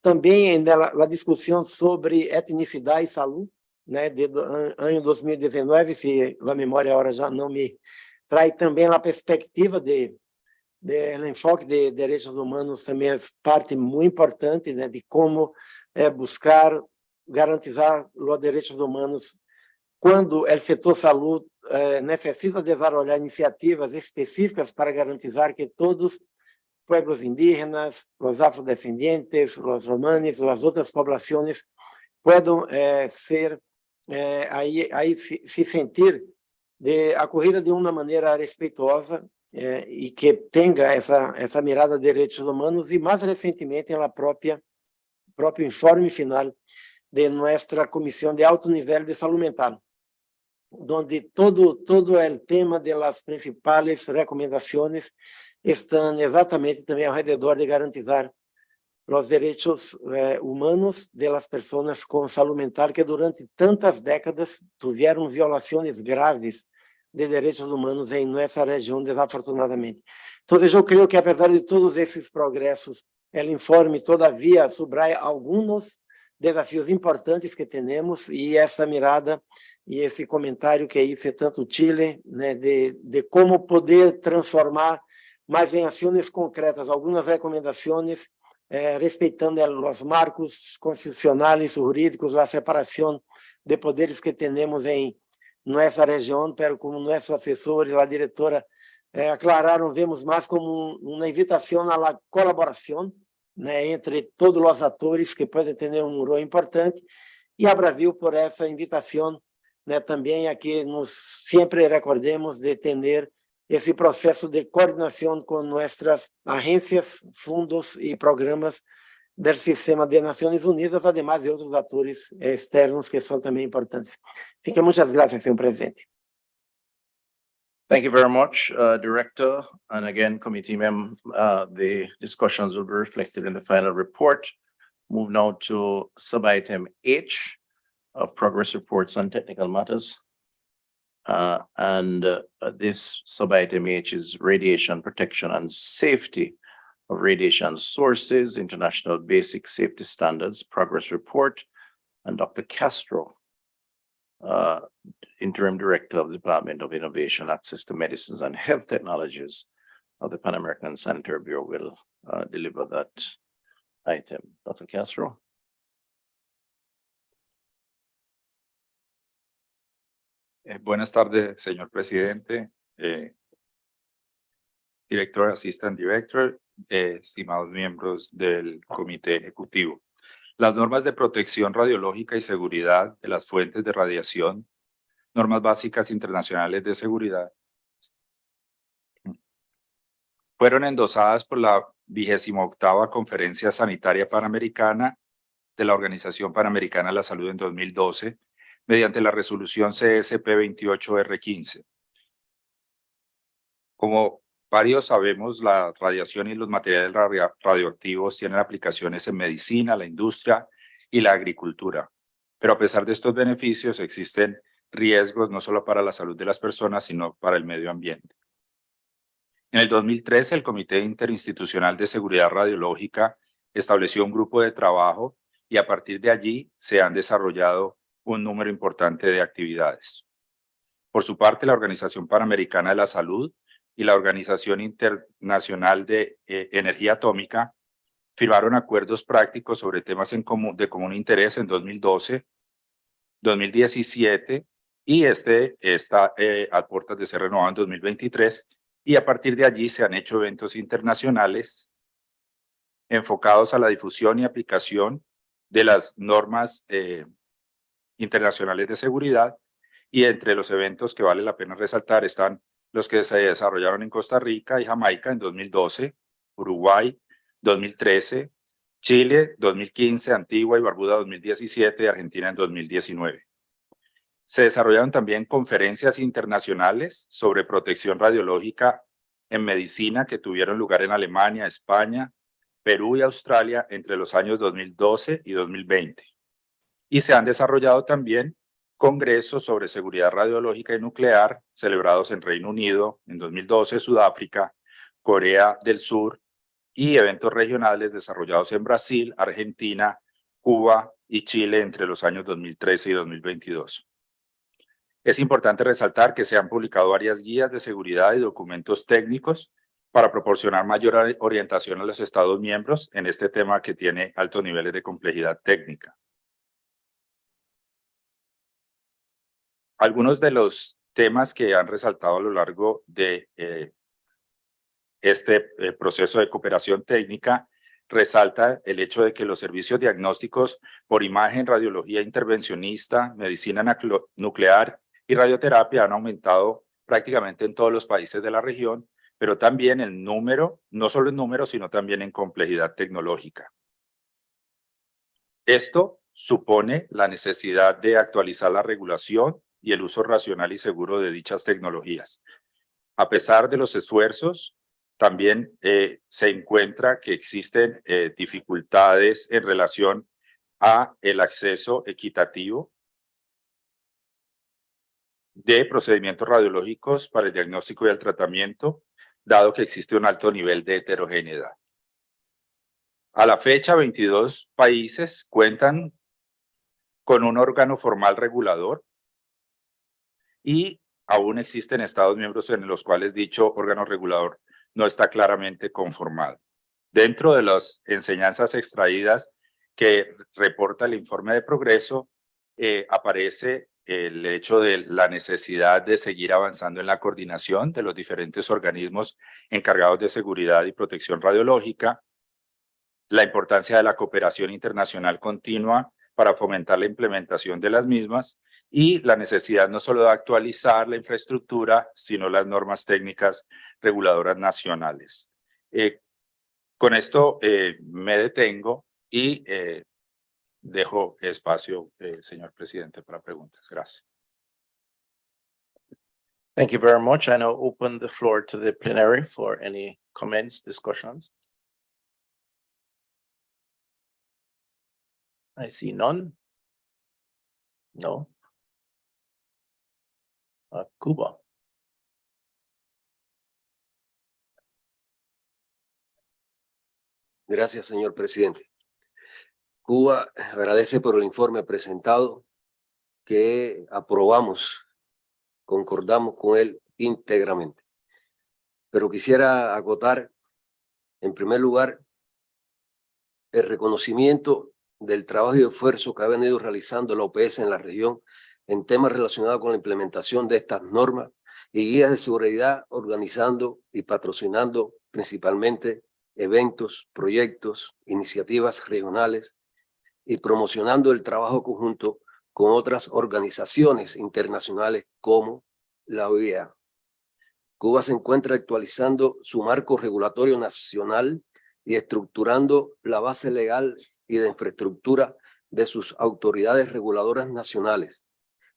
Também na discussão sobre etnicidade e saúde, do ano 2019, se a memória agora já não me traz, também a perspectiva o enfoque de direitos humanos também é parte muito importante, de como buscar garantizar os direitos humanos quando o setor saúde necessita desenvolver iniciativas específicas para garantizar que todos pueblos indígenas, os afrodescendentes, os romanos, as outras populações possam se sentir acolhida de uma maneira respeitosa e que tenha essa mirada de direitos humanos. E mais recentemente no próprio informe final de nossa comissão de alto nível de saúde mental, onde todo o tema das principais recomendações estão exatamente também ao redor de garantizar os direitos humanos das pessoas com saúde mental que durante tantas décadas tiveram violações graves de direitos humanos em nossa região, desafortunadamente. Então, eu creio que, apesar de todos esses progressos, o informe, todavia, sublinha alguns desafios importantes que temos, e essa mirada e esse comentário que aí é tanto Chile, de como poder transformar mais em ações concretas algumas recomendações, respeitando os marcos constitucionais, jurídicos, a separação de poderes que temos em nossa região, pero como nosso assessor e a diretora aclararam, vemos mais como uma invitação à colaboração entre todos os atores que podem ter rol importante, e a Brasil por essa invitação também a que nos sempre recordemos de ter esse processo de coordenação com nossas agências, fundos e programas do sistema de Nações Unidas, además de outros atores externos que são também importantes. Así que muitas graças, senhor presidente. Thank you very much, Director. And again, committee member, the discussions will be reflected in the final report. Move now to sub-item H of progress reports on technical matters. This sub-item H is radiation protection and safety of radiation sources, international basic safety standards, progress report, and Dr. Castro, Interim Director of the Department of Innovation, Access to Medicines and Health Technologies of the Pan American Sanitary Bureau, will deliver that item. Dr. Castro. Buenas tardes, señor presidente, director, assistant director, estimados miembros del Comité Ejecutivo. Las normas de protección radiológica y seguridad de las fuentes de radiación, normas básicas internacionales de seguridad, fueron endosadas por la 28ª Conferencia Sanitaria Panamericana de la Organización Panamericana de la Salud en 2012, mediante la resolución CSP 28R15. Como varios sabemos, la radiación y los materiales radioactivos tienen aplicaciones en medicina, la industria y la agricultura. Pero a pesar de estos beneficios, existen riesgos no solo para la salud de las personas, sino para el medio ambiente. En el 2013, el Comité Interinstitucional de Seguridad Radiológica estableció un grupo de trabajo y a partir de allí se han desarrollado un número importante de actividades. Por su parte, la Organización Panamericana de la Salud y la Organización Internacional de Energía Atómica firmaron acuerdos prácticos sobre temas de común interés en 2012, 2017 y está a puertas de ser renovado en 2023, y a partir de allí se han hecho eventos internacionales enfocados a la difusión y aplicación de las normas internacionales de seguridad, y entre los eventos que vale la pena resaltar están los que se desarrollaron en Costa Rica y Jamaica en 2012, Uruguay 2013, Chile 2015, Antigua y Barbuda 2017 y Argentina en 2019. Se desarrollaron también conferencias internacionales sobre protección radiológica en medicina que tuvieron lugar en Alemania, España, Perú y Australia entre los años 2012 y 2020. Y se han desarrollado también congresos sobre seguridad radiológica y nuclear celebrados en Reino Unido en 2012, Sudáfrica, Corea del Sur y eventos regionales desarrollados en Brasil, Argentina, Cuba y Chile entre los años 2013 y 2022. Es importante resaltar que se han publicado varias guías de seguridad y documentos técnicos para proporcionar mayor orientación a los Estados miembros en este tema que tiene altos niveles de complejidad técnica. Algunos de los temas que han resaltado a lo largo de este proceso de cooperación técnica resalta el hecho de que los servicios diagnósticos por imagen, radiología intervencionista, medicina nuclear y radioterapia han aumentado prácticamente en todos los países de la región, pero también el número, no solo en número, sino también en complejidad tecnológica. Esto supone la necesidad de actualizar la regulación y el uso racional y seguro de dichas tecnologías. A pesar de los esfuerzos, también se encuentra que existen dificultades en relación a el acceso equitativo de procedimientos radiológicos para el diagnóstico y el tratamiento, dado que existe un alto nivel de heterogeneidad. A la fecha, 22 países cuentan con un órgano formal regulador y aún existen Estados miembros en los cuales dicho órgano regulador no está claramente conformado. Dentro de las enseñanzas extraídas que reporta el informe de progreso, aparece el hecho de la necesidad de seguir avanzando en la coordinación de los diferentes organismos encargados de seguridad y protección radiológica, la importancia de la cooperación internacional continua para fomentar la implementación de las mismas y la necesidad no solo de actualizar la infraestructura, sino las normas técnicas reguladoras nacionales. Con esto me detengo y dejo espacio, señor presidente, para preguntas. Gracias. Thank you very much. I now open the floor to the plenary for any comments, discussions. I see none. No. Cuba. Gracias, señor presidente. Cuba agradece por el informe presentado que aprobamos, concordamos con él íntegramente. Pero quisiera acotar, en primer lugar, el reconocimiento del trabajo y esfuerzo que ha venido realizando la OPS en la región en temas relacionados con la implementación de estas normas y guías de seguridad, organizando y patrocinando principalmente eventos, proyectos, iniciativas regionales y promocionando el trabajo conjunto con otras organizaciones internacionales como la OEA. Cuba se encuentra actualizando su marco regulatorio nacional y estructurando la base legal y de infraestructura de sus autoridades reguladoras nacionales,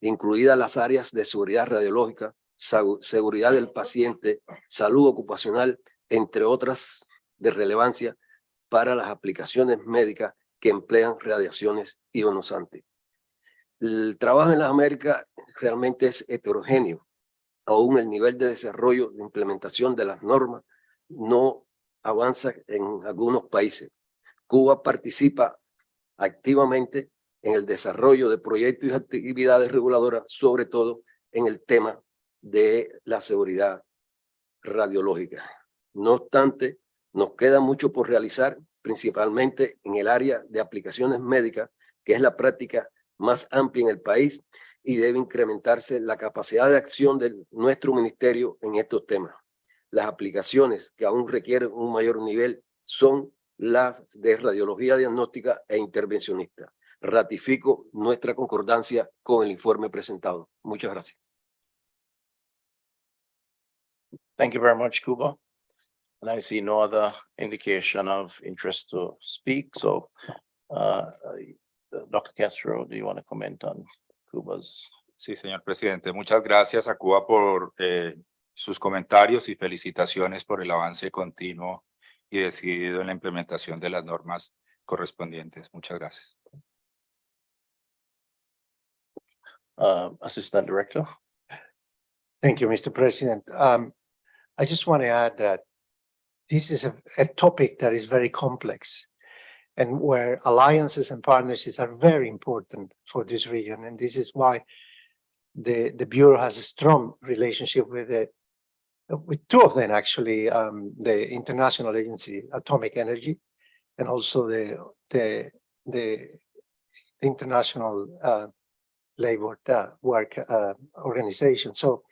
incluidas las áreas de seguridad radiológica, seguridad del paciente, salud ocupacional, entre otras de relevancia para las aplicaciones médicas que emplean radiaciones ionizantes. El trabajo en las Américas realmente es heterogéneo. Aún el nivel de desarrollo de implementación de las normas no avanza en algunos países. Cuba participa activamente en el desarrollo de proyectos y actividades reguladoras, sobre todo en el tema de la seguridad radiológica. No obstante, nos queda mucho por realizar, principalmente en el área de aplicaciones médicas, que es la práctica más amplia en el país, y debe incrementarse la capacidad de acción de nuestro ministerio en estos temas. Las aplicaciones que aún requieren un mayor nivel son las de radiología diagnóstica e intervencionista. Ratifico nuestra concordancia con el informe presentado. Muchas gracias. Thank you very much, Cuba. And I see no other indication of interest to speak. So, Dr. Castro, do you want to comment on Cuba's? Sí, señor presidente. Muchas gracias a Cuba por sus comentarios y felicitaciones por el avance continuo y decidido en la implementación de las normas correspondientes. Muchas gracias. Assistant Director. Thank you, Mr. President. I just want to add that this is a topic that is very complex and where alliances and partnerships are very important for this region. And this is why the Bureau has a strong relationship with two of them, actually, the International Agency Atomic Energy and also the International Labor Work Organization. So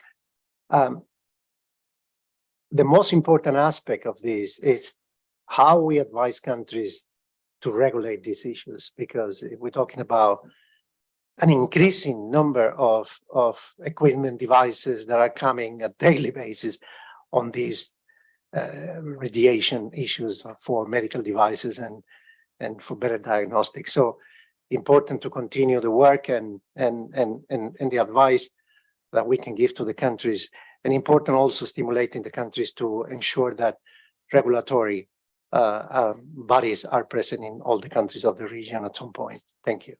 the most important aspect of this is how we advise countries to regulate these issues, because if we're talking about an increasing number of equipment devices that are coming at daily basis on these radiation issues for medical devices and for better diagnostics. So important to continue the work and the advice that we can give to the countries, and important also stimulating the countries to ensure that regulatory bodies are present in all the countries of the region at some point. Thank you.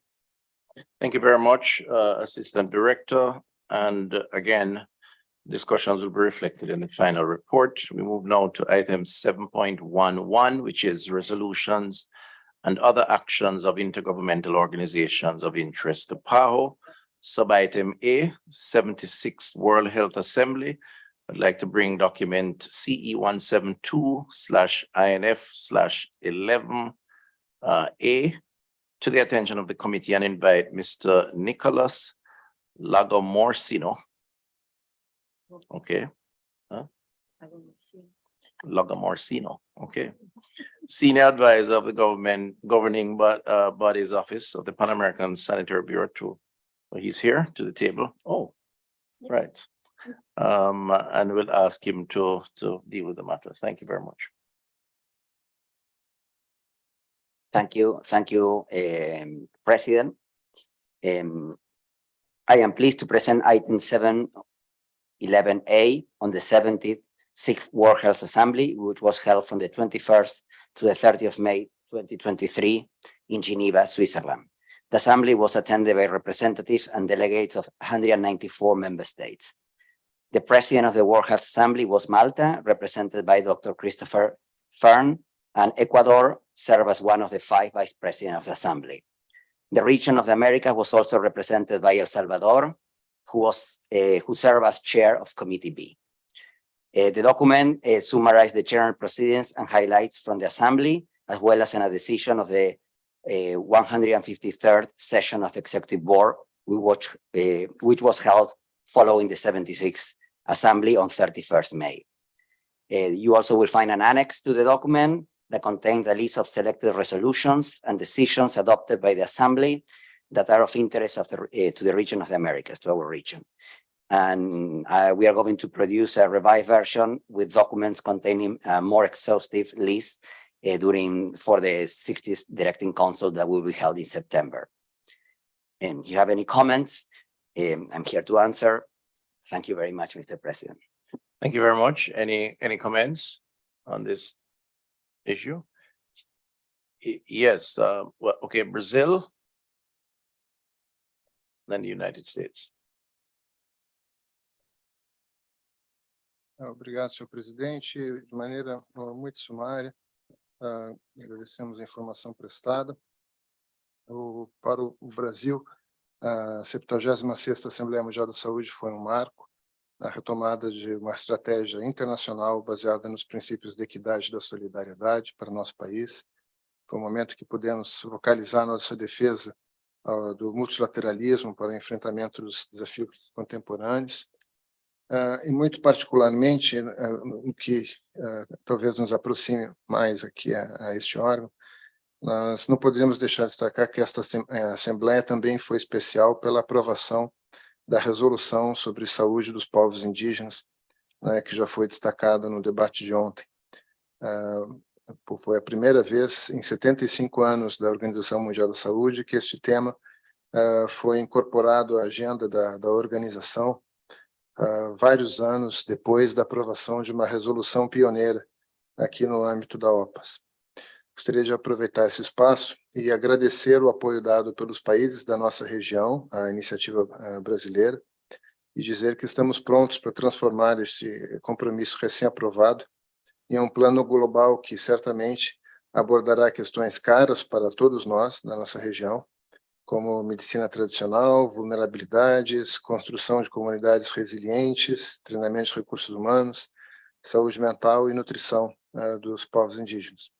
Thank you very much, Assistant Director. And again, discussions will be reflected in the final report. We move now to item 7.11, which is resolutions and other actions of intergovernmental organizations of interest to PAHO. Sub-item A, 76th World Health Assembly. I'd like to bring document CE 172/INF/11A to the attention of the committee and invite Mr. Nicholas Lagomorsino. Okay. Lagomorsino. Okay. Senior advisor of the governing body's office of the Pan American Sanitary Bureau too. Well, he's here to the table. Oh, right. And we'll ask him to deal with the matter. Thank you very much. Thank you, President. I am pleased to present item 7.11A on the 76th World Health Assembly, which was held from the 21st to the 30th of May 2023 in Geneva, Switzerland. The assembly was attended by representatives and delegates of 194 member states. The president of the World Health Assembly was Malta, represented by Dr. Christopher Fern, and Ecuador served as one of the 5 vice presidents of the assembly. The region of the Americas was also represented by El Salvador, who served as chair of Committee B. The document summarized the general proceedings and highlights from the assembly, as well as a decision of the 153rd session of the Executive Board, which was held following the 76th Assembly on 31st May. You also will find an annex to the document that contains a list of selected resolutions and decisions adopted by the Assembly that are of interest to the region of the Americas, to our region. And we are going to produce a revised version with documents containing a more exhaustive list for the 60th Directing Council that will be held in September. And if you have any comments, I'm here to answer. Thank you very much, Mr. President. Thank you very much. Any comments on this issue? Yes, well, okay, Brazil, then the United States. Obrigado, senhor presidente. De maneira muito sumária, agradecemos a informação prestada. Para o Brasil, a 76ª Assembleia Mundial da Saúde foi um marco na retomada de uma estratégia internacional baseada nos princípios da equidade e da solidariedade para o nosso país. Foi um momento que pudemos focalizar nossa defesa do multilateralismo para o enfrentamento dos desafios contemporâneos. E muito particularmente, o que talvez nos aproxime mais aqui a este órgão, nós não poderíamos deixar de destacar que esta Assembleia também foi especial pela aprovação da resolução sobre saúde dos povos indígenas, né, que já foi destacada no debate de ontem. Foi a primeira vez em 75 anos da Organização Mundial da Saúde que este tema foi incorporado à agenda da organização, vários anos depois da aprovação de uma resolução pioneira aqui no âmbito da OPAS. Gostaria de aproveitar esse espaço e agradecer o apoio dado pelos países da nossa região, à iniciativa brasileira, e dizer que estamos prontos para transformar este compromisso recém-aprovado em um plano global que certamente abordará questões caras para todos nós na nossa região, como medicina tradicional, vulnerabilidades, construção de comunidades resilientes, treinamento de recursos humanos, saúde mental e nutrição dos povos indígenas.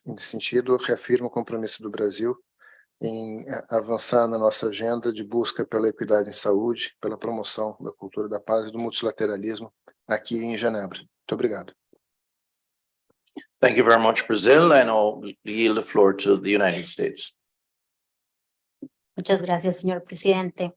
Nesse sentido, reafirmo o compromisso do Brasil em avançar na nossa agenda de busca pela equidade em saúde, pela promoção da cultura da paz e do multilateralismo aqui em Genebra. Muito obrigado. Thank you very much, Brazil. I now yield the floor to the United States. Muchas gracias, señor presidente.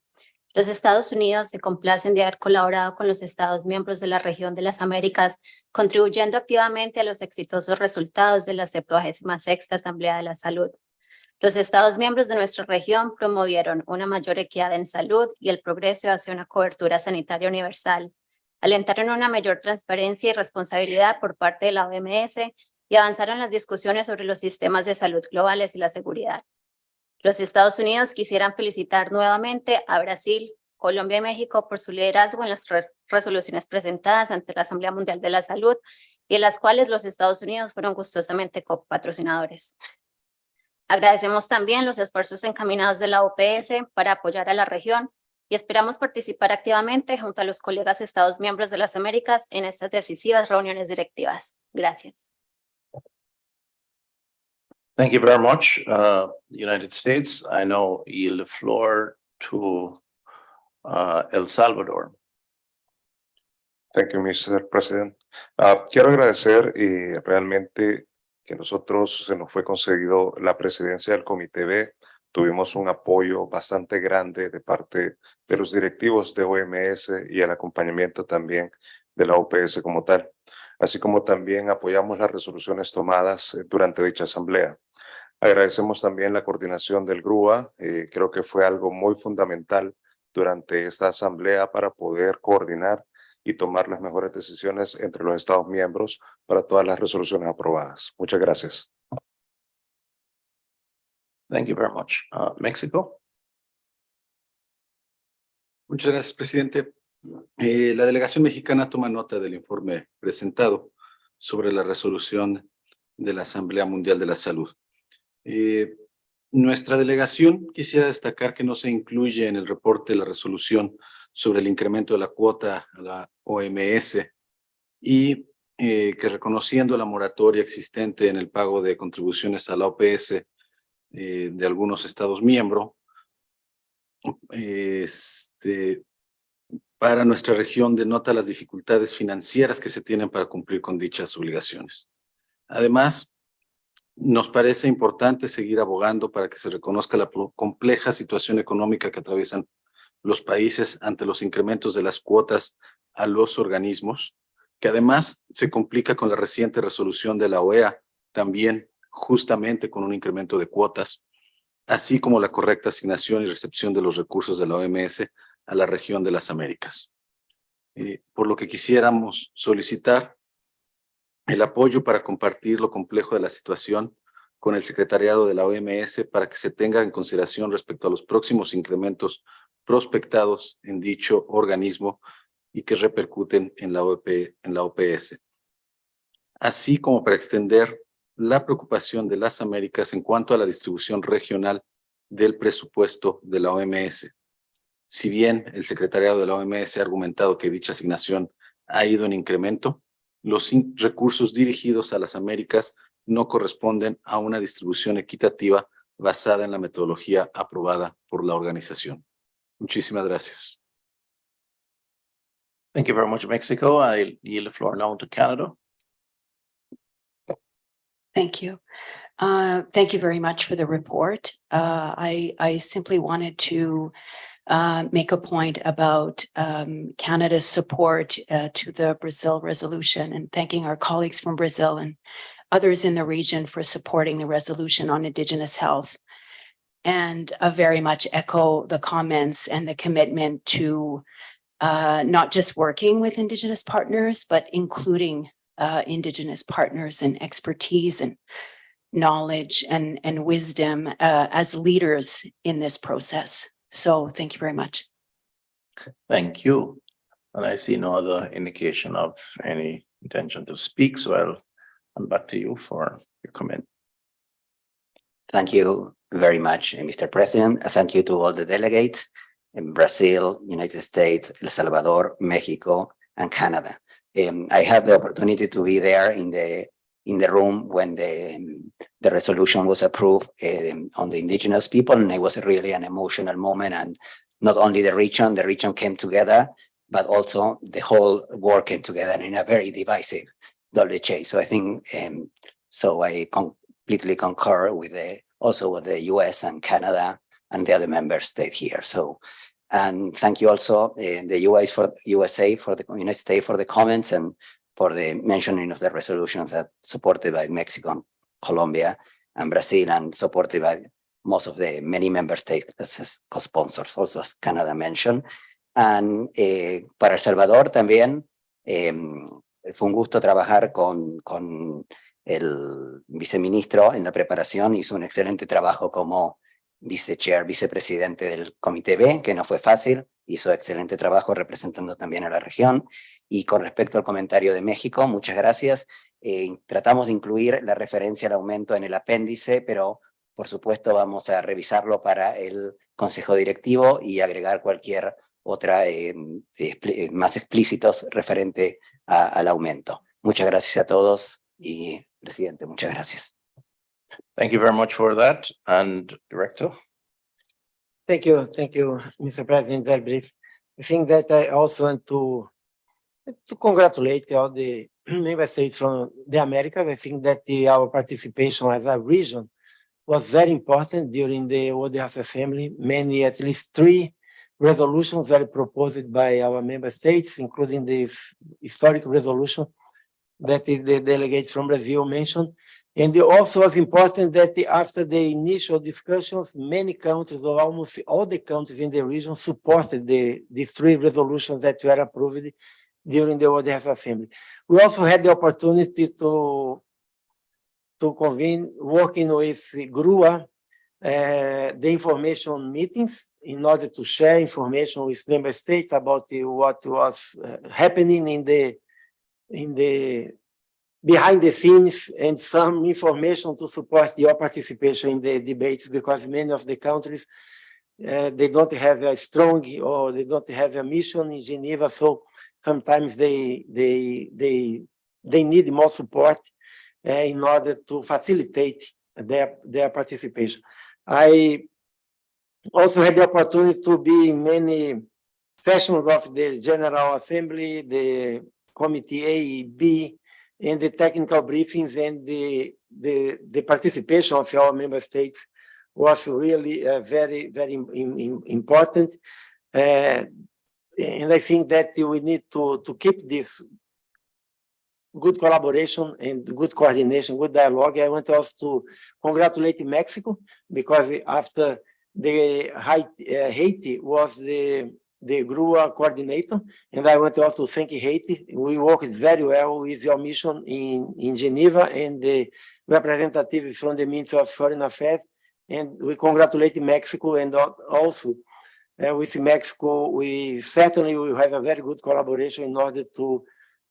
Los Estados Unidos se complacen de haber colaborado con los Estados miembros de la región de las Américas, contribuyendo activamente a los exitosos resultados de la 76ª Asamblea de la Salud. Los Estados miembros de nuestra región promovieron una mayor equidad en salud y el progreso hacia una cobertura sanitaria universal, alentaron una mayor transparencia y responsabilidad por parte de la OMS y avanzaron las discusiones sobre los sistemas de salud globales y la seguridad. Los Estados Unidos quisieran felicitar nuevamente a Brasil, Colombia y México por su liderazgo en las resoluciones presentadas ante la Asamblea Mundial de la Salud y en las cuales los Estados Unidos fueron gustosamente copatrocinadores. Agradecemos también los esfuerzos encaminados de la OPS para apoyar a la región y esperamos participar activamente junto a los colegas Estados miembros de las Américas en estas decisivas reuniones directivas. Gracias. Thank you very much, the United States. I now yield the floor to El Salvador. Thank you, Mr. President. Quiero agradecer realmente que nosotros se nos fue concedido la presidencia del Comité B. Tuvimos un apoyo bastante grande de parte de los directivos de OMS y el acompañamiento también de la OPS como tal, así como también apoyamos las resoluciones tomadas durante dicha asamblea. Agradecemos también la coordinación del GRUA, creo que fue algo muy fundamental durante esta asamblea para poder coordinar y tomar las mejores decisiones entre los Estados miembros para todas las resoluciones aprobadas. Muchas gracias. Thank you very much. México. Muchas gracias, presidente. La delegación mexicana toma nota del informe presentado sobre la resolución de la Asamblea Mundial de la Salud. Nuestra delegación quisiera destacar que no se incluye en el reporte la resolución sobre el incremento de la cuota a la OMS y que reconociendo la moratoria existente en el pago de contribuciones a la OPS de algunos Estados miembros, para nuestra región denota las dificultades financieras que se tienen para cumplir con dichas obligaciones. Además, nos parece importante seguir abogando para que se reconozca la compleja situación económica que atraviesan los países ante los incrementos de las cuotas a los organismos, que además se complica con la reciente resolución de la OEA, también justamente con un incremento de cuotas, así como la correcta asignación y recepción de los recursos de la OMS a la región de las Américas. Por lo que quisiéramos solicitar el apoyo para compartir lo complejo de la situación con el secretariado de la OMS para que se tenga en consideración respecto a los próximos incrementos prospectados en dicho organismo y que repercuten en la OPS, así como para extender la preocupación de las Américas en cuanto a la distribución regional del presupuesto de la OMS. Si bien el secretariado de la OMS ha argumentado que dicha asignación ha ido en incremento, los recursos dirigidos a las Américas no corresponden a una distribución equitativa basada en la metodología aprobada por la organización. Muchísimas gracias. Thank you very much, Mexico. I yield the floor now to Canada. Thank you. Thank you very much for the report. I simply wanted to make a point about Canada's support to the Brazil resolution and thanking our colleagues from Brazil and others in the region for supporting the resolution on Indigenous health. And very much echo the comments and the commitment to not just working with Indigenous partners, but including Indigenous partners and expertise and knowledge and wisdom as leaders in this process. So thank you very much. Thank you. And I see no other indication of any intention to speak, so I'll come back to you for your comment. Thank you very much, Mr. President. Thank you to all the delegates in Brazil, United States, El Salvador, Mexico, and Canada. I had the opportunity to be there in the room when the resolution was approved on the indigenous people, and it was really an emotional moment. And not only the region came together, but also the whole world came together in a very divisive WHA. So I think, so I completely concur with also with the US and Canada and the other member states here. So, and thank you also the USA for the United States for the comments and for the mentioning of the resolutions that supported by Mexico, Colombia, and Brazil, and supported by most of the many member states as co-sponsors, also as Canada mentioned. And para El Salvador también fue un gusto trabajar con el viceministro en la preparación. Hizo un excelente trabajo como vicepresidente del Comité B, que no fue fácil. Hizo excelente trabajo representando también a la región. Y con respecto al comentario de México, muchas gracias. Tratamos de incluir la referencia al aumento en el apéndice, pero por supuesto vamos a revisarlo para el Consejo Directivo y agregar cualquier otra más explícitos referente al aumento. Muchas gracias a todos y, Presidente, muchas gracias. Thank you very much for that. And Director? Thank you, Mr. President. Very brief. I think that I also want to congratulate all the member states from the Americas. I think that our participation as a region was very important during the World Health Assembly. At least 3 resolutions were proposed by our member states, including the historic resolution that the delegates from Brazil mentioned. And it also was important that after the initial discussions, many countries, or almost all the countries in the region, supported these 3 resolutions that were approved during the World Health Assembly. We also had the opportunity to convene, working with GRUA, the information meetings in order to share information with member states about what was happening in the behind the scenes, and some information to support your participation in the debates, because many of the countries, they don't have a strong, or they don't have a mission in Geneva, so sometimes they need more support in order to facilitate their participation. I Also had the opportunity to be in many sessions of the General Assembly, the Committee A, B, and the technical briefings, and the participation of our member states was really very, very important. And I think that we need to keep this good collaboration and good coordination, good dialogue. I want also to congratulate Mexico, because after the Haiti was the GRUA coordinator, and I want to also thank Haiti. We worked very well with your mission in Geneva and the representative from the Ministry of Foreign Affairs, and we congratulate Mexico. And also with Mexico, we certainly will have a very good collaboration in order to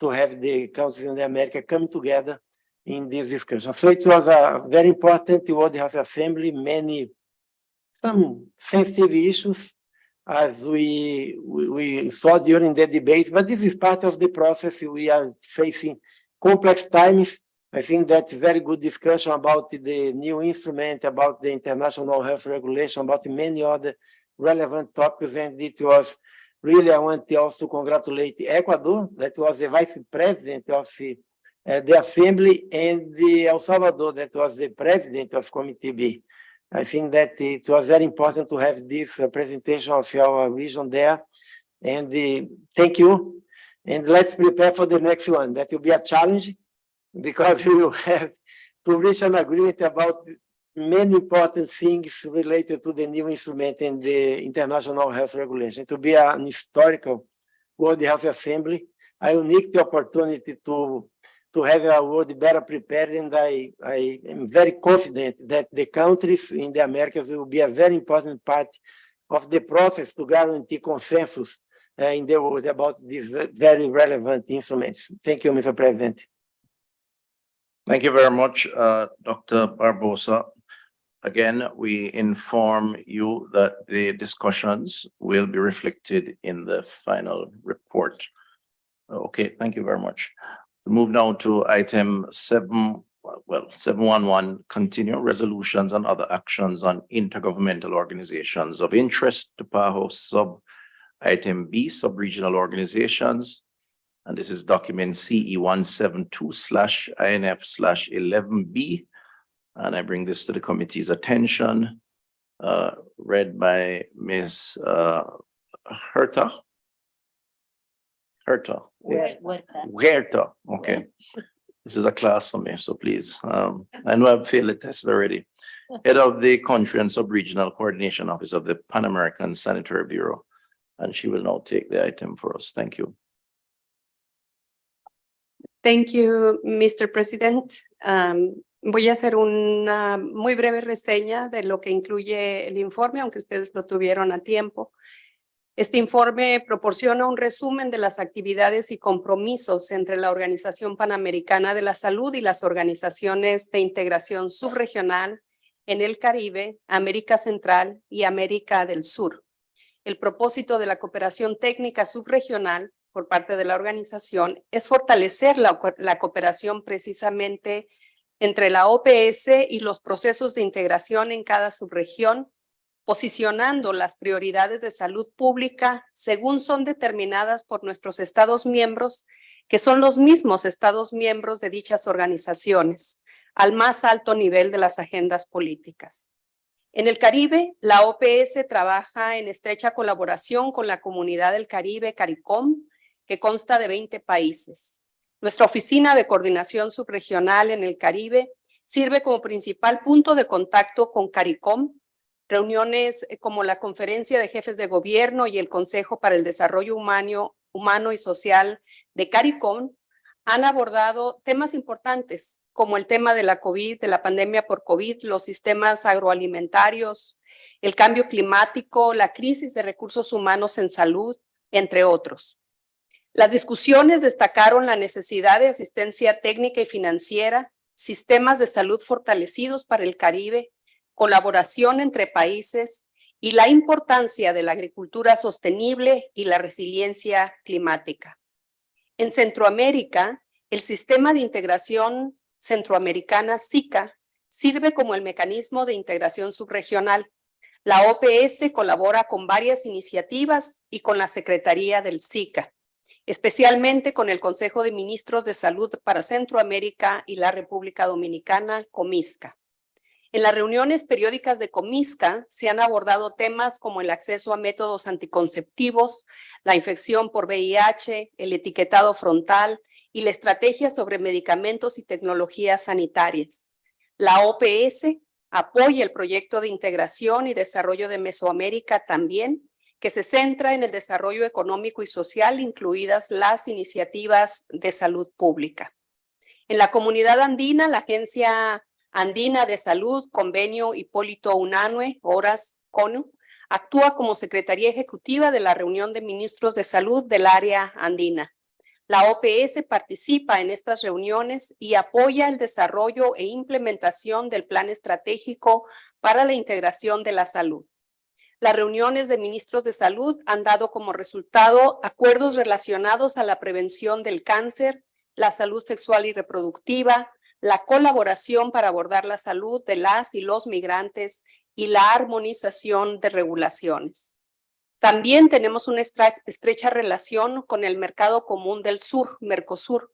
have the countries in America coming together in this discussion. So it was a very important World Health Assembly, some sensitive issues as we saw during the debates, but this is part of the process. We are facing complex times. I think that's very good discussion about the new instrument, about the international health regulation, about many other relevant topics, and it was really, I want also to congratulate Ecuador, that was the vice president of the Assembly, and El Salvador, that was the president of Committee B. I think that it was very important to have this presentation of our region there. And thank you. And let's prepare for the next one. That will be a challenge, because we will have to reach an agreement about many important things related to the new instrument and the international health regulation. It will be an historical World Health Assembly. I will need the opportunity to have a world better prepared, and I am very confident that the countries in the Americas will be a very important part of the process to guarantee consensus in the world about these very relevant instruments. Thank you, Mr. President. Thank you very much, Dr. Barbosa. Again, we inform you that the discussions will be reflected in the final report. Okay, thank you very much. We move now to item 711, continue resolutions and other actions on intergovernmental organizations of interest to PAHO sub item B, sub-regional organizations. And this is document CE 172/INF/11B. And I bring this to the committee's attention, read by Ms. Huerta. Huerta, okay. This is a class for me, so please. I know I've failed the test already. Head of the Country and Sub-Regional Coordination Office of the Pan American Sanitary Bureau. And she will now take the item for us. Thank you. Thank you, Mr. President. Voy a hacer una muy breve reseña de lo que incluye el informe, aunque ustedes lo tuvieron a tiempo. Este informe proporciona un resumen de las actividades y compromisos entre la Organización Panamericana de la Salud y las organizaciones de integración subregional en el Caribe, América Central y América del Sur. El propósito de la cooperación técnica subregional por parte de la organización es fortalecer la cooperación precisamente entre la OPS y los procesos de integración en cada subregión, posicionando las prioridades de salud pública según son determinadas por nuestros Estados miembros, que son los mismos Estados miembros de dichas organizaciones, al más alto nivel de las agendas políticas. En el Caribe, la OPS trabaja en estrecha colaboración con la Comunidad del Caribe, CARICOM, que consta de 20 países. Nuestra Oficina de Coordinación Subregional en el Caribe sirve como principal punto de contacto con CARICOM. Reuniones como la Conferencia de Jefes de Gobierno y el Consejo para el Desarrollo Humano y Social de CARICOM han abordado temas importantes como el tema de la COVID, de la pandemia por COVID, los sistemas agroalimentarios, el cambio climático, la crisis de recursos humanos en salud, entre otros. Las discusiones destacaron la necesidad de asistencia técnica y financiera, sistemas de salud fortalecidos para el Caribe, colaboración entre países y la importancia de la agricultura sostenible y la resiliencia climática. En Centroamérica, el Sistema de Integración Centroamericana, SICA, sirve como el mecanismo de integración subregional. La OPS colabora con varias iniciativas y con la Secretaría del SICA, especialmente con el Consejo de Ministros de Salud para Centroamérica y la República Dominicana, COMISCA. En las reuniones periódicas de COMISCA se han abordado temas como el acceso a métodos anticonceptivos, la infección por VIH, el etiquetado frontal y la estrategia sobre medicamentos y tecnologías sanitarias. La OPS apoya el proyecto de integración y desarrollo de Mesoamérica también, que se centra en el desarrollo económico y social, incluidas las iniciativas de salud pública. En la comunidad andina, la Agencia Andina de Salud, Convenio Hipólito Unanue, Horas CONU, actúa como Secretaría Ejecutiva de la reunión de ministros de salud del área andina. La OPS participa en estas reuniones y apoya el desarrollo e implementación del Plan Estratégico para la Integración de la Salud. Las reuniones de ministros de salud han dado como resultado acuerdos relacionados a la prevención del cáncer, la salud sexual y reproductiva, la colaboración para abordar la salud de las y los migrantes y la armonización de regulaciones. También tenemos una estrecha relación con el Mercado Común del Sur, Mercosur,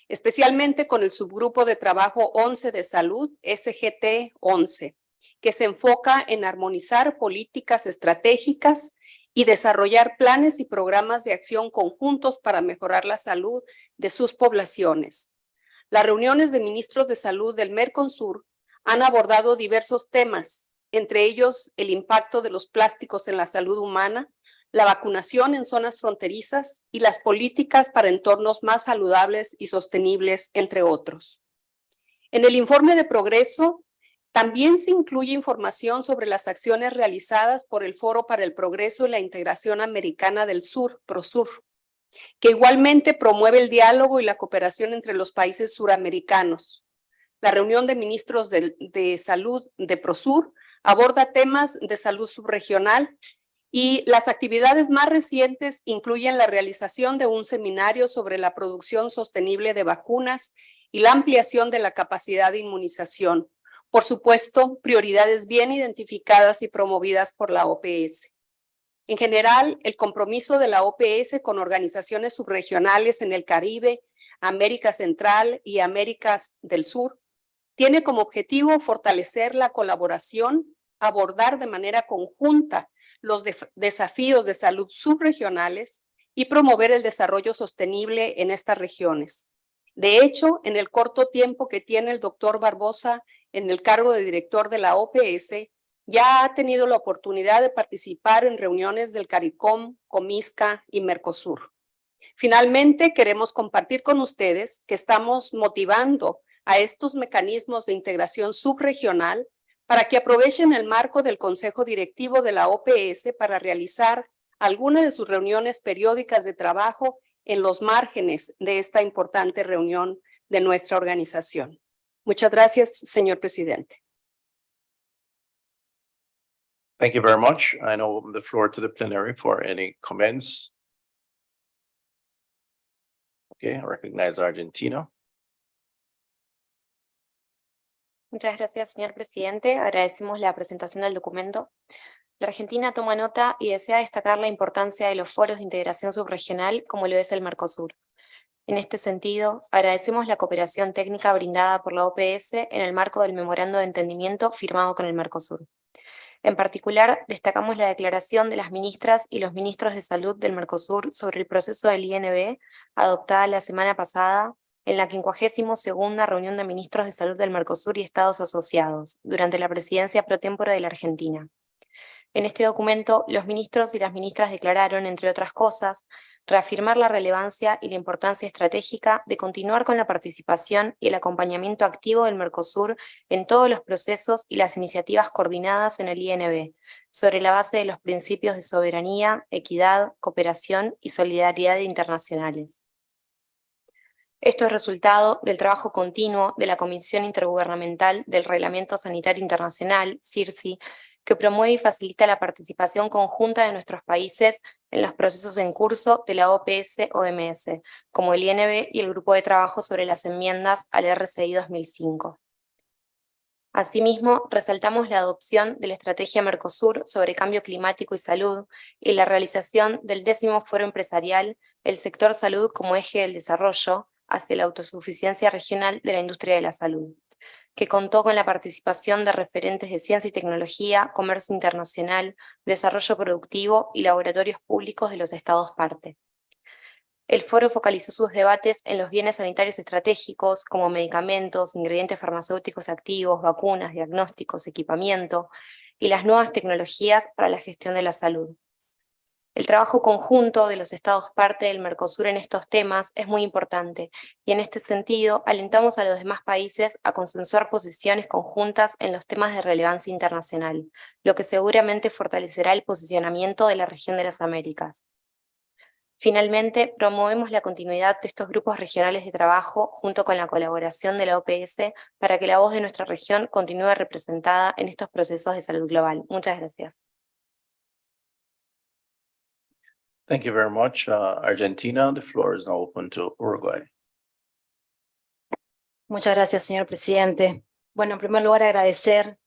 especialmente con el subgrupo de trabajo 11 de salud, SGT 11, que se enfoca en armonizar políticas estratégicas y desarrollar planes y programas de acción conjuntos para mejorar la salud de sus poblaciones. Las reuniones de ministros de salud del Mercosur han abordado diversos temas, entre ellos el impacto de los plásticos en la salud humana, la vacunación en zonas fronterizas y las políticas para entornos más saludables y sostenibles, entre otros. En el informe de progreso también se incluye información sobre las acciones realizadas por el Foro para el Progreso y la Integración Americana del Sur, PROSUR, que igualmente promueve el diálogo y la cooperación entre los países suramericanos. La reunión de ministros de salud de PROSUR aborda temas de salud subregional y las actividades más recientes incluyen la realización de un seminario sobre la producción sostenible de vacunas y la ampliación de la capacidad de inmunización. Por supuesto, prioridades bien identificadas y promovidas por la OPS. En general, el compromiso de la OPS con organizaciones subregionales en el Caribe, América Central y Américas del Sur tiene como objetivo fortalecer la colaboración, abordar de manera conjunta los desafíos de salud subregionales y promover el desarrollo sostenible en estas regiones. De hecho, en el corto tiempo que tiene el doctor Barbosa en el cargo de director de la OPS, ya ha tenido la oportunidad de participar en reuniones del CARICOM, COMISCA y Mercosur. Finalmente, queremos compartir con ustedes que estamos motivando a estos mecanismos de integración subregional para que aprovechen el marco del Consejo Directivo de la OPS para realizar algunas de sus reuniones periódicas de trabajo en los márgenes de esta importante reunión de nuestra organización. Muchas gracias, señor presidente. Thank you very much. I now open the floor to the plenary for any comments. Okay, I recognize Argentina. Muchas gracias, señor presidente. Agradecemos la presentación del documento. La Argentina toma nota y desea destacar la importancia de los foros de integración subregional como lo es el Mercosur. En este sentido, agradecemos la cooperación técnica brindada por la OPS en el marco del memorando de entendimiento firmado con el Mercosur. En particular, destacamos la declaración de las ministras y los ministros de salud del Mercosur sobre el proceso del INB, adoptada la semana pasada en la 52ª reunión de ministros de salud del Mercosur y Estados asociados, durante la presidencia pro tempore de la Argentina. En este documento, los ministros y las ministras declararon, entre otras cosas, reafirmar la relevancia y la importancia estratégica de continuar con la participación y el acompañamiento activo del Mercosur en todos los procesos y las iniciativas coordinadas en el INB, sobre la base de los principios de soberanía, equidad, cooperación y solidaridad internacionales. Esto es resultado del trabajo continuo de la Comisión Intergubernamental del Reglamento Sanitario Internacional, CIRSI, que promueve y facilita la participación conjunta de nuestros países en los procesos en curso de la OPS-OMS, como el INB y el Grupo de Trabajo sobre las Enmiendas al RCI 2005. Asimismo, resaltamos la adopción de la estrategia Mercosur sobre cambio climático y salud y la realización del 10º Foro Empresarial, el sector salud como eje del desarrollo hacia la autosuficiencia regional de la industria de la salud, que contó con la participación de referentes de ciencia y tecnología, comercio internacional, desarrollo productivo y laboratorios públicos de los estados parte. El foro focalizó sus debates en los bienes sanitarios estratégicos como medicamentos, ingredientes farmacéuticos activos, vacunas, diagnósticos, equipamiento y las nuevas tecnologías para la gestión de la salud. El trabajo conjunto de los estados parte del Mercosur en estos temas es muy importante y en este sentido alentamos a los demás países a consensuar posiciones conjuntas en los temas de relevancia internacional, lo que seguramente fortalecerá el posicionamiento de la región de las Américas. Finalmente, promovemos la continuidad de estos grupos regionales de trabajo junto con la colaboración de la OPS para que la voz de nuestra región continúe representada en estos procesos de salud global. Muchas gracias. Thank you very much. Argentina, the floor is now open to Uruguay. Muchas gracias, señor presidente. Bueno, en primer lugar, agradecer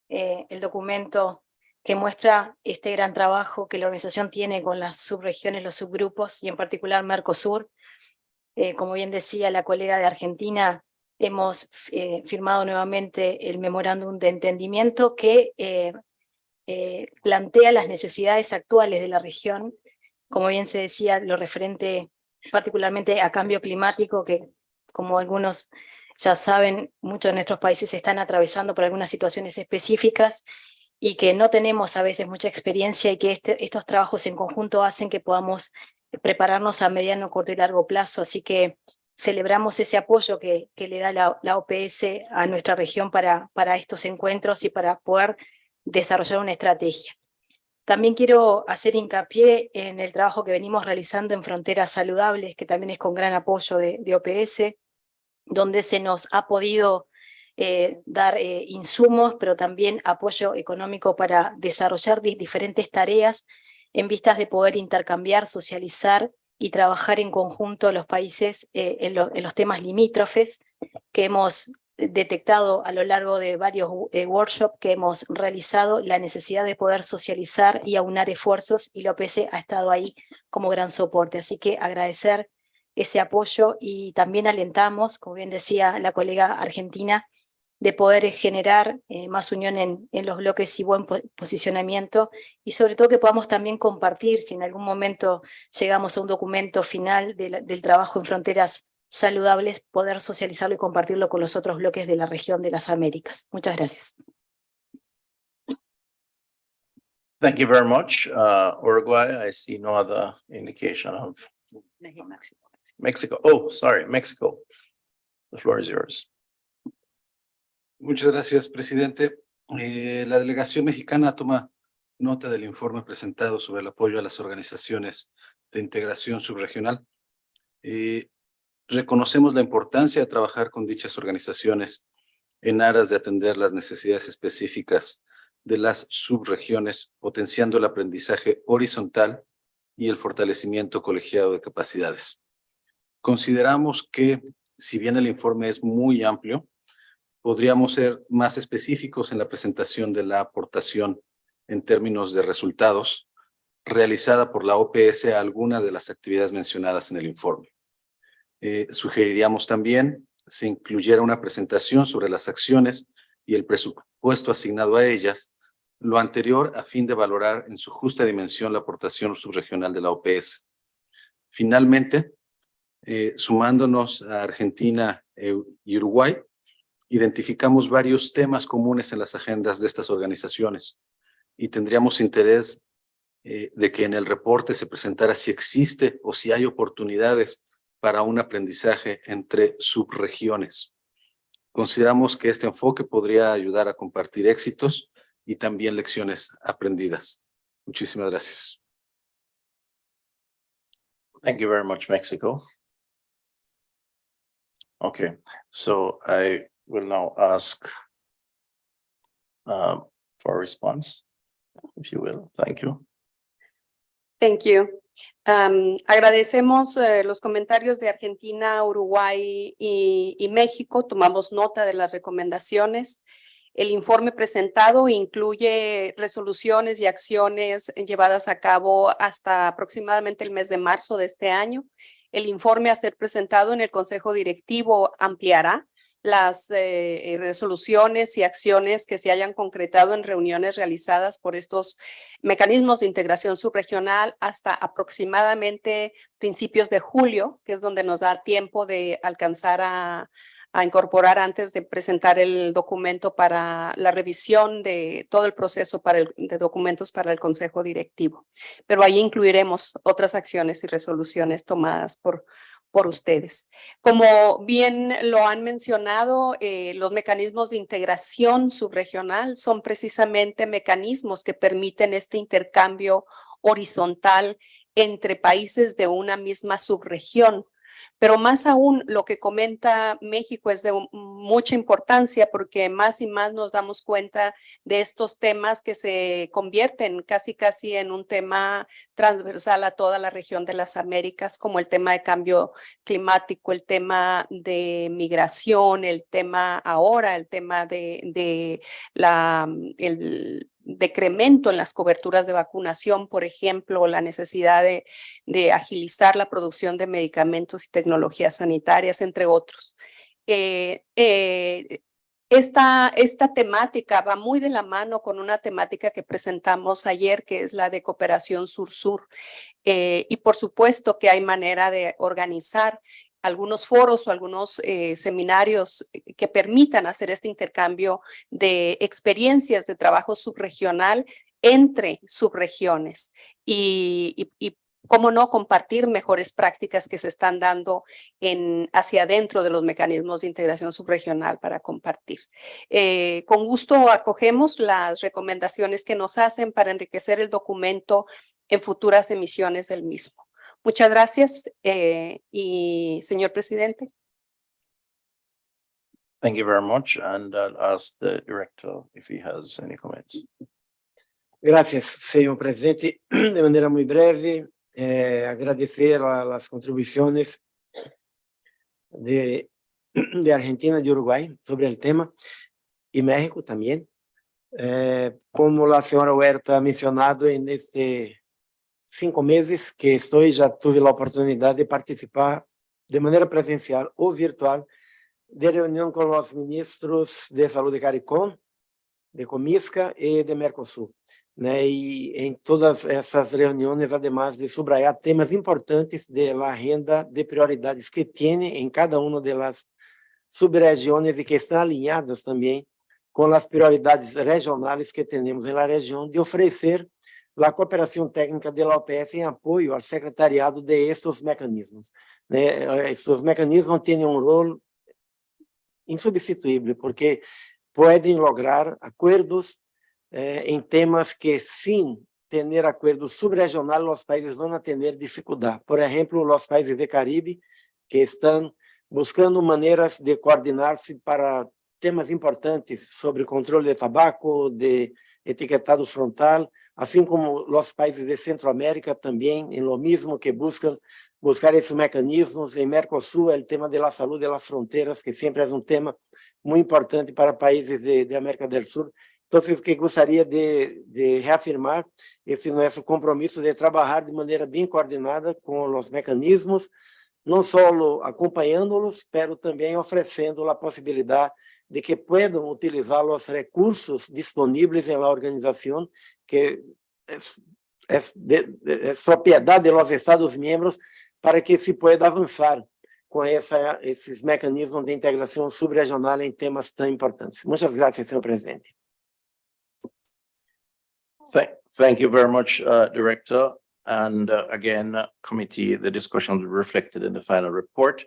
el documento que muestra este gran trabajo que la organización tiene con las subregiones, los subgrupos, y en particular Mercosur. Como bien decía la colega de Argentina, hemos firmado nuevamente el memorándum de entendimiento que plantea las necesidades actuales de la región, como bien se decía, lo referente particularmente a cambio climático, que como algunos ya saben, muchos de nuestros países están atravesando por algunas situaciones específicas y que no tenemos a veces mucha experiencia y que estos trabajos en conjunto hacen que podamos prepararnos a mediano, corto y largo plazo. Así que celebramos ese apoyo que le da la OPS a nuestra región para estos encuentros y para poder desarrollar una estrategia. También quiero hacer hincapié en el trabajo que venimos realizando en Fronteras Saludables, que también es con gran apoyo de OPS, donde se nos ha podido dar insumos, pero también apoyo económico para desarrollar diferentes tareas en vistas de poder intercambiar, socializar y trabajar en conjunto los países en los temas limítrofes que hemos detectado a lo largo de varios workshops que hemos realizado, la necesidad de poder socializar y aunar esfuerzos, y la OPS ha estado ahí como gran soporte. Así que agradecer ese apoyo y también alentamos, como bien decía la colega argentina, de poder generar más unión en los bloques y buen posicionamiento, y sobre todo que podamos también compartir, si en algún momento llegamos a un documento final del trabajo en Fronteras Saludables, poder socializarlo y compartirlo con los otros bloques de la región de las Américas. Muchas gracias. Thank you very much. Uruguay, I see no other indication of Mexico. Oh, sorry, Mexico. The floor is yours. Muchas gracias, presidente. La delegación mexicana toma nota del informe presentado sobre el apoyo a las organizaciones de integración subregional. Reconocemos la importancia de trabajar con dichas organizaciones en aras de atender las necesidades específicas de las subregiones, potenciando el aprendizaje horizontal y el fortalecimiento colegiado de capacidades. Consideramos que, si bien el informe es muy amplio, podríamos ser más específicos en la presentación de la aportación en términos de resultados realizada por la OPS a alguna de las actividades mencionadas en el informe. Sugeriríamos también se incluyera una presentación sobre las acciones y el presupuesto asignado a ellas, lo anterior a fin de valorar en su justa dimensión la aportación subregional de la OPS. Finalmente, sumándonos a Argentina y Uruguay, identificamos varios temas comunes en las agendas de estas organizaciones y tendríamos interés de que en el reporte se presentara si existe o si hay oportunidades para un aprendizaje entre subregiones. Consideramos que este enfoque podría ayudar a compartir éxitos y también lecciones aprendidas. Muchísimas gracias. Thank you very much, Mexico. Okay, so I will now ask for a response, if you will. Thank you. Thank you. Agradecemos los comentarios de Argentina, Uruguay y México. Tomamos nota de las recomendaciones. El informe presentado incluye resoluciones y acciones llevadas a cabo hasta aproximadamente el mes de marzo de este año. El informe a ser presentado en el Consejo Directivo ampliará las resoluciones y acciones que se hayan concretado en reuniones realizadas por estos mecanismos de integración subregional hasta aproximadamente principios de julio, que es donde nos da tiempo de alcanzar a incorporar antes de presentar el documento para la revisión de todo el proceso de documentos para el Consejo Directivo. Pero ahí incluiremos otras acciones y resoluciones tomadas por ustedes. Como bien lo han mencionado, los mecanismos de integración subregional son precisamente mecanismos que permiten este intercambio horizontal entre países de una misma subregión. Pero más aún, lo que comenta México es de mucha importancia porque más y más nos damos cuenta de estos temas que se convierten casi en un tema transversal a toda la región de las Américas, como el tema de cambio climático, el tema de migración, el tema de el decremento en las coberturas de vacunación, por ejemplo, la necesidad de agilizar la producción de medicamentos y tecnologías sanitarias, entre otros. Esta temática va muy de la mano con una temática que presentamos ayer, que es la de cooperación sur-sur. Y por supuesto que hay manera de organizar algunos foros o algunos seminarios que permitan hacer este intercambio de experiencias de trabajo subregional entre subregiones y cómo no compartir mejores prácticas que se están dando hacia adentro de los mecanismos de integración subregional para compartir. Con gusto acogemos las recomendaciones que nos hacen para enriquecer el documento en futuras emisiones del mismo. Muchas gracias y señor presidente. Thank you very much, and I'll ask the director if he has any comments. Gracias, señor presidente. De manera muy breve, agradecer a las contribuciones de Argentina y de Uruguay sobre el tema, y México también. Como la señora Huerta ha mencionado, en este 5 meses que estoy, ya tuve la oportunidad de participar de manera presencial o virtual de reunión con los ministros de Salud de CARICOM, de Comisca y de Mercosul. Y en todas essas reuniões, además de subrayar temas importantes de la agenda de prioridades que tiene en cada una de las subregiones y que están alinhadas también con las prioridades regionales que tenemos en la región, de ofrecer la cooperación técnica de la OPS en apoyo al secretariado de estos mecanismos. Estos mecanismos tienen un rol insubstituible porque pueden lograr acuerdos en temas que sin tener acuerdos subregionales los países van a tener dificultad. Por ejemplo, los países de Caribe que están buscando maneras de coordinar-se para temas importantes sobre controle de tabaco, de etiquetado frontal, assim como os países de Centroamérica também, em lo mesmo que buscar esses mecanismos. Em Mercosul, o tema da saúde das fronteiras, que sempre é um tema muito importante para países de América do Sul. Então, o que gostaria de reafirmar esse nosso compromisso de trabalhar de maneira bem coordenada com os mecanismos, não só acompanhando-los, mas também oferecendo a possibilidade de que puedan utilizar os recursos disponíveis na organização, que é propriedade de los Estados-membros, para que se pueda avançar com esses mecanismos de integração subregional em temas tão importantes. Muitas graças, senhor presidente. Thank you very much, Director. And again, committee, the discussion will be reflected in the final report.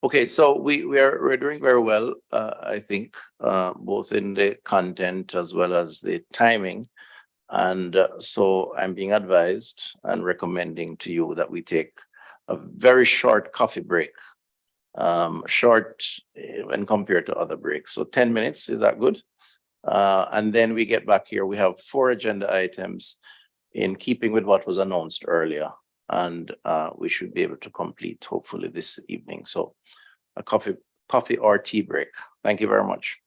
Okay, so we're doing very well, I think, both in the content as well as the timing. And so I'm being advised and recommending to you that we take a very short coffee break, short when compared to other breaks. So 10 minutes, is that good? And then we get back here. We have 4 agenda items in keeping with what was announced earlier. And we should be able to complete hopefully this evening. So a coffee or tea break. Thank you very much.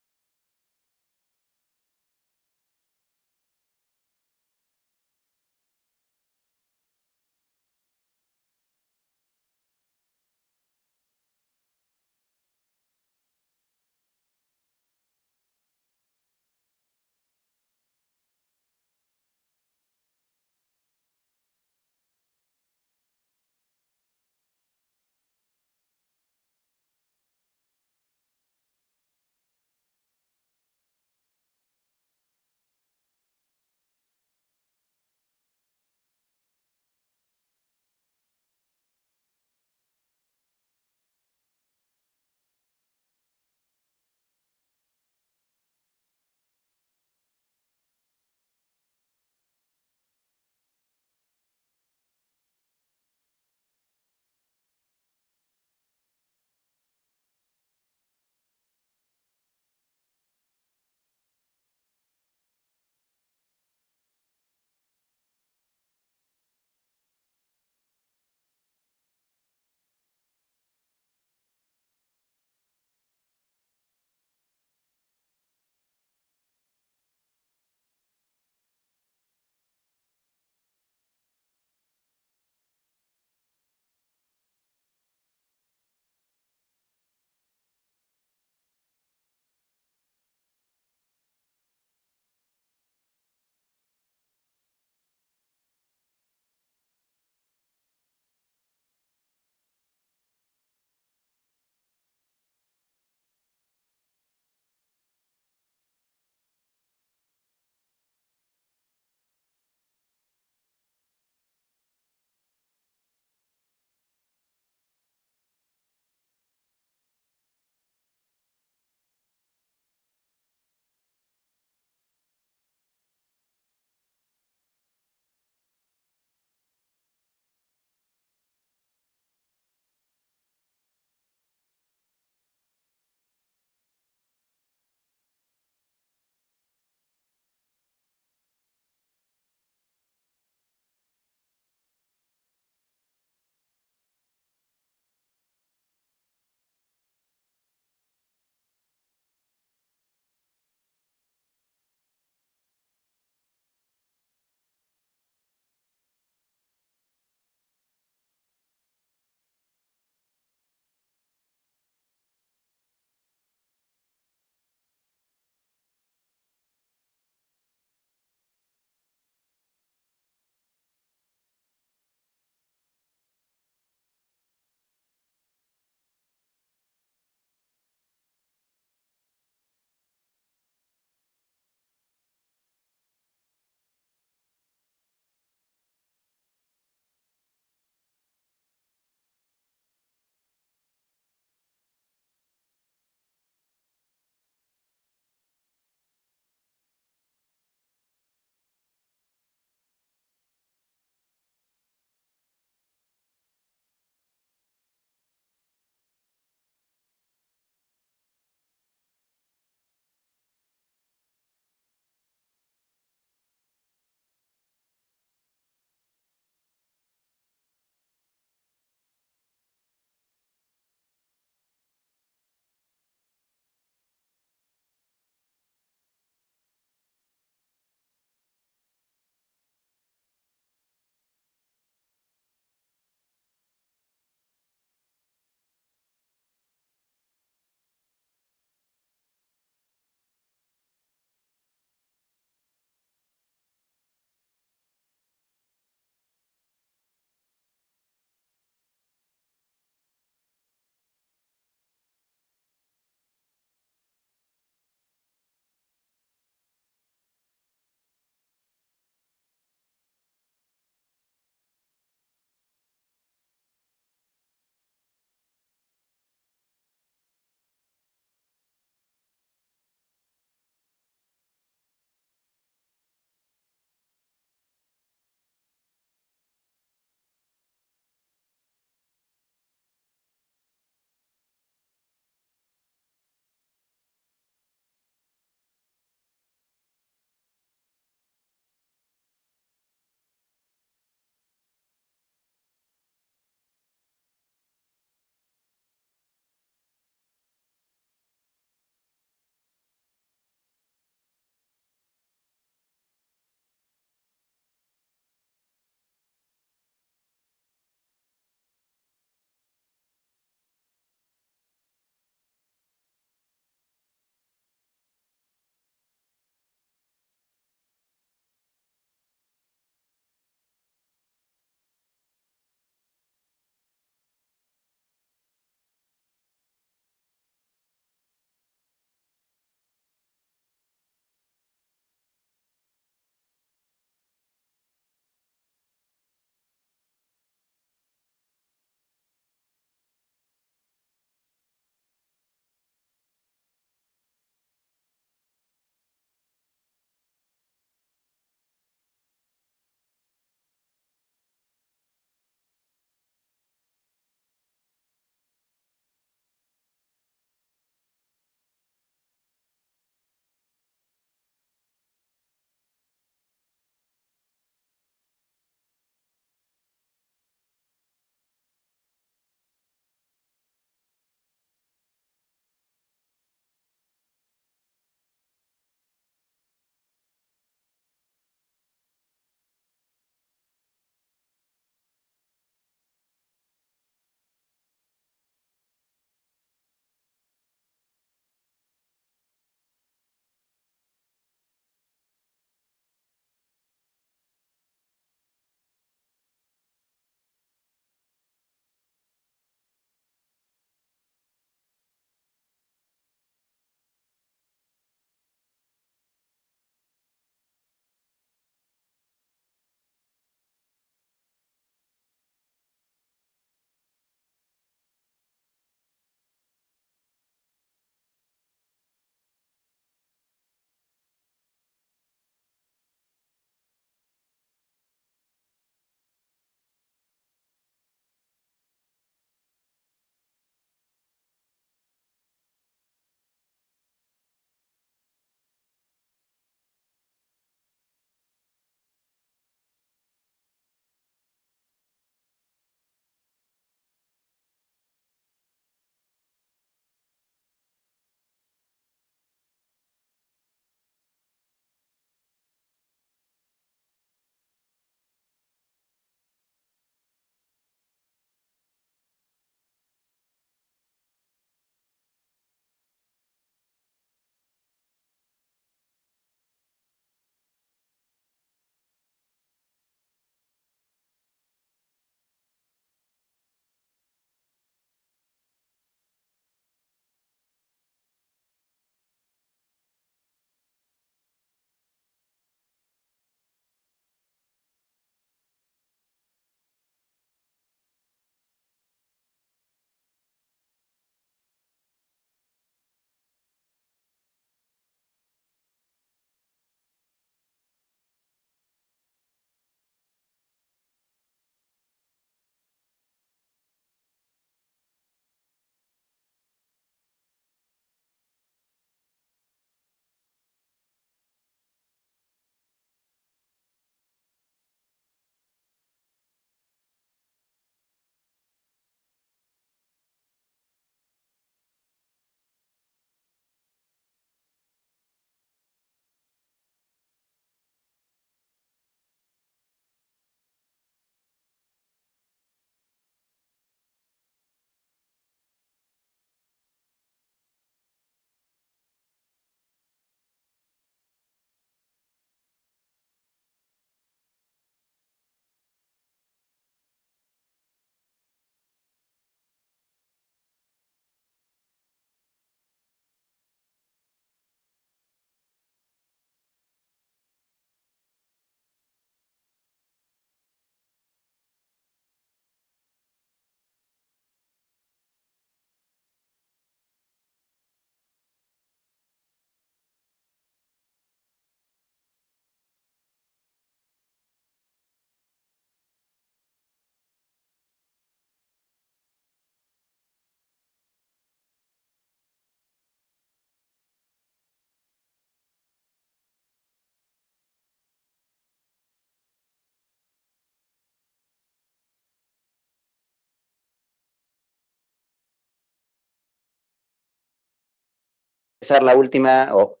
Ser la última, o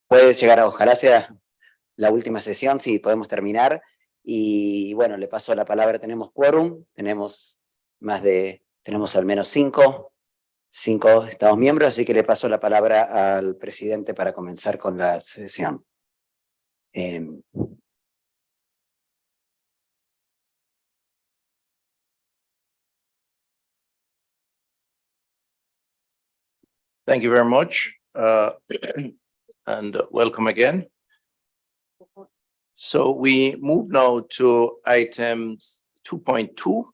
puede llegar a, ojalá sea la última sesión, si podemos terminar. Y bueno, le paso la palabra, tenemos quórum, tenemos al menos cinco Estados miembros, así que le paso la palabra al presidente para comenzar con la sesión. Thank you very much, and welcome again. So we move now to item 2.2.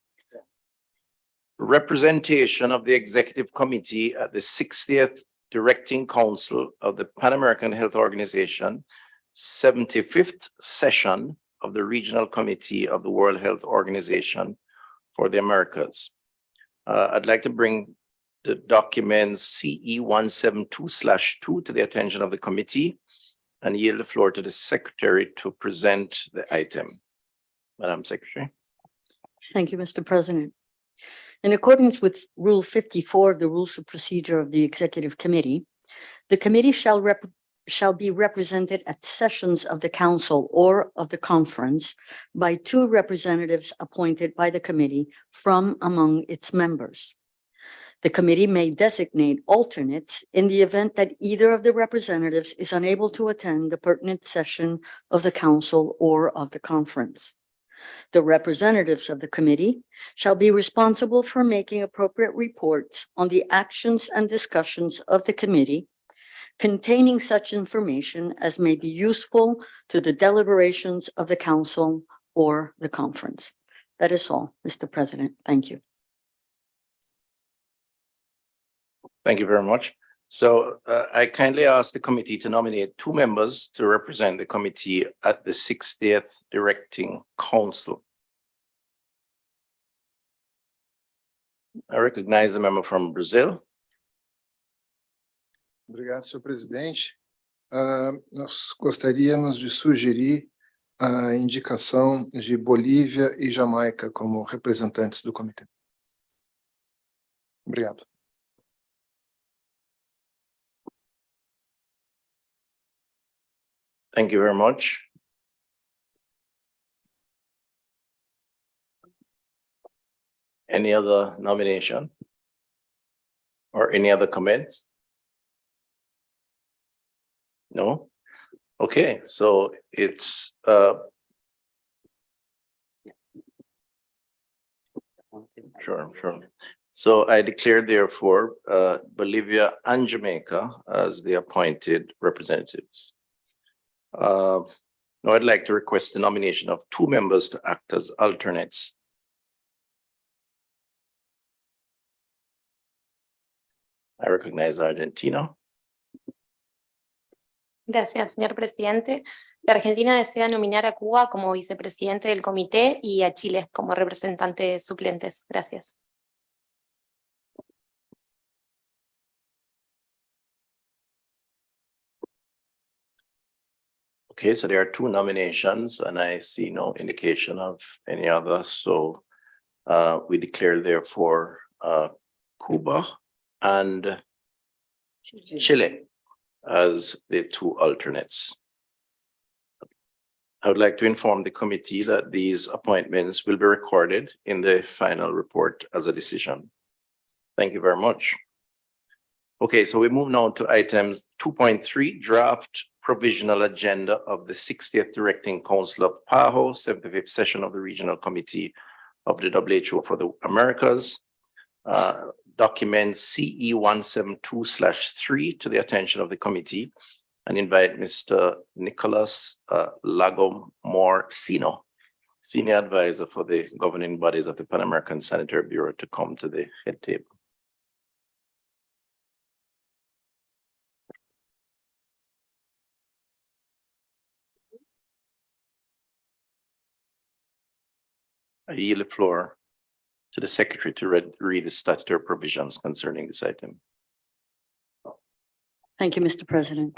Representation of the Executive Committee at the 60th Directing Council of the Pan American Health Organization, 75th session of the Regional Committee of the World Health Organization for the Americas. I'd like to bring the document CE 172/2 to the attention of the committee and yield the floor to the Secretary to present the item. Madam Secretary. Thank you, Mr. President. In accordance with Rule 54 of the Rules of Procedure of the Executive Committee, the committee shall be represented at sessions of the Council or of the Conference by 2 representatives appointed by the committee from among its members. The committee may designate alternates in the event that either of the representatives is unable to attend the pertinent session of the Council or of the Conference. The representatives of the committee shall be responsible for making appropriate reports on the actions and discussions of the committee, containing such information as may be useful to the deliberations of the Council or the Conference. That is all, Mr. President. Thank you. Thank you very much. So I kindly ask the committee to nominate 2 members to represent the committee at the 60th Directing Council. I recognize a member from Brazil. Obrigado, senhor presidente. Nós gostaríamos de sugerir a indicação de Bolívia e Jamaica como representantes do comitê. Obrigado. Thank you very much. Any other nomination? Or any other comments? No? Okay, so it's sure. So I declare therefore Bolivia and Jamaica as the appointed representatives. Now I'd like to request the nomination of 2 members to act as alternates. I recognize Argentina. Gracias, señor presidente. La Argentina desea nominar a Cuba como vicepresidente del comité y a Chile como representante suplentes. Gracias. Okay, so there are 2 nominations and I see no indication of any other. So we declare therefore Cuba and Chile as the 2 alternates. I would like to inform the committee that these appointments will be recorded in the final report as a decision. Thank you very much. Okay, so we move now to items 2.3, draft provisional agenda of the 60th Directing Council of PAHO, 75th session of the Regional Committee of the WHO for the Americas. Document CE 172/3 to the attention of the committee and invite Mr. Nicholas Lagomorcino, Senior Advisor for the governing bodies of the Pan American Sanitary Bureau, to come to the head table. I yield the floor to the Secretary to read the statutory provisions concerning this item. Thank you, Mr. President.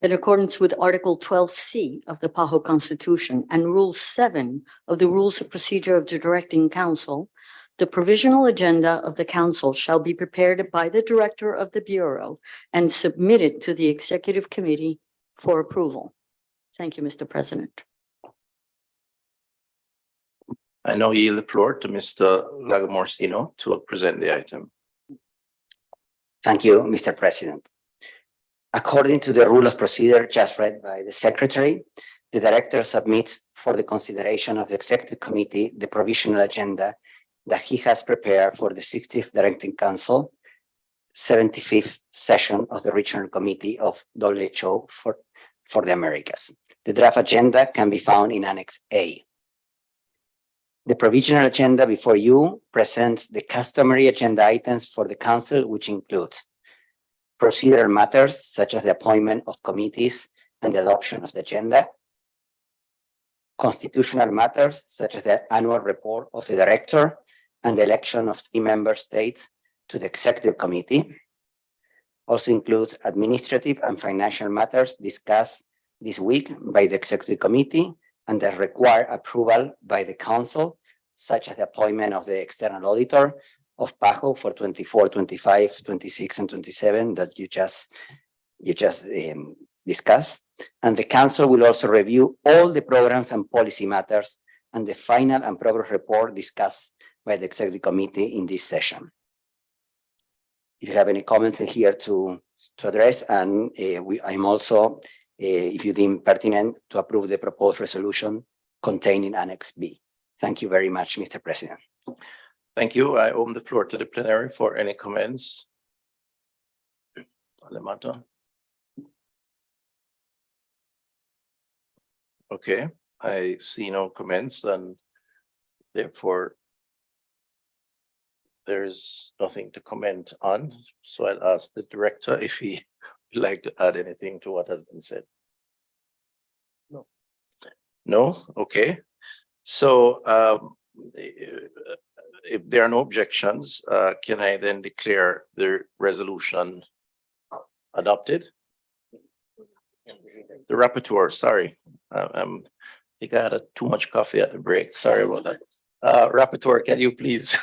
In accordance with Article 12C of the PAHO Constitution and Rule 7 of the Rules of Procedure of the Directing Council, The provisional agenda of the council shall be prepared by the director of the Bureau and submitted to the Executive Committee for approval. Thank you, Mr. President. I now yield the floor to Mr. Lagomorsino to present the item. Thank you, Mr. President. According to the rule of procedure just read by the Secretary, the Director submits for the consideration of the Executive Committee the provisional agenda that he has prepared for the 60th Directing Council, 75th session of the Regional Committee of WHO for the Americas. The draft agenda can be found in Annex A. The provisional agenda before you presents the customary agenda items for the Council, which includes procedural matters such as the appointment of committees and the adoption of the agenda, constitutional matters such as the annual report of the Director and the election of 3 member states to the Executive Committee. Also includes administrative and financial matters discussed this week by the Executive Committee and that require approval by the Council, such as the appointment of the external auditor of PAHO for 24, 25, 26, and 27 that you just discussed. And the Council will also review all the programs and policy matters and the final and progress report discussed by the Executive Committee in this session. If you have any comments in here to address, and I'm also, if you deem pertinent, to approve the proposed resolution contained in Annex B. Thank you very much, Mr. President. Thank you. I open the floor to the plenary for any comments on the matter. Okay, I see no comments, and therefore there's nothing to comment on. So I'll ask the director if he would like to add anything to what has been said. No. No? Okay. So if there are no objections, can I then declare the resolution adopted? The rapporteur, sorry. I think I had too much coffee at the break. Sorry about that. Rapporteur, can you please?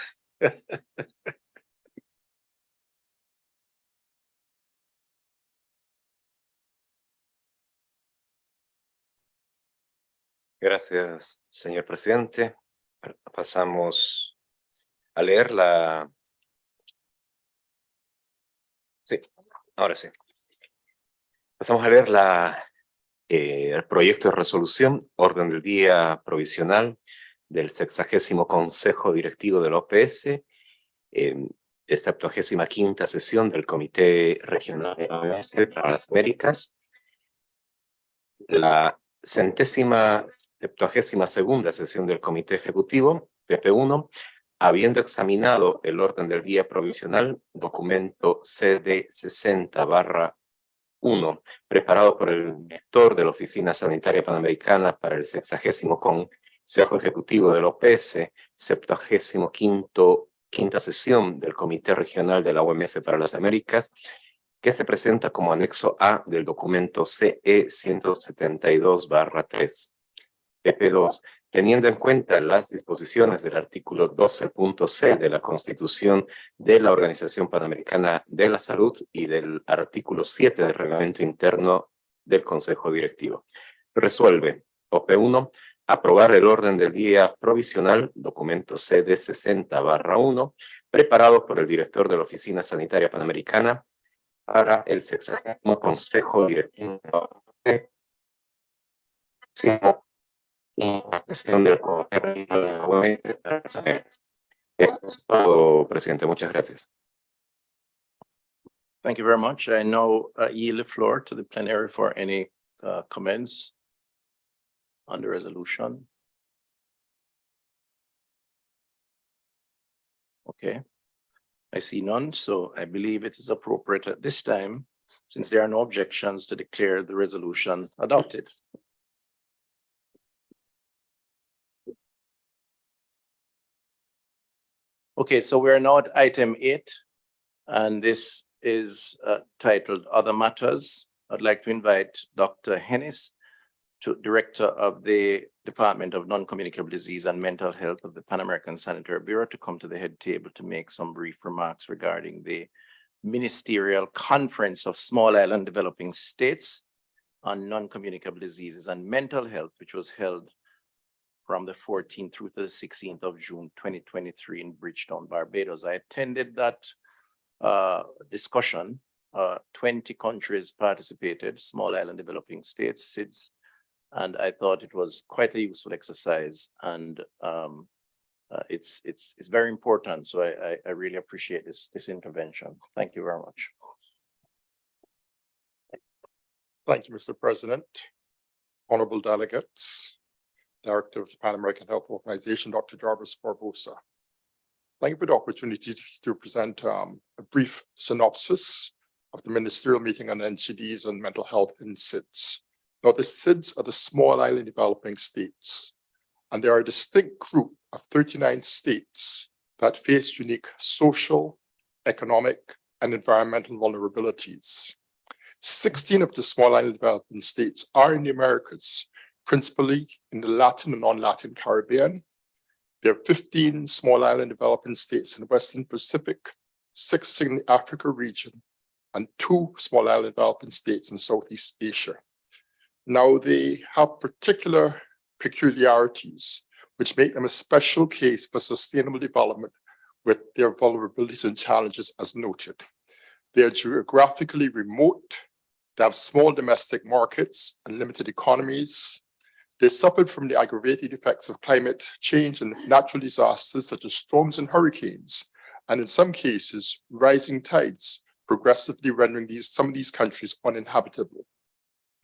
Gracias, señor presidente. Pasamos a leer la... Sí, ahora sí. Pasamos a leer el proyecto de resolución, orden del día provisional del 60º Consejo Directivo del OPS, 75ª sesión del Comité Regional de la OMS para las Américas, la 172ª sesión del Comité Ejecutivo, PP1, habiendo examinado el orden del día provisional, documento CD 60/1, preparado por el director de la Oficina Sanitaria Panamericana para el 60º Consejo Ejecutivo del OPS, 75ª sesión del Comité Regional de la OMS para las Américas, que se presenta como anexo A del documento CE 172/3. PP2, teniendo en cuenta las disposiciones del artículo 12.c de la Constitución de la Organización Panamericana de la Salud y del artículo 7 del Reglamento Interno del Consejo Directivo. Resuelve, OP1, aprobar el orden del día provisional, documento CD 60/1, preparado por el director de la Oficina Sanitaria Panamericana para el 60º Consejo Directivo y la sesión del Comité Regional de la OMS para las Américas. Esto es todo, presidente. Muchas gracias. Thank you very much. I now yield the floor to the plenary for any comments on the resolution. Okay, I see none, so I believe it is appropriate at this time, since there are no objections, to declare the resolution adopted. Okay, so we're now at item 8, and this is titled Other Matters. I'd like to invite Dr. Hennis, Director of the Department of Non-Communicable Disease and Mental Health of the Pan American Sanitary Bureau to come to the head table to make some brief remarks regarding the Ministerial Conference of Small Island Developing States on Non-Communicable Diseases and Mental Health, which was held from the 14th through to the 16th of June, 2023 in Bridgetown, Barbados. I attended that discussion. 20 countries participated, Small Island Developing States, SIDS, and I thought it was quite a useful exercise, and it's very important. So I really appreciate this intervention. Thank you very much. Thank you, Mr. President. Honorable delegates, Director of the Pan American Health Organization, Dr. Jarvis Barbosa. Thank you for the opportunity to present a brief synopsis of the ministerial meeting on NCDs and mental health in SIDS. Now, the SIDS are the Small Island Developing States, and they are a distinct group of 39 states that face unique social, economic, and environmental vulnerabilities. 16 of the Small Island Developing States are in the Americas, principally in the Latin and non-Latin Caribbean. There are 15 Small Island Developing States in the Western Pacific, 6 in the Africa region, and 2 Small Island Developing States in Southeast Asia. Now, they have particular peculiarities which make them a special case for sustainable development with their vulnerabilities and challenges as noted. They are geographically remote, they have small domestic markets and limited economies. They suffered from the aggravated effects of climate change and natural disasters such as storms and hurricanes, and in some cases, rising tides, progressively rendering some of these countries uninhabitable.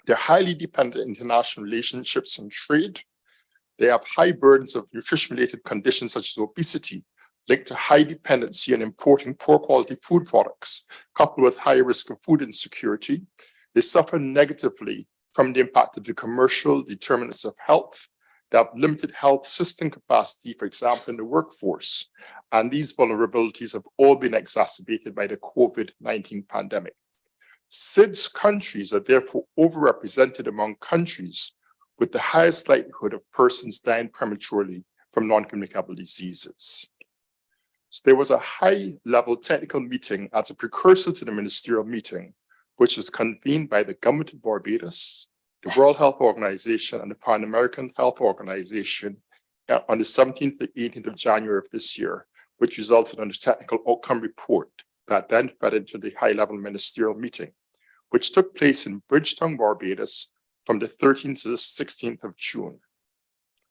They're highly dependent on international relationships and trade. They have high burdens of nutrition-related conditions such as obesity, linked to high dependency on importing poor quality food products, coupled with high risk of food insecurity. They suffer negatively from the impact of the commercial determinants of health. They have limited health system capacity, for example, in the workforce. And these vulnerabilities have all been exacerbated by the COVID-19 pandemic. SIDS countries are therefore overrepresented among countries with the highest likelihood of persons dying prematurely from non-communicable diseases. So there was a high-level technical meeting as a precursor to the ministerial meeting, which was convened by the Government of Barbados, the World Health Organization, and the Pan American Health Organization on the 17th to 18th of January of this year, which resulted in a technical outcome report that then fed into the high-level ministerial meeting, which took place in Bridgetown, Barbados, from the 13th to the 16th of June.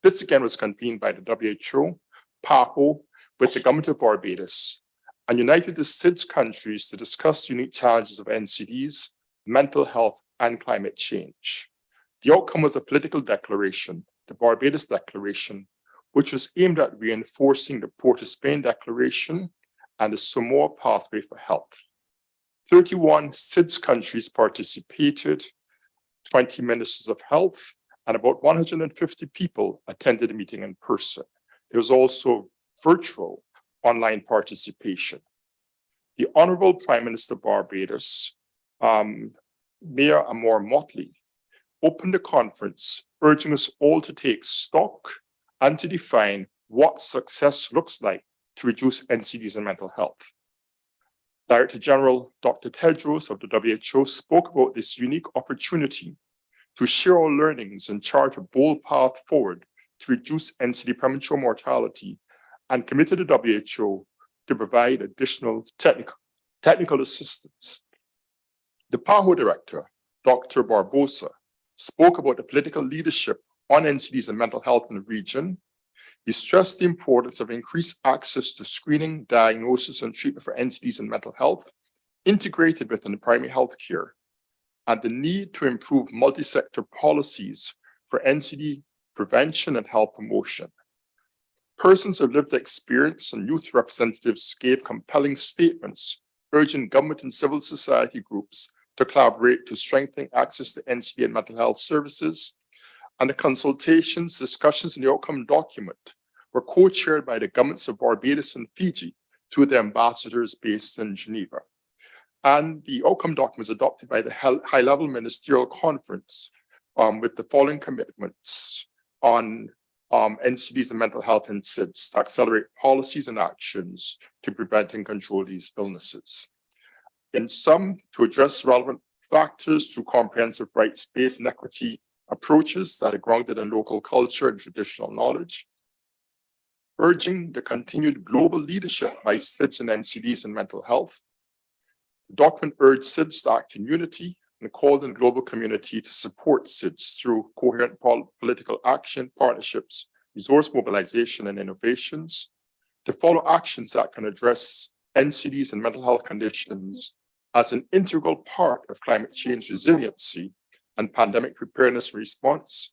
This again was convened by the WHO, PAHO, with the Government of Barbados, and united the SIDS countries to discuss unique challenges of NCDs, mental health, and climate change. The outcome was a political declaration, the Barbados Declaration, which was aimed at reinforcing the Port of Spain Declaration and the Samoa Pathway for Health. 31 SIDS countries participated, 20 ministers of health, and about 150 people attended the meeting in person. There was also virtual online participation. The Honorable Prime Minister of Barbados, Mayor Amor Motley, opened the conference, urging us all to take stock and to define what success looks like to reduce NCDs and mental health. Director General Dr. Tedros of the WHO spoke about this unique opportunity to share our learnings and chart a bold path forward to reduce NCD premature mortality, and committed the WHO to provide additional technical assistance. The PAHO Director, Dr. Barbosa, spoke about the political leadership on NCDs and mental health in the region. He stressed the importance of increased access to screening, diagnosis, and treatment for NCDs and mental health, integrated within the primary health care, and the need to improve multi-sector policies for NCD prevention and health promotion. Persons of lived experience and youth representatives gave compelling statements urging government and civil society groups to collaborate to strengthen access to NCD and mental health services. And the consultations, discussions, and the outcome document were co-chaired by the governments of Barbados and Fiji through the ambassadors based in Geneva. And the outcome document was adopted by the high-level ministerial conference with the following commitments. on NCDs and mental health in SIDS to accelerate policies and actions to prevent and control these illnesses. In sum, to address relevant factors through comprehensive rights-based and equity approaches that are grounded in local culture and traditional knowledge, urging the continued global leadership by SIDS and NCDs in mental health. The document urged SIDS to act in unity and called on the global community to support SIDS through coherent political action, partnerships, resource mobilization, and innovations, to follow actions that can address NCDs and mental health conditions as an integral part of climate change resiliency and pandemic preparedness response,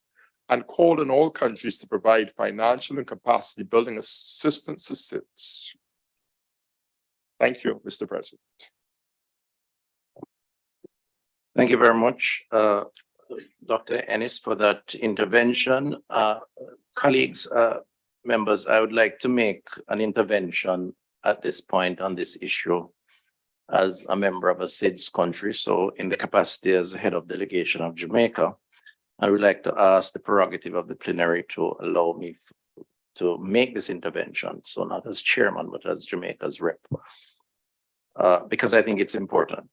and called on all countries to provide financial and capacity building assistance to SIDS. Thank you, Mr. President. Thank you very much, Dr. Ennis, for that intervention. Colleagues, members, I would like to make an intervention at this point on this issue as a member of a SIDS country. So in the capacity as head of delegation of Jamaica, I would like to ask the prerogative of the plenary to allow me to make this intervention. So not as chairman, but as Jamaica's rep, because I think it's important.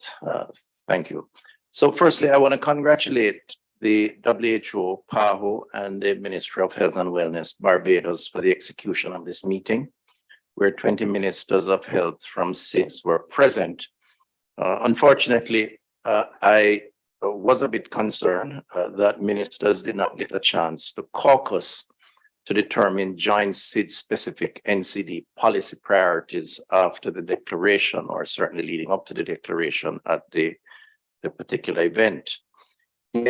Thank you. So firstly, I want to congratulate the WHO, PAHO, and the Ministry of Health and Wellness, Barbados, for the execution of this meeting, where 20 ministers of health from SIDS were present. Unfortunately, I was a bit concerned that ministers did not get a chance to caucus to determine joint SIDS-specific NCD policy priorities after the declaration, or certainly leading up to the declaration at the particular event. In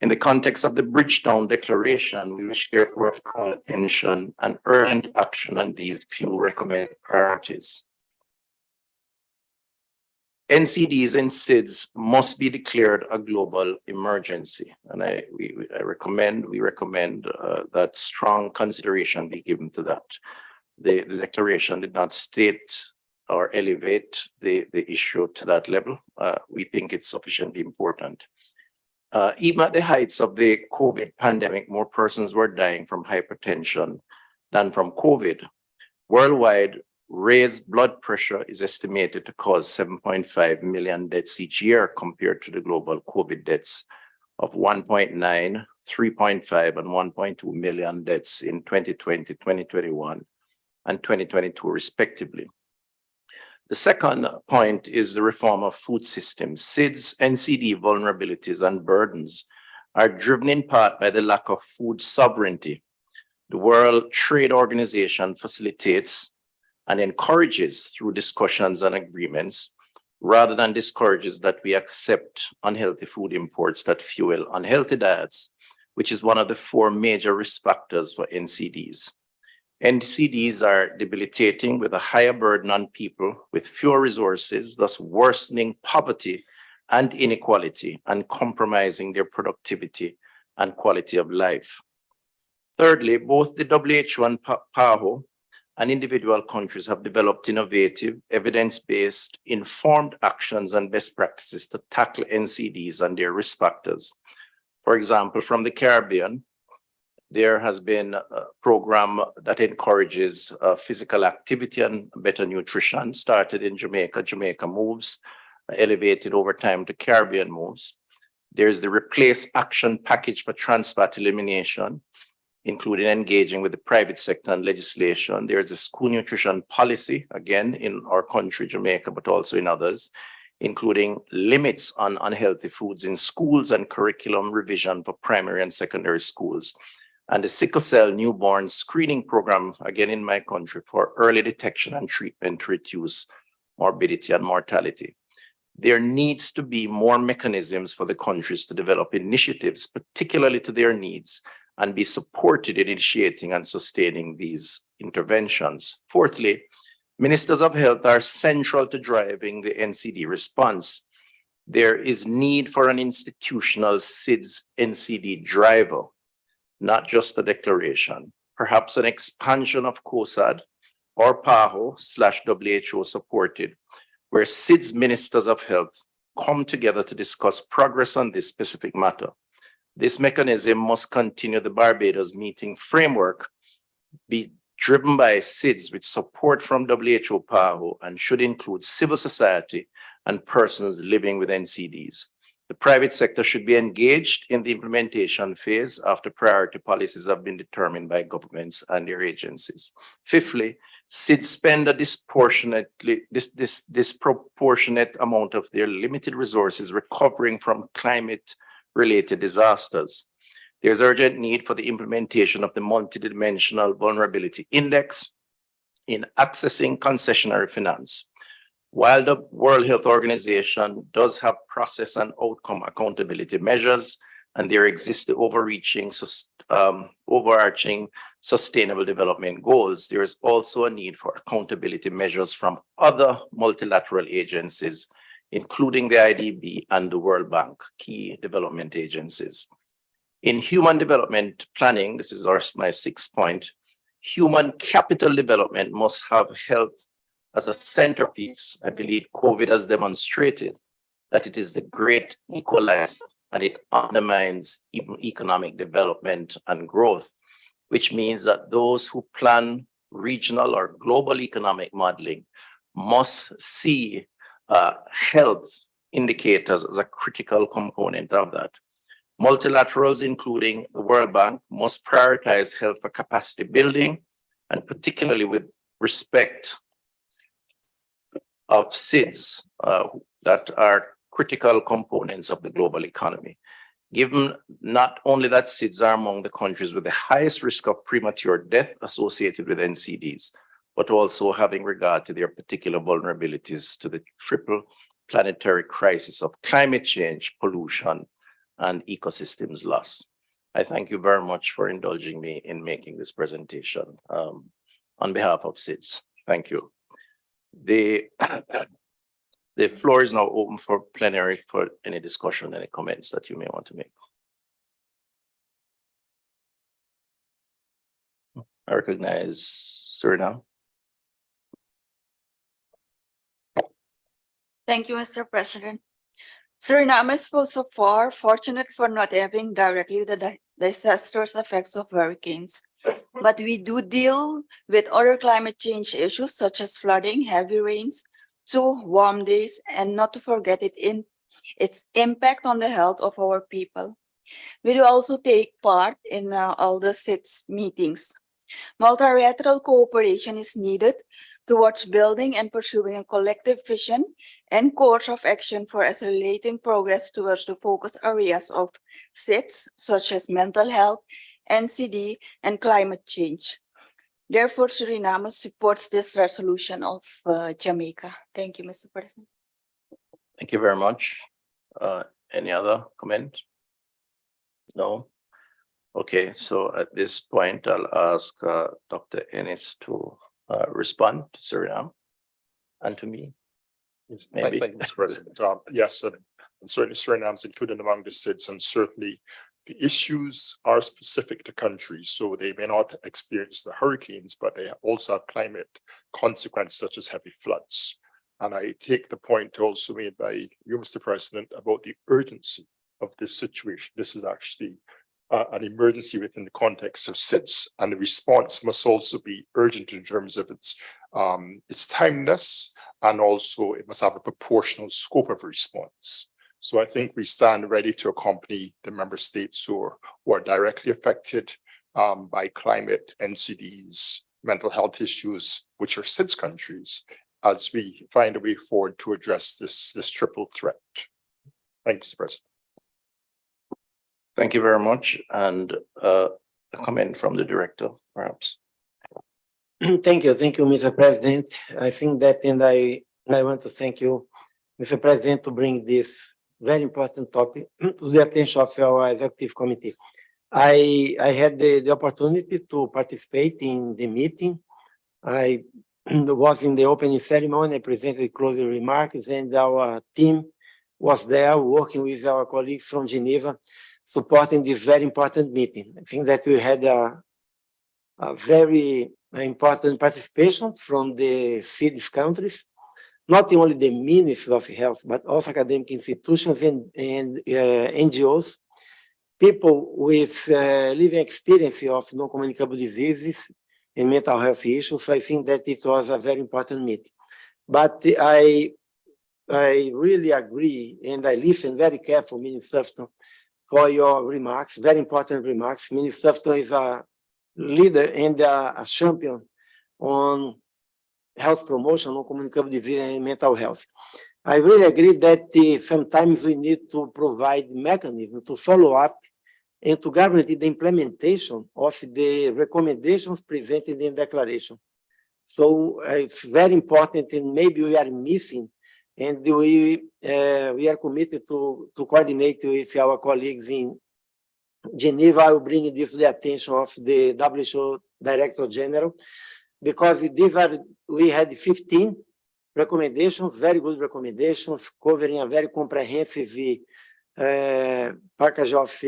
the context of the Bridgetown Declaration, we wish therefore to call attention and urgent action on these few recommended priorities. NCDs and SIDS must be declared a global emergency, and we recommend that strong consideration be given to that. The declaration did not state or elevate the issue to that level. We think it's sufficiently important. Even at the heights of the COVID pandemic, more persons were dying from hypertension than from COVID. Worldwide, raised blood pressure is estimated to cause 7.5 million deaths each year, compared to the global COVID deaths of 1.9, 3.5, and 1.2 million deaths in 2020, 2021, and 2022, respectively. The second point is the reform of food systems. SIDS, NCD vulnerabilities and burdens are driven in part by the lack of food sovereignty. The World Trade Organization facilitates and encourages through discussions and agreements, rather than discourages, that we accept unhealthy food imports that fuel unhealthy diets, which is one of the 4 major risk factors for NCDs. NCDs are debilitating, with a higher burden on people with fewer resources, thus worsening poverty and inequality and compromising their productivity and quality of life. Thirdly, both the WHO and PAHO and individual countries have developed innovative, evidence-based, informed actions and best practices to tackle NCDs and their risk factors. For example, from the Caribbean, there has been a program that encourages physical activity and better nutrition, started in Jamaica. Jamaica Moves, elevated over time to Caribbean Moves. There's the Replace Action Package for Trans Fat Elimination, including engaging with the private sector and legislation. There's a school nutrition policy, again, in our country, Jamaica, but also in others, including limits on unhealthy foods in schools and curriculum revision for primary and secondary schools. And the sickle cell newborn screening program, again in my country, for early detection and treatment to reduce morbidity and mortality. There needs to be more mechanisms for the countries to develop initiatives, particularly to their needs, and be supported in initiating and sustaining these interventions. Fourthly, ministers of health are central to driving the NCD response. There is need for an institutional SIDS NCD driver, not just a declaration, perhaps an expansion of COSAD or PAHO/WHO supported, where SIDS ministers of health come together to discuss progress on this specific matter. This mechanism must continue the Barbados meeting framework, be driven by SIDS with support from WHO PAHO, and should include civil society and persons living with NCDs. The private sector should be engaged in the implementation phase after priority policies have been determined by governments and their agencies. Fifthly, SIDS spend a disproportionate amount of their limited resources recovering from climate-related disasters. There's urgent need for the implementation of the multidimensional vulnerability index in accessing concessionary finance. While the World Health Organization does have process and outcome accountability measures, and there exists the overarching sustainable development goals, there is also a need for accountability measures from other multilateral agencies, including the IDB and the World Bank, key development agencies. In human development planning, this is my 6th point, human capital development must have health as a centerpiece. I believe COVID has demonstrated that it is the great equalizer and it undermines even economic development and growth, which means that those who plan regional or global economic modeling must see health indicators as a critical component of that. Multilaterals, including the World Bank, must prioritize health for capacity building, and particularly with respect of SIDS that are critical components of the global economy. Given not only that SIDS are among the countries with the highest risk of premature death associated with NCDs, but also having regard to their particular vulnerabilities to the triple planetary crisis of climate change, pollution, and ecosystems loss. I thank you very much for indulging me in making this presentation on behalf of SIDS. Thank you. The floor is now open for plenary for any discussion, any comments that you may want to make. I recognize Suriname. Thank you, Mr. President. Suriname is so far fortunate for not having directly the disastrous effects of hurricanes, but we do deal with other climate change issues such as flooding, heavy rains, too warm days, and not to forget its impact on the health of our people. We do also take part in all the SIDS meetings. Multilateral cooperation is needed towards building and pursuing a collective vision and course of action for accelerating progress towards the focus areas of SIDS, such as mental health, NCD, and climate change. Therefore, Suriname supports this resolution of Jamaica. Thank you, Mr. President. Thank you very much. Any other comment? No? Okay, so at this point, I'll ask Dr. Ennis to respond to Suriname and to me. Maybe. Thank you, Mr. President. Yes, and certainly Suriname is included among the SIDS, and certainly the issues are specific to countries, so they may not experience the hurricanes, but they also have climate consequences such as heavy floods. And I take the point also made by you, Mr. President, about the urgency of this situation. This is actually an emergency within the context of SIDS, and the response must also be urgent in terms of its timeliness, and also it must have a proportional scope of response. So I think we stand ready to accompany the member states who are directly affected by climate, NCDs, mental health issues, which are SIDS countries, as we find a way forward to address this triple threat. Thank you, Mr. President. Thank you very much. And a comment from the director, perhaps. Thank you, Mr. President. I think that, and I want to thank you, Mr. President, to bring this very important topic to the attention of our executive committee. I had the opportunity to participate in the meeting. I was in the opening ceremony, I presented closing remarks, and our team was there working with our colleagues from Geneva, supporting this very important meeting. I think that we had a very important participation from the SIDS countries. not only the Ministry of Health, but also academic institutions and NGOs, people with living experience of non-communicable diseases and mental health issues. So I think that it was a very important meeting. But I really agree, and I listened very carefully, Minister Stoughton, for your remarks, very important remarks. Minister Stoughton is a leader and a champion on health promotion, non-communicable disease and mental health. I really agree that sometimes we need to provide mechanisms to follow up and to guarantee the implementation of the recommendations presented in the declaration. So it's very important, and maybe we are missing, and we are committed to coordinate with our colleagues in Geneva. I will bring this to the attention of the WHO Director General, because we had 15 recommendations, very good recommendations, covering a very comprehensive package of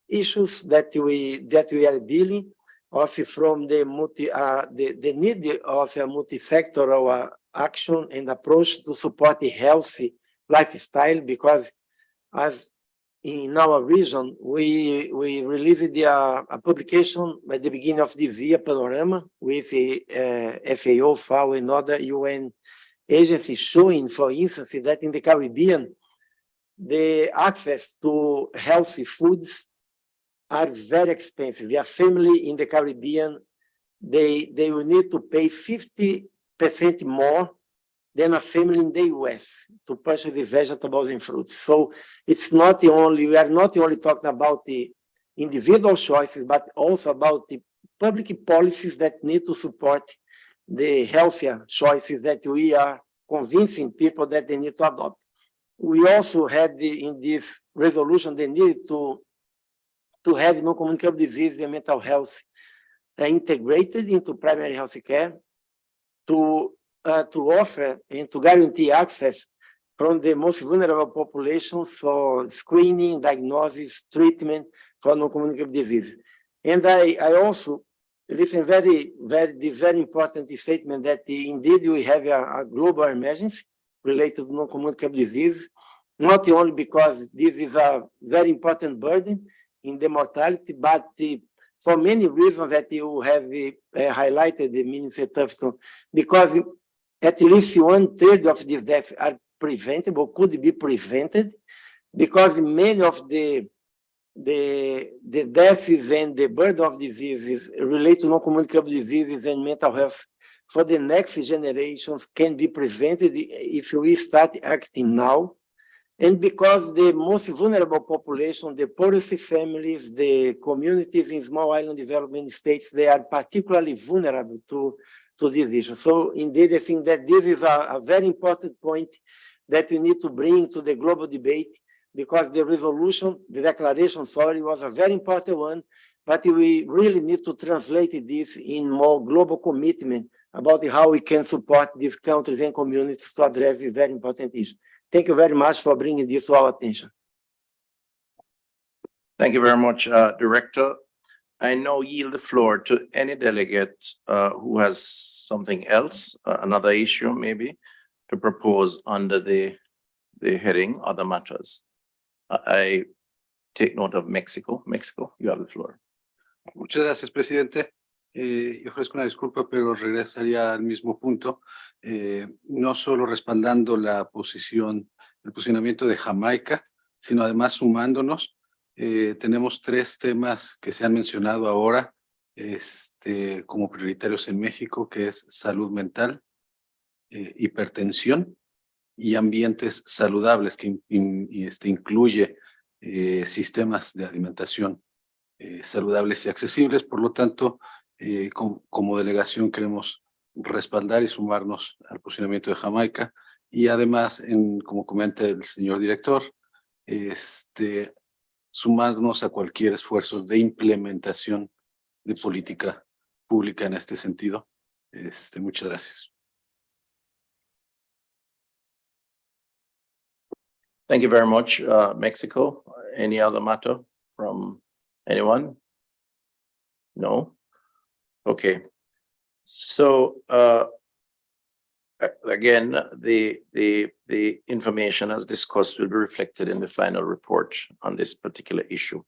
issues that we are dealing of, from the need of a multi-sectoral action and approach to support a healthy lifestyle, because as in our region, we released a publication by the beginning of this year, Panorama, with the FAO, FAO, and other UN agencies, showing, for instance, that in the Caribbean, the access to healthy foods are very expensive. A family in the Caribbean, they will need to pay 50% more than a family in the US to purchase the vegetables and fruits. So it's not only, we are not only talking about the individual choices, but also about the public policies that need to support the healthier choices that we are convincing people that they need to adopt. We also had in this resolution the need to have non-communicable disease and mental health integrated into primary health care, to offer and to guarantee access from the most vulnerable populations for screening, diagnosis, treatment for non-communicable disease. And I also listen this very important statement that indeed we have a global emergency related to non-communicable disease, not only because this is a very important burden in the mortality, but for many reasons that you have highlighted, Minister Tufton, because at least 1/3 of these deaths are preventable, could be prevented, because many of the deaths and the burden of diseases related to non-communicable diseases and mental health for the next generations can be prevented if we start acting now. And because the most vulnerable population, the poorest families, the communities in small island development states, they are particularly vulnerable to this issue. So indeed, I think that this is a very important point that we need to bring to the global debate, because the resolution, the declaration, sorry, was a very important one, but we really need to translate this in more global commitment about how we can support these countries and communities to address this very important issue. Thank you very much for bringing this to our attention. Thank you very much, Director. I now yield the floor to any delegate who has something else, another issue maybe, to propose under the heading Other Matters. I take note of Mexico. Mexico, you have the floor. Muchas gracias, presidente. Yo ofrezco una disculpa, pero regresaría al mismo punto, no solo respaldando el posicionamiento de Jamaica, sino además sumándonos. Tenemos 3 temas que se han mencionado ahora como prioritarios en México, que es salud mental, hipertensión y ambientes saludables, que incluye sistemas de alimentación saludables y accesibles. Por lo tanto, como delegación queremos respaldar y sumarnos al posicionamiento de Jamaica, y además, como comenta el señor director, sumarnos a cualquier esfuerzo de implementación de política pública en este sentido. Muchas gracias. Thank you very much, Mexico. Any other matter from anyone? No? Okay. So the again, the information as discussed will be reflected in the final report on this particular issue.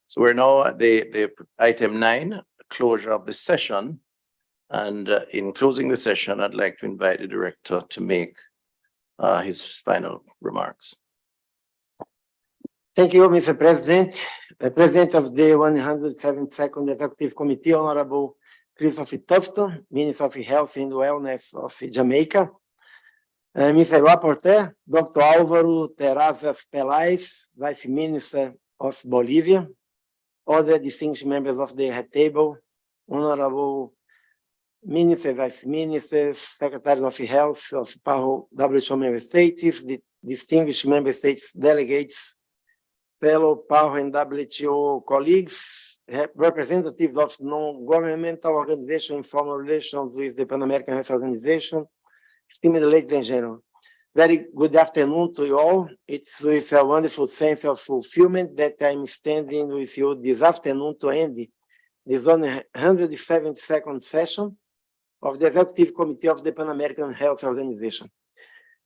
So we're now at the item 9, closure of the session. And in closing the session, I'd like to invite the director to make his final remarks. Thank you, Mr. President. The President of the 172nd Executive Committee, Honorable Christopher Tufton, Minister of Health and Wellness of Jamaica. Mr. Rapporteur, Dr. Álvaro Terrazas Pelais, Vice Minister of Bolivia. Other distinguished members of the head table, Honorable Minister, Vice Ministers, Secretaries of Health of WHO member states, the distinguished member states delegates, fellow PAHO and WHO colleagues, representatives of non-governmental organizations in formal relations with the Pan American Health Organization, esteemed ladies and gentlemen. Very good afternoon to you all. It's with a wonderful sense of fulfillment that I'm standing with you this afternoon to end this 172nd session of the Executive Committee of the Pan American Health Organization.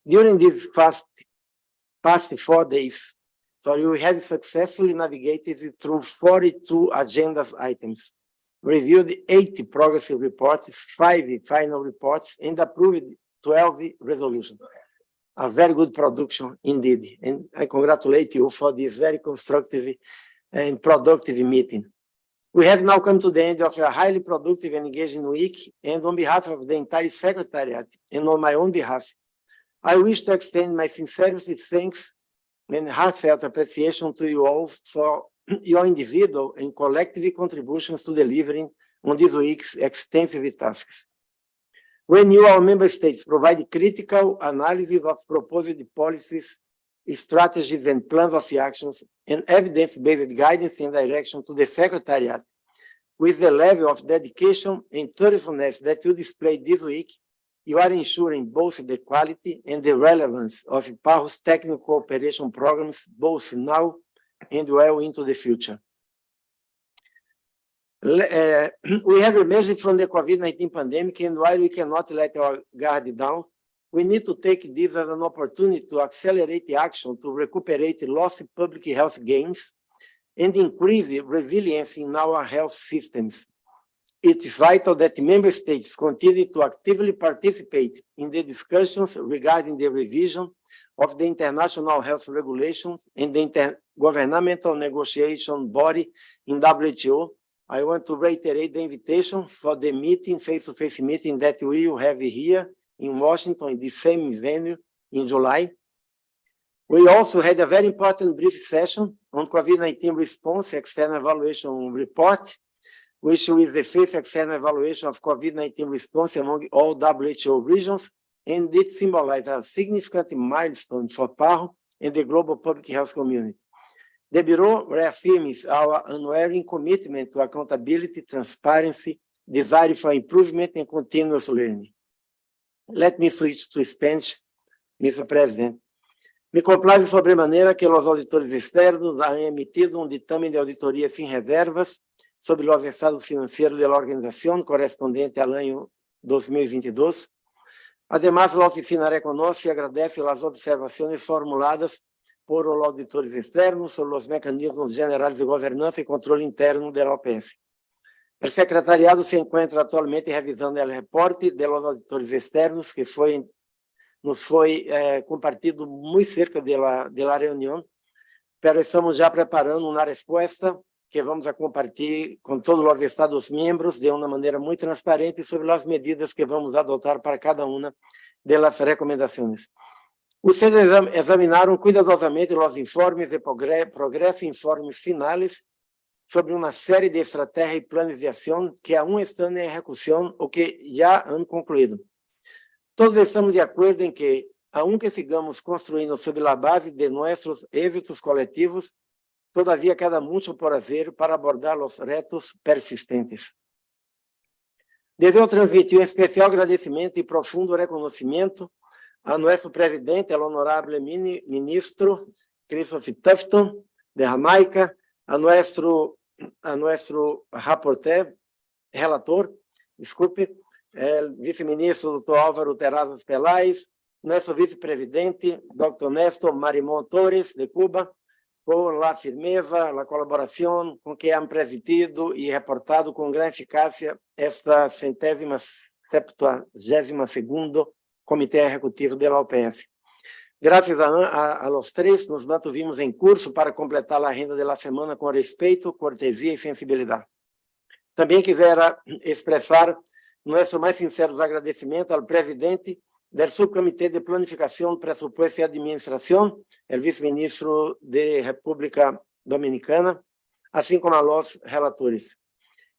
During these past 4 days, we have successfully navigated through 42 agenda items, reviewed 80 progress reports, 5 final reports, and approved 12 resolutions. A very good production indeed, and I congratulate you for this very constructive and productive meeting. We have now come to the end of a highly productive and engaging week, and on behalf of the entire Secretariat and on my own behalf, I wish to extend my sincerest thanks and heartfelt appreciation to you all for your individual and collective contributions to delivering on this week's extensive tasks. When you, our member states, provide critical analysis of proposed policies, strategies, and plans of actions, and evidence-based guidance and direction to the Secretariat, with the level of dedication and thoughtfulness that you displayed this week, you are ensuring both the quality and the relevance of PAHO's technical cooperation programs, both now and well into the future. We have emerged from the COVID-19 pandemic, and while we cannot let our guard down, we need to take this as an opportunity to accelerate the action to recuperate lost public health gains and increase resilience in our health systems. It is vital that member states continue to actively participate in the discussions regarding the revision of the international health regulations and the intergovernmental negotiation body in WHO. I want to reiterate the invitation for the meeting, face-to-face meeting that we will have here in Washington in the same venue in July. We also had a very important brief session on COVID-19 response external evaluation report, which is the fifth external evaluation of COVID-19 response among all WHO regions, and it symbolizes a significant milestone for PAHO and the global public health community. The Bureau reaffirms our unwavering commitment to accountability, transparency, desire for improvement, and continuous learning. Let me switch to Spanish, Mr. President. Me complace sobremaneira que los auditores externos han emitido dictamen de auditoría sin reservas sobre los estados financieros de la organización correspondiente al año 2022. Además, la oficina reconoce y agradece las observaciones formuladas por los auditores externos sobre los mecanismos generales de gobernanza y control interno de la OPS. El secretariado se encuentra actualmente revisando el reporte de los auditores externos que nos foi compartido muy cerca de la reunión, pero estamos ya preparando una respuesta que vamos a compartir con todos los Estados miembros de una manera muy transparente sobre las medidas que vamos a adoptar para cada una de las recomendaciones. Ustedes examinaron cuidadosamente los informes de progreso e informes finales sobre uma série de estratégias e planos de ação que aún estão em execução ou que já han concluído. Todos estamos de acordo em que, aunque sigamos construindo sobre a base de nossos êxitos coletivos, todavia queda muito por fazer para abordar os retos persistentes. Desejo transmitir um especial agradecimento e profundo reconhecimento a nosso presidente, ao honorável ministro Christopher Tufton, de Jamaica, a nosso relator, el viceministro doctor Álvaro Terrazas Peláez, nuestro vicepresidente, doctor Néstor Marimón Torres, de Cuba, por la firmeza, la colaboración con que han presidido y reportado con gran eficacia esta 172º Comité Ejecutivo de la OPS. Graças a los três, nos mantuvimos em curso para completar a agenda da semana com respeito, cortesia e sensibilidade. Também quisera expressar nosso mais sinceros agradecimentos ao presidente do Subcomitê de Planificação, Presupuesto e Administração, o vice-ministro de República Dominicana, assim como a los relatores.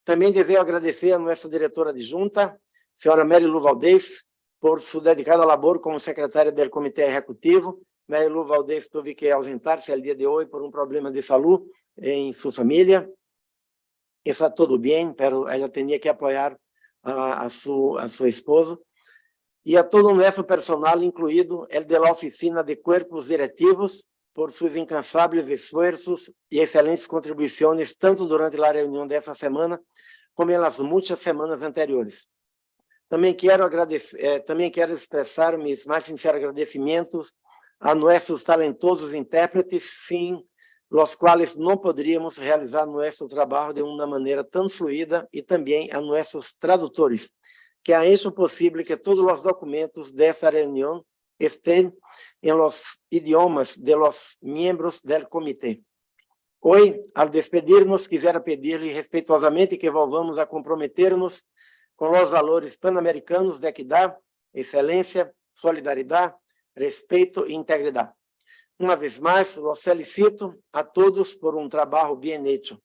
Também desejo agradecer a nossa diretora adjunta, senhora Mary Lu Valdez, por sua dedicada labor como secretária do Comitê Executivo. Mary Lu Valdez teve que ausentar-se no dia de hoje por um problema de saúde em sua família. Está tudo bem, mas ela tinha que apoiar a seu esposo. E a todo o nosso personal, incluído o da oficina de corpos diretivos, por seus incansáveis esforços e excelentes contribuições, tanto durante a reunião dessa semana, como nas muitas semanas anteriores. Também quero expressar meus mais sinceros agradecimentos a nossos talentosos intérpretes, sem os quais não poderíamos realizar nosso trabalho de uma maneira tão fluida, e também a nossos tradutores, que han hecho possível que todos os documentos dessa reunião estén em los idiomas de los miembros del comité. Hoy, al despedirnos, quisiera pedir-lhe respeituosamente que volvamos a comprometer-nos com os valores pan-americanos de equidade, excelência, solidariedade, respeito e integridade. Uma vez mais, los felicito a todos por um trabalho bem hecho.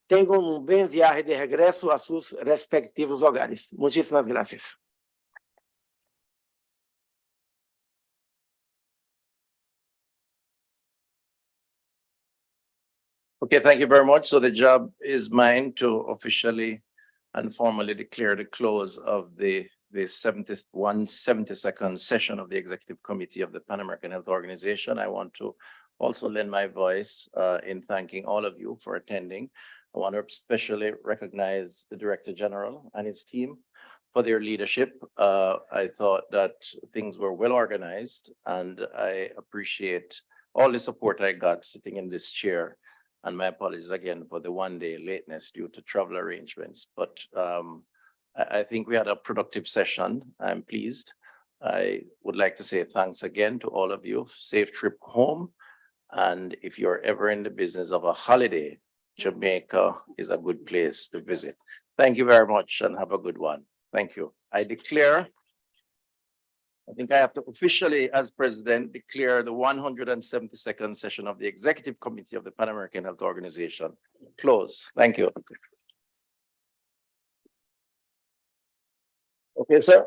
Tenham um bom viaje de regresso a seus respectivos hogares. Muchísimas gracias. Okay, thank you very much. So the job is mine to officially and formally declare the close of the 72nd session of the Executive Committee of the Pan American Health Organization. I want to also lend my voice in thanking all of you for attending. I want to especially recognize the Director General and his team for their leadership. I thought that things were well organized, and I appreciate all the support I got sitting in this chair. And my apologies again for the one-day lateness due to travel arrangements. But I think we had a productive session. I'm pleased. I would like to say thanks again to all of you. Safe trip home. And if you're ever in the business of a holiday, Jamaica is a good place to visit. Thank you very much and have a good one. Thank you. I think I have to officially, as president, declare the 172nd session of the Executive Committee of the Pan American Health Organization closed. Thank you. Okay, sir.